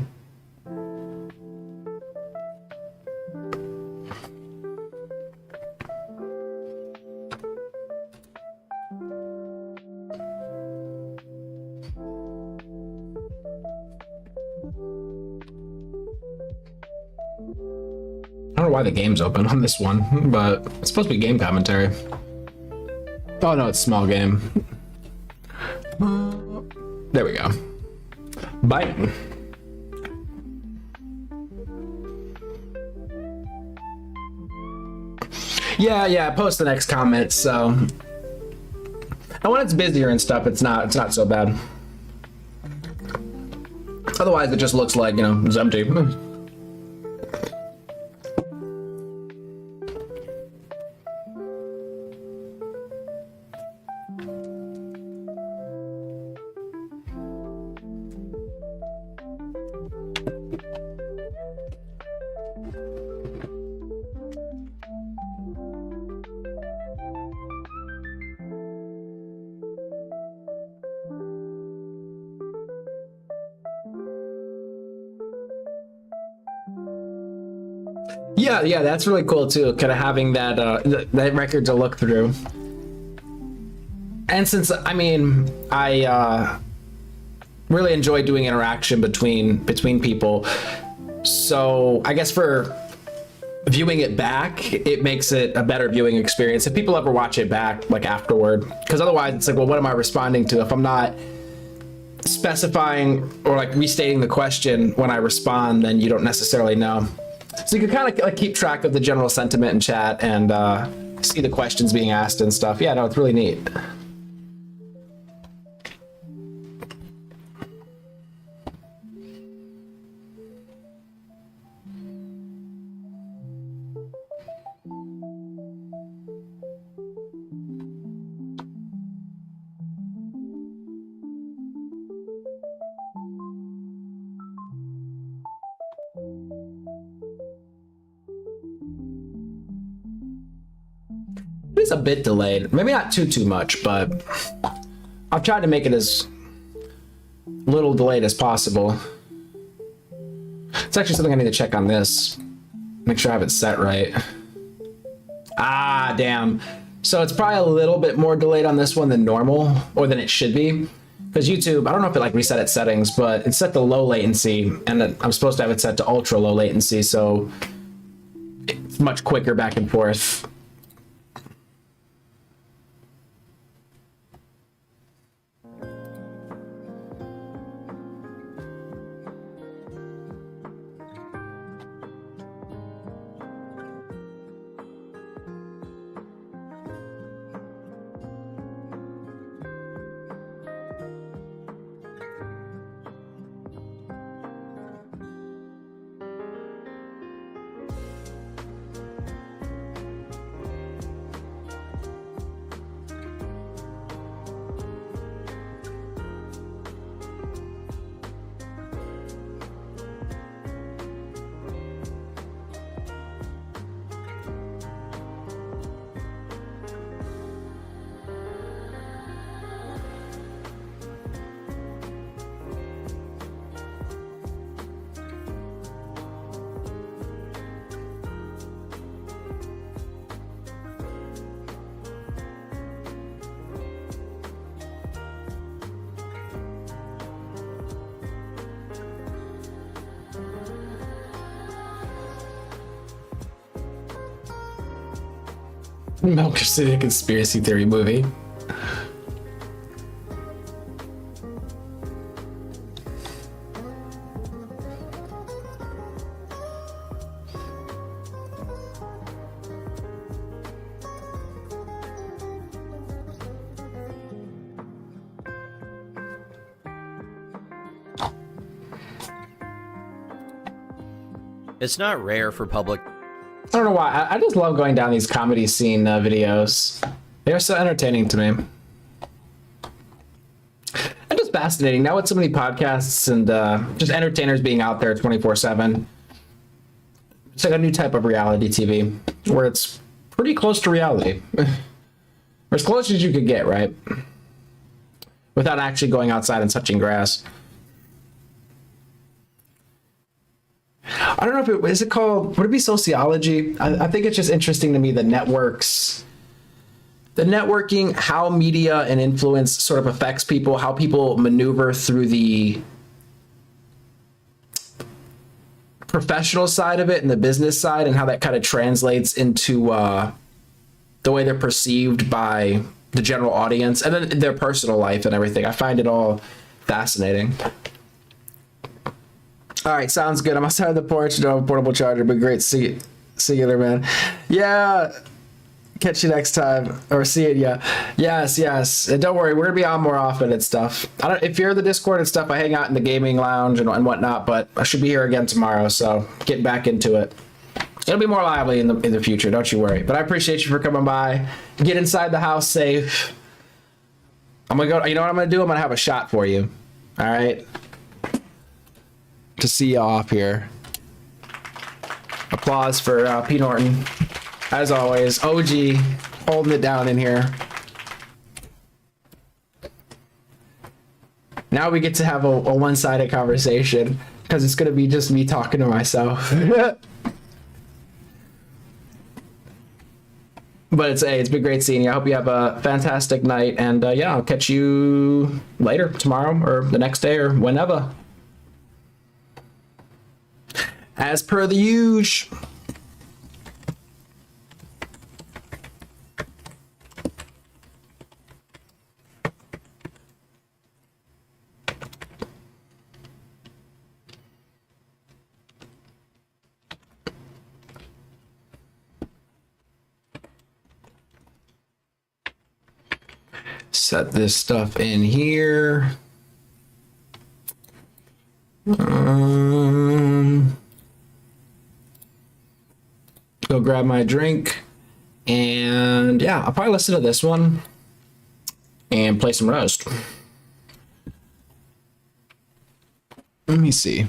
I don't know why the game's open on this one, but it's supposed to be game commentary. Oh no, it's small game. There we go. Bye. Yeah, post the next comment, so. And when it's busier and stuff, it's not so bad. Otherwise it just looks like, it's empty. Yeah, that's really cool too. Kind of having that that record to look through. And since I really enjoy doing interaction between people, so I guess for viewing it back, it makes it a better viewing experience if people ever watch it back like afterward. Because otherwise, it's like, well, what am I responding to if I'm not specifying or like restating the question when I respond? Then you don't necessarily know. So you can kind of like keep track of the general sentiment in chat and see the questions being asked and stuff. Yeah, no, it's really neat. It is a bit delayed. Maybe not too much, but I've tried to make it as little delayed as possible. It's actually something I need to check on this. Make sure I have it set right. Ah, damn. So it's probably a little bit more delayed on this one than normal, or than it should be. Because YouTube, I don't know if it like reset its settings, but it's set to low latency, and I'm supposed to have it set to ultra low latency, so it's much quicker back and forth. Milk City conspiracy theory movie. It's not rare for public. I don't know why. I just love going down these comedy scene videos. They're so entertaining to me. And just fascinating. Now with so many podcasts and just entertainers being out there 24/7, it's like a new type of reality TV where it's pretty close to reality. Or as close as you could get, right? Without actually going outside and touching grass. I don't know if it is it called, would it be sociology? I think it's just interesting to me, the networks, the networking, how media and influence sort of affects people, how people maneuver through the professional side of it and the business side, and how that kind of translates into the way they're perceived by the general audience, and then their personal life and everything. I find it all fascinating. All right, sounds good. I'm outside of the porch. Don't have a portable charger, but great to see you there, man. Yeah, catch you next time, or see it. Yeah, yes. And don't worry, we're gonna be on more often and stuff. If you're in the Discord and stuff, I hang out in the gaming lounge and whatnot. But I should be here again tomorrow, so getting back into it. It'll be more lively in the future. Don't you worry. But I appreciate you for coming by. Get inside the house safe. I'm gonna go. You know what I'm gonna do? I'm gonna have a shot for you. All right. To see you off here. Applause for P. Norton. As always, OG holding it down in here. Now we get to have a one-sided conversation because it's going to be just me talking to myself. But it's been great seeing you. I hope you have a fantastic night, and yeah, I'll catch you later, tomorrow, or the next day, or whenever. As per the usual. Set this stuff in here. Go grab my drink. And yeah, I'll probably listen to this one and play some Rust. Let me see.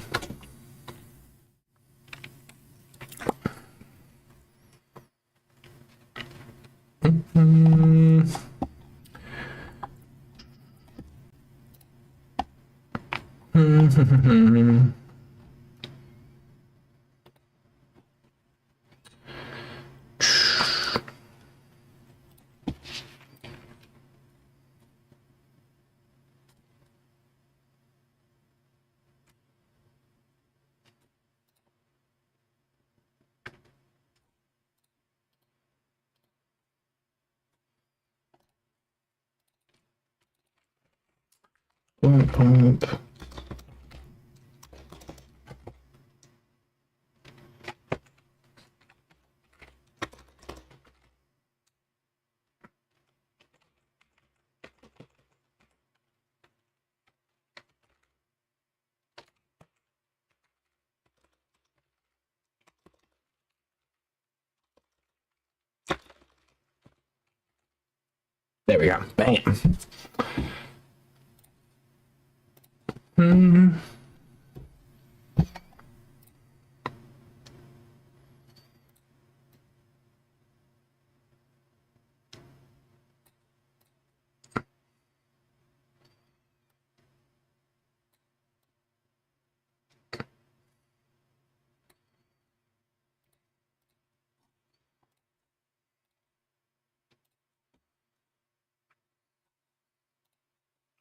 There we go. Bam.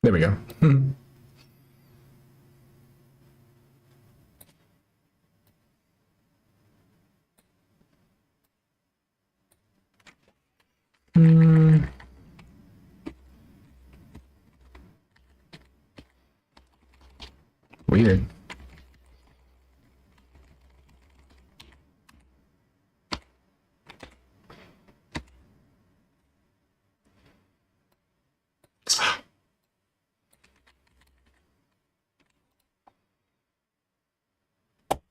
There we go. Weird.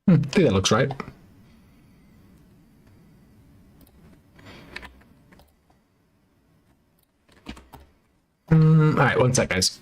I think that looks right. All right, one sec, guys.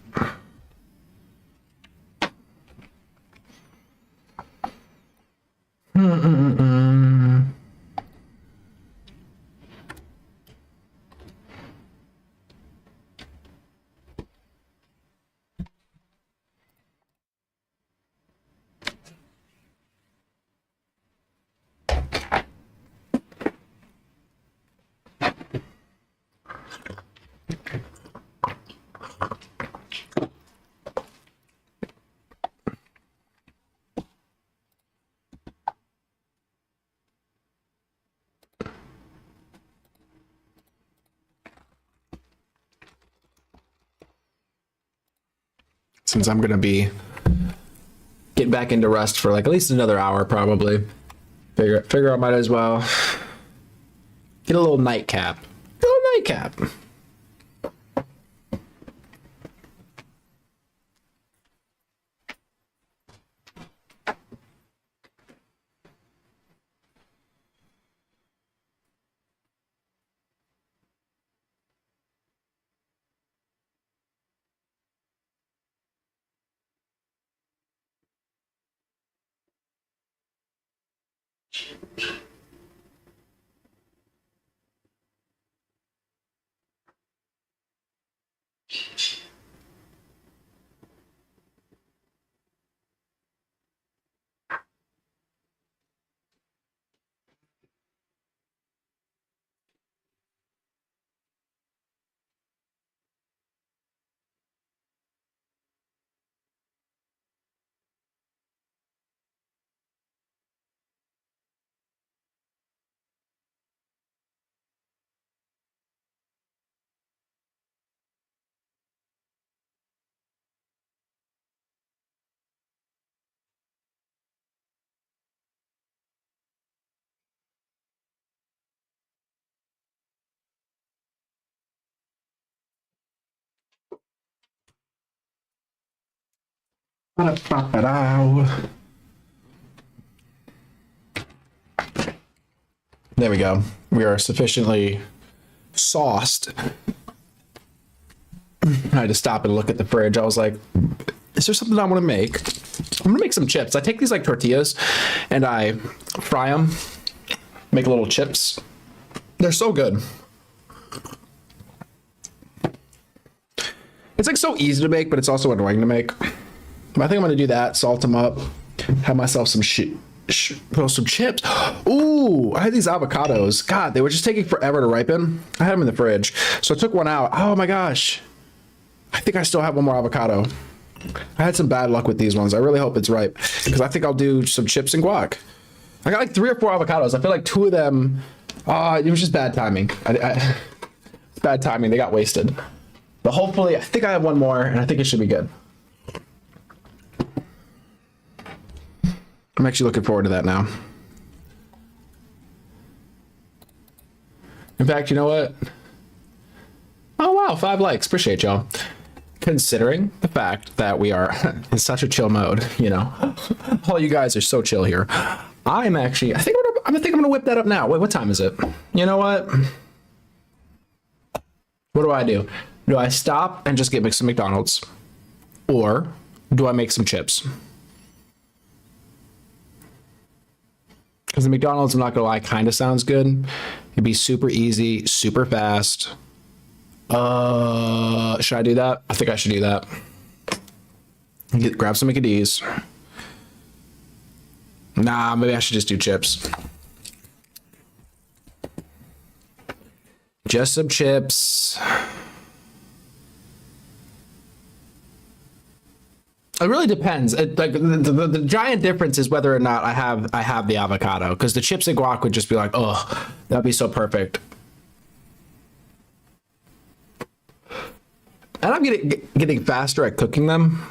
Since I'm gonna be getting back into Rust for like at least another hour, probably. Figure I might as well get a little nightcap. A little nightcap. There we go. We are sufficiently sauced. I had to stop and look at the fridge. I was like, is there something I want to make? I'm gonna make some chips. I take these like tortillas and I fry them, make little chips. They're so good. It's like so easy to make, but it's also annoying to make. But I think I'm gonna do that, salt them up, have myself some some chips. Ooh, I had these avocados. God, they were just taking forever to ripen. I had them in the fridge. So I took one out. Oh my gosh. I think I still have one more avocado. I had some bad luck with these ones. I really hope it's ripe because I think I'll do some chips and guac. I got like 3 or 4 avocados. I feel like 2 of them, it was just bad timing. It's bad timing. They got wasted. But hopefully, I think I have one more and I think it should be good. I'm actually looking forward to that now. In fact, you know what? Oh wow, 5 likes. Appreciate y'all. Considering the fact that we are in such a chill mode, you know, all you guys are so chill here. I'm actually, I think I'm gonna whip that up now. Wait, what time is it? You know what? What do I do? Do I stop and just get some McDonald's, or do I make some chips? Because the McDonald's, I'm not gonna lie, kind of sounds good. It'd be super easy, super fast. Should I do that? I think I should do that. Grab some McD's. Nah, maybe I should just do chips. Just some chips. It really depends. Like the giant difference is whether or not I have the avocado, because the chips and guac would just be like, oh, that'd be so perfect. And I'm getting faster at cooking them.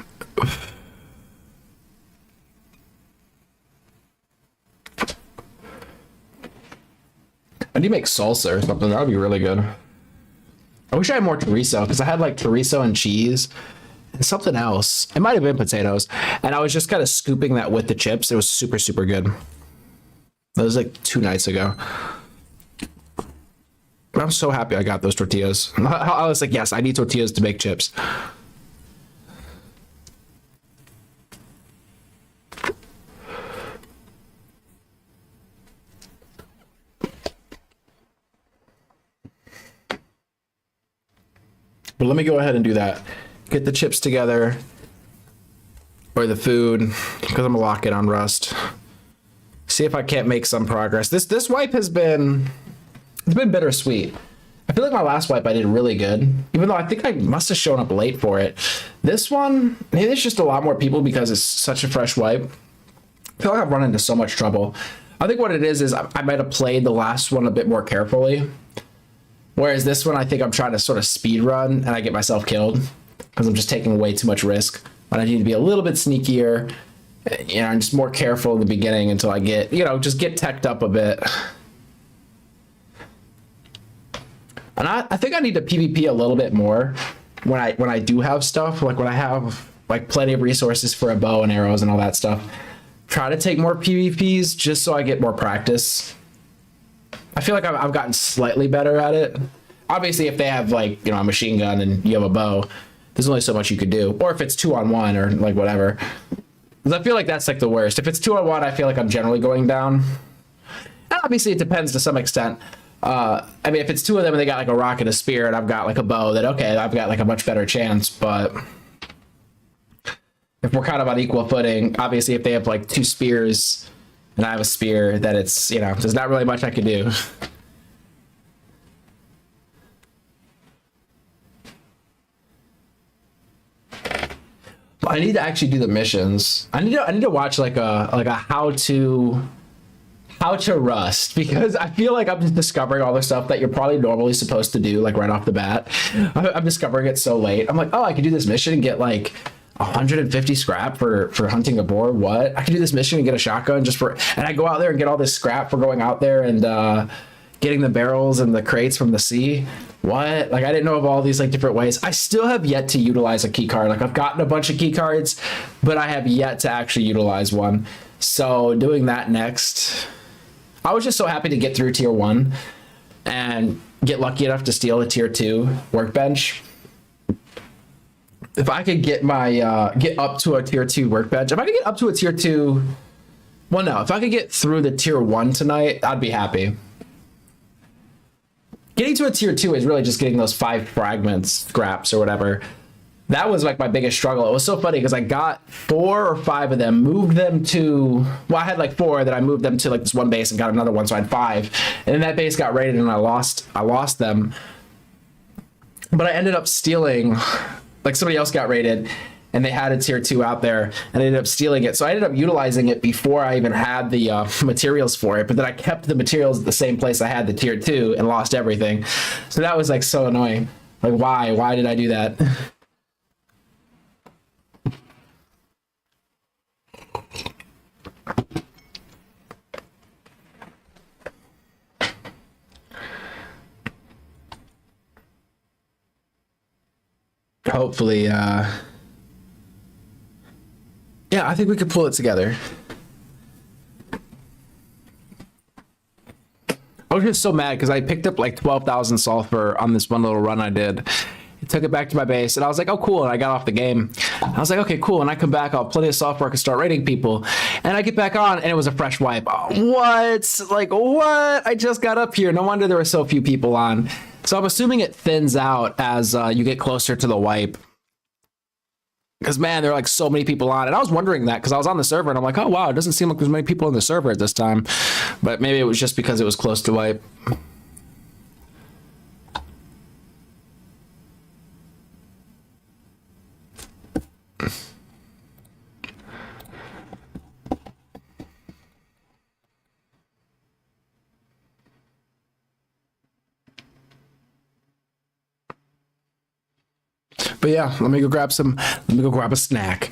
I need to make salsa or something. That would be really good. I wish I had more chorizo, because I had like chorizo and cheese and something else. It might have been potatoes. And I was just kind of scooping that with the chips. It was super, super good. That was like 2 nights ago. But I'm so happy I got those tortillas. I was like, yes, I need tortillas to make chips. But let me go ahead and do that. Get the chips together, or the food, because I'm gonna lock it on Rust. See if I can't make some progress. This wipe has been, it's been bittersweet. I feel like my last wipe I did really good, even though I think I must have shown up late for it. This one, maybe it's just a lot more people because it's such a fresh wipe. I feel like I've run into so much trouble. I think what it is I might have played the last one a bit more carefully. Whereas this one, I think I'm trying to sort of speed run and I get myself killed because I'm just taking way too much risk. But I need to be a little bit sneakier, you know, and just more careful in the beginning until I get, you know, just get teched up a bit. And I think I need to PvP a little bit more when I do have stuff, like when I have like plenty of resources for a bow and arrows and all that stuff. Try to take more PvPs just so I get more practice. I feel like I've gotten slightly better at it. Obviously, if they have like, you know, a machine gun and you have a bow, there's only so much you could do. Or if it's 2-on-1 or like whatever. Because I feel like that's like the worst. If it's 2-on-1, I feel like I'm generally going down. And obviously, it depends to some extent. I mean, if it's 2 of them and they got like a rock and a spear and I've got like a bow, then okay, I've got like a much better chance. But if we're kind of on equal footing, obviously if they have like 2 spears and I have a spear, then it's, you know, there's not really much I can do. But I need to actually do the missions. I need to watch like a how to Rust, because I feel like I'm just discovering all the stuff that you're probably normally supposed to do like right off the bat. I'm discovering it so late. I'm like, oh, I could do this mission and get like 150 scrap for hunting a boar. What? I could do this mission and get a shotgun just for, and I go out there and get all this scrap for going out there and getting the barrels and the crates from the sea. What? Like, I didn't know of all these like different ways. I still have yet to utilize a key card. Like, I've gotten a bunch of key cards, but I have yet to actually utilize one. So doing that next, I was just so happy to get through tier 1 and get lucky enough to steal a tier 2 workbench. If I could get my get up to a tier 2 workbench, if I could get up to a tier 2, well, no, if I could get through the tier 1 tonight, I'd be happy. Getting to a tier 2 is really just getting those 5 fragments, scraps or whatever. That was like my biggest struggle. It was so funny because I got 4 or 5 of them, moved them to, well, I had like 4, then I moved them to like this one base and got another one, so I had 5. And then that base got raided and I lost them. But I ended up stealing, like somebody else got raided and they had a tier 2 out there and I ended up stealing it. So I ended up utilizing it before I even had the materials for it, but then I kept the materials at the same place I had the tier 2 and lost everything. So that was like so annoying. Like, why did I do that? Hopefully, yeah, I think we could pull it together. I was just so mad because I picked up like 12,000 sulfur on this one little run I did. I took it back to my base and I was like, oh, cool. And I got off the game. I was like, okay, cool. And I come back, I'll have plenty of sulfur, I can start raiding people. And I get back on and it was a fresh wipe. What? Like, what? I just got up here. No wonder there were so few people on. So I'm assuming it thins out as you get closer to the wipe. Because, man, there are like so many people on. And I was wondering that because I was on the server and I'm like, oh, wow, it doesn't seem like there's many people on the server at this time. But maybe it was just because it was close to wipe. But yeah, let me go grab a snack.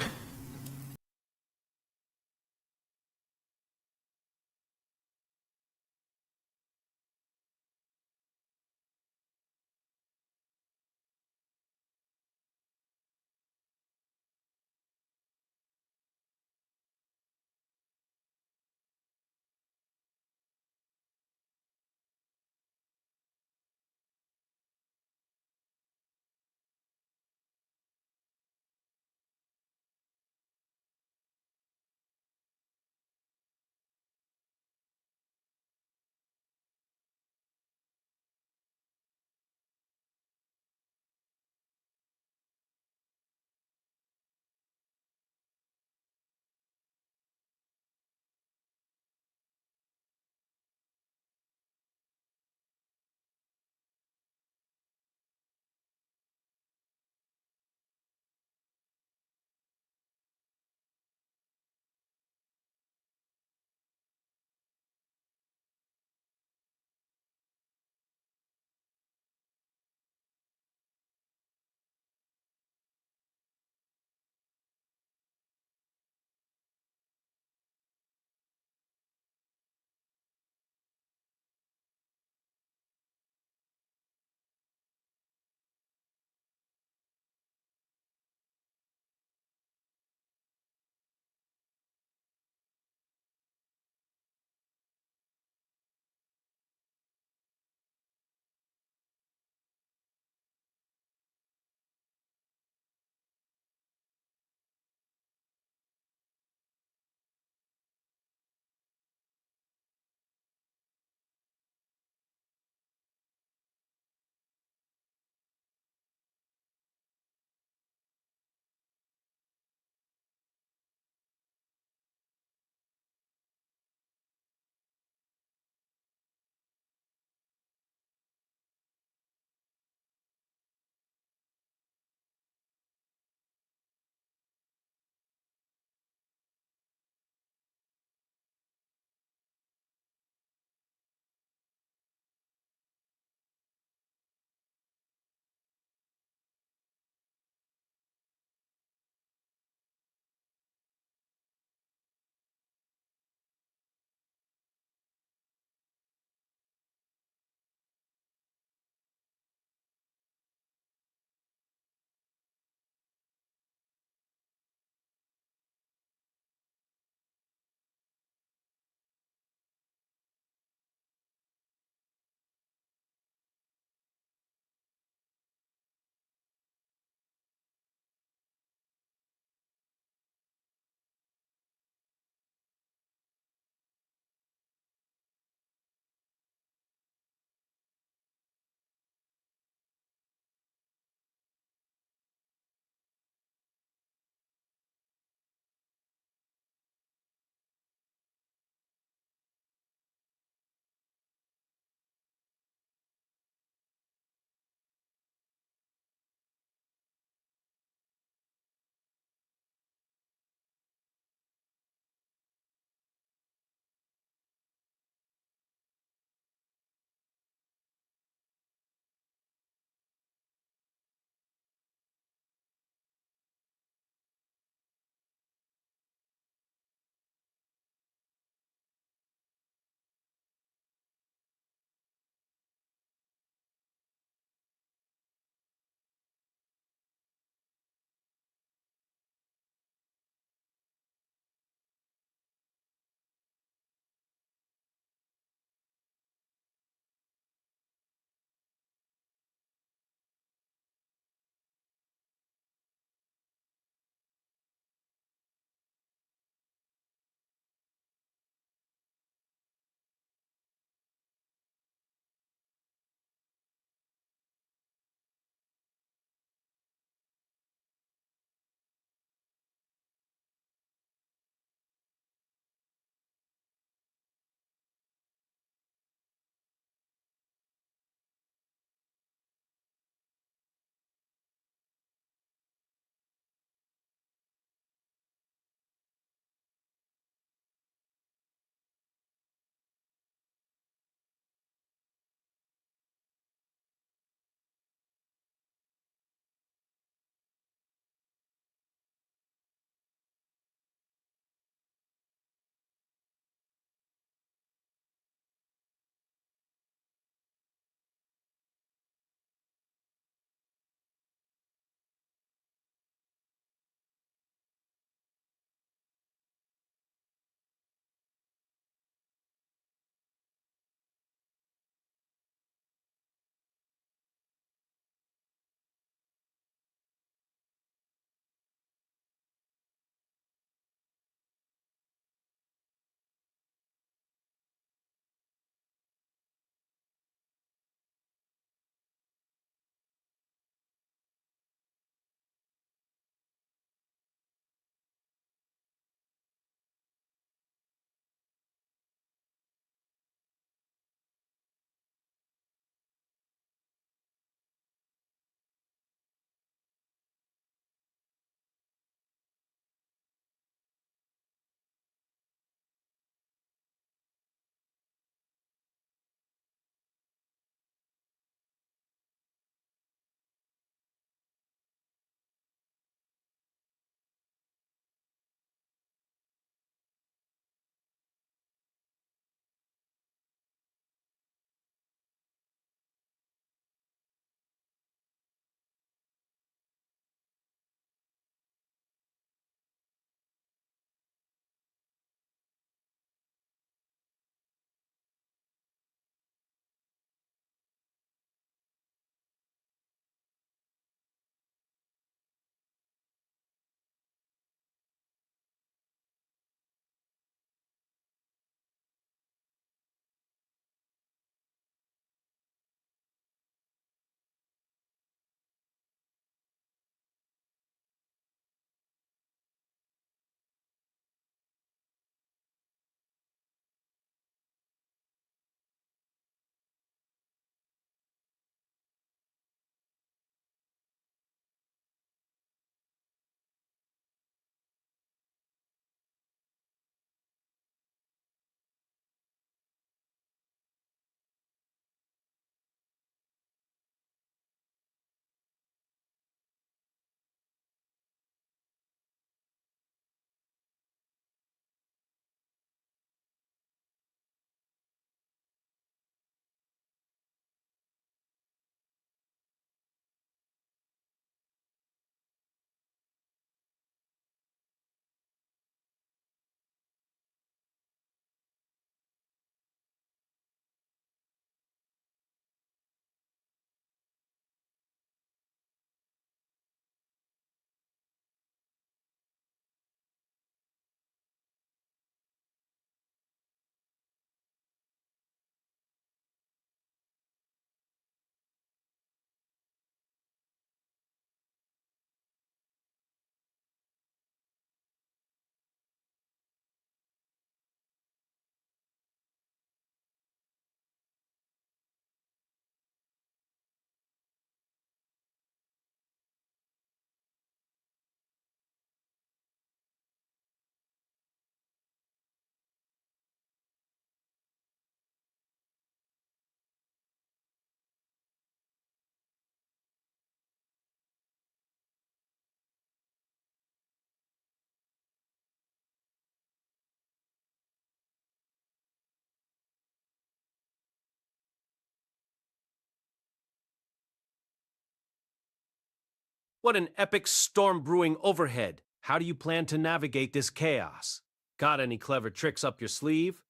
What an epic storm brewing overhead. How do you plan to navigate this chaos? Got any clever tricks up your sleeve?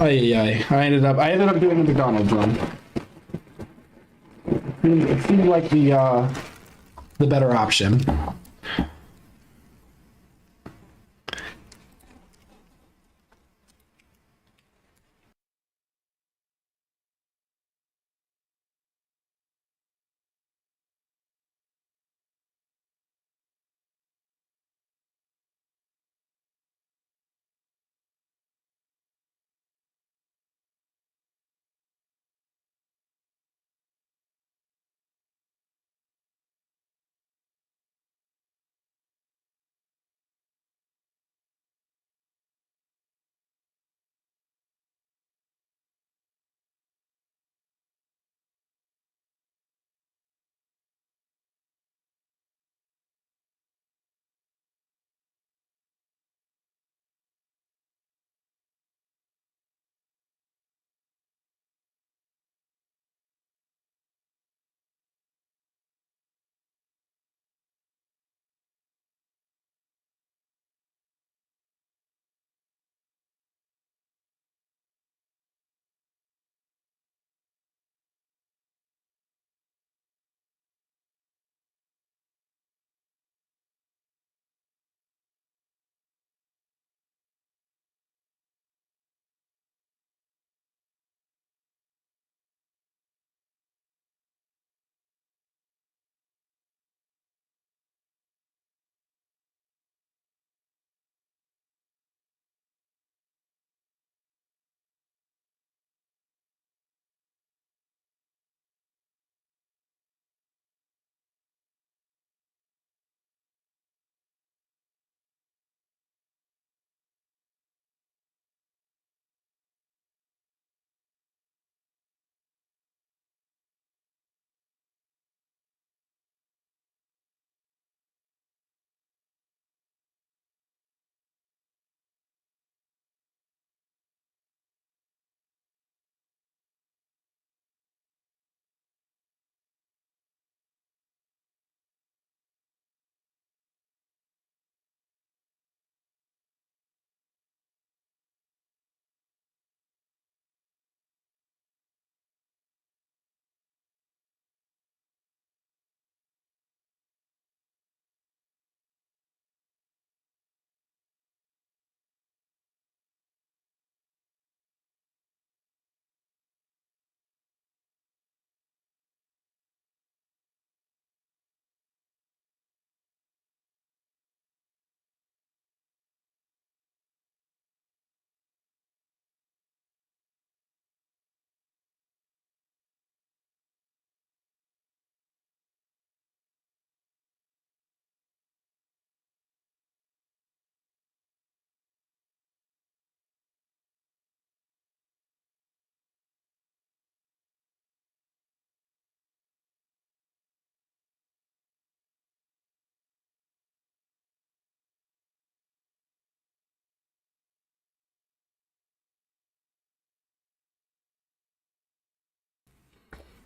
I ended up doing the McDonald's run. It seemed like the better option.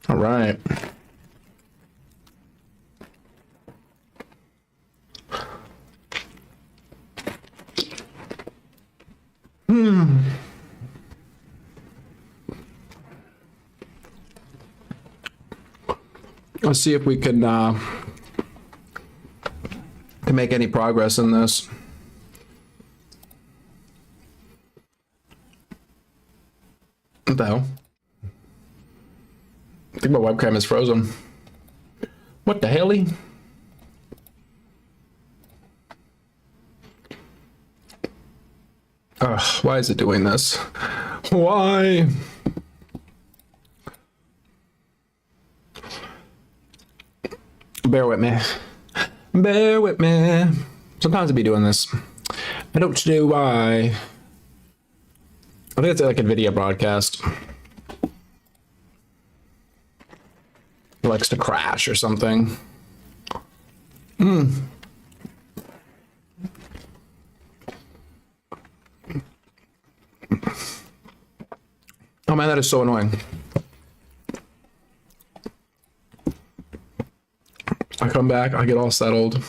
All right. Let's see if we can make any progress in this. What the hell? I think my webcam is frozen. What the hell? Ugh, why is it doing this? Why? Bear with me. Bear with me. Sometimes I be doing this. I don't know why. I think it's like a video broadcast. It likes to crash or something. Oh man, that is so annoying. I come back, I get all settled.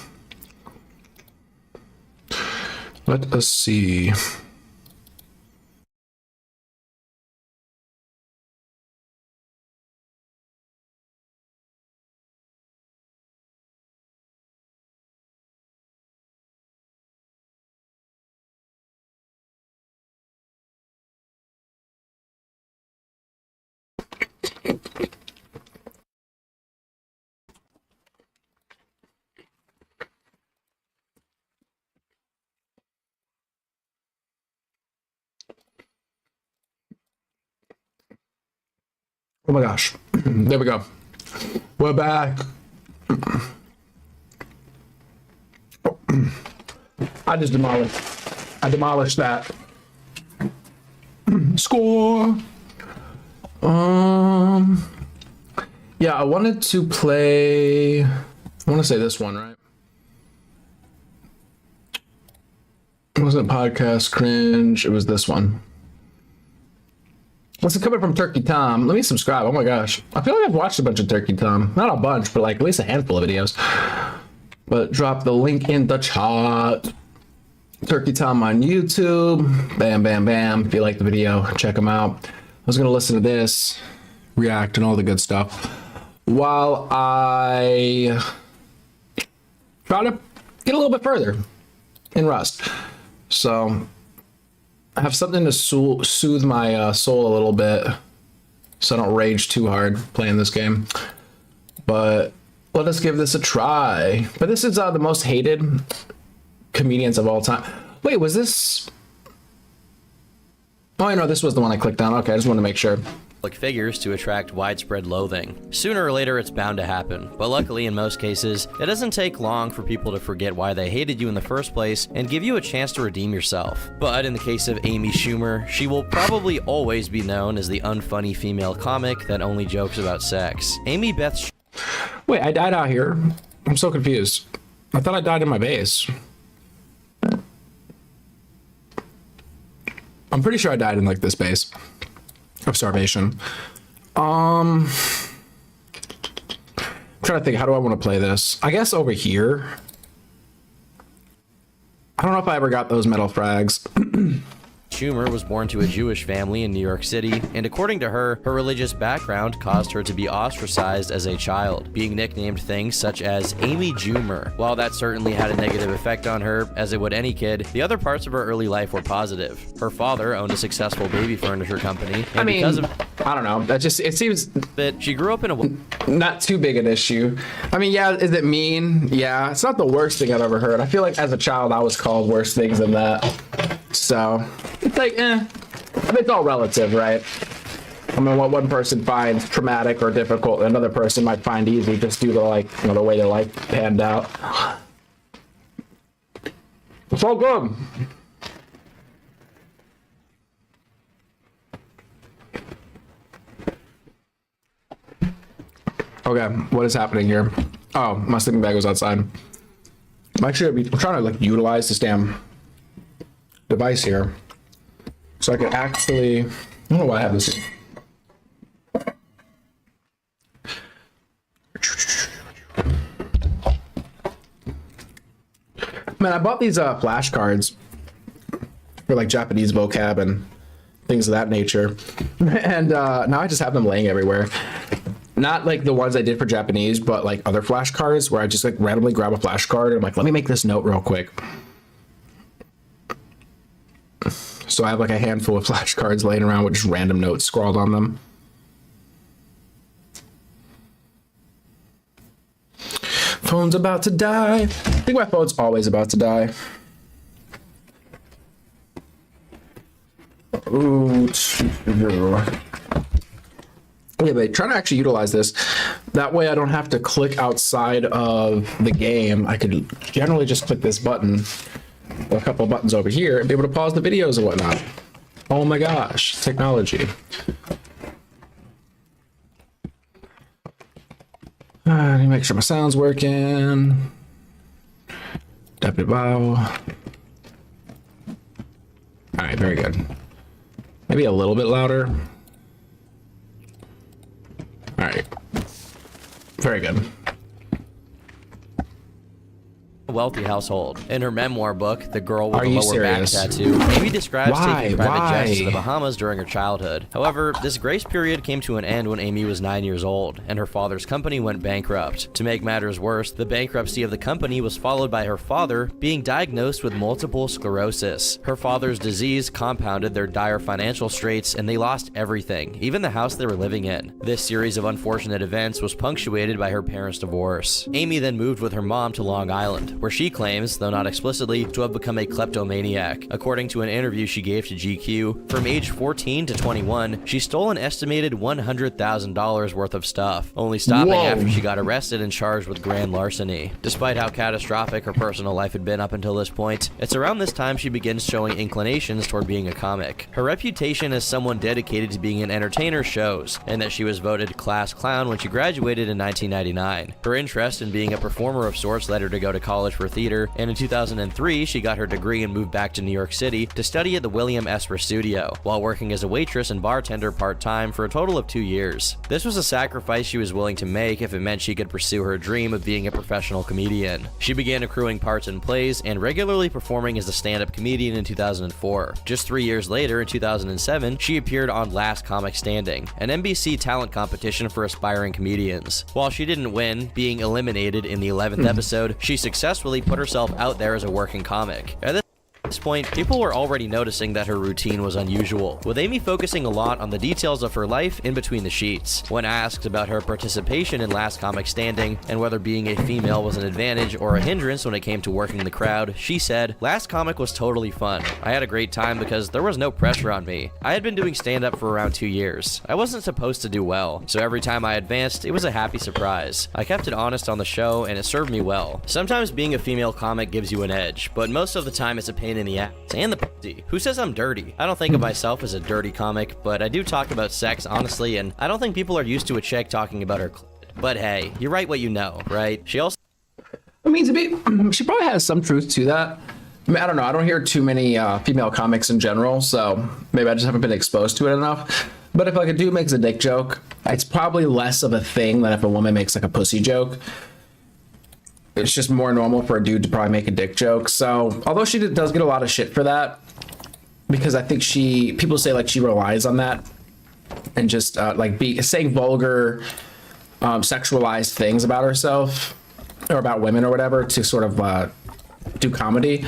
Let us see. Oh my gosh. There we go. We're back. I demolished that. Score. Yeah, I wanted to play. I want to say this one, right? It wasn't podcast cringe. It was this one. This is coming from Turkey Tom. Let me subscribe. Oh my gosh. I feel like I've watched a bunch of Turkey Tom. Not a bunch, but like at least a handful of videos. But drop the link in the chat. Turkey Tom on YouTube. Bam, bam, bam. If you like the video, check him out. I was going to listen to this, react, and all the good stuff while I try to get a little bit further in Rust. So I have something to soothe my soul a little bit so I don't rage too hard playing this game. But let us give this a try. But this is the most hated comedians of all time. Wait, was this? Oh, I know this was the one I clicked on. Okay, I just wanted to make sure. Figures to attract widespread loathing. Sooner or later, it's bound to happen, but luckily in most cases, it doesn't take long for people to forget why they hated you in the first place and give you a chance to redeem yourself. But in the case of Amy Schumer, she will probably always be known as the unfunny female comic that only jokes about sex. Amy Beth. Wait, I died out here. I'm so confused. I thought I died in my base. I'm pretty sure I died in like this base of starvation. I'm trying to think, how do I want to play this? I guess over here. I don't know if I ever got those metal frags. Schumer was born to a Jewish family in New York City, and according to her, her religious background caused her to be ostracized as a child, being nicknamed things such as Amy Jumer. While that certainly had a negative effect on her, as it would any kid, the other parts of her early life were positive. Her father owned a successful baby furniture company, and because of I don't know, that just, it seems that she grew up in a not too big an issue. I mean, yeah, is it mean? Yeah, it's not the worst thing I've ever heard. I feel like as a child I was called worse things than that. So it's like, it's all relative, right? I mean, what one person finds traumatic or difficult, another person might find easy just due to, like, you know, the way their life panned out. It's all good. Okay, what is happening here? Oh, my sleeping bag was outside. I'm trying to like utilize this damn device here so I can actually, I don't know why I have this. Man, I bought these flashcards for like Japanese vocab and things of that nature, and now I just have them laying everywhere. Not like the ones I did for Japanese, but like other flashcards where I just like randomly grab a flashcard and I'm like, let me make this note real quick. So I have like a handful of flashcards laying around with just random notes scrawled on them. Phone's about to die. I think my phone's always about to die. Ooh. Yeah, but trying to actually utilize this. That way I don't have to click outside of the game. I could generally just click this button, a couple of buttons over here, and be able to pause the videos and whatnot. Oh my gosh, technology. Let me make sure my sound's working. Deputy bow. All right, very good. Maybe a little bit louder. All right, very good. wealthy household. In her memoir book, The Girl with Are the you Lower Back serious? Tattoo, Amy describes taking private jets to the Why? Bahamas during her childhood. However, this grace period came to an end when Amy was 9 years old, and her father's company went bankrupt. To make matters worse, the bankruptcy of the company was followed by her father being diagnosed with multiple sclerosis. Her father's disease compounded their dire financial straits, and they lost everything, even the house they were living in. This series of unfortunate events was punctuated by her parents' divorce. Amy then moved with her mom to Long Island, where where she claims, though not explicitly, to have become a kleptomaniac. According to an interview she gave to GQ, from age 14 to 21, she stole an estimated $100,000 worth of stuff, only stopping after she got arrested and charged with grand larceny. Despite how catastrophic her personal life had been up until this point, it's around this time she begins showing inclinations toward being a comic. Her reputation as someone dedicated to being an entertainer shows, and that she was voted class clown when she graduated in 1999. Her interest in being a performer of sorts led her to go to college for theater, and in 2003 she got her degree and moved back to New York City to study at the William Esper Studio, while working as a waitress and bartender part-time for a total of 2 years. This was a sacrifice she was willing to make if it meant she could pursue her dream of being a professional comedian. She began accruing parts in plays and regularly performing as a stand-up comedian in 2004. Just 3 years later, in 2007, she appeared on Last Comic Standing, an NBC talent competition for aspiring comedians. While she didn't win, being eliminated in the 11th episode, she successfully put herself out there as a working comic. At this point, people were already noticing that her routine was unusual, with Amy focusing a lot on the details of her life in between the sheets. When asked about her participation in Last Comic Standing and whether being a female was an advantage or a hindrance when it came to working the crowd, she said, "Last Comic was totally fun. I had a great time because there was no pressure on me. I had been doing stand-up for around 2 years. I wasn't supposed to do well, so every time I advanced, it was a happy surprise. I kept it honest on the show and it served me well. Sometimes being a female comic gives you an edge, but most of the time it's a pain in the ass and the pussy. Who says I'm dirty? I don't think of myself as a dirty comic, but I do talk about sex honestly, and I don't think people are used to a chick talking about her clit. But hey, you write what you know, right?" She also... I mean, she probably has some truth to that. I mean, I don't know. I don't hear too many female comics in general, so maybe I just haven't been exposed to it enough. But if like a dude makes a dick joke, it's probably less of a thing than if a woman makes like a pussy joke. It's just more normal for a dude to probably make a dick joke. So, although she does get a lot of shit for that, because I think people say like she relies on that and just saying vulgar, sexualized things about herself or about women or whatever to sort of do comedy.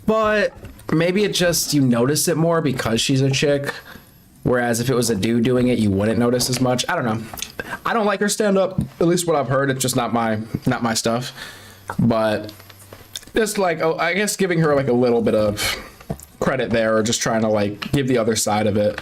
But maybe it just, you notice it more because she's a chick. Whereas if it was a dude doing it, you wouldn't notice as much. I don't know. I don't like her stand-up. At least what I've heard, it's just not my stuff. But just like, I guess giving her like a little bit of credit there, or just trying to like give the other side of it.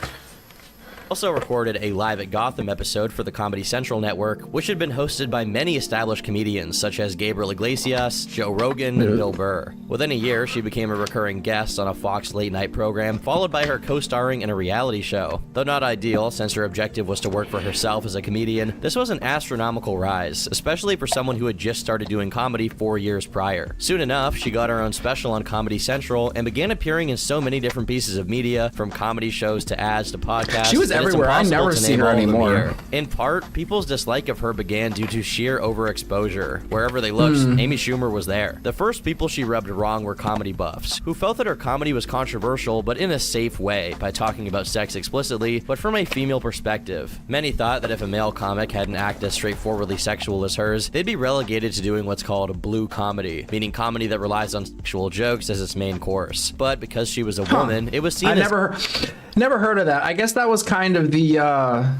Also recorded a Live at Gotham episode for the Comedy Central network, which had been hosted by many established comedians such as Gabriel Iglesias, Joe Rogan, and Bill Burr. Within a year, she became a recurring guest on a Fox late-night program, followed by her co-starring in a reality show. Though not ideal, since her objective was to work for herself as a comedian, this was an astronomical rise, especially for someone who had just started doing comedy 4 years prior. Soon enough, she got her own special on Comedy Central and began appearing in so many different pieces of media, from comedy shows to ads to podcasts. She was everywhere. I never see her anymore. In part, people's dislike of her began due to sheer overexposure. Wherever they looked, Amy Schumer was there. The first people she rubbed wrong were comedy buffs, who felt that her comedy was controversial but in a safe way, by talking about sex explicitly, but from a female perspective. Many thought that if a male comic had an act as straightforwardly sexual as hers, they'd be relegated to doing what's called blue comedy, meaning comedy that relies on sexual jokes as its main course. But because she was a woman, it was seen as... Never heard of that. I guess that was kind of the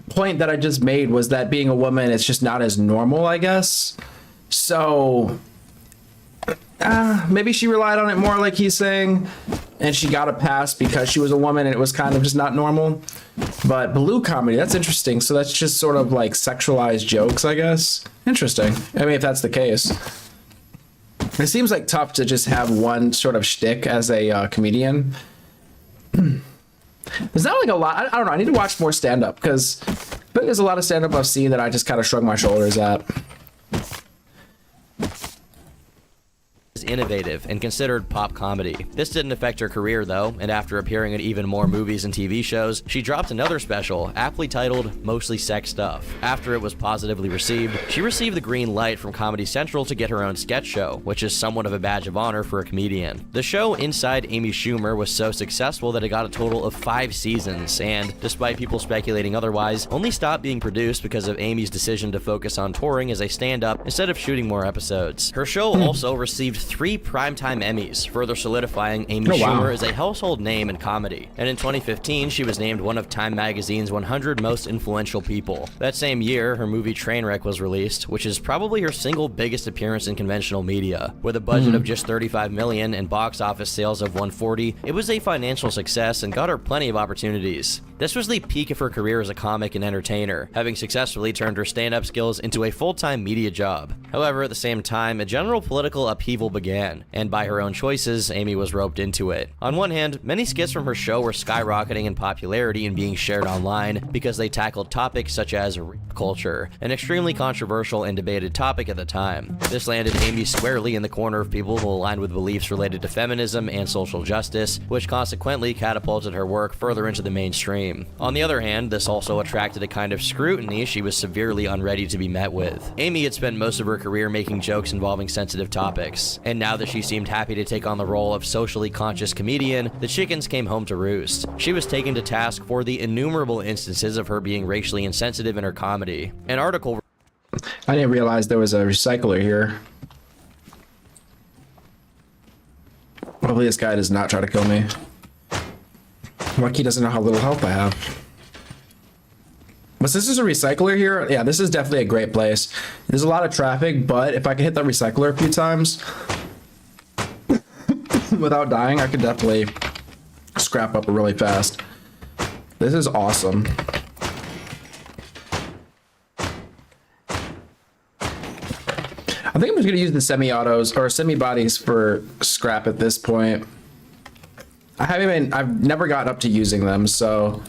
point that I just made, was that being a woman, it's just not as normal, I guess. So maybe she relied on it more, like he's saying, and she got a pass because she was a woman and it was kind of just not normal. But blue comedy, that's interesting. So that's just sort of like sexualized jokes, I guess. Interesting. I mean, if that's the case. It seems like tough to just have one sort of shtick as a comedian. There's not like a lot. I don't know. I need to watch more stand-up, because there's a lot of stand-up I've seen that I just kind of shrug my shoulders at. Innovative and considered pop comedy. This didn't affect her career though, and after appearing in even more movies and TV shows, she dropped another special, aptly titled Mostly Sex Stuff. After it was positively received, she received the green light from Comedy Central to get her own sketch show, which is somewhat of a badge of honor for a comedian. The show Inside Amy Schumer was so successful that it got a total of 5 seasons, and, despite people speculating otherwise, only stopped being produced because of Amy's decision to focus on touring as a stand-up instead of shooting more episodes. Her show also received 3 primetime Emmys, further solidifying Amy Oh, wow. Schumer as a household name in comedy. And in 2015, she was named one of Time Magazine's 100 most influential people. That same year, her movie Trainwreck was released, which is probably her single biggest appearance in conventional media. With a budget of just $35 million and box office sales of $140, it was a financial success and got her plenty of opportunities. This was the peak of her career as a comic and entertainer, having successfully turned her stand-up skills into a full-time media job. However, at the same time, a general political upheaval began, and by her own choices, Amy was roped into it. On one hand, many skits from her show were skyrocketing in popularity and being shared online because they tackled topics such as rape culture, an extremely controversial and debated topic at the time. This landed Amy squarely in the corner of people who aligned with beliefs related to feminism and social justice, which consequently catapulted her work further into the mainstream. On the other hand, this also attracted a kind of scrutiny she was severely unready to be met with. Amy had spent most of her career making jokes involving sensitive topics, and now that she seemed happy to take on the role of socially conscious comedian, the chickens came home to roost. She was taken to task for the innumerable instances of her being racially insensitive in her comedy. An article... I didn't realize there was a recycler here. Hopefully this guy does not try to kill me. Lucky doesn't know how little health I have. But since there's a recycler here, yeah, this is definitely a great place. There's a lot of traffic, but if I could hit that recycler a few times without dying, I could definitely scrap up really fast. This is awesome. I think I'm just gonna use the semi-autos or semi-bodies for scrap at this point. I've never gotten up to using them, so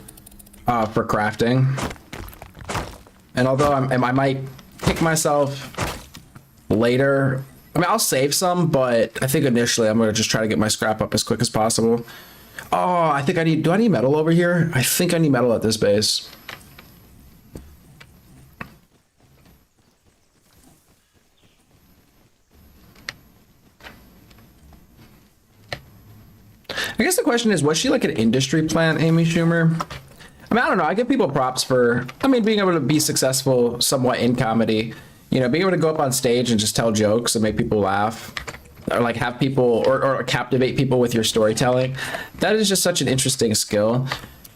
for crafting. And although I might pick myself later, I mean, I'll save some, but I think initially I'm gonna just try to get my scrap up as quick as possible. Oh, I think do I need metal over here? I think I need metal at this base. I guess the question is, was she like an industry plant, Amy Schumer? I mean, I don't know. I give people props for, being able to be successful somewhat in comedy. You know, being able to go up on stage and just tell jokes and make people laugh, or like have people or captivate people with your storytelling. That is just such an interesting skill.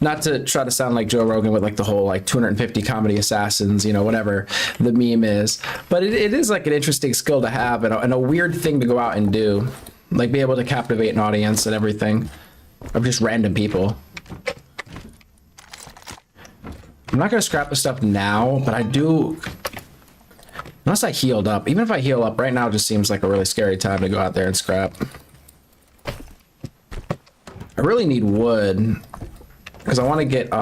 Not to try to sound like Joe Rogan with like the whole like 250 comedy assassins, you know, whatever the meme is. But it is like an interesting skill to have and a weird thing to go out and do. Like be able to captivate an audience and everything of just random people. I'm not gonna scrap the stuff now, but I do, unless I healed up. Even if I heal up right now, it just seems like a really scary time to go out there and scrap. I really need wood because I want to get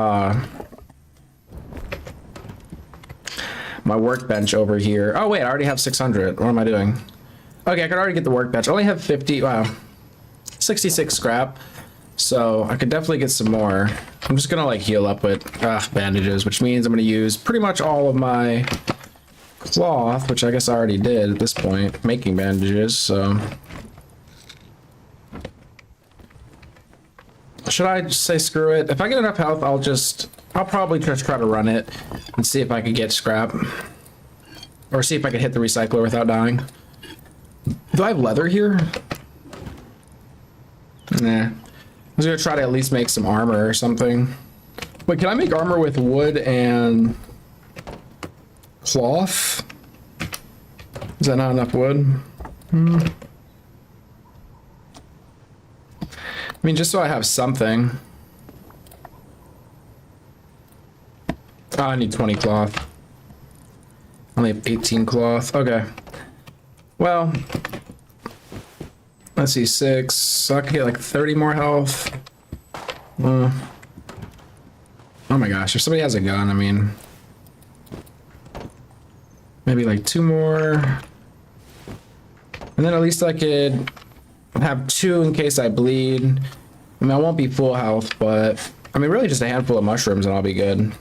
my workbench over here. Oh wait, I already have 600. What am I doing? Okay, I could already get the workbench. I only have 66 scrap. So I could definitely get some more. I'm just gonna like heal up with bandages, which means I'm gonna use pretty much all of my cloth, which I guess I already did at this point, making bandages, so. Should I just say screw it? If I get enough health, I'll probably just try to run it and see if I could get scrap. Or see if I could hit the recycler without dying. Do I have leather here? Nah. I was gonna try to at least make some armor or something. Wait, can I make armor with wood and cloth? Is that not enough wood? I mean, just so I have something. Oh, I need 20 cloth. Only have 18 cloth. Okay. Well, let's see, 6. So I could get like 30 more health. Oh my gosh, if somebody has a gun, I mean, maybe like 2 more. And then at least I could have 2 in case I bleed. I mean, I won't be full health, but I mean, really just a handful of mushrooms and I'll be good.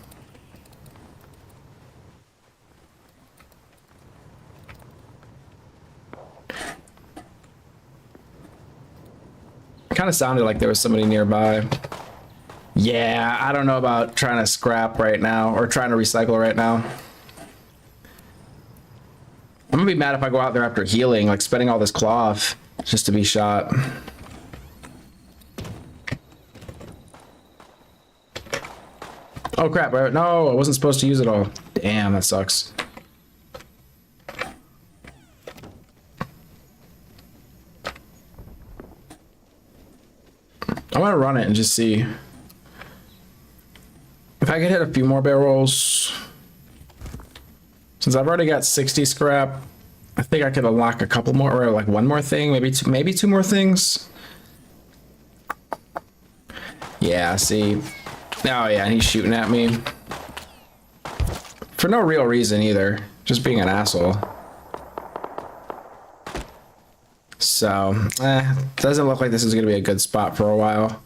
Kind of sounded like there was somebody nearby. Yeah, I don't know about trying to scrap right now or trying to recycle right now. I'm gonna be mad if I go out there after healing, like spending all this cloth. just to be shot. Oh crap, no, I wasn't supposed to use it all. Damn, that sucks. I'm gonna run it and just see. If I could hit a few more barrels. Since I've already got 60 scrap, I think I could unlock a couple more, or like one more thing, maybe two more things. Yeah, see. Oh yeah, he's shooting at me. For no real reason either. Just being an asshole. So, doesn't look like this is gonna be a good spot for a while.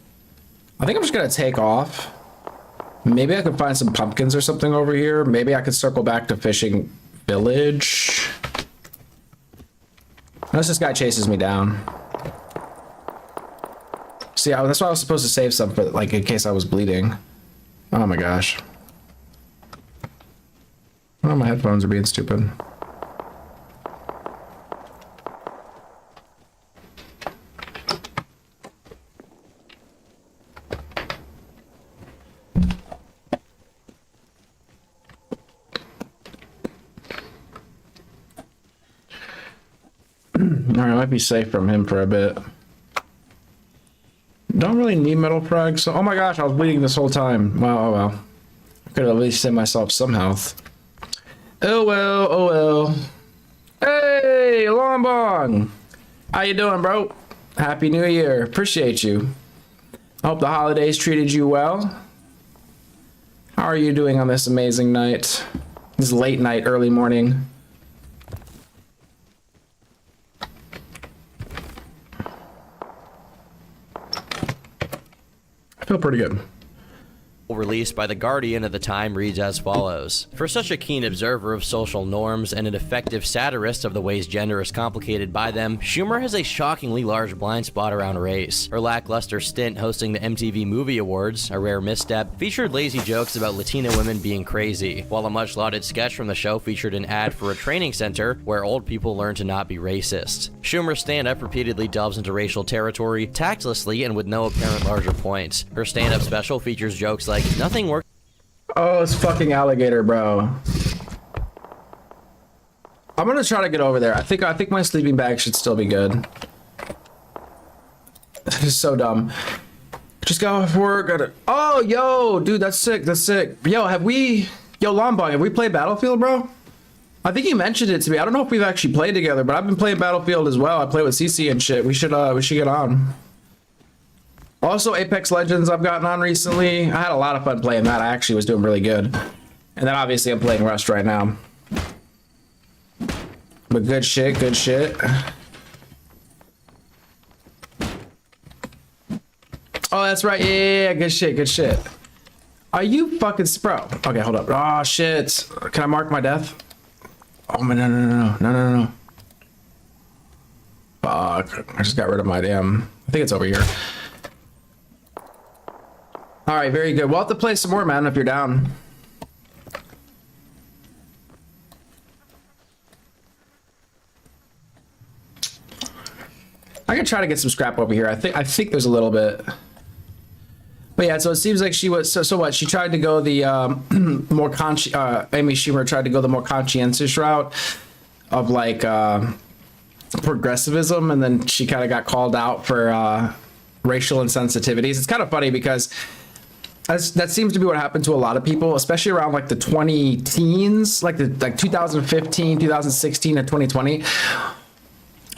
I think I'm just gonna take off. Maybe I could find some pumpkins or something over here. Maybe I could circle back to Fishing Village. Unless this guy chases me down. See, that's why I was supposed to save some, for, like, in case I was bleeding. Oh my gosh. Oh, my headphones are being stupid. Alright, I might be safe from him for a bit. Don't really need metal frags. So, oh my gosh, I was bleeding this whole time. Wow, oh well. I could at least save myself some health. Oh well, oh well. Hey, Lombong! How you doing, bro? Happy New Year. Appreciate you. I hope the holidays treated you well. How are you doing on this amazing night? This late night, early morning. I feel pretty good. Released by The Guardian at the time reads as follows. For such a keen observer of social norms and an effective satirist of the ways gender is complicated by them, Schumer has a shockingly large blind spot around race. Her lackluster stint hosting the MTV Movie Awards, a rare misstep, featured lazy jokes about Latina women being crazy, while a much-lauded sketch from the show featured an ad for a training center where old people learn to not be racist. Schumer's stand-up repeatedly delves into racial territory, tactlessly and with no apparent larger point. Her stand-up special features jokes like, nothing works. Oh, it's fucking alligator, bro. I'm gonna try to get over there. I think my sleeping bag should still be good. This is so dumb. Just got off work. Oh, yo, dude, that's sick. That's sick. Yo, Lombong, have we played Battlefield, bro? I think you mentioned it to me. I don't know if we've actually played together, but I've been playing Battlefield as well. I play with CC and shit. We should get on. Also, Apex Legends I've gotten on recently. I had a lot of fun playing that. I actually was doing really good. And then obviously I'm playing Rust right now. But good shit, good shit. Oh, that's right. Yeah, good shit, good shit. Are you fucking bro? Okay, hold up. Oh, shit. Can I mark my death? Oh, no. Fuck. I just got rid of my damn... I think it's over here. All right, very good. We'll have to play some more, man, if you're down. I can try to get some scrap over here. I think there's a little bit. But yeah, so it seems like she was so what? She tried to go the more Amy Schumer tried to go the more conscientious route of like progressivism, and then she kind of got called out for racial insensitivities. It's kind of funny because that seems to be what happened to a lot of people, especially around like the 20 teens, like 2015, 2016, and 2020.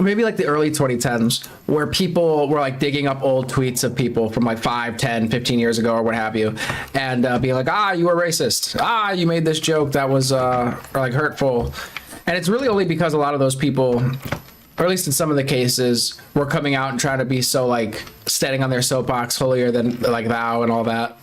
Maybe like the early 2010s, where people were like digging up old tweets of people from like 5, 10, 15 years ago or what have you, and being like, you were racist. You made this joke that was like hurtful. And it's really only because a lot of those people, or at least in some of the cases, were coming out and trying to be so like standing on their soapbox, holier than like thou and all that.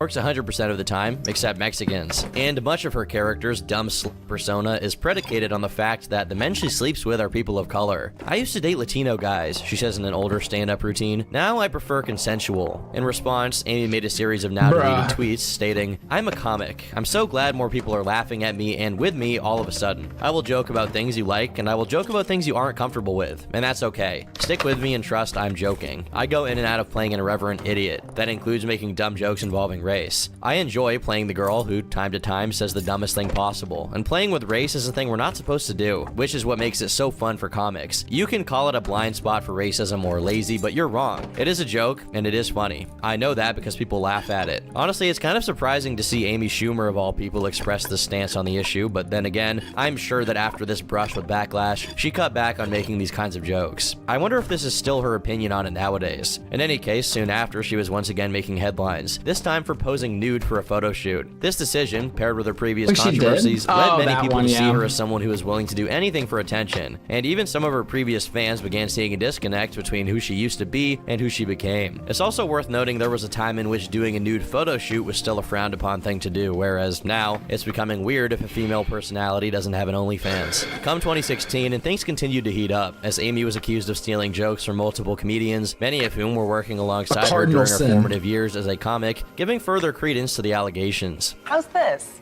Works 100% of the time, except Mexicans. And much of her character's dumb persona is predicated on the fact that the men she sleeps with are people of color. I used to date Latino guys, she says in an older stand-up routine. Now I prefer consensual. In response, Amy made a series of now-deleted tweets stating, "I'm a comic. I'm so glad more people are laughing at me and with me all of a sudden. I will joke about things you like, and I will joke about things you aren't comfortable with. And that's okay. Stick with me and trust I'm joking. I go in and out of playing an irreverent idiot. That includes making dumb jokes involving race. I enjoy playing the girl who, time to time, says the dumbest thing possible. And playing with race is a thing we're not supposed to do, which is what makes it so fun for comics. You can call it a blind spot for racism or lazy, but you're wrong. It is a joke, and it is funny. I know that because people laugh at it. Honestly, it's kind of surprising to see Amy Schumer, of all people, express this stance on the issue, but then again, I'm sure that after this brush with backlash, she cut back on making these kinds of jokes. I wonder if this is still her opinion on it nowadays. In any case, soon after, she was once again making headlines, this time for posing nude for a photo shoot. This decision, paired with her previous controversies, led many people to see her as someone who is willing to do anything for attention, and even some of her previous fans began seeing a disconnect between who she used to be and who she became. It's also worth noting there was a time in which doing a nude photo shoot was still a frowned upon thing to do, whereas now, it's becoming weird if a female personality doesn't have an OnlyFans. Come 2016, and things continued to heat up, as Amy was accused of stealing jokes from multiple comedians, many of whom were working alongside her during her formative years as a comic, giving further credence to the allegations. How's this?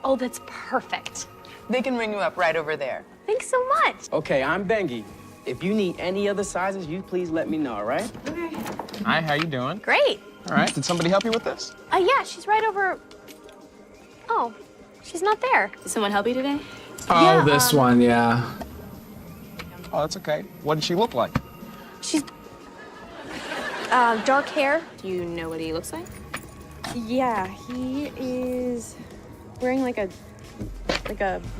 Oh, that's perfect. They can ring you up right over there. Thanks so much. Okay, I'm Bengi. If you need any other sizes, you please let me know, all right? Okay. Hi, how you doing? Great. All right, did somebody help you with this? Yeah, she's right over. Oh, she's not there. Did someone help you today? Oh, Yeah, this one, yeah. Oh, that's okay. What did she look like? She's dark hair. Do you know what he looks like? Yeah, he is wearing like a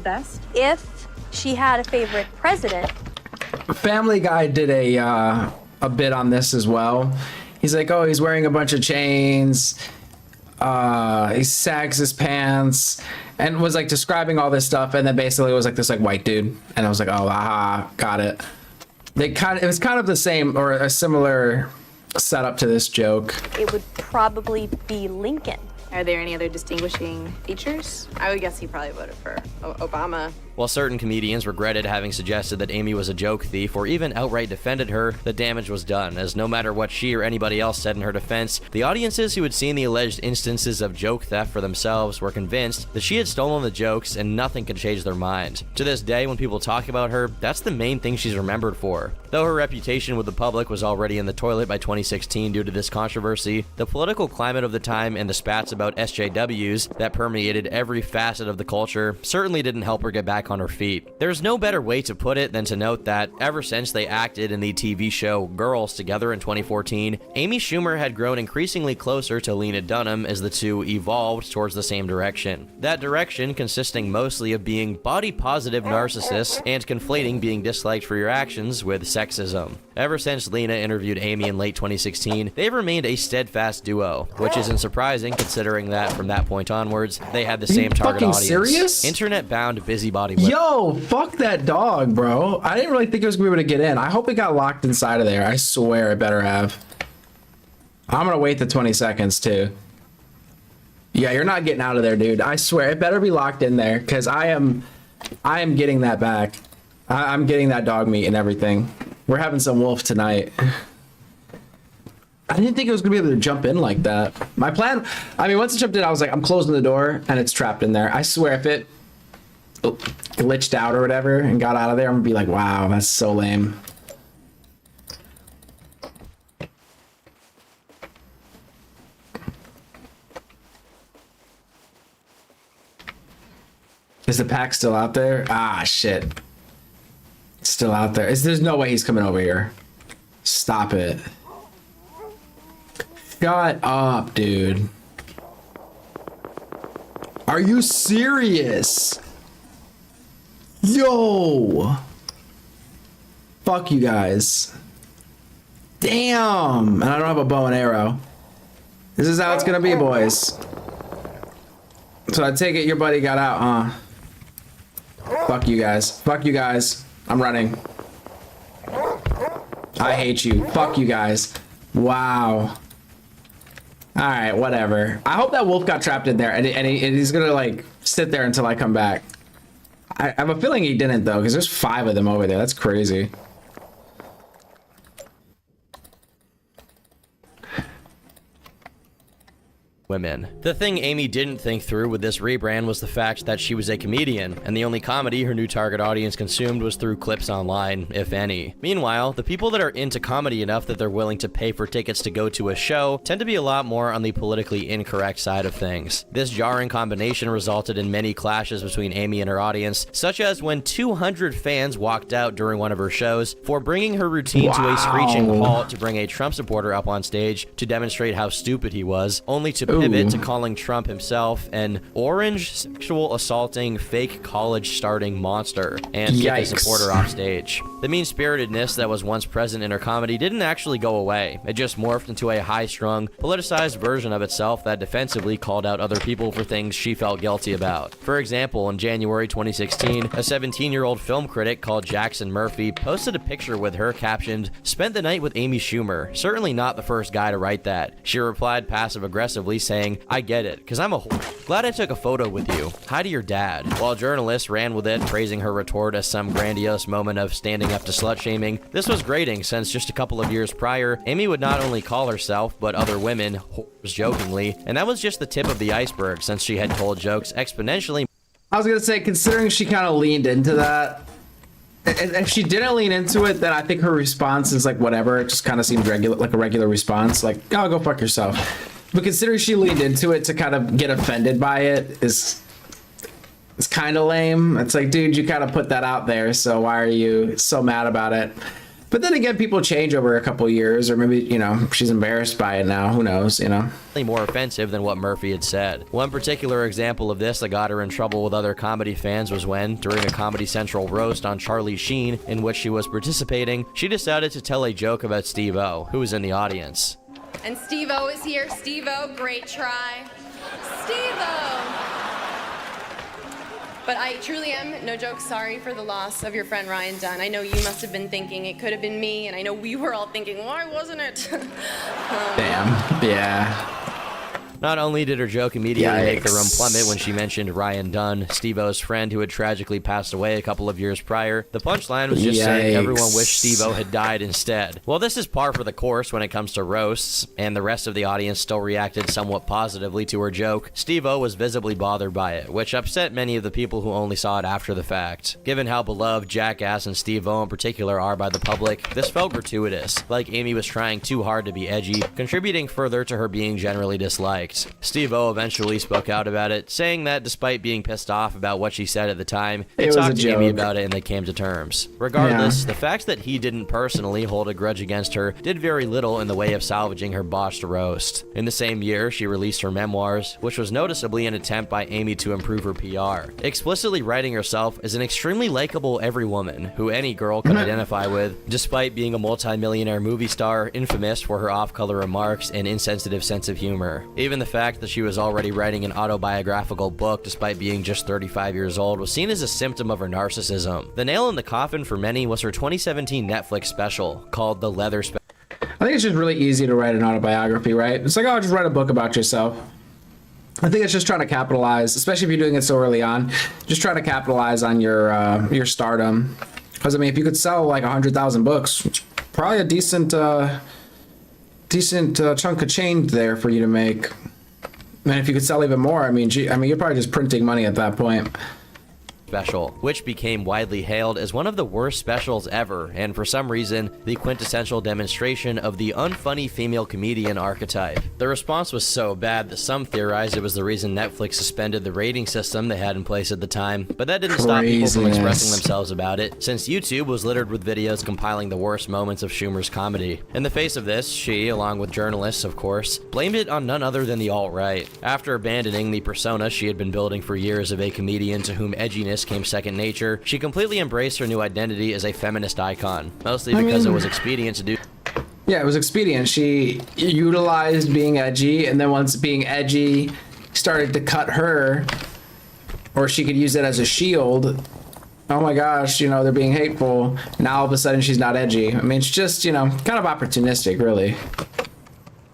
vest. If she had a favorite president. Family Guy did a bit on this as well. He's like, oh, he's wearing a bunch of chains. He sags his pants, and was like describing all this stuff, and then basically it was like this like white dude, and I was like, oh, aha, got it. It was kind of the same or a similar setup to this joke. It would probably be Lincoln. Are there any other distinguishing features? I would guess he probably voted for Obama. While certain comedians regretted having suggested that Amy was a joke thief or even outright defended her, the damage was done, as no matter what she or anybody else said in her defense, the audiences who had seen the alleged instances of joke theft for themselves were convinced that she had stolen the jokes and nothing could change their mind. To this day, when people talk about her, that's the main thing she's remembered for. Though her reputation with the public was already in the toilet by 2016 due to this controversy, the political climate of the time and the spats about SJWs that permeated every facet of the culture certainly didn't help her get back on her feet. There's no better way to put it than to note that ever since they acted in the TV show Girls together in 2014, Amy Schumer had grown increasingly closer to Lena Dunham as the two evolved towards the same direction. That direction consisting mostly of being body-positive narcissists and conflating being disliked for your actions with sexism. Ever since Lena interviewed Amy in late 2016, they've remained a steadfast duo, which isn't surprising considering that from that point onwards, they had the same target audience. Serious? Internet-bound busybody. Yo, fuck that dog, bro. I didn't really think it was gonna be able to get in. I hope it got locked inside of there. I swear it better have. I'm gonna wait the 20 seconds too. Yeah, you're not getting out of there, dude. I swear it better be locked in there, because I am getting that back. I'm getting that dog meat and everything. We're having some wolf tonight. I didn't think it was gonna be able to jump in like that. My plan, I mean, once it jumped in, I was like, I'm closing the door and it's trapped in there. I swear if it glitched out or whatever and got out of there, I'm gonna be like, wow, that's so lame. Is the pack still out there? Ah, shit. It's still out there. There's no way he's coming over here. Stop it. Shut up, dude. Are you serious? Yo. Fuck you guys. Damn. And I don't have a bow and arrow. This is how it's gonna be, boys. So I take it your buddy got out, huh? Fuck you guys. Fuck you guys. I'm running. I hate you. Fuck you guys. Wow. All right, whatever. I hope that wolf got trapped in there, and he's gonna like sit there until I come back. I have a feeling he didn't though, because there's 5 of them over there. That's crazy. Women. The thing Amy didn't think through with this rebrand was the fact that she was a comedian, and the only comedy her new target audience consumed was through clips online, if any. Meanwhile, the people that are into comedy enough that they're willing to pay for tickets to go to a show tend to be a lot more on the politically incorrect side of things. This jarring combination resulted in many clashes between Amy and her audience, such as when 200 fans walked out during one of her shows for bringing her routine to a screeching halt to bring a Trump supporter up on stage to demonstrate how stupid he was, only to pivot to calling Trump himself an orange, sexual assaulting, fake college starting monster and get the supporter off stage. The mean-spiritedness that was once present in her comedy didn't actually go away. It just morphed into a high-strung, politicized version of itself that defensively called out other people for things she felt guilty about. For example, in January 2016, a 17-year-old film critic called Jackson Murphy posted a picture with her captioned, "Spent the night with Amy Schumer. Certainly not the first guy to write that." She replied passive-aggressively saying, "I get it, cause I'm a whore. Glad I took a photo with you. Hi to your dad." While journalists ran with it, praising her retort as some grandiose moment of standing up to slut-shaming, this was grating since just a couple of years prior, Amy would not only call herself, but other women, whores jokingly, and that was just the tip of the iceberg since she had told jokes exponentially. I was gonna say, considering she kind of leaned into that, if she didn't lean into it, then I think her response is like whatever. It just kind of seemed regular, like a regular response, like, "Oh, go fuck yourself." But considering she leaned into it to kind of get offended by it, it's kind of lame. It's like, dude, you kind of put that out there, so why are you so mad about it? But then again, people change over a couple years, or maybe, you know, she's embarrassed by it now. Who knows, you know? More offensive than what Murphy had said. One particular example of this that got her in trouble with other comedy fans was when, during a Comedy Central roast on Charlie Sheen, in which she was participating, she decided to tell a joke about Steve-O, who was in the audience. And Steve-O is here. Steve-O, great try. Steve-O! But I truly am, no joke, sorry for the loss of your friend Ryan Dunn. I know you must have been thinking it could have been me, and I know we were all thinking, why wasn't it? Damn, yeah. Not only did her joke immediately make the room plummet when she mentioned Ryan Dunn, Steve-O's friend who had tragically passed away a couple of years prior, the punchline was just saying everyone wished Steve-O had died instead. Well, this is par for the course when it comes to roasts, and the rest of the audience still reacted somewhat positively to her joke. Steve-O was visibly bothered by it, which upset many of the people who only saw it after the fact. Given how beloved Jackass and Steve-O in particular are by the public, this felt gratuitous, like Amy was trying too hard to be edgy, contributing further to her being generally disliked. Steve-O eventually spoke out about it, saying that despite being pissed off about what she said at the time, he talked to Amy about it and they came to terms. Regardless, the fact that he didn't personally hold a grudge against her did very little in the way of salvaging her botched roast. In the same year, she released her memoirs, which was noticeably an attempt by Amy to improve her PR, explicitly writing herself as an extremely likable everywoman who any girl can identify with, despite being a multi-millionaire movie star infamous for her off-color remarks and insensitive sense of humor. Even the fact that she was already writing an autobiographical book despite being just 35 years old was seen as a symptom of her narcissism. The nail in the coffin for many was her 2017 Netflix special called The Leather Special. I think it's just really easy to write an autobiography, right? It's like, oh, just write a book about yourself. I think it's just trying to capitalize, especially if you're doing it so early on, just trying to capitalize on your stardom. Because I mean, if you could sell like 100,000 books, it's probably a decent chunk of change there for you to make. And if you could sell even more, I mean, you're probably just printing money at that point. Special, which became widely hailed as one of the worst specials ever, and for some reason, the quintessential demonstration of the unfunny female comedian archetype. The response was so bad that some theorized it was the reason Netflix suspended the rating system they had in place at the time, but that didn't stop people from expressing themselves about it, since YouTube was littered with videos compiling the worst moments of Schumer's comedy. In the face of this, she, along with journalists of course, blamed it on none other than the alt-right. After abandoning the persona she had been building for years of a comedian to whom edginess came second nature, she completely embraced her new identity as a feminist icon, mostly because it was expedient to do. Yeah, it was expedient. She utilized being edgy, and then once being edgy started to cut her, or she could use it as a shield, oh my gosh, you know, they're being hateful. Now all of a sudden she's not edgy. I mean, it's just, you know, kind of opportunistic, really.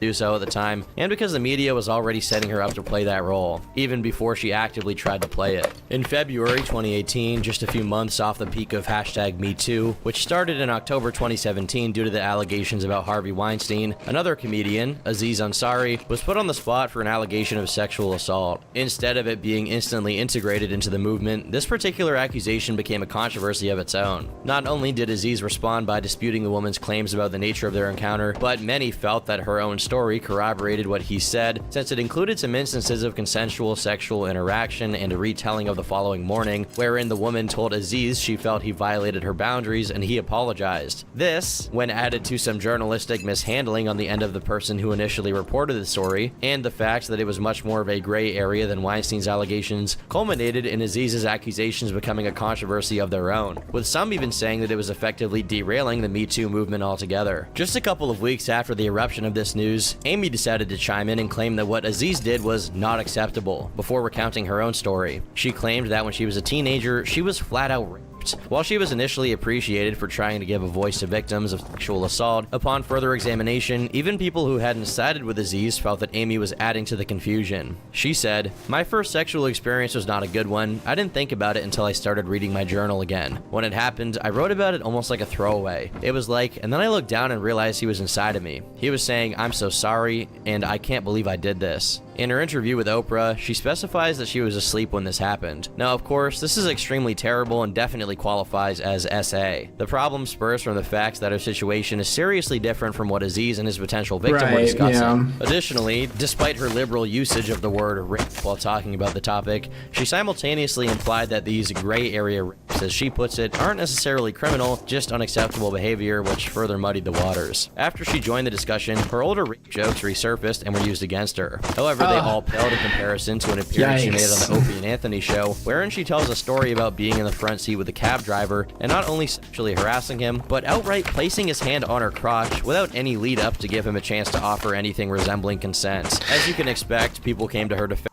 do so at the time, and because the media was already setting her up to play that role, even before she actively tried to play it. In February 2018, just a few months off the peak of #MeToo, which started in October 2017 due to the allegations about Harvey Weinstein, another comedian, Aziz Ansari, was put on the spot for an allegation of sexual assault. Instead of it being instantly integrated into the movement, this particular accusation became a controversy of its own. Not only did Aziz respond by disputing the woman's claims about the nature of their encounter, but many felt that her own story corroborated what he said, since it included some instances of consensual sexual interaction and a retelling of the following morning, wherein the woman told Aziz she felt he violated her boundaries and he apologized. This, when added to some journalistic mishandling on the end of the person who initially reported the story, and the fact that it was much more of a gray area than Weinstein's allegations, culminated in Aziz's accusations becoming a controversy of their own, with some even saying that it was effectively derailing the Me Too movement altogether. Just a couple of weeks after the eruption of this news, Amy decided to chime in and claim that what Aziz did was not acceptable, before recounting her own story. She claimed that when she was a teenager, she was flat out raped. While she was initially appreciated for trying to give a voice to victims of sexual assault, upon further examination, even people who hadn't sided with Aziz felt that Amy was adding to the confusion. She said, "My first sexual experience was not a good one. I didn't think about it until I started reading my journal again. When it happened, I wrote about it almost like a throwaway. It was like, and then I looked down and realized he was inside of me. He was saying, 'I'm so sorry, and I can't believe I did this.'" In her interview with Oprah, she specifies that she was asleep when this happened. Now, of course, this is extremely terrible and definitely qualifies as SA. The problem spurs from the fact that her situation is seriously different from what Aziz and his potential victim were discussing. Additionally, despite her liberal usage of the word rape while talking about the topic, she simultaneously implied that these gray area rapes, as she puts it, aren't necessarily criminal, just unacceptable behavior, which further muddied the waters. After she joined the discussion, her older rape jokes resurfaced and were used against her. However, they all paled in comparison to an appearance she made on the Opie and Anthony show, wherein she tells a story about being in the front seat with a cab driver and not only sexually harassing him, but outright placing his hand on her crotch without any lead up to give him a chance to offer anything resembling consent. As you can expect, people came to her defense.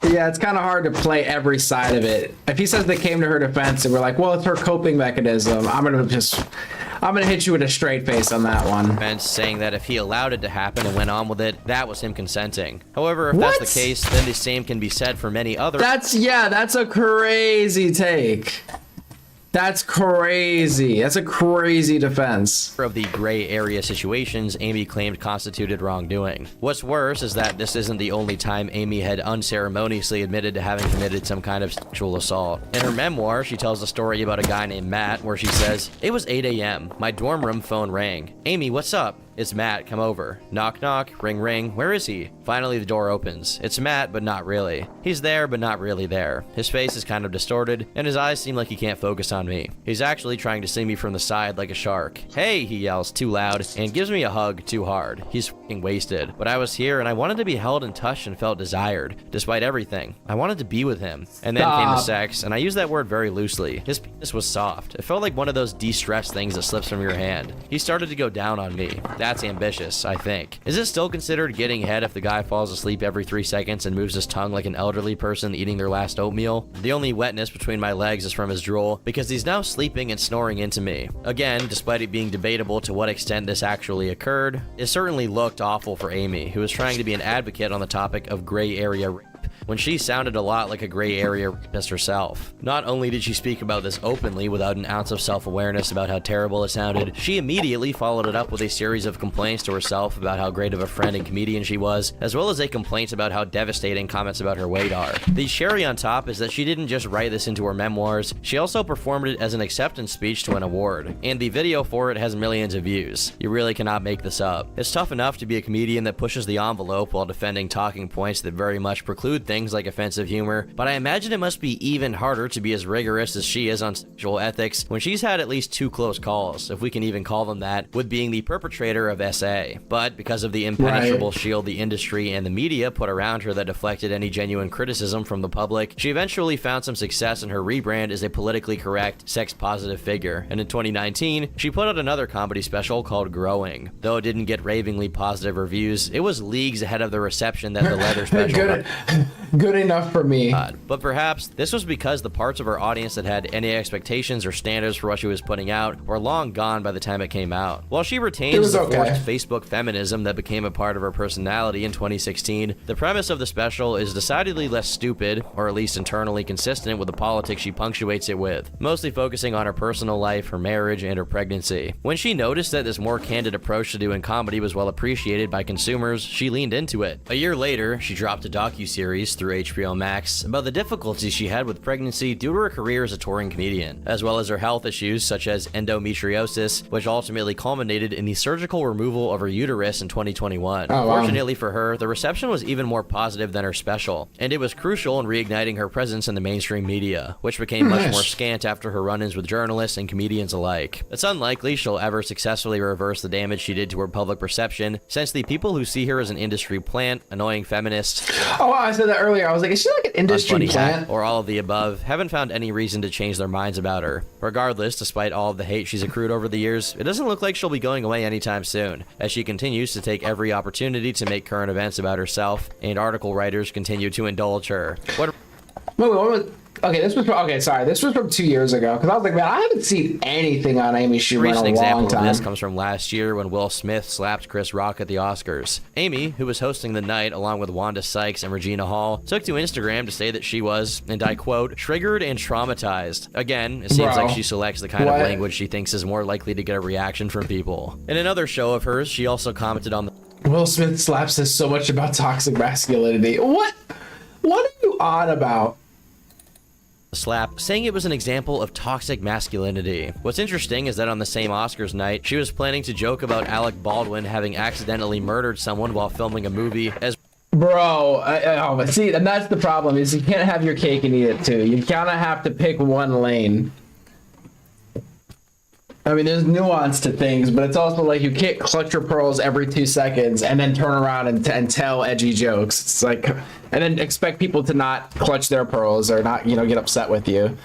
Yeah, it's kind of hard to play every side of it. If he says they came to her defense and we're like, well, it's her coping mechanism, I'm gonna hit you with a straight face on that one. Saying that if he allowed it to happen and went on with it, that was him consenting. However, if that's the case, then the same can be said for many other. That's a crazy take. That's crazy. That's a crazy defense. Of the gray area situations Amy claimed constituted wrongdoing. What's worse is that this isn't the only time Amy had unceremoniously admitted to having committed some kind of sexual assault. In her memoir, she tells a story about a guy named Matt where she says, "It was 8 a.m. My dorm room phone rang. Amy, what's up? It's Matt, come over. Knock, knock, ring, ring. Where is he?" Finally, the door opens. It's Matt, but not really. He's there, but not really there. His face is kind of distorted, and his eyes seem like he can't focus on me. He's actually trying to see me from the side like a shark. "Hey," he yells too loud, and gives me a hug too hard. He's f***ing wasted. But I was here, and I wanted to be held and touched and felt desired. Despite everything, I wanted to be with him. And then came the sex, and I use that word very loosely. His penis was soft. It felt like one of those de-stressed things that slips from your hand. He started to go down on me. That's ambitious, I think. Is it still considered getting head if the guy falls asleep every 3 seconds and moves his tongue like an elderly person eating their last oatmeal? The only wetness between my legs is from his drool, because he's now sleeping and snoring into me. Again, despite it being debatable to what extent this actually occurred, it certainly looked awful for Amy, who was trying to be an advocate on the topic of gray area rape, when she sounded a lot like a gray area rapist herself. Not only did she speak about this openly without an ounce of self-awareness about how terrible it sounded, she immediately followed it up with a series of complaints to herself about how great of a friend and comedian she was, as well as a complaint about how devastating comments about her weight are. The cherry on top is that she didn't just write this into her memoirs, she also performed it as an acceptance speech to an award, and the video for it has millions of views. You really cannot make this up. It's tough enough to be a comedian that pushes the envelope while defending talking points that very much preclude things like offensive humor, but I imagine it must be even harder to be as rigorous as she is on sexual ethics when she's had at least 2 close calls, if we can even call them that, with being the perpetrator of SA. But because of the impenetrable shield the industry and the media put around her that deflected any genuine criticism from the public, she eventually found some success in her rebrand as a politically correct, sex-positive figure, and in 2019, she put out another comedy special called Growing. Though it didn't get ravingly positive reviews, it was leagues ahead of the reception that the leather special Good enough for me. But perhaps this was because the parts of her audience that had any expectations or standards for what she was putting out were long gone by the time it came out. While she retains the forced Facebook feminism that became a part of her personality in 2016, the premise of the special is decidedly less stupid, or at least internally consistent with the politics she punctuates it with, mostly focusing on her personal life, her marriage, and her pregnancy. When she noticed that this more candid approach to doing comedy was well appreciated by consumers, she leaned into it. A year later, she dropped a docuseries through HBO Max about the difficulties she had with pregnancy due to her career as a touring comedian, as well as her health issues such as endometriosis, which ultimately culminated in the surgical removal of her uterus in 2021. Oh, wow. Fortunately for her, the reception was even more positive than her special, and it was crucial in reigniting her presence in the mainstream media, which became much more scant after her run-ins with journalists and comedians alike. It's unlikely she'll ever successfully reverse the damage she did to her public perception, since the people who see her as an industry plant, annoying feminist, Oh, I said that earlier. I was like, is she like an industry unfunny plant? hack, or all of the above, haven't found any reason to change their minds about her. Regardless, despite all of the hate she's accrued over the years, it doesn't look like she'll be going away anytime soon, as she continues to take every opportunity to make current events about herself, and article writers continue to indulge her. Wait, what was... Okay, this was from 2 years ago, because I was like, man, I haven't seen anything on Amy A Schumer in recent a example long of time. this comes from last year when Will Smith slapped Chris Rock at the Oscars. Amy, who was hosting the night along with Wanda Sykes and Regina Hall, took to Instagram to say that she was, and I quote, triggered and traumatized. Again, it seems like she selects the kind of language she thinks is more likely to get a reaction from people. In another show of hers, she also commented on the Will Smith slaps us so much about toxic masculinity. What are you on about? slap, saying it was an example of toxic masculinity. What's interesting is that on the same Oscars night, she was planning to joke about Alec Baldwin having accidentally murdered someone while filming a movie as Bro, see, and that's the problem, is you can't have your cake and eat it too. You kind of have to pick one lane. I mean, there's nuance to things, but it's also like you can't clutch your pearls every 2 seconds and then turn around and tell edgy jokes. It's like, and then expect people to not clutch their pearls or not, get upset with you.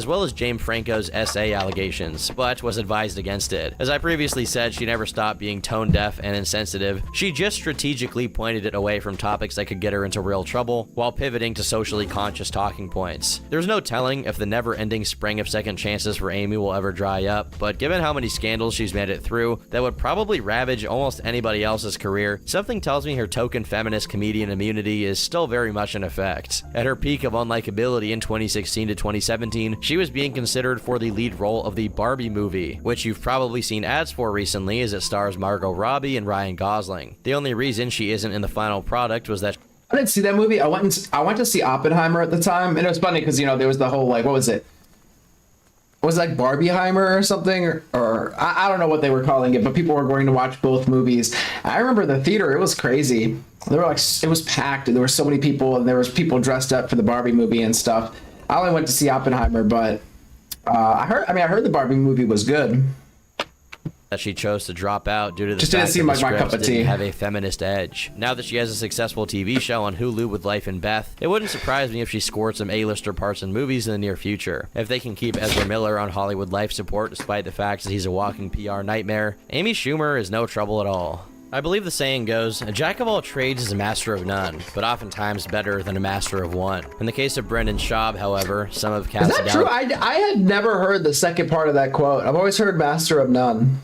as well as James Franco's SA allegations, but was advised against it. As I previously said, she never stopped being tone deaf and insensitive. She just strategically pointed it away from topics that could get her into real trouble, while pivoting to socially conscious talking points. There's no telling if the never-ending spring of second chances for Amy will ever dry up, but given how many scandals she's made it through that would probably ravage almost anybody else's career, something tells me her token feminist comedian immunity is still very much in effect. At her peak of unlikability in 2016 to 2017, she was being considered for the lead role of the Barbie movie, which you've probably seen ads for recently as it stars Margot Robbie and Ryan Gosling. The only reason she isn't in the final product was that I didn't see that movie. I went to see Oppenheimer at the time, and it was funny because there was the whole what was it? Was it like Barbieheimer or something, or I don't know what they were calling it, but people were going to watch both movies. I remember the theater; it was crazy. It was packed, and there were so many people, and there was people dressed up for the Barbie movie and stuff. I only went to see Oppenheimer, but I heard the Barbie movie was good. That she chose to drop out due to the Just fact didn't seem that the like my cup scripts of tea. didn't have a feminist edge. Now that she has a successful TV show on Hulu with Life and Beth, it wouldn't surprise me if she scored some A-lister parts in movies in the near future. If they can keep Ezra Miller on Hollywood life support despite the fact that he's a walking PR nightmare, Amy Schumer is no trouble at all. I believe the saying goes, a jack of all trades is a master of none, but oftentimes better than a master of one. In the case of Brendan Schaub, however, some have Is cast that doubt. true? I had never heard the second part of that quote. I've always heard master of none.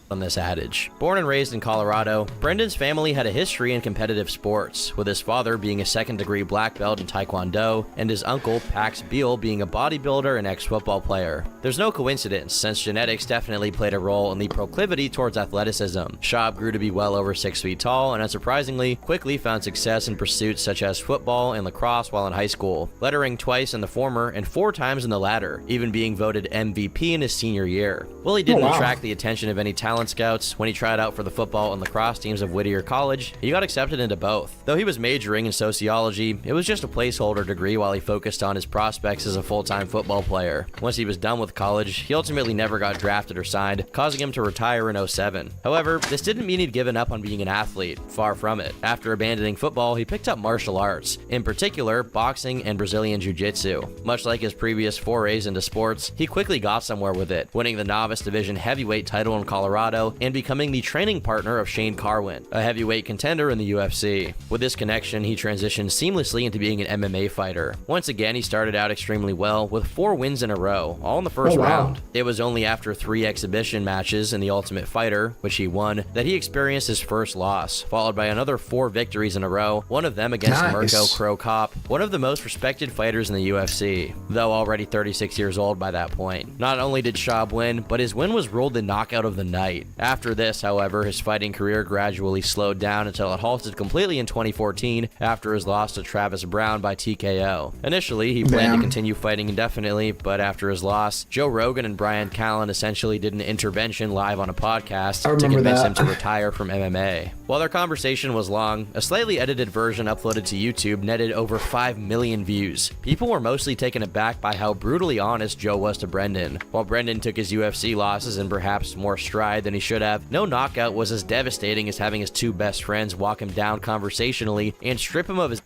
On this adage. Born and raised in Colorado, Brendan's family had a history in competitive sports, with his father being a second-degree black belt in Taekwondo, and his uncle, Pax Beal, being a bodybuilder and ex-football player. There's no coincidence, since genetics definitely played a role in the proclivity towards athleticism. Schaub grew to be well over 6 feet tall, and unsurprisingly, quickly found success in pursuits such as football and lacrosse while in high school, lettering twice in the former and 4 times in the latter, even being voted MVP in his senior year. While he didn't attract the attention of any talent scouts, when he tried out for the football and lacrosse teams of Whittier College, he got accepted into both. Though he was majoring in sociology, it was just a placeholder degree while he focused on his prospects as a full-time football player. Once he was done with college, he ultimately never got drafted or signed, causing him to retire in 07. However, this didn't mean he'd given up on being an athlete. Far from it. After abandoning football, he picked up martial arts, in particular boxing and Brazilian jiu-jitsu. Much like his previous forays into sports, he quickly got somewhere with it, winning the novice division heavyweight title in Colorado Colorado and becoming the training partner of Shane Carwin, a heavyweight contender in the UFC. With this connection, he transitioned seamlessly into being an MMA fighter. Once again, he started out extremely well with 4 wins in a row, all in the first round. It was only after 3 exhibition matches in the Ultimate Fighter, which he won, that he experienced his first loss, followed by another 4 victories in a row, one of them against Mirko Crow Cop, one of the most respected fighters in the UFC, though already 36 years old by that point. Not only did Schaub win, but his win was ruled the knockout of the night. After this, however, his fighting career gradually slowed down until it halted completely in 2014 after his loss to Travis Brown by TKO. Initially, he planned to continue fighting indefinitely, but after his loss, Joe Rogan and Brian Callen essentially did an intervention live on a podcast to convince him to retire from MMA. While their conversation was long, a slightly edited version uploaded to YouTube netted over 5 million views. People were mostly taken aback by how brutally honest Joe was to Brendan. While Brendan took his UFC losses in perhaps more stride than he should have, no knockout was as devastating as having his 2 best friends walk him down conversationally and strip him of his...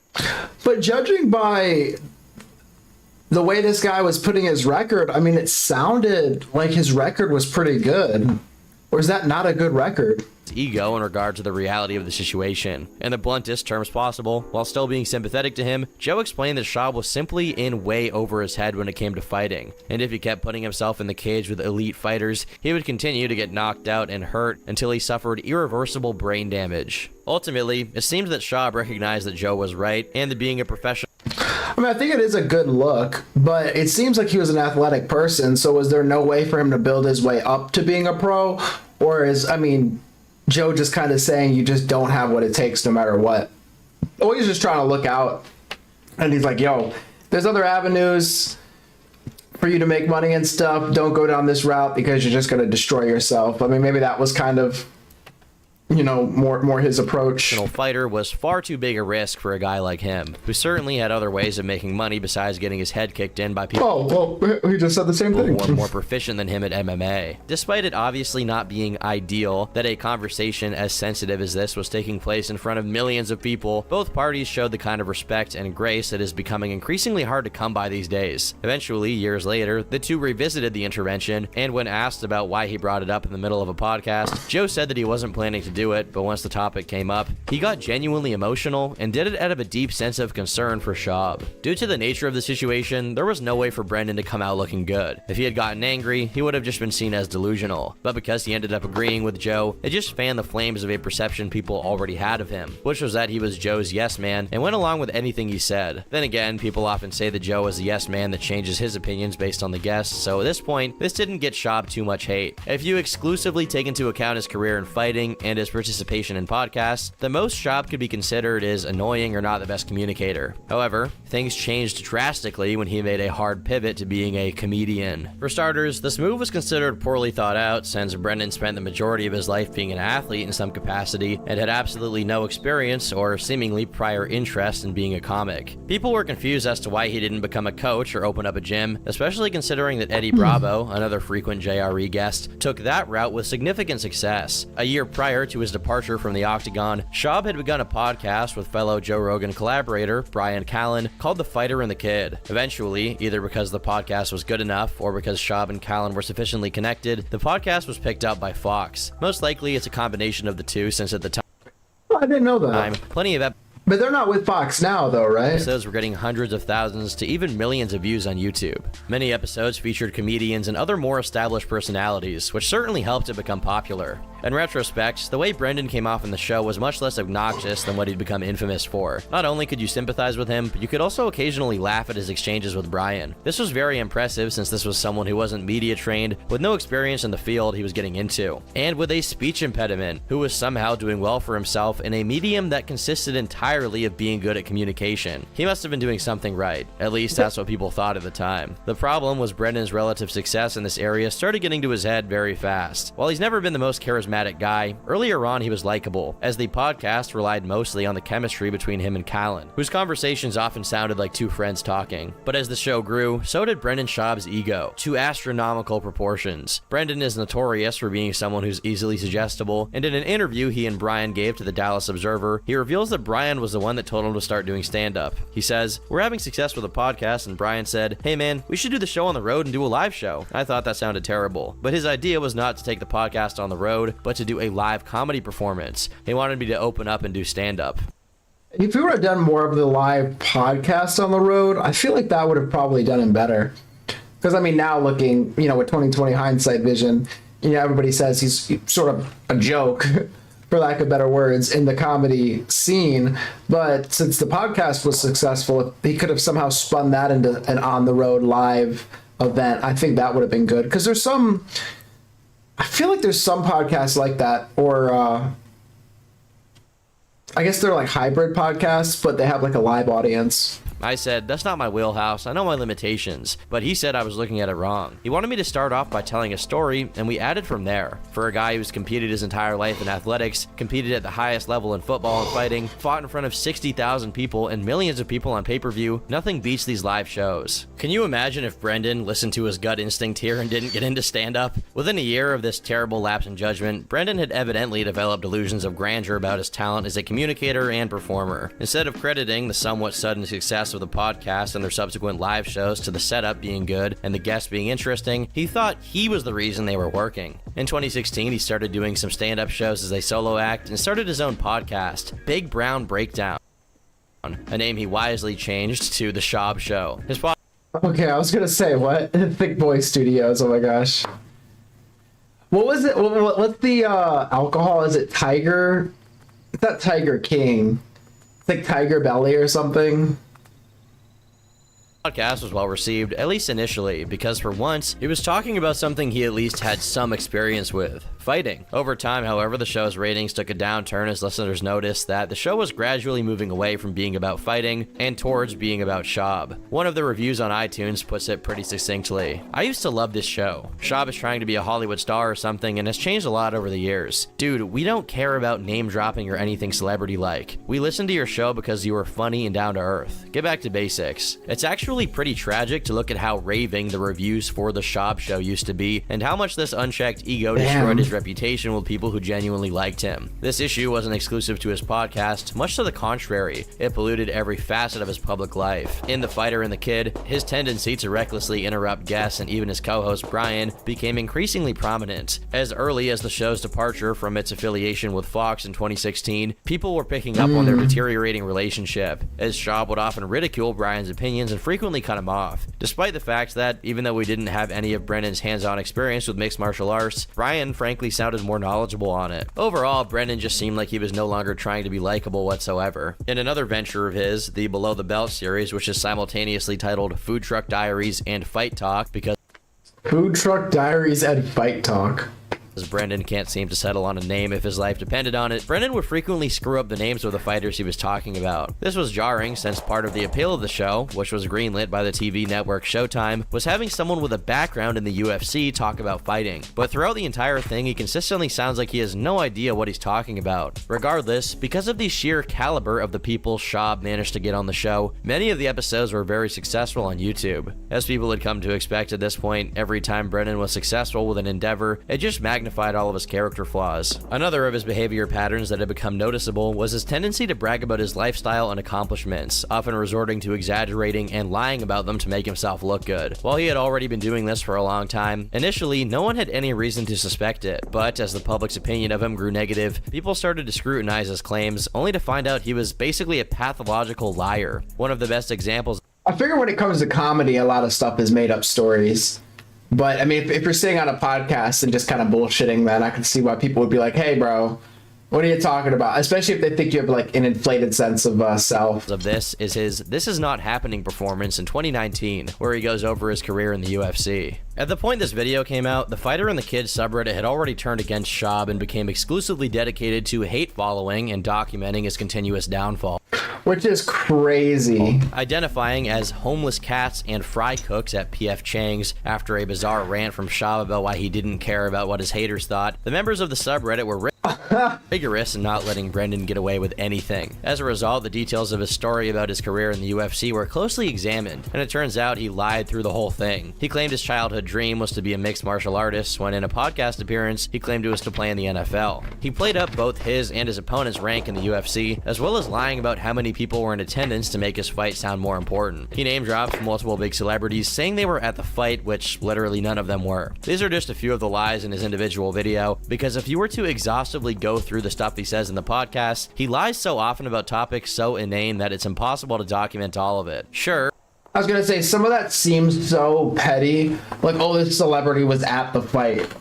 But judging by the way this guy was putting his record, I mean, it sounded like his record was pretty good. Or is that not a good record? Ego in regard to the reality of the situation. In the bluntest terms possible, while still being sympathetic to him, Joe explained that Schaub was simply in way over his head when it came to fighting, and if he kept putting himself in the cage with elite fighters, he would continue to get knocked out and hurt until he suffered irreversible brain damage. Ultimately, it seems that Schaub recognized that Joe was right, and that being a professional... I mean, I think it is a good look, but it seems like he was an athletic person, so was there no way for him to build his way up to being a pro? Or is, I mean, Joe just kind of saying you just don't have what it takes no matter what? Or he's just trying to look out, and he's like, yo, there's other avenues for you to make money and stuff. Don't go down this route because you're just going to destroy yourself. I mean, maybe that was kind of, you know, more his approach. Fighter was far too big a risk for a guy like him, who certainly had other ways of making money besides getting his head kicked in by people. Oh, well, he just said the same thing. Who were more proficient than him at MMA. Despite it obviously not being ideal that a conversation as sensitive as this was taking place in front of millions of people, both parties showed the kind of respect and grace that is becoming increasingly hard to come by these days. Eventually, years later, the two revisited the intervention, and when asked about why he brought it up in the middle of a podcast, Joe said that he wasn't planning to do it, but once the topic came up, he got genuinely emotional and did it out of a deep sense of concern for Schaub. Due to the nature of the situation, there was no way for Brendan to come out looking good. If he had gotten angry, he would have just been seen as delusional, but because he ended up agreeing with Joe, it just fanned the flames of a perception people already had of him, which was that he was Joe's yes man and went along with anything he said. Then again, people often say that Joe is a yes man that changes his opinions based on the guests, so at this point, this didn't get Schaub too much hate. If you exclusively take into account his career in fighting and his participation in podcasts, the most Schaub could be considered is annoying or not the best communicator. However, things changed drastically when he made a hard pivot to being a comedian. For starters, this move was considered poorly thought out since Brendan spent the majority of his life being an athlete in some capacity and had absolutely no experience or seemingly prior interest in being a comic. People were confused as to why he didn't become a coach or open up a gym, especially considering that Eddie Bravo, another frequent JRE guest, took that route with significant success. A year prior to his departure from the Octagon, Schaub had begun a podcast with fellow Joe Rogan collaborator Brian Callen called The Fighter and the Kid. Eventually, either because the podcast was good enough or because Schaub and Callen were sufficiently connected, the podcast was picked up by Fox. Most likely it's a combination of the two, since at the time, I didn't know that. Plenty of But they're not with Fox now, though, right? Episodes were getting hundreds of thousands to even millions of views on YouTube. Many episodes featured comedians and other more established personalities, which certainly helped it become popular. In retrospect, the way Brendan came off in the show was much less obnoxious than what he'd become infamous for. Not only could you sympathize with him, but you could also occasionally laugh at his exchanges with Brian. This was very impressive since this was someone who wasn't media trained, with no experience in the field he was getting into, and with a speech impediment, who was somehow doing well for himself in a medium that consisted entirely of being good at communication. He must have been doing something right. At least that's what people thought at the time. The problem was Brendan's relative success in this area started getting to his head very fast. While he's never been the most charismatic guy, earlier on he was likable, as the podcast relied mostly on the chemistry between him and Callen, whose conversations often sounded like two friends talking. But as the show grew, so did Brendan Schaub's ego, to astronomical proportions. Brendan is notorious for being someone who's easily suggestible, and in an interview he and Brian gave to the Dallas Observer, he reveals that Brian was was the one that told him to start doing stand-up. He says, "We're having success with the podcast," and Brian said, "Hey man, we should do the show on the road and do a live show." I thought that sounded terrible, but his idea was not to take the podcast on the road, but to do a live comedy performance. He wanted me to open up and do stand-up. If we would have done more of the live podcast on the road, I feel like that would have probably done him better. Because, I mean, now looking, you know, with 2020 hindsight vision, you know, everybody says he's sort of a joke, for lack of better words, in the comedy scene. But since the podcast was successful, he could have somehow spun that into an on-the-road live event. I think that would have been good. Because there's some... I feel like there's some podcasts like that, or... I guess they're like hybrid podcasts, but they have like a live audience. I said, "That's not my wheelhouse, I know my limitations," but he said I was looking at it wrong. He wanted me to start off by telling a story, and we added from there. For a guy who's competed his entire life in athletics, competed at the highest level in football and fighting, fought in front of 60,000 people and millions of people on pay-per-view, nothing beats these live shows. Can you imagine if Brendan listened to his gut instinct here and didn't get into stand-up? Within a year of this terrible lapse in judgment, Brendan had evidently developed delusions of grandeur about his talent as a communicator and performer. Instead of crediting the somewhat sudden success of the podcast and their subsequent live shows to the setup being good and the guests being interesting, he thought he was the reason they were working. In 2016, he started doing some stand-up shows as a solo act and started his own podcast, Big Brown Breakdown, a name he wisely changed to The Shab Show. Okay, I was gonna say, what? Thick Boy Studios, oh my gosh. What was it? What's the alcohol? Is it Tiger? It's not Tiger King. It's like Tiger Belly or something. Podcast was well received, at least initially, because for once, he was talking about something he at least had some experience with, fighting. Over time, however, the show's ratings took a downturn as listeners noticed that the show was gradually moving away from being about fighting and towards being about Shab. One of the reviews on iTunes puts it pretty succinctly. "I used to love this show. Shab is trying to be a Hollywood star or something and has changed a lot over the years. Dude, we don't care about name dropping or anything celebrity-like. We listen to your show because you were funny and down to earth. Get back to basics." It's actually pretty tragic to look at how raving the reviews for the Shab Show used to be and how much this unchecked ego destroyed his reputation with people who genuinely liked him. This issue wasn't exclusive to his podcast, much to the contrary. It polluted every facet of his public life. In The Fighter and the Kid, his tendency to recklessly interrupt guests and even his co-host Brian became increasingly prominent. As early as the show's departure from its affiliation with Fox in 2016, people were picking up on their deteriorating relationship, as Shab would often ridicule Brian's opinions and frequently cut him off. Despite the fact that, even though we didn't have any of Brendan's hands-on experience with mixed martial arts, Brian frankly sounded more knowledgeable on it. Overall, Brendan just seemed like he was no longer trying to be likable whatsoever. In another venture of his, the Below the Belt series, which is simultaneously titled Food Truck Diaries and Fight Talk, because Food Truck Diaries and Fight Talk. As Brendan can't seem to settle on a name if his life depended on it, Brendan would frequently screw up the names of the fighters he was talking about. This was jarring since part of the appeal of the show, which was greenlit by the TV network Showtime, was having someone with a background in the UFC talk about fighting. But throughout the entire thing, he consistently sounds like he has no idea what he's talking about. Regardless, because of the sheer caliber of the people Shab managed to get on the show, many of the episodes were very successful on YouTube. As people had come to expect at this point, every time Brendan was successful with an endeavor, it just magnified all of his character flaws. Another of his behavior patterns that had become noticeable was his tendency to brag about his lifestyle and accomplishments, often resorting to exaggerating and lying about them to make himself look good. While he had already been doing this for a long time, initially no one had any reason to suspect it, but as the public's opinion of him grew negative, people started to scrutinize his claims, only to find out he was basically a pathological liar. One of the best examples. I figure when it comes to comedy, a lot of stuff is made up stories. But I mean, if you're sitting on a podcast and just kind of bullshitting, then I can see why people would be like, "Hey, bro, what are you talking about?" Especially if they think you have like an inflated sense of self. Of this is his "This Is Not Happening" performance in 2019, where he goes over his career in the UFC. At the point this video came out, The Fighter and the Kid subreddit had already turned against Shab and became exclusively dedicated to hate following and documenting his continuous downfall. Which is crazy. Identifying as homeless cats and fry cooks at PF Chang's after a bizarre rant from Shab about why he didn't care about what his haters thought, the members of the subreddit were rigorous in not letting Brendan get away with anything. As a result, the details of his story about his career in the UFC were closely examined, and it turns out he lied through the whole thing. He claimed his childhood dream was to be a mixed martial artist, when in a podcast appearance, he claimed it was to play in the NFL. He played up both his and his opponent's rank in the UFC, as well as lying about how many people were in attendance to make his fight sound more important. He name dropped multiple big celebrities, saying they were at the fight, which literally none of them were. These are just a few of the lies in his individual video, because if you were to exhaustively go through the stuff he says in the podcast, he lies so often about topics so inane that it's impossible to document all of it. Sure, I was gonna say, some of that seems so petty. Like, oh, this celebrity was at the fight.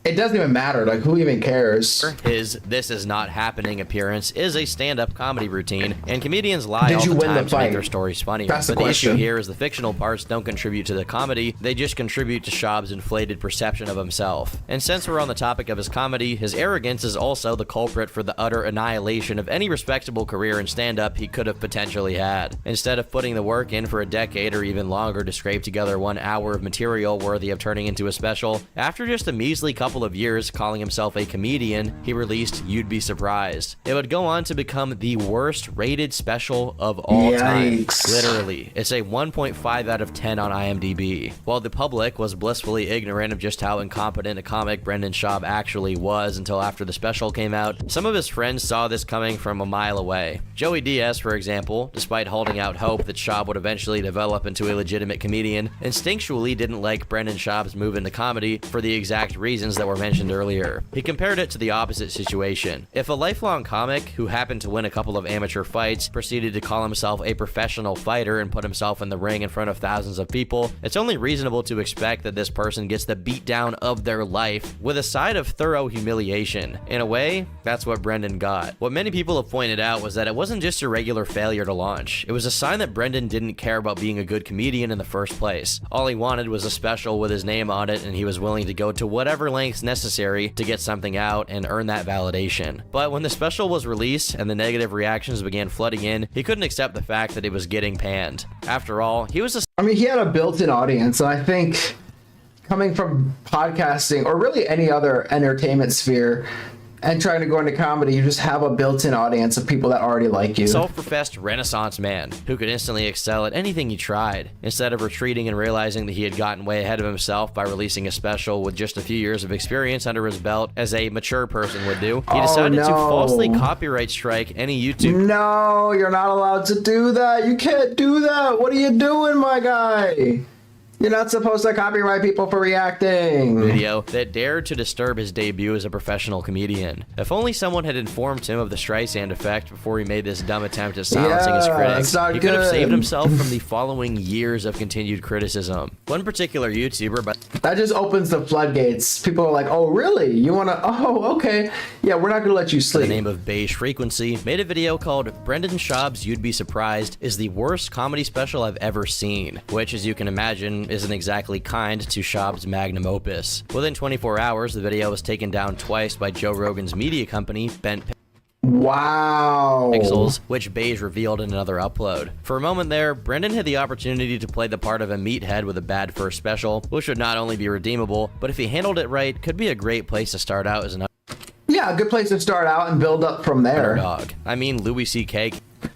It doesn't even matter. Like, who even cares? his "This Is Not Happening" appearance is a stand-up comedy routine, and comedians lie Did all you the win the time to make fight? their stories funnier. That's the But the issue question. here is the fictional parts don't contribute to the comedy, they just contribute to Schaub's inflated perception of himself. And since we're on the topic of his comedy, his arrogance is also the culprit for the utter annihilation of any respectable career in stand-up he could have potentially had. Instead of putting the work in for a decade or even longer to scrape together 1 hour of material worthy of turning into a special, after just a measly couple of years calling himself a comedian, he released You'd Be Surprised. It would go on to become the worst rated special of all time. Literally. It's a 1.5 out of 10 on IMDb. While the public was blissfully ignorant of just how incompetent a comic Brendan Schaub actually was until after the special came out, some of his friends saw this coming from a mile away. Joey Diaz, for example, despite holding out hope that Schaub would eventually develop into a legitimate comedian, instinctually didn't like Brendan Schaub's move into comedy for the exact reasons that were mentioned earlier. He compared it to the opposite situation. If a lifelong comic who happened to win a couple of amateur fights proceeded to call himself a professional fighter and put himself in the ring in front of thousands of people, it's only reasonable to expect that this person gets the beatdown of their life with a side of thorough humiliation. In a way, that's what Brendan got. What many people have pointed out was that it wasn't just a regular failure to launch. It was a sign that Brendan didn't care about being a good comedian in the first place. All he wanted was a special with his name on it, and he was willing to go to whatever lengths necessary to get something out and earn that validation. But when the special was released and the negative reactions began flooding in, he couldn't accept the fact that it was getting panned. After all, he was I mean, he had a built-in audience, and I think coming from podcasting or really any other entertainment sphere and trying to go into comedy, you just have a built-in audience of people that already like you. Self-professed Renaissance man who could instantly excel at anything he tried. Instead of retreating and realizing that he had gotten way ahead of himself by releasing a special with just a few years of experience under his belt, as a mature person would do, he decided to falsely copyright strike any YouTube. No, you're not allowed to do that. You can't do that. What are you doing, my guy? You're not supposed to copyright people for reacting. Video that dared to disturb his debut as a professional comedian. If only someone had informed him of the Streisand effect before he made this dumb attempt at silencing his critics, he could have saved himself from the following years of continued criticism. One particular YouTuber, but that just opens the floodgates. People are like, oh, really? You want to? Oh, okay. Yeah, we're not going to let you sleep. The name of Beige Frequency made a video called Brendan Schaub's You'd Be Surprised is the worst comedy special I've ever seen, which, as you can imagine, isn't exactly kind to Schaub's magnum opus. Within 24 hours, the video was taken down twice by Joe Rogan's media company, Bent Pixels, which Beige revealed in another upload. For a moment there, Brendan had the opportunity to play the part of a meathead with a bad first special, which would not only be redeemable, but if he handled it right, could be a great place to start out as an yeah, a good place to start out and build up from there. underdog. I mean, Louis C.K.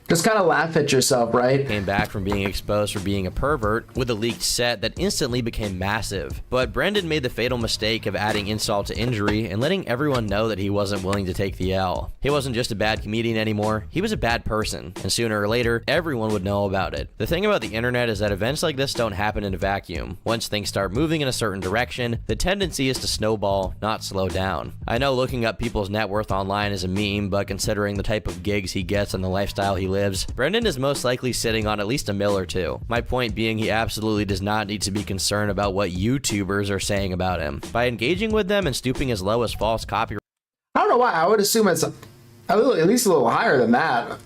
Just kind of laugh at yourself, right? Came back from being exposed for being a pervert with a leaked set that instantly became massive. But Brendan made the fatal mistake of adding insult to injury and letting everyone know that he wasn't willing to take the L. He wasn't just a bad comedian anymore, he was a bad person, and sooner or later, everyone would know about it. The thing about the internet is that events like this don't happen in a vacuum. Once things start moving in a certain direction, the tendency is to snowball, not slow down. I know looking up people's net worth online is a meme, but considering the type of gigs he gets and the lifestyle he lives, Brendan is most likely sitting on at least $1 million or $2 million. My point being, he absolutely does not need to be concerned about what YouTubers are saying about him. By engaging with them and stooping as low as false copyright. I don't know why. I would assume it's at least a little higher than that.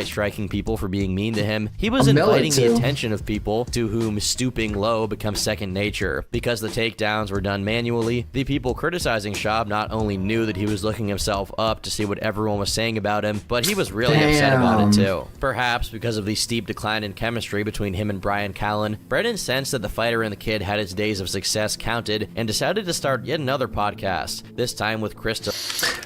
Striking people for being mean to him, he was inviting the attention of people to whom stooping low becomes second nature. Because the takedowns were done manually, the people criticizing Schaub not only knew that he was looking himself up to see what everyone was saying about him, but he was really upset about it too. Perhaps because of the steep decline in chemistry between him and Brian Callen, Brendan sensed that the fighter and the kid had his days of success counted and decided to start yet another podcast, this time with Krista.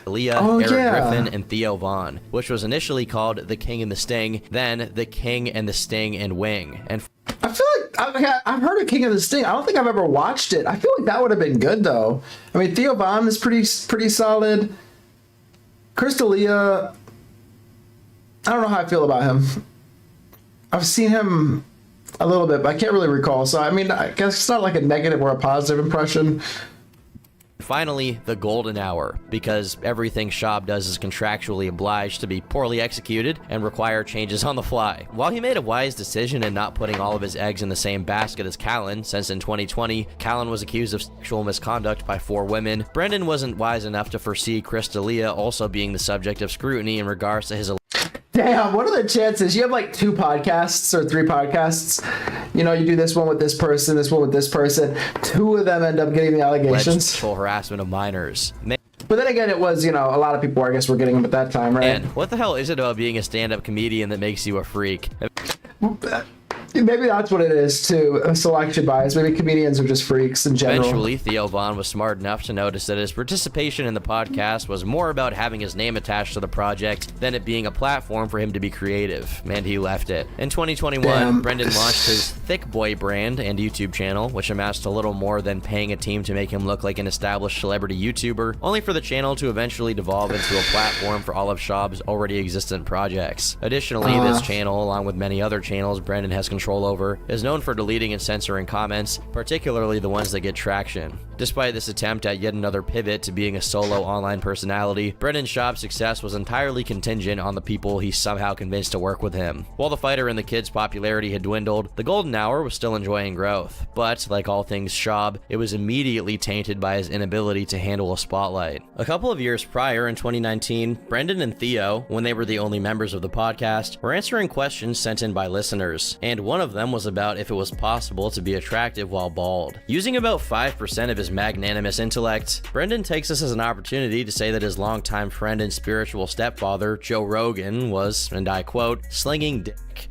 Leah, Eric Griffin, and Theo Vaughn, which was initially called The King and the Sting, then The King and the Sting and Wing. And I feel like I've heard of King of the Sting. I don't think I've ever watched it. I feel like that would have been good though. I mean, Theo Vaughn is pretty solid. Crystalia, I don't know how I feel about him. I've seen him a little bit, but I can't really recall. So I mean, I guess it's not like a negative or a positive impression. finally, the golden hour, because everything Schaub does is contractually obliged to be poorly executed and require changes on the fly. While he made a wise decision in not putting all of his eggs in the same basket as Callan, since in 2020, Callan was accused of sexual misconduct by 4 women, Brendan wasn't wise enough to foresee Crystalia also being the subject of scrutiny in regards to his... Damn, what are the chances? You have like 2 podcasts or 3 podcasts. You know, you do this one with this person, this one with this person. 2 of them end up getting the allegations. Sexual harassment of minors. But then again, it was, you know, a lot of people, I guess, were getting them at that time, right? And what the hell is it about being a stand-up comedian that makes you a freak? Maybe that's what it is, too. A selection bias. Maybe comedians are just freaks in general. Eventually, Theo Vaughn was smart enough to notice that his participation in the podcast was more about having his name attached to the project than it being a platform for him to be creative, and he left it. In 2021, Brendan launched his Thick Boy brand and YouTube channel, which amassed a little more than paying a team to make him look like an established celebrity YouTuber, only for the channel to eventually devolve into a platform for all of Schaub's already existent projects. Additionally, this channel, along with many other channels Brendan has control over, is known for deleting and censoring comments, particularly the ones that get traction. Despite this attempt at yet another pivot to being a solo online personality, Brendan Schaub's success was entirely contingent on the people he somehow convinced to work with him. While the fighter and the kid's popularity had dwindled, the golden hour was still enjoying growth, but like all things Schaub, it was immediately tainted by his inability to handle a spotlight. A couple of years prior, in 2019, Brendan and Theo, when they were the only members of the podcast, were answering questions sent in by listeners, and one of them was about if it was possible to be attractive while bald. Using about 5% of his magnanimous intellect, Brendan takes this as an opportunity to say that his longtime friend and spiritual stepfather, Joe Rogan, was, and I quote, slinging dick.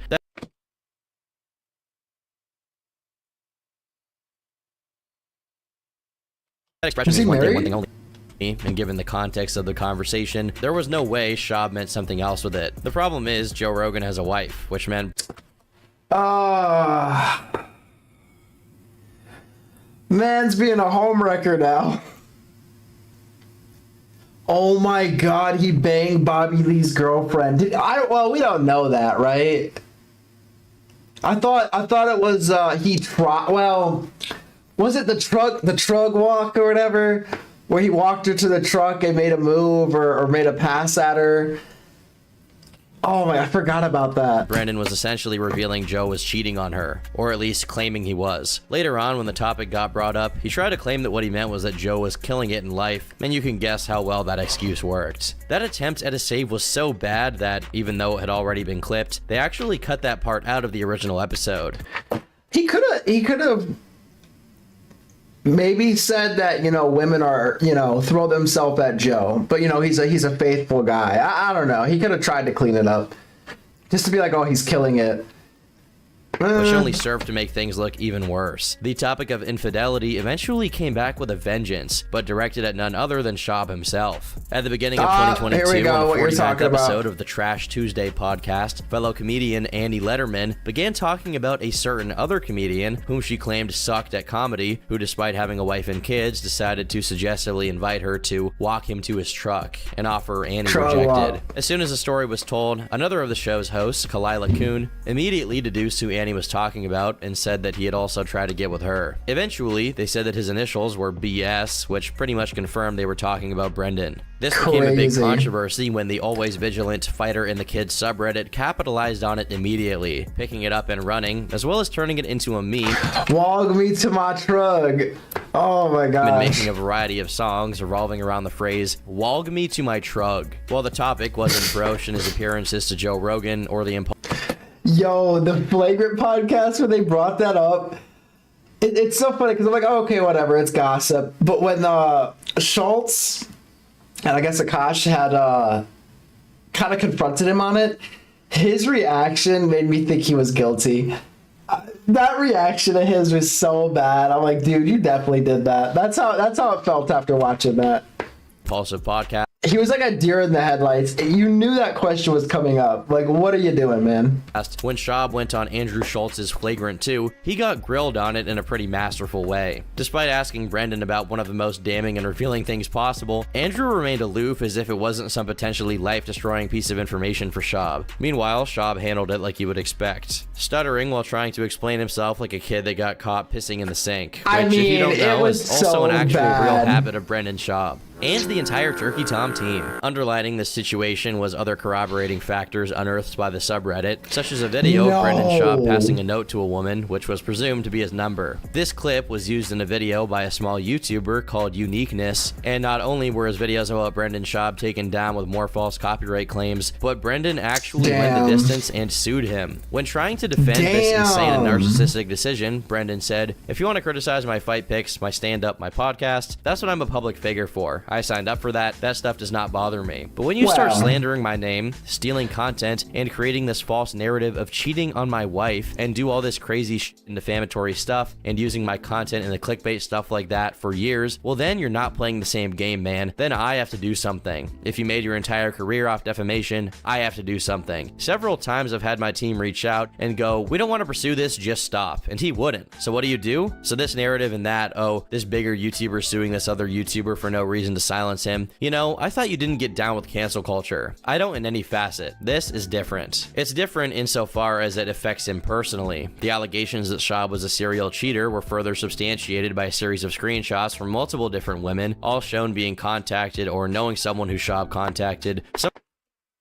That expression is one thing only. And given the context of the conversation, there was no way Schaub meant something else with it. The problem is, Joe Rogan has a wife, which meant... Man's being a homewrecker now. Oh my god, he banged Bobby Lee's girlfriend. Well, we don't know that, right? I thought it was was it the truck walk or whatever? Where he walked her to the truck and made a move or made a pass at her. Oh my, I forgot about that. Brendan was essentially revealing Joe was cheating on her, or at least claiming he was. Later on, when the topic got brought up, he tried to claim that what he meant was that Joe was killing it in life, and you can guess how well that excuse worked. That attempt at a save was so bad that, even though it had already been clipped, they actually cut that part out of the original episode. He could have maybe said that, you know, women are, you know, throw themselves at Joe, but, you know, he's a faithful guy. I don't know. He could have tried to clean it up just to be like, oh, he's killing it. Which only served to make things look even worse. The topic of infidelity eventually came back with a vengeance, but directed at none other than Schaub himself. At the beginning of 2022, on the 49th episode of the Trash Tuesday podcast, fellow comedian Andy Letterman began talking about a certain other comedian whom she claimed sucked at comedy, who despite having a wife and kids, decided to suggestively invite her to walk him to his truck, an offer Andy rejected. As soon as the story was told, another of the show's hosts, Kalila Kuhn, immediately deduced who Andy was talking about and said that he had also tried to get with her. Eventually, they said that his initials were BS, which pretty much confirmed they were talking about Brendan. This became a big controversy when the always vigilant fighter in the kids subreddit capitalized on it immediately, picking it up and running, as well as turning it into a meme. Walk me to my truck. Oh my god. And making a variety of songs revolving around the phrase, "Walk me to my trug." While the topic wasn't broached in his appearances to Joe Rogan or the Yo, the Flagrant podcast where they brought that up, it's so funny because I'm like, oh, okay, whatever, it's gossip. But when Schultz and I guess Akash had kind of confronted him on it, his reaction made me think he was guilty. That reaction of his was so bad. I'm like, dude, you definitely did that. That's how it felt after watching that. Impulsive podcast. He was like a deer in the headlights. You knew that question was coming up. Like, what are you doing, man? When Schaub went on Andrew Schultz's Flagrant 2, he got grilled on it in a pretty masterful way. Despite asking Brendan about one of the most damning and revealing things possible, Andrew remained aloof as if it wasn't some potentially life-destroying piece of information for Schaub. Meanwhile, Schaub handled it like you would expect, stuttering while trying to explain himself like a kid that got caught pissing in the sink, which, if you don't know, is also an actual real habit of Brendan Schaub and the entire Turkey Tom team. Underlining this situation was other corroborating factors unearthed by the subreddit, such as a video of Brendan Schaub passing a note to a woman, which was presumed to be his number. This clip was used in a video by a small YouTuber called Uniqueness, and not only were his videos about Brendan Schaub taken down with more false copyright claims, but Brendan actually went the distance and sued him. When trying to defend this insane and narcissistic decision, Brendan said, "If you want to criticize my fight pics, my stand-up, my podcast, that's what I'm a public figure for. I signed up for that. That stuff does not bother me. But when you start slandering my name, stealing content, and creating this false narrative of cheating on my wife, and do all this crazy and defamatory stuff, and using my content and the clickbait stuff like that for years, well then you're not playing the same game, man. Then I have to do something. If you made your entire career off defamation, I have to do something." Several times I've had my team reach out and go, "We don't want to pursue this, just stop." And he wouldn't. So what do? So this narrative and that, oh, this bigger YouTuber suing this other YouTuber for no reason to silence him. You know, I thought you didn't get down with cancel culture. I don't in any facet. This is different. It's different insofar as it affects him personally. The allegations that Schaub was a serial cheater were further substantiated by a series of screenshots from multiple different women, all shown being contacted or knowing someone who Schaub contacted.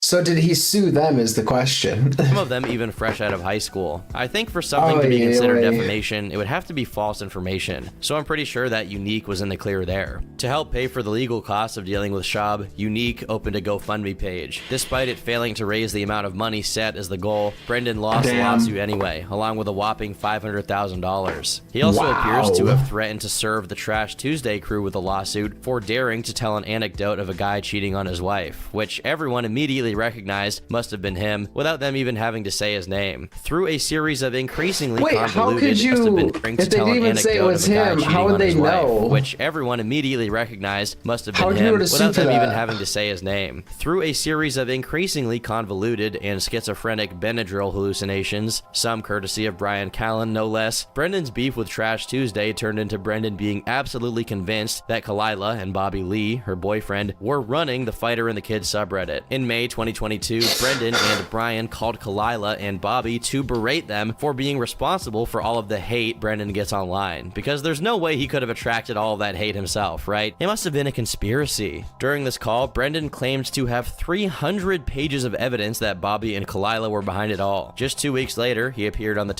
So did he sue them is the question. Some of them even fresh out of high school. I think for something to be considered defamation, it would have to be false information. So I'm pretty sure that Unique was in the clear there. To help pay for the legal costs of dealing with Schaub, Unique opened a GoFundMe page. Despite it failing to raise the amount of money set as the goal, Brendan lost the lawsuit anyway, along with a whopping $500,000. He also appears to have threatened to serve the Trash Tuesday crew with a lawsuit for daring to tell an anecdote of a guy cheating on his wife, which everyone immediately recognized must have been him without them even having to say his name. Through a series of increasingly convoluted, must have been daring to tell an anecdote of a guy cheating on his wife, which everyone immediately recognized must have been him without them even having to say his name. Through a series of increasingly convoluted and schizophrenic Benadryl hallucinations, some courtesy of Brian Callen no less, Brendan's beef with Trash Tuesday turned into Brendan being absolutely convinced that Kalila and Bobby Lee, her boyfriend, were running the Fighter and the Kid subreddit. In May 2022, Brendan and Brian called Kalila and Bobby to berate them for being responsible for all of the hate Brendan gets online, because there's no way he could have attracted all of that hate himself, right? It must have been a conspiracy. During this call, Brendan claimed to have 300 pages of evidence that Bobby and Kalila were behind it all. Just 2 weeks later, he appeared on the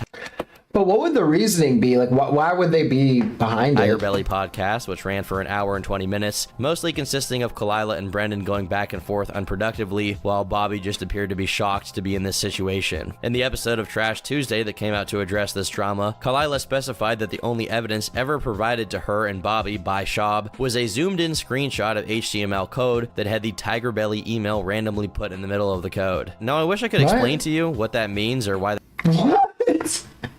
But what would the reasoning be? Like, why would they be behind it? Tiger Belly podcast, which ran for an hour and 20 minutes, mostly consisting of Kalila and Brendan going back and forth unproductively, while Bobby just appeared to be shocked to be in this situation. In the episode of Trash Tuesday that came out to address this drama, Kalila specified that the only evidence ever provided to her and Bobby by Schaub was a zoomed-in screenshot of HTML code that had the Tiger Belly email randomly put in the middle of the code. Now, I wish I could explain to you what that means or why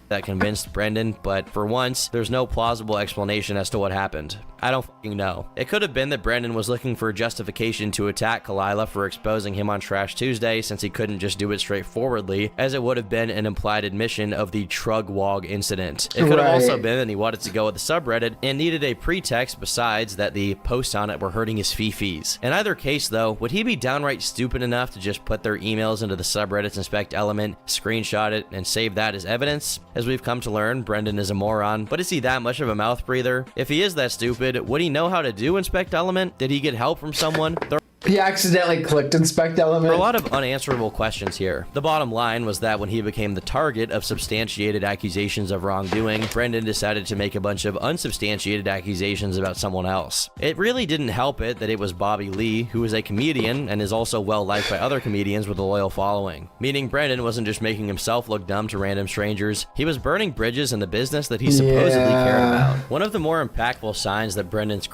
that convinced Brendan, but for once, there's no plausible explanation as to what happened. I don't fucking know. It could have been that Brendan was looking for justification to attack Kalila for exposing him on Trash Tuesday, since he couldn't just do it straightforwardly, as it would have been an implied admission of the Trugwog incident. It could have also been that he wanted to go with the subreddit and needed a pretext besides that the posts on it were hurting his fifis. In either case though, would he be downright stupid enough to just put their emails into the subreddit's inspect element, screenshot it, and save that as evidence? As we've come to learn, Brendan is a moron, but is he that much of a mouth breather? If he is that stupid, would he know how to do inspect element? Did he get help from someone? He accidentally clicked inspect element. There are a lot of unanswerable questions here. The bottom line was that when he became the target of substantiated accusations of wrongdoing, Brendan decided to make a bunch of unsubstantiated accusations about someone else. It really didn't help it that it was Bobby Lee, who is a comedian and is also well liked by other comedians with a loyal following. Meaning Brendan wasn't just making himself look dumb to random strangers, he was burning bridges in the business that he supposedly cared about. One of the more impactful signs that Brendan's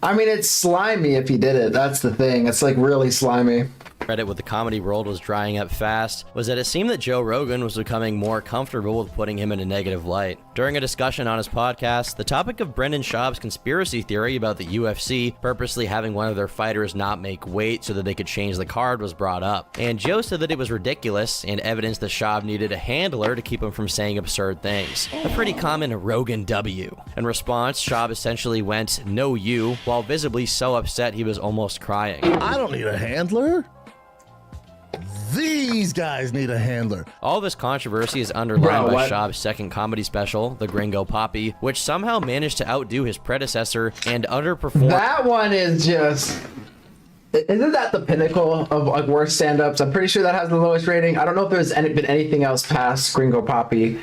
I mean, it's slimy if he did it. That's the thing. It's like really slimy. credit with the comedy world was drying up fast was that it seemed that Joe Rogan was becoming more comfortable with putting him in a negative light. During a discussion on his podcast, the topic of Brendan Schaub's conspiracy theory about the UFC purposely having one of their fighters not make weight so that they could change the card was brought up, and Joe said that it was ridiculous and evidence that Schaub needed a handler to keep him from saying absurd things. A pretty common Rogan W. In response, Schaub essentially went, "No you," while visibly so upset he was almost crying. I don't need a handler. These guys need a handler. All this controversy is underlined by Schaub's second comedy special, The Gringo Papi, which somehow managed to outdo his predecessor and underperform. That one is just... Isn't that the pinnacle of like worst stand-ups? I'm pretty sure that has the lowest rating. I don't know if there's been anything else past Gringo Papi.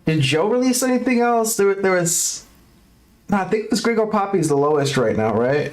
Did Joe release anything else? There was... No, I think this Gringo Papi is the lowest right now, right?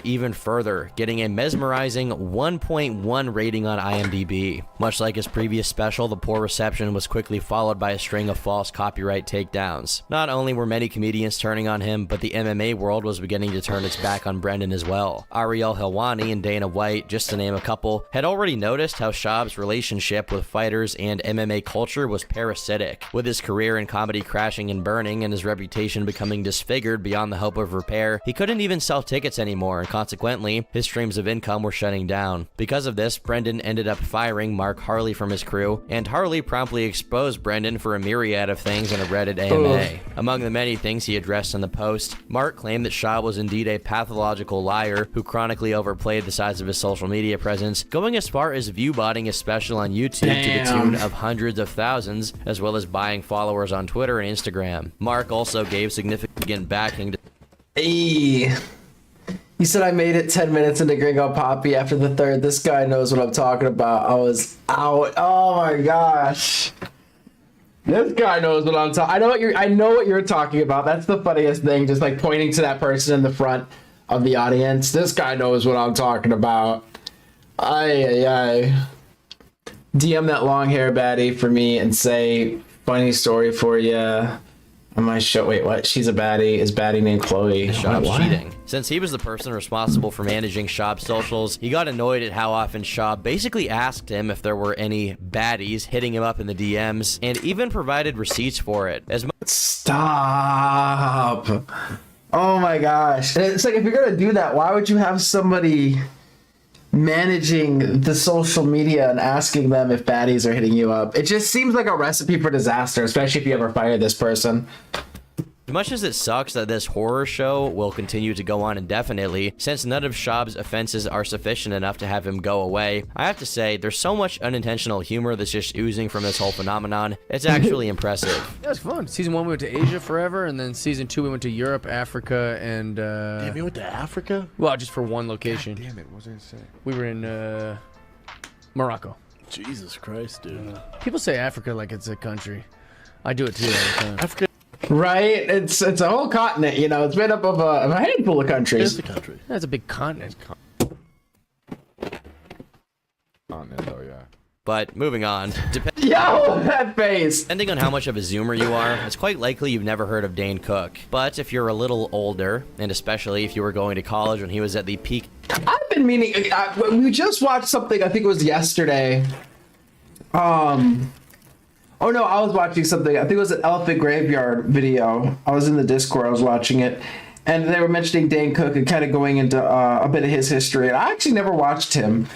Even further, getting a mesmerizing 1.1 rating on IMDb. Much like his previous special, the poor reception was quickly followed by a string of false copyright takedowns. Not only were many comedians turning on him, but the MMA world was beginning to turn its back on Brendan as well. Ariel Helwani and Dana White, just to name a couple, had already noticed how Schaub's relationship with fighters and MMA culture was parasitic, with his career in comedy crashing and burning and his reputation becoming disfigured beyond the hope of repair. He couldn't even sell tickets anymore, and consequently, his streams of income were shutting down. Because of this, Brendan ended up firing Mark Harley from his crew, and Harley promptly exposed Brendan for a myriad of things in a Reddit AMA. Among the many things he addressed in the post, Mark claimed that Schaub was indeed a pathological liar who chronically overplayed the size of his social media presence, going as far as view-botting his special on YouTube to the tune of hundreds of thousands, as well as buying followers on Twitter and Instagram. Mark also gave significant backing to... Hey. He said I made it 10 minutes into Gringo Papi after the third. This guy knows what I'm talking about. I was out. Oh my gosh. This guy knows what I'm talking. I know what you're talking about. That's the funniest thing. Just like pointing to that person in the front of the audience. This guy knows what I'm talking about. Ay. DM that long hair baddie for me and say funny story for you. On my show, wait, what? She's a baddie. Is baddie named Chloe? Schaub's cheating. Since he was the person responsible for managing Schaub's socials, he got annoyed at how often Schaub basically asked him if there were any baddies hitting him up in the DMs, and even provided receipts for it. Stop! Oh my gosh! And it's like, if you're gonna do that, why would you have somebody managing the social media and asking them if baddies are hitting you up? It just seems like a recipe for disaster, especially if you ever fire this person. As much as it sucks that this horror show will continue to go on indefinitely, since none of Schaub's offenses are sufficient enough to have him go away, I have to say, there's so much unintentional humor that's just oozing from this whole phenomenon. It's actually impressive. Yeah, it's fun. Season 1 we went to Asia forever, and then Season 2 we went to Europe, Africa, and... Damn, you went to Africa? Well, just for one location. God damn it, what was I gonna say? We were in Morocco. Jesus Christ, dude. People say Africa like it's a country. I do it too all the time. Africa. Right? It's a whole continent, you know. It's made up of a handful of countries. It's a country. That's a big continent. Continent, though, yeah. But moving on. Yo, that face! Depending on how much of a zoomer you are, it's quite likely you've never heard of Dane Cook. But if you're a little older, and especially if you were going to college when he was at the peak... I've been meaning... we just watched something, I think it was yesterday. Oh no, I was watching something. I think it was an Elephant Graveyard video. I was in the Discord, I was watching it. And they were mentioning Dane Cook and kind of going into a bit of his history. And I actually never watched him.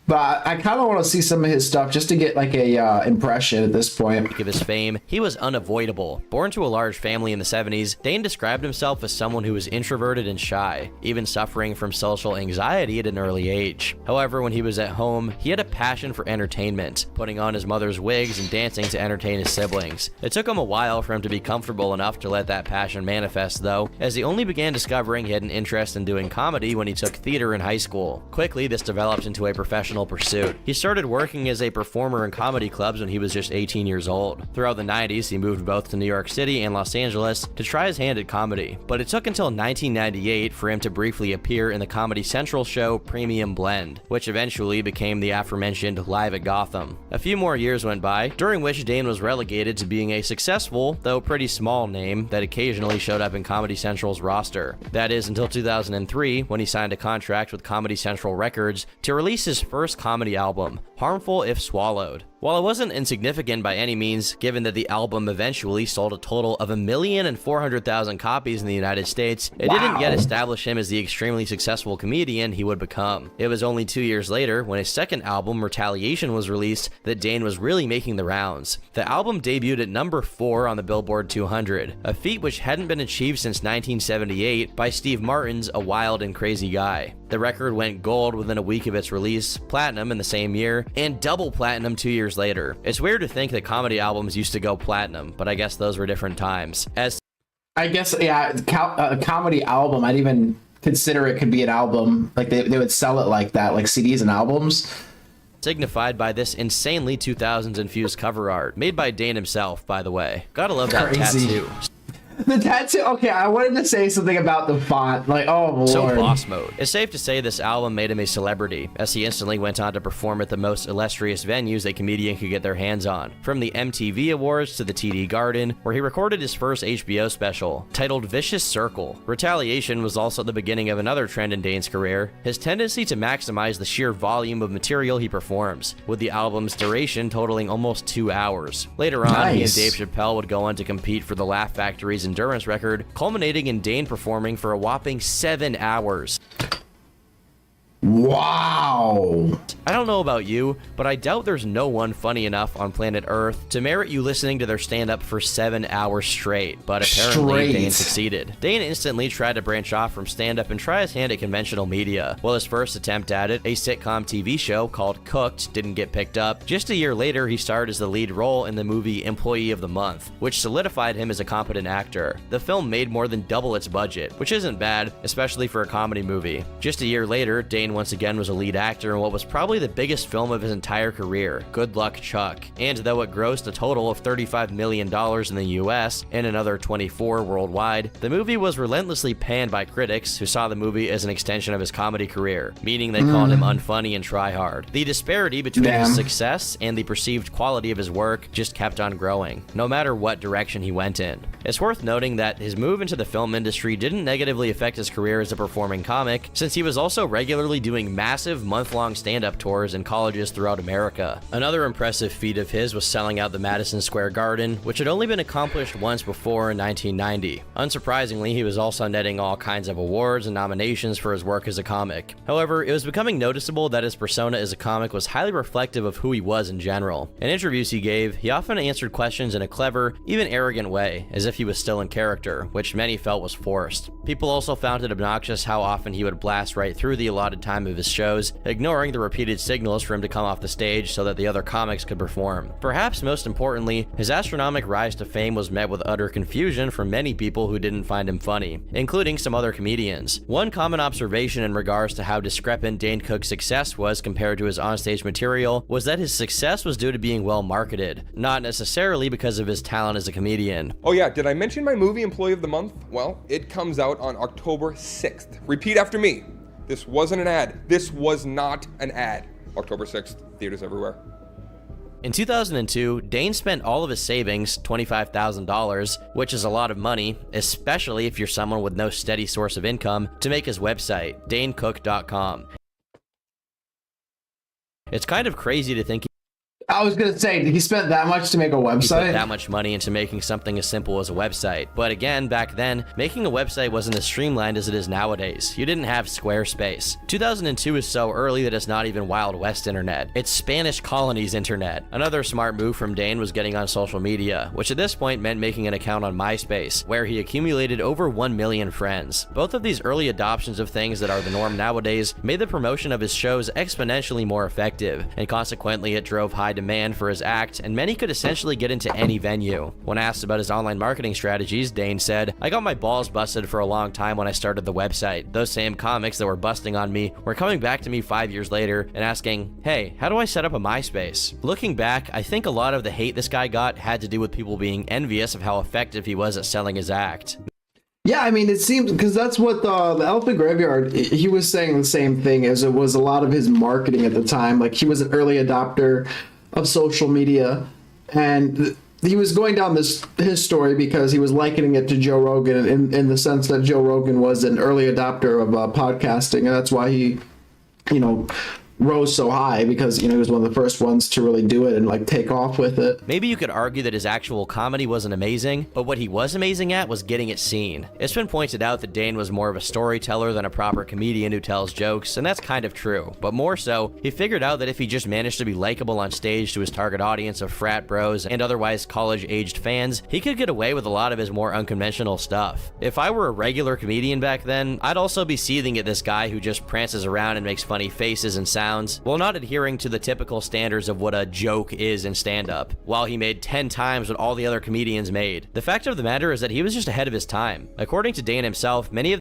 But I kind of want to see some of his stuff just to get like a impression at this point. Of his fame, he was unavoidable. Born to a large family in the 70s, Dane described himself as someone who was introverted and shy, even suffering from social anxiety at an early age. However, when he was at home, he had a passion for entertainment, putting on his mother's wigs and dancing to entertain his siblings. It took him a while for him to be comfortable enough to let that passion manifest, though, as he only began discovering he had an interest in doing comedy when he took theater in high school. Quickly, this developed into a professional pursuit. He started working as a performer in comedy clubs when he was just 18 years old. Throughout the 90s, he moved both to New York City and Los Angeles to try his hand at comedy, but it took until 1998 for him to briefly appear in the Comedy Central show Premium Blend, which eventually became the aforementioned Live at Gotham. A few more years went by, during which Dane was relegated to being a successful, though pretty small name that occasionally showed up in Comedy Central's roster. That is until 2003, when he signed a contract with Comedy Central Records to release his first first comedy album, Harmful If Swallowed. While it wasn't insignificant by any means, given that the album eventually sold a total of 1,400,000 copies in the United States, it didn't yet establish him as the extremely successful comedian he would become. It was only 2 years later, when his second album, Retaliation, was released, that Dane was really making the rounds. The album debuted at number 4 on the Billboard 200, a feat which hadn't been achieved since 1978 by Steve Martin's A Wild and Crazy Guy. The record went gold within a week of its release, platinum in the same year, and double platinum 2 years later. It's weird to think that comedy albums used to go platinum, but I guess those were different times. I guess, yeah, a comedy album, I'd even consider it could be an album. Like, they would sell it like that, like CDs and albums. Signified by this insanely 2000s infused cover art, made by Dane himself, by the way. Gotta love that tattoo. The tattoo, okay, I wanted to say something about the font, like, oh lord. So boss mode. It's safe to say this album made him a celebrity, as he instantly went on to perform at the most illustrious venues a comedian could get their hands on, from the MTV Awards to the TD Garden, where he recorded his first HBO special, titled Vicious Circle. Retaliation was also the beginning of another trend in Dane's career, his tendency to maximize the sheer volume of material he performs, with the album's duration totaling almost 2 hours. Later on, he and Dave Chappelle would go on to compete for the Laugh Factory's endurance record, culminating in Dane performing for a whopping 7 hours. Wow. I don't know about you, but I doubt there's no one funny enough on planet Earth to merit you listening to their stand-up for 7 hours straight, but apparently Dane succeeded. Dane instantly tried to branch off from stand-up and try his hand at conventional media. While his first attempt at it, a sitcom TV show called Cooked, didn't get picked up, just a year later he starred as the lead role in the movie Employee of the Month, which solidified him as a competent actor. The film made more than double its budget, which isn't bad, especially for a comedy movie. Just a year later, Dane once again was a lead actor in what was probably the biggest film of his entire career, Good Luck Chuck, and though it grossed a total of $35 million in the US and another 24 worldwide, the movie was relentlessly panned by critics who saw the movie as an extension of his comedy career, meaning they called him unfunny and try-hard. The disparity between his success and the perceived quality of his work just kept on growing, no matter what direction he went in. It's worth noting that his move into the film industry didn't negatively affect his career as a performing comic, since he was also regularly doing massive month-long stand-up tours in colleges throughout America. Another impressive feat of his was selling out the Madison Square Garden, which had only been accomplished once before in 1990. Unsurprisingly, he was also netting all kinds of awards and nominations for his work as a comic. However, it was becoming noticeable that his persona as a comic was highly reflective of who he was in general. In interviews he gave, he often answered questions in a clever, even arrogant way, as if he was still in character, which many felt was forced. People also found it obnoxious how often he would blast right through the allotted time of his shows, ignoring the repeated signals for him to come off the stage so that the other comics could perform. Perhaps most importantly, his astronomical rise to fame was met with utter confusion from many people who didn't find him funny, including some other comedians. One common observation in regards to how discrepant Dane Cook's success was compared to his onstage material was that his success was due to being well marketed, not necessarily because of his talent as a comedian. Oh yeah, did I mention my movie Employee of the Month? Well, it comes out on October 6th. Repeat after me. This wasn't an ad. This was not an ad. October 6th, theaters everywhere. In 2002, Dane spent all of his savings, $25,000, which is a lot of money, especially if you're someone with no steady source of income, to make his website, danecook.com. It's kind of crazy to think I was gonna say, did he spend that much to make a website? He put that much money into making something as simple as a website. But again, back then, making a website wasn't as streamlined as it is nowadays. You didn't have Squarespace. 2002 is so early that it's not even Wild West internet. It's Spanish colonies internet. Another smart move from Dane was getting on social media, which at this point meant making an account on MySpace, where he accumulated over 1 million friends. Both of these early adoptions of things that are the norm nowadays made the promotion of his shows exponentially more effective, and consequently it drove high demand for his act, and many could essentially get into any venue. When asked about his online marketing strategies, Dane said, "I got my balls busted for a long time when I started the website. Those same comics that were busting on me were coming back to me 5 years later and asking, hey, how do I set up a MySpace?" Looking back, I think a lot of the hate this guy got had to do with people being envious of how effective he was at selling his act. Yeah, I mean, it seems, because that's what the Elephant Graveyard, he was saying the same thing, as it was a lot of his marketing at the time. Like, he was an early adopter of social media, and he was going down his story because he was likening it to Joe Rogan in the sense that Joe Rogan was an early adopter of podcasting, and that's why he, rose so high because, you know, he was one of the first ones to really do it and like take off with it. Maybe you could argue that his actual comedy wasn't amazing, but what he was amazing at was getting it seen. It's been pointed out that Dane was more of a storyteller than a proper comedian who tells jokes, and that's kind of true. But more so, he figured out that if he just managed to be likable on stage to his target audience of frat bros and otherwise college-aged fans, he could get away with a lot of his more unconventional stuff. If I were a regular comedian back then, I'd also be seething at this guy who just prances around and makes funny faces and sounds, while not adhering to the typical standards of what a joke is in stand-up, while he made 10 times what all the other comedians made. The fact of the matter is that he was just ahead of his time. According to Dane himself, many of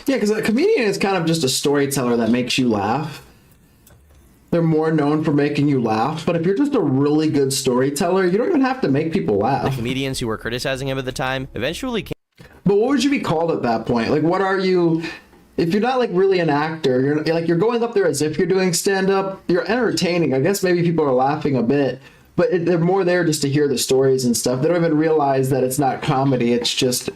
Yeah, because a comedian is kind of just a storyteller that makes you laugh. They're more known for making you laugh, but if you're just a really good storyteller, you don't even have to make people laugh. the comedians who were criticizing him at the time eventually came. But what would you be called at that point? Like, what are you? If you're not like really an actor, you're going up there as if you're doing stand-up. You're entertaining. I guess maybe people are laughing a bit, but they're more there just to hear the stories and stuff. They don't even realize that it's not comedy. It's just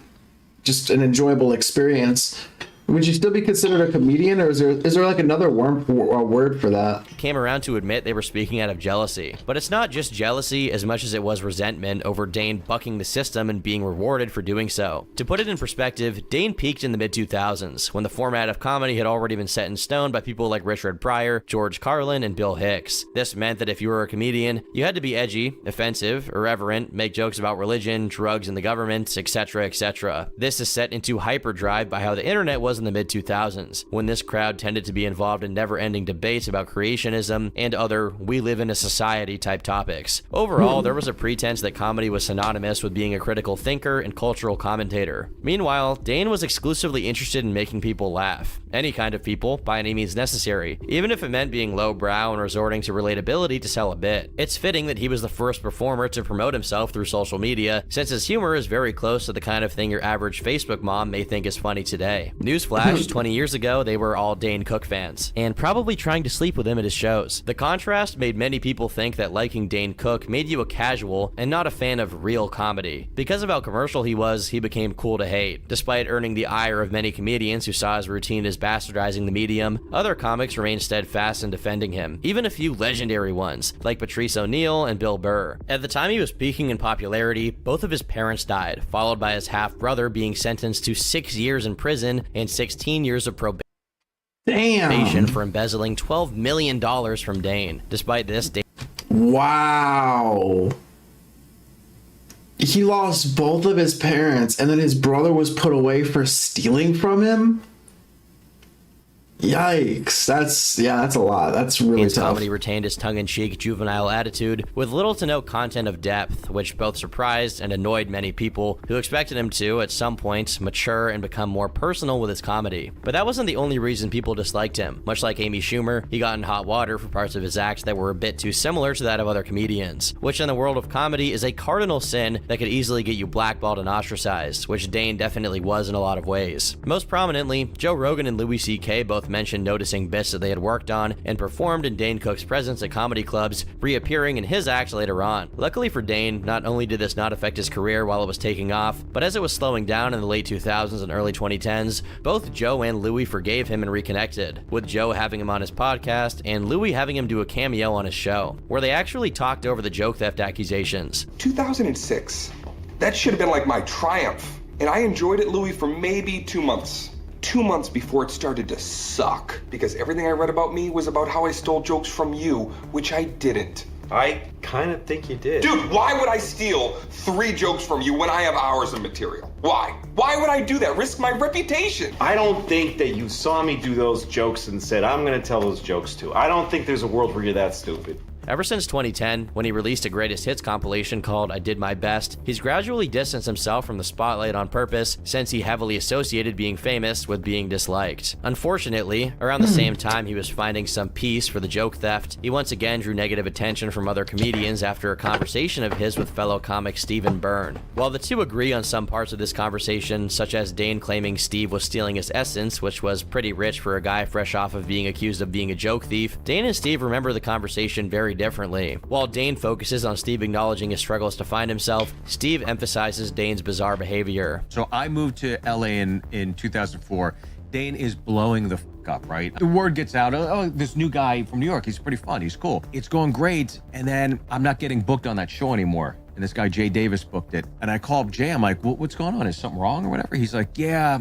an enjoyable experience. Would you still be considered a comedian, or is there like another word for that? Came around to admit they were speaking out of jealousy. But it's not just jealousy as much as it was resentment over Dane bucking the system and being rewarded for doing so. To put it in perspective, Dane peaked in the mid-2000s, when the format of comedy had already been set in stone by people like Richard Pryor, George Carlin, and Bill Hicks. This meant that if you were a comedian, you had to be edgy, offensive, irreverent, make jokes about religion, drugs, and the government, etc., etc. This is set into hyperdrive by how the internet was in the mid-2000s, when this crowd tended to be involved in never-ending debates about creationism and other we live in a society type topics. Overall, there was a pretense that comedy was synonymous with being a critical thinker and cultural commentator. Meanwhile, Dane was exclusively interested in making people laugh. Any kind of people, by any means necessary, even if it meant being lowbrow and resorting to relatability to sell a bit. It's fitting that he was the first performer to promote himself through social media, since his humor is very close to the kind of thing your average Facebook mom may think is funny today. Newsflash, 20 years ago, they were all Dane Cook fans, and probably trying to sleep with him at his shows. The contrast made many people think that liking Dane Cook made you a casual and not a fan of real comedy. Because of how commercial he was, he became cool to hate. Despite earning the ire of many comedians who saw his routine as bastardizing the medium, other comics remained steadfast in defending him, even a few legendary ones, like Patrice O'Neal and Bill Burr. At the time he was peaking in popularity, both of his parents died, followed by his half-brother being sentenced to 6 years in prison and 16 years of probation for embezzling $12 million from Dane. Despite this, Dane... Wow. He lost both of his parents, and then his brother was put away for stealing from him? Yikes. That's a lot. That's really tough. Comedy retained his tongue-in-cheek, juvenile attitude, with little to no content of depth, which both surprised and annoyed many people who expected him to, at some point, mature and become more personal with his comedy. But that wasn't the only reason people disliked him. Much like Amy Schumer, he got in hot water for parts of his act that were a bit too similar to that of other comedians, which in the world of comedy is a cardinal sin that could easily get you blackballed and ostracized, which Dane definitely was in a lot of ways. Most prominently, Joe Rogan and Louis C.K. both mentioned noticing bits that they had worked on and performed in Dane Cook's presence at comedy clubs, reappearing in his acts later on. Luckily for Dane, not only did this not affect his career while it was taking off, but as it was slowing down in the late 2000s and early 2010s, both Joe and Louis forgave him and reconnected, with Joe having him on his podcast and Louis having him do a cameo on his show, where they actually talked over the joke theft accusations. 2006. That should have been like my triumph. And I enjoyed it, Louis, for maybe 2 months. 2 months before it started to suck, because everything I read about me was about how I stole jokes from you, which I didn't. I kind of think you did. Dude, why would I steal 3 jokes from you when I have hours of material? Why? Why would I do that? Risk my reputation? I don't think that you saw me do those jokes and said, I'm going to tell those jokes too. I don't think there's a world where you're that stupid. Ever since 2010, when he released a greatest hits compilation called I Did My Best, he's gradually distanced himself from the spotlight on purpose, since he heavily associated being famous with being disliked. Unfortunately, around the same time he was finding some peace for the joke theft, he once again drew negative attention from other comedians after a conversation of his with fellow comic Stephen Byrne. While the two agree on some parts of this conversation, such as Dane claiming Steve was stealing his essence, which was pretty rich for a guy fresh off of being accused of being a joke thief, Dane and Steve remember the conversation very differently. While Dane focuses on Steve acknowledging his struggles to find himself, Steve emphasizes Dane's bizarre behavior. So I moved to LA in 2004. Dane is blowing the up, right? The word gets out, oh, this new guy from New York, he's pretty fun, he's cool. It's going great, and then I'm not getting booked on that show anymore. And this guy, Jay Davis, booked it. And I called Jay, I'm like, what's going on? Is something wrong or whatever? He's like, yeah,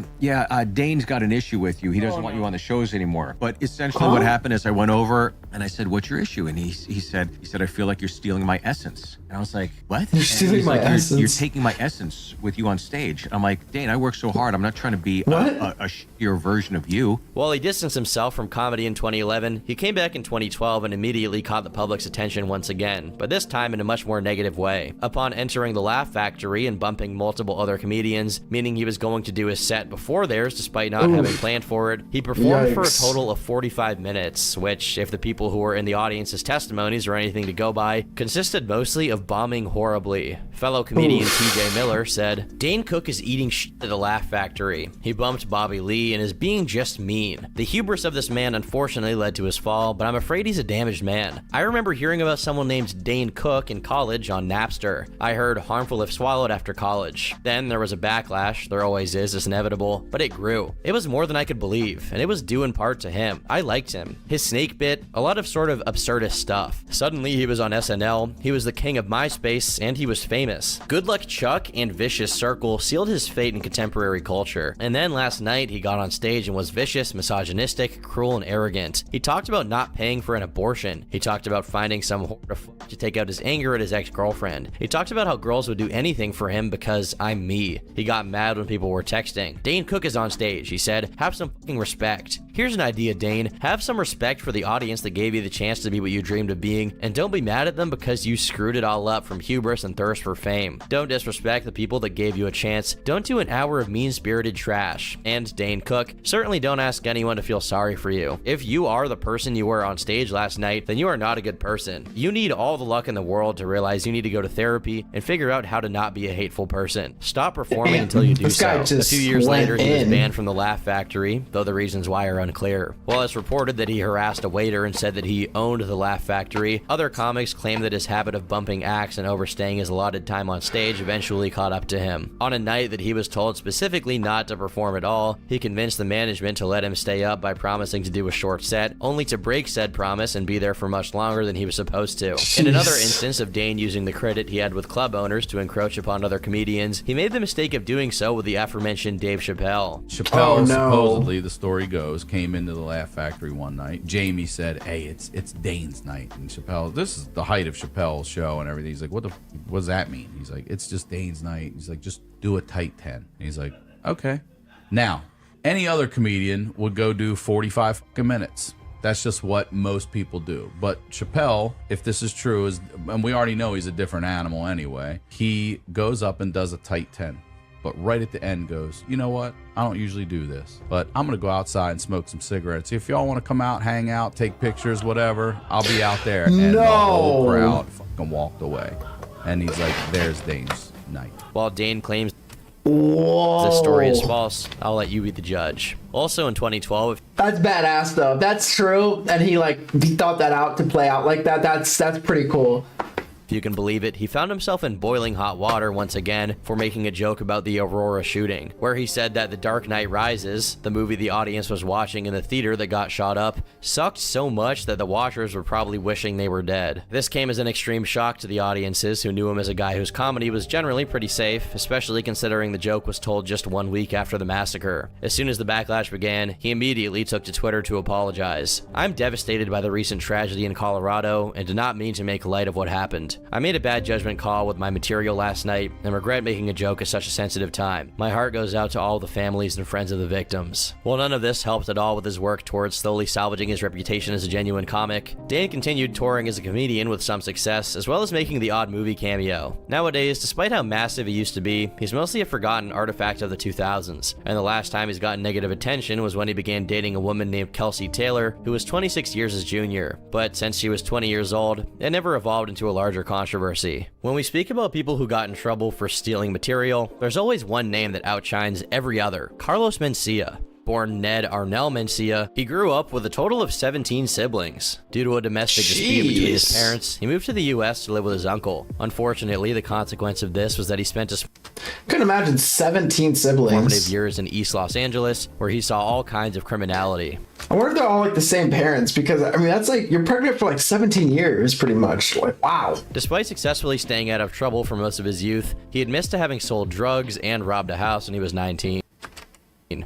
Dane's got an issue with you. He doesn't want you on the shows anymore. But essentially what happened is I went over and I said, what's your issue? And he said, I feel like you're stealing my essence. And I was like, what? You're stealing my essence? You're taking my essence with you on stage. I'm like, Dane, I work so hard. I'm not trying to be a shittier version of you. While he distanced himself from comedy in 2011, he came back in 2012 and immediately caught the public's attention once again, but this time in a much more negative way. Upon entering the Laugh Factory and bumping multiple other comedians, meaning he was going to do his set before theirs despite not having planned for it, he performed for a total of 45 minutes, which, if the people who were in the audience's testimonies are anything to go by, consisted mostly of bombing horribly. Fellow comedian TJ Miller said, Dane Cook is eating shit at the Laugh Factory. He bumped Bobby Lee and is being just mean. The hubris of this man unfortunately led to his fall, but I'm afraid he's a damaged man. I remember hearing about someone named Dane Cook in college on Napster. I heard harmful if swallowed after college. Then there was a backlash, there always is, it's inevitable, but it grew. It was more than I could believe, and it was due in part to him. I liked him. His snake bit, a lot of sort of absurdist stuff. Suddenly he was on SNL, he was the king of MySpace, and he was famous. Good Luck Chuck and Vicious Circle sealed his fate in contemporary culture. And then last night he got on stage and was vicious, misogynistic, cruel, and arrogant. He talked about not paying for an abortion. He talked about finding some whore to take out his anger at his ex-girlfriend. He talked about how girls would do anything for him because I'm me. He got mad when people were texting. Dane Cook is on stage. He said, have some fucking respect. Here's an idea, Dane. Have some respect for the audience that gave you the chance to be what you dreamed of being, and don't be mad at them because you screwed it all up from hubris and thirst for fame. Don't disrespect the people that gave you a chance. Don't do an hour of mean-spirited trash. And Dane Cook, certainly don't ask anyone to feel sorry for you. If you are the person you were on stage last night, then you are not a good person. You need all the luck in the world to realize you need to go to therapy and figure out how to not be a hateful person. Stop performing until you do so. A few years later, he was banned from the Laugh Factory, though the reasons why are unclear. While it's reported that he harassed a waiter and said that he owned the Laugh Factory, other comics claim that his habit of bumping acts and overstaying his allotted time on stage eventually caught up to him. On a night that he was told specifically not to perform at all, he convinced the management to let him stay up by promising to do a short set, only to break said promise and be there for much longer than he was supposed to. In another instance of Dane using the credit he had with club owners to encroach upon other comedians, he made the mistake of doing so with the aforementioned Dave Chappelle. Chappelle, supposedly, the story goes, came into the Laugh Factory one night. Jamie said, hey, it's Dane's night. And Chappelle, this is the height of Chappelle's show and everything. He's like, what does that mean? He's like, it's just Dane's night. He's like, just do a tight 10. And he's like, okay. Now, any other comedian would go do 45 fucking minutes. That's just what most people do. But Chappelle, if this is true, and we already know he's a different animal anyway, he goes up and does a tight 10. But right at the end goes, you know what? I don't usually do this, but I'm going to go outside and smoke some cigarettes. If y'all want to come out, hang out, take pictures, whatever, I'll be out there. And the whole crowd fucking walked away. And he's like, there's Dane's night. While Dane claims this story is false, I'll let you be the judge. Also in 2012... That's badass, though. That's true, and he thought that out to play out like that. That's pretty cool. If you can believe it, he found himself in boiling hot water once again for making a joke about the Aurora shooting, where he said that The Dark Knight Rises, the movie the audience was watching in the theater that got shot up, sucked so much that the watchers were probably wishing they were dead. This came as an extreme shock to the audiences who knew him as a guy whose comedy was generally pretty safe, especially considering the joke was told just 1 week after the massacre. As soon as the backlash began, he immediately took to Twitter to apologize. I'm devastated by the recent tragedy in Colorado and did not mean to make light of what happened. I made a bad judgment call with my material last night and regret making a joke at such a sensitive time. My heart goes out to all the families and friends of the victims. While none of this helped at all with his work towards slowly salvaging his reputation as a genuine comic, Dane continued touring as a comedian with some success, as well as making the odd movie cameo. Nowadays, despite how massive he used to be, he's mostly a forgotten artifact of the 2000s, and the last time he's gotten negative attention was when he began dating a woman named Kelsey Taylor, who was 26 years his junior. But since she was 20 years old, it never evolved into a larger controversy. When we speak about people who got in trouble for stealing material, there's always one name that outshines every other: Carlos Mencia. Born Ned Arnell Mencia, he grew up with a total of 17 siblings. Due to a domestic dispute between his parents, he moved to the US to live with his uncle. Unfortunately, the consequence of this was that he spent Couldn't imagine 17 siblings. Formative years in East Los Angeles, where he saw all kinds of criminality. I wonder if they're all like the same parents, because I mean that's like you're pregnant for like 17 years pretty much. Like, wow. Despite successfully staying out of trouble for most of his youth, he admits to having sold drugs and robbed a house when he was 19.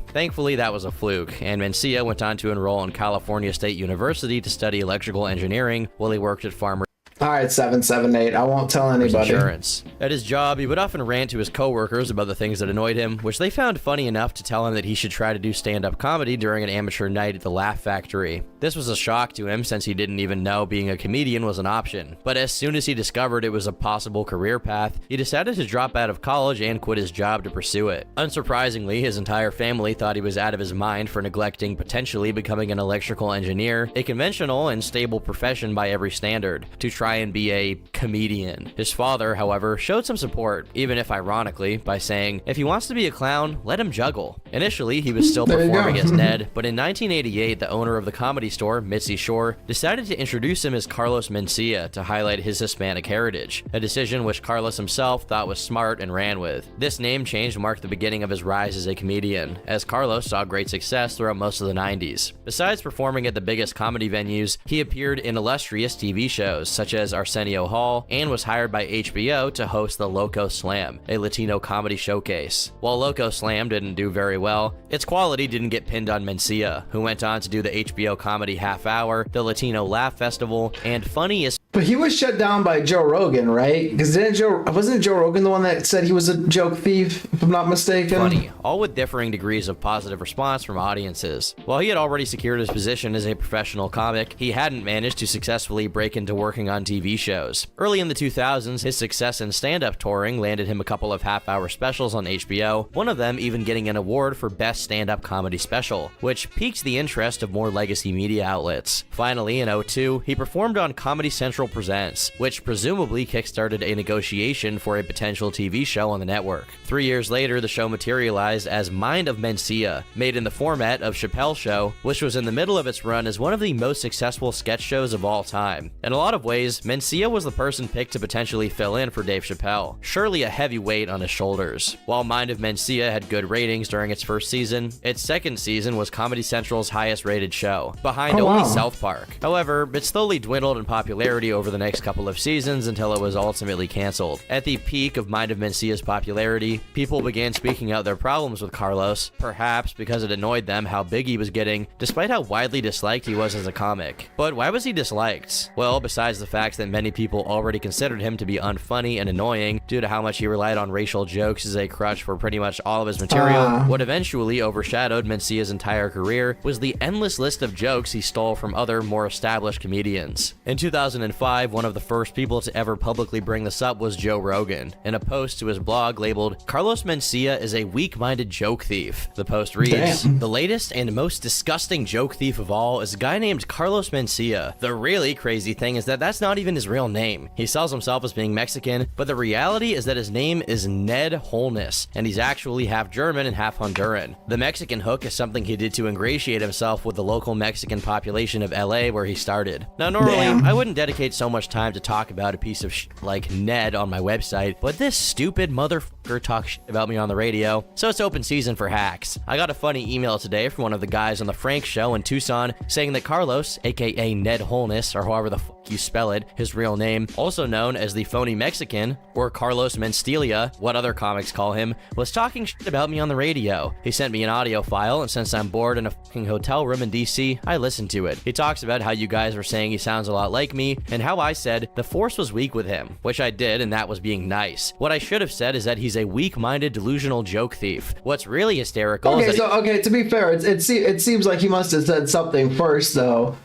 Thankfully, that was a fluke, and Mencia went on to enroll in California State University to study electrical engineering while he worked at Farmer. All right, 778. I won't tell anybody. Insurance. At his job, he would often rant to his coworkers about the things that annoyed him, which they found funny enough to tell him that he should try to do stand-up comedy during an amateur night at the Laugh Factory. This was a shock to him since he didn't even know being a comedian was an option. But as soon as he discovered it was a possible career path, he decided to drop out of college and quit his job to pursue it. Unsurprisingly, his entire family thought he was out of his mind for neglecting potentially becoming an electrical engineer, a conventional and stable profession by every standard, to try and be a comedian. His father, however, showed some support, even if ironically, by saying, if he wants to be a clown, let him juggle. Initially, he was still performing as Ned, but in 1988, the owner of the comedy store, Mitzi Shore, decided to introduce him as Carlos Mencia to highlight his Hispanic heritage, a decision which Carlos himself thought was smart and ran with. This name change marked the beginning of his rise as a comedian, as Carlos saw great success throughout most of the 90s. Besides performing at the biggest comedy venues, he appeared in illustrious TV shows, such as Arsenio Hall, and was hired by HBO to host the Loco Slam, a Latino comedy showcase. While Loco Slam didn't do very well, its quality didn't get pinned on Mencia, who went on to do the HBO Comedy Half Hour, the Latino Laugh Festival, and Funniest. But he was shut down by Joe Rogan, right? Because wasn't Joe Rogan the one that said he was a joke thief, if I'm not mistaken? Funny, all with differing degrees of positive response from audiences. While he had already secured his position as a professional comic, he hadn't managed to successfully break into working on TV shows. Early in the 2000s, his success in stand-up touring landed him a couple of half-hour specials on HBO, one of them even getting an award for Best Stand-Up Comedy Special, which piqued the interest of more legacy media outlets. Finally, in 2002, he performed on Comedy Central Presents, which presumably kickstarted a negotiation for a potential TV show on the network. 3 years later, the show materialized as Mind of Mencia, made in the format of Chappelle's Show, which was in the middle of its run as one of the most successful sketch shows of all time. In a lot of ways, Mencia was the person picked to potentially fill in for Dave Chappelle, surely a heavy weight on his shoulders. While Mind of Mencia had good ratings during its first season, its second season was Comedy Central's highest rated show, behind only South Park. However, it slowly dwindled in popularity over the next couple of seasons until it was ultimately canceled. At the peak of Mind of Mencia's popularity, people began speaking out their problems with Carlos, perhaps because it annoyed them how big he was getting, despite how widely disliked he was as a comic. But why was he disliked? Well, besides the fact that many people already considered him to be unfunny and annoying due to how much he relied on racial jokes as a crutch for pretty much all of his material, what eventually overshadowed Mencia's entire career was the endless list of jokes he stole from other, more established comedians. In 2005, one of the first people to ever publicly bring this up was Joe Rogan. In a post to his blog labeled, "Carlos Mencia is a weak-minded joke thief." The post reads, "The latest and most disgusting joke thief of all is a guy named Carlos Mencia. The really crazy thing is that that's not even his real name. He sells himself as being Mexican, but the reality is that his name is Ned Wholeness, and he's actually half German and half Honduran. The Mexican hook is something he did to ingratiate himself with the local Mexican population of LA where he started. Now, normally, I wouldn't dedicate so much time to talk about a piece of shit like Ned on my website, but this stupid motherfucker talks shit about me on the radio, so it's open season for hacks. I got a funny email today from one of the guys on the Frank Show in Tucson saying that Carlos, aka Ned Wholeness, or however the fuck you spell it, his real name, also known as the phony Mexican, or Carlos Mencia, what other comics call him, was talking shit about me on the radio. He sent me an audio file, and since I'm bored in a fucking hotel room in DC, I listened to it. He talks about how you guys were saying he sounds a lot like me, and how I said the force was weak with him, which I did, and that was being nice. What I should have said is that he's a weak-minded, delusional joke thief. What's really hysterical is that okay, to be fair, it seems like he must have said something first, though.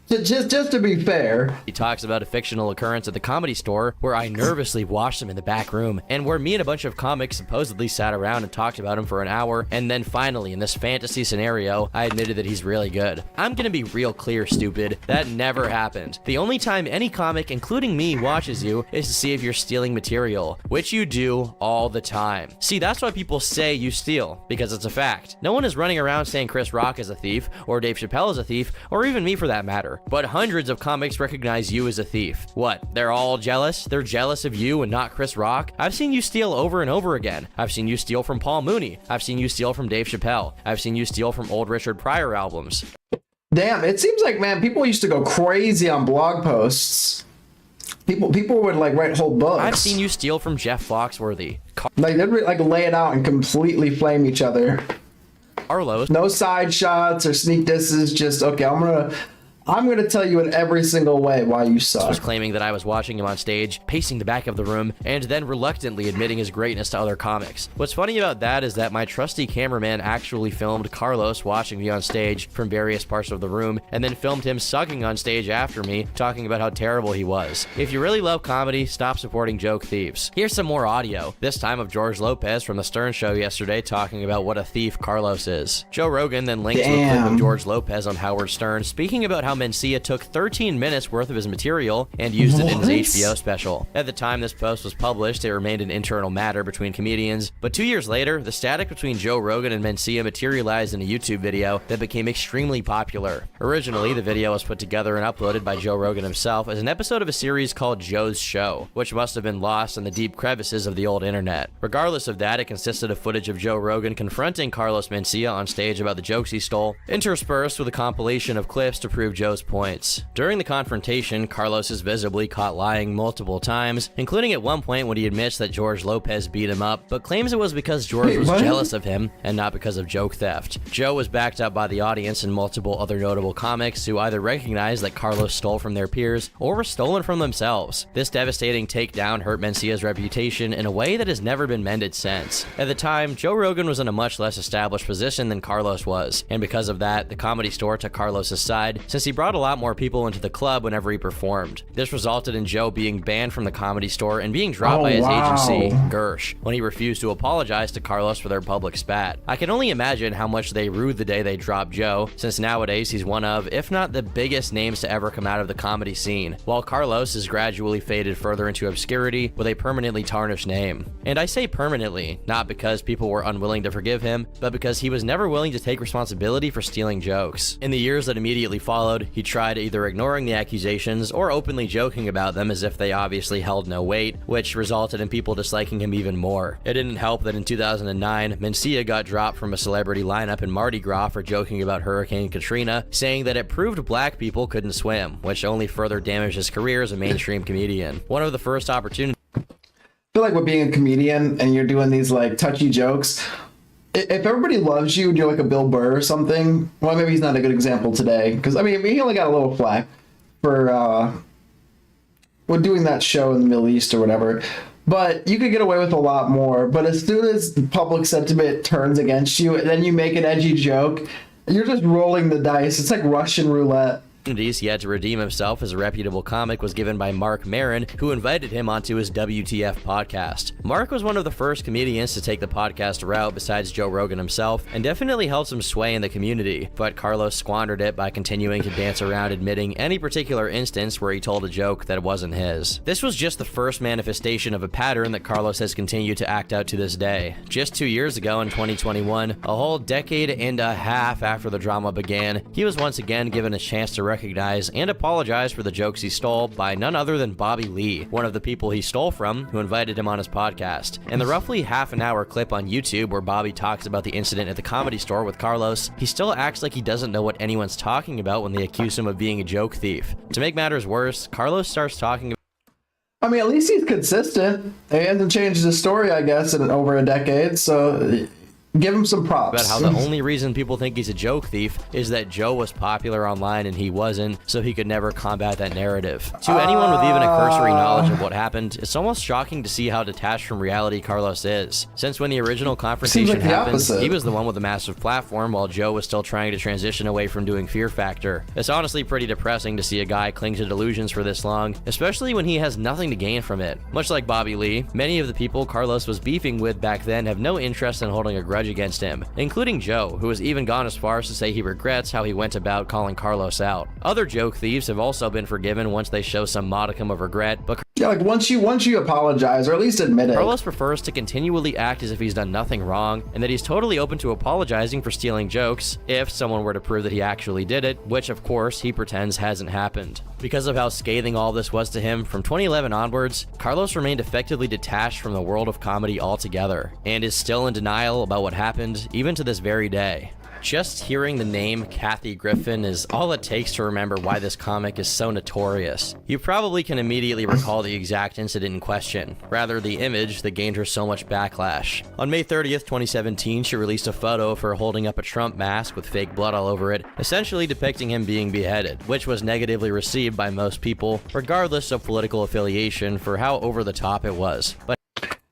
Just to be fair. He talks about a fictional occurrence at the Comedy Store where I nervously watched him in the back room, and where me and a bunch of comics supposedly sat around and talked about him for an hour, and then finally, in this fantasy scenario, I admitted that he's really good. I'm gonna be real clear, stupid. That never happened. The only time any comic, including me, watches you is to see if you're stealing material, which you do all the time. See, that's why people say you steal, because it's a fact. No one is running around saying Chris Rock is a thief, or Dave Chappelle is a thief, or even me for that matter. ever. But hundreds of comics recognize you as a thief. What, they're all jealous? They're jealous of you and not Chris Rock? I've seen you steal over and over again. I've seen you steal from Paul Mooney. I've seen you steal from Dave Chappelle. I've seen you steal from old Richard Pryor albums. Damn, it seems like, man, people used to go crazy on blog posts. People would like write whole books. I've seen you steal from Jeff Foxworthy. Like they'd like lay it out and completely flame each other. Carlos. No side shots or sneak disses, just okay, I'm gonna tell you in every single way why you suck. Was claiming that I was watching him on stage, pacing the back of the room, and then reluctantly admitting his greatness to other comics. What's funny about that is that my trusty cameraman actually filmed Carlos watching me on stage from various parts of the room, and then filmed him sucking on stage after me, talking about how terrible he was. If you really love comedy, stop supporting joke thieves. Here's some more audio, this time of George Lopez from The Stern Show yesterday talking about what a thief Carlos is. Joe Rogan then links to a clip of George Lopez on Howard Stern speaking about how Mencia took 13 minutes worth of his material and used it in his HBO special. At the time this post was published, it remained an internal matter between comedians, but 2 years later, the static between Joe Rogan and Mencia materialized in a YouTube video that became extremely popular. Originally, the video was put together and uploaded by Joe Rogan himself as an episode of a series called Joe's Show, which must have been lost in the deep crevices of the old internet. Regardless of that, it consisted of footage of Joe Rogan confronting Carlos Mencia on stage about the jokes he stole, interspersed with a compilation of clips to prove Joe's points. During the confrontation, Carlos is visibly caught lying multiple times, including at one point when he admits that George Lopez beat him up, but claims it was because George was jealous of him and not because of joke theft. Joe was backed up by the audience and multiple other notable comics who either recognized that Carlos stole from their peers or were stolen from themselves. This devastating takedown hurt Mencia's reputation in a way that has never been mended since. At the time, Joe Rogan was in a much less established position than Carlos was, and because of that, the Comedy Store took Carlos's side since he brought a lot more people into the club whenever he performed. This resulted in Joe being banned from the Comedy Store and being dropped by his agency, Gersh, when he refused to apologize to Carlos for their public spat. I can only imagine how much they rued the day they dropped Joe, since nowadays he's one of, if not the biggest names to ever come out of the comedy scene, while Carlos has gradually faded further into obscurity with a permanently tarnished name. And I say permanently, not because people were unwilling to forgive him, but because he was never willing to take responsibility for stealing jokes. In the years that immediately followed, he tried either ignoring the accusations or openly joking about them as if they obviously held no weight, which resulted in people disliking him even more. It didn't help that in 2009, Mencia got dropped from a celebrity lineup in Mardi Gras for joking about Hurricane Katrina, saying that it proved black people couldn't swim, which only further damaged his career as a mainstream comedian. One of the first opportunities. I feel like with being a comedian and you're doing these like touchy jokes, if everybody loves you and you're like a Bill Burr or something, well, maybe he's not a good example today, because I mean, he only got a little flack for doing that show in the Middle East or whatever, but you could get away with a lot more. But as soon as the public sentiment turns against you and then you make an edgy joke, you're just rolling the dice. It's like Russian roulette. He had to redeem himself as a reputable comic was given by Mark Maron, who invited him onto his WTF podcast. Mark was one of the first comedians to take the podcast route besides Joe Rogan himself, and definitely held some sway in the community, but Carlos squandered it by continuing to dance around admitting any particular instance where he told a joke that wasn't his. This was just the first manifestation of a pattern that Carlos has continued to act out to this day. Just 2 years ago in 2021, a whole decade and a half after the drama began, he was once again given a chance to recognize and apologize for the jokes he stole by none other than Bobby Lee, one of the people he stole from, who invited him on his podcast. In the roughly half-an-hour clip on YouTube where Bobby talks about the incident at the Comedy Store with Carlos, he still acts like he doesn't know what anyone's talking about when they accuse him of being a joke thief. To make matters worse, Carlos starts talking about I mean, at least he's consistent. He hasn't changed his story, I guess, in over a decade, so give him some props. About how the only reason people think he's a joke thief is that Joe was popular online and he wasn't, so he could never combat that narrative. To anyone with even a cursory knowledge of what happened, it's almost shocking to see how detached from reality Carlos is. Since when the original confrontation happened, he was the one with a massive platform while Joe was still trying to transition away from doing Fear Factor. It's honestly pretty depressing to see a guy cling to delusions for this long, especially when he has nothing to gain from it. Much like Bobby Lee, many of the people Carlos was beefing with back then have no interest in holding a grudge against him, including Joe, who has even gone as far as to say he regrets how he went about calling Carlos out. Other joke thieves have also been forgiven once they show some modicum of regret, but Yeah, like once you apologize, or at least admit it. Carlos prefers to continually act as if he's done nothing wrong, and that he's totally open to apologizing for stealing jokes if someone were to prove that he actually did it, which of course he pretends hasn't happened. Because of how scathing all this was to him, from 2011 onwards, Carlos remained effectively detached from the world of comedy altogether, and is still in denial about what happened, even to this very day. Just hearing the name Kathy Griffin is all it takes to remember why this comic is so notorious. You probably can immediately recall the exact incident in question, rather the image that gained her so much backlash. On May 30th, 2017, she released a photo of her holding up a Trump mask with fake blood all over it, essentially depicting him being beheaded, which was negatively received by most people, regardless of political affiliation, for how over the top it was. But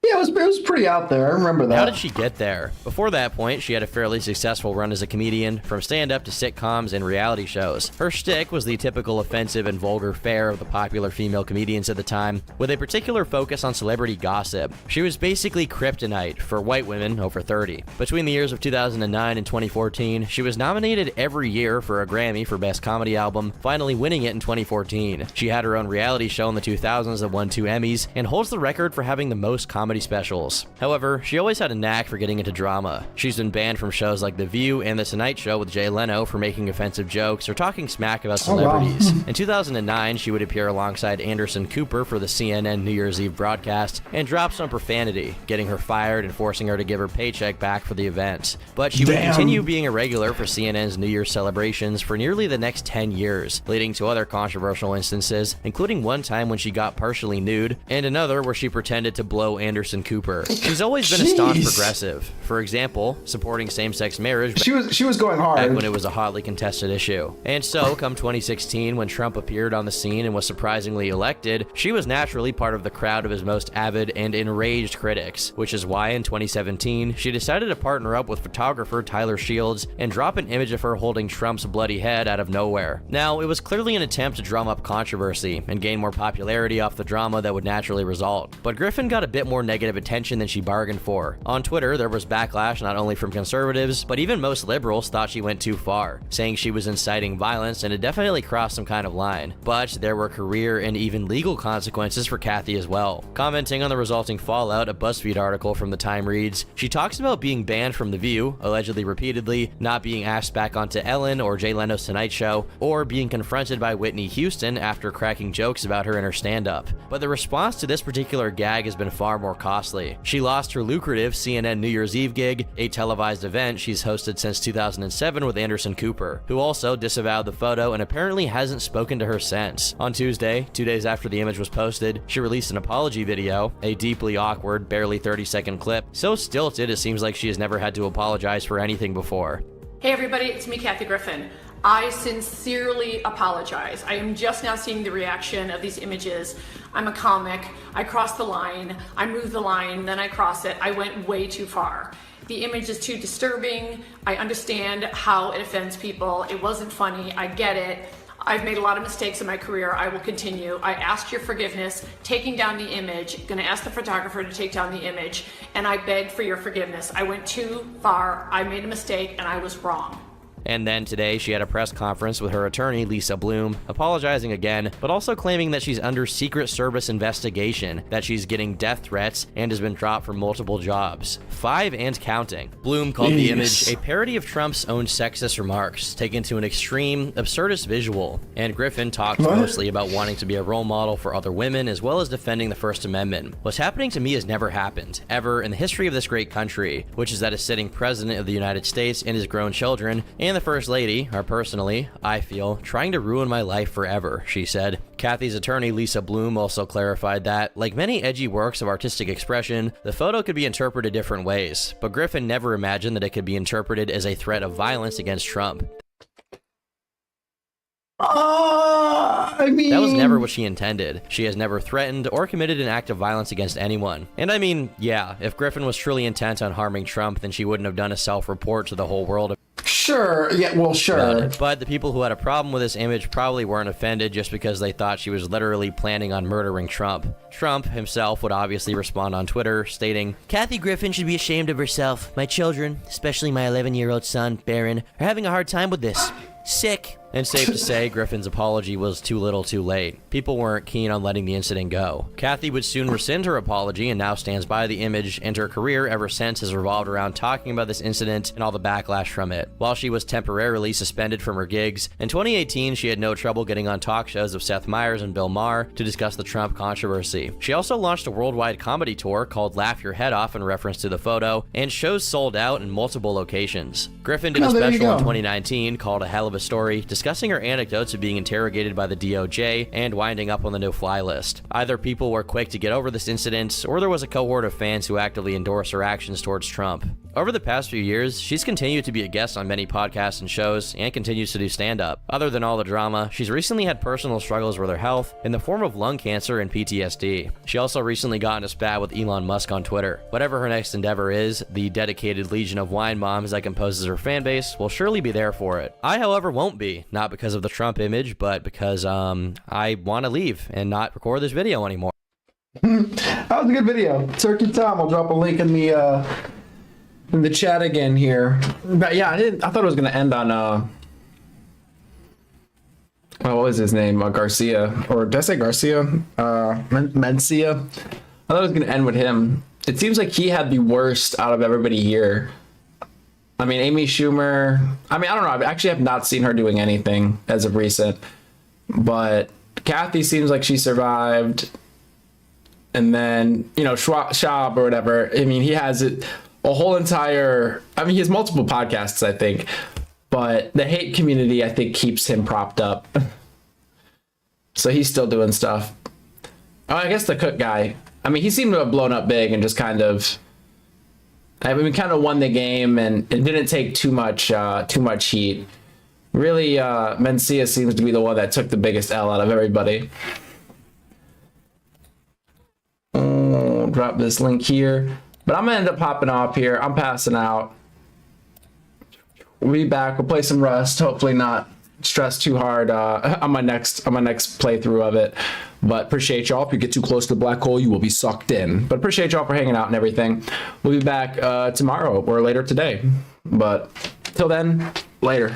yeah, it was pretty out there. I remember that. how did she get there? Before that point, she had a fairly successful run as a comedian, from stand-up to sitcoms and reality shows. Her shtick was the typical offensive and vulgar fare of the popular female comedians at the time, with a particular focus on celebrity gossip. She was basically kryptonite for white women over 30. Between the years of 2009 and 2014, she was nominated every year for a Grammy for Best Comedy Album, finally winning it in 2014. She had her own reality show in the 2000s that won 2 Emmys, and holds the record for having the most comedy specials. However, she always had a knack for getting into drama. She's been banned from shows like The View and The Tonight Show with Jay Leno for making offensive jokes or talking smack about celebrities. Oh, wow. In 2009, she would appear alongside Anderson Cooper for the CNN New Year's Eve broadcast and drop some profanity, getting her fired and forcing her to give her paycheck back for the event. But she would continue being a regular for CNN's New Year's celebrations for nearly the next 10 years, leading to other controversial instances, including one time when she got partially nude, and another where she pretended to blow Anderson Cooper. She's always been a staunch progressive. For example, supporting same-sex marriage. She was going hard back when it was a hotly contested issue. And so, come 2016, when Trump appeared on the scene and was surprisingly elected, she was naturally part of the crowd of his most avid and enraged critics, which is why in 2017, she decided to partner up with photographer Tyler Shields and drop an image of her holding Trump's bloody head out of nowhere. Now, it was clearly an attempt to drum up controversy and gain more popularity off the drama that would naturally result. But Griffin got a bit more negative attention than she bargained for. On Twitter, there was backlash not only from conservatives, but even most liberals thought she went too far, saying she was inciting violence and had definitely crossed some kind of line. But there were career and even legal consequences for Kathy as well. Commenting on the resulting fallout, a BuzzFeed article from the time reads, she talks about being banned from The View, allegedly repeatedly, not being asked back onto Ellen or Jay Leno's Tonight Show, or being confronted by Whitney Houston after cracking jokes about her in her stand-up. But the response to this particular gag has been far more costly. She lost her lucrative CNN New Year's Eve gig, a televised event she's hosted since 2007 with Anderson Cooper, who also disavowed the photo and apparently hasn't spoken to her since. On Tuesday, 2 days after the image was posted, she released an apology video, a deeply awkward, barely 30-second clip, so stilted it seems like she has never had to apologize for anything before. Hey everybody, it's me, Kathy Griffin. I sincerely apologize. I am just now seeing the reaction of these images. I'm a comic. I crossed the line. I moved the line, then I cross it. I went way too far. The image is too disturbing. I understand how it offends people. It wasn't funny. I get it. I've made a lot of mistakes in my career. I will continue. I asked your forgiveness, taking down the image, gonna ask the photographer to take down the image, and I begged for your forgiveness. I went too far. I made a mistake and I was wrong. And then today, she had a press conference with her attorney, Lisa Bloom, apologizing again, but also claiming that she's under Secret Service investigation, that she's getting death threats, and has been dropped from multiple jobs. 5 and counting. Bloom called the image a parody of Trump's own sexist remarks, taken to an extreme, absurdist visual. And Griffin talked mostly about wanting to be a role model for other women, as well as defending the First Amendment. What's happening to me has never happened, ever, in the history of this great country, which is that a sitting president of the United States and his grown children, and the First Lady are personally, I feel, trying to ruin my life forever, she said. Kathy's attorney, Lisa Bloom, also clarified that, like many edgy works of artistic expression, the photo could be interpreted different ways, but Griffin never imagined that it could be interpreted as a threat of violence against Trump. I mean, that was never what she intended. She has never threatened or committed an act of violence against anyone. And I mean, yeah, if Griffin was truly intent on harming Trump, then she wouldn't have done a self-report to the whole world. Sure, yeah, well, sure. But the people who had a problem with this image probably weren't offended just because they thought she was literally planning on murdering Trump. Trump himself would obviously respond on Twitter, stating, "Kathy Griffin should be ashamed of herself. My children, especially my 11-year-old son, Barron, are having a hard time with this. Sick. And safe to say, Griffin's apology was too little too late. People weren't keen on letting the incident go. Kathy would soon rescind her apology and now stands by the image, and her career ever since has revolved around talking about this incident and all the backlash from it. While she was temporarily suspended from her gigs, in 2018 she had no trouble getting on talk shows of Seth Meyers and Bill Maher to discuss the Trump controversy. She also launched a worldwide comedy tour called Laugh Your Head Off in reference to the photo, and shows sold out in multiple locations. Griffin did a special in 2019 called A Hell of a Story, discussing her anecdotes of being interrogated by the DOJ and winding up on the no-fly list. Either people were quick to get over this incident, or there was a cohort of fans who actively endorse her actions towards Trump. Over the past few years, she's continued to be a guest on many podcasts and shows, and continues to do stand-up. Other than all the drama, she's recently had personal struggles with her health in the form of lung cancer and PTSD. She also recently got in a spat with Elon Musk on Twitter. Whatever her next endeavor is, the dedicated legion of wine moms that composes her fanbase will surely be there for it. I, however, won't be, not because of the Trump image, but because I want to leave and not record this video anymore. That was a good video. Turkey Tom, I'll drop a link in the chat again here. But yeah, I thought it was gonna end on what was his name? Garcia, or did I say Garcia? Mencia. I thought it was gonna end with him. It seems like he had the worst out of everybody here. I mean, Amy Schumer. I mean, I don't know. I actually have not seen her doing anything as of recent. But Kathy seems like she survived. And then, you know, Schwab or whatever. I mean, he has a whole entire. I mean, he has multiple podcasts, I think. But the hate community, I think, keeps him propped up. So he's still doing stuff. Oh, I guess the Cook guy. I mean, he seemed to have blown up big and just kind of. I mean, kind of won the game, and it didn't take too much heat. Really, Mencia seems to be the one that took the biggest L out of everybody. Drop this link here, but I'm gonna end up popping off here. I'm passing out. We'll be back. We'll play some Rust. Hopefully not stress too hard on my next playthrough of it. But appreciate y'all. If you get too close to the black hole, you will be sucked in. But appreciate y'all for hanging out and everything. We'll be back tomorrow or later today. But till then, later.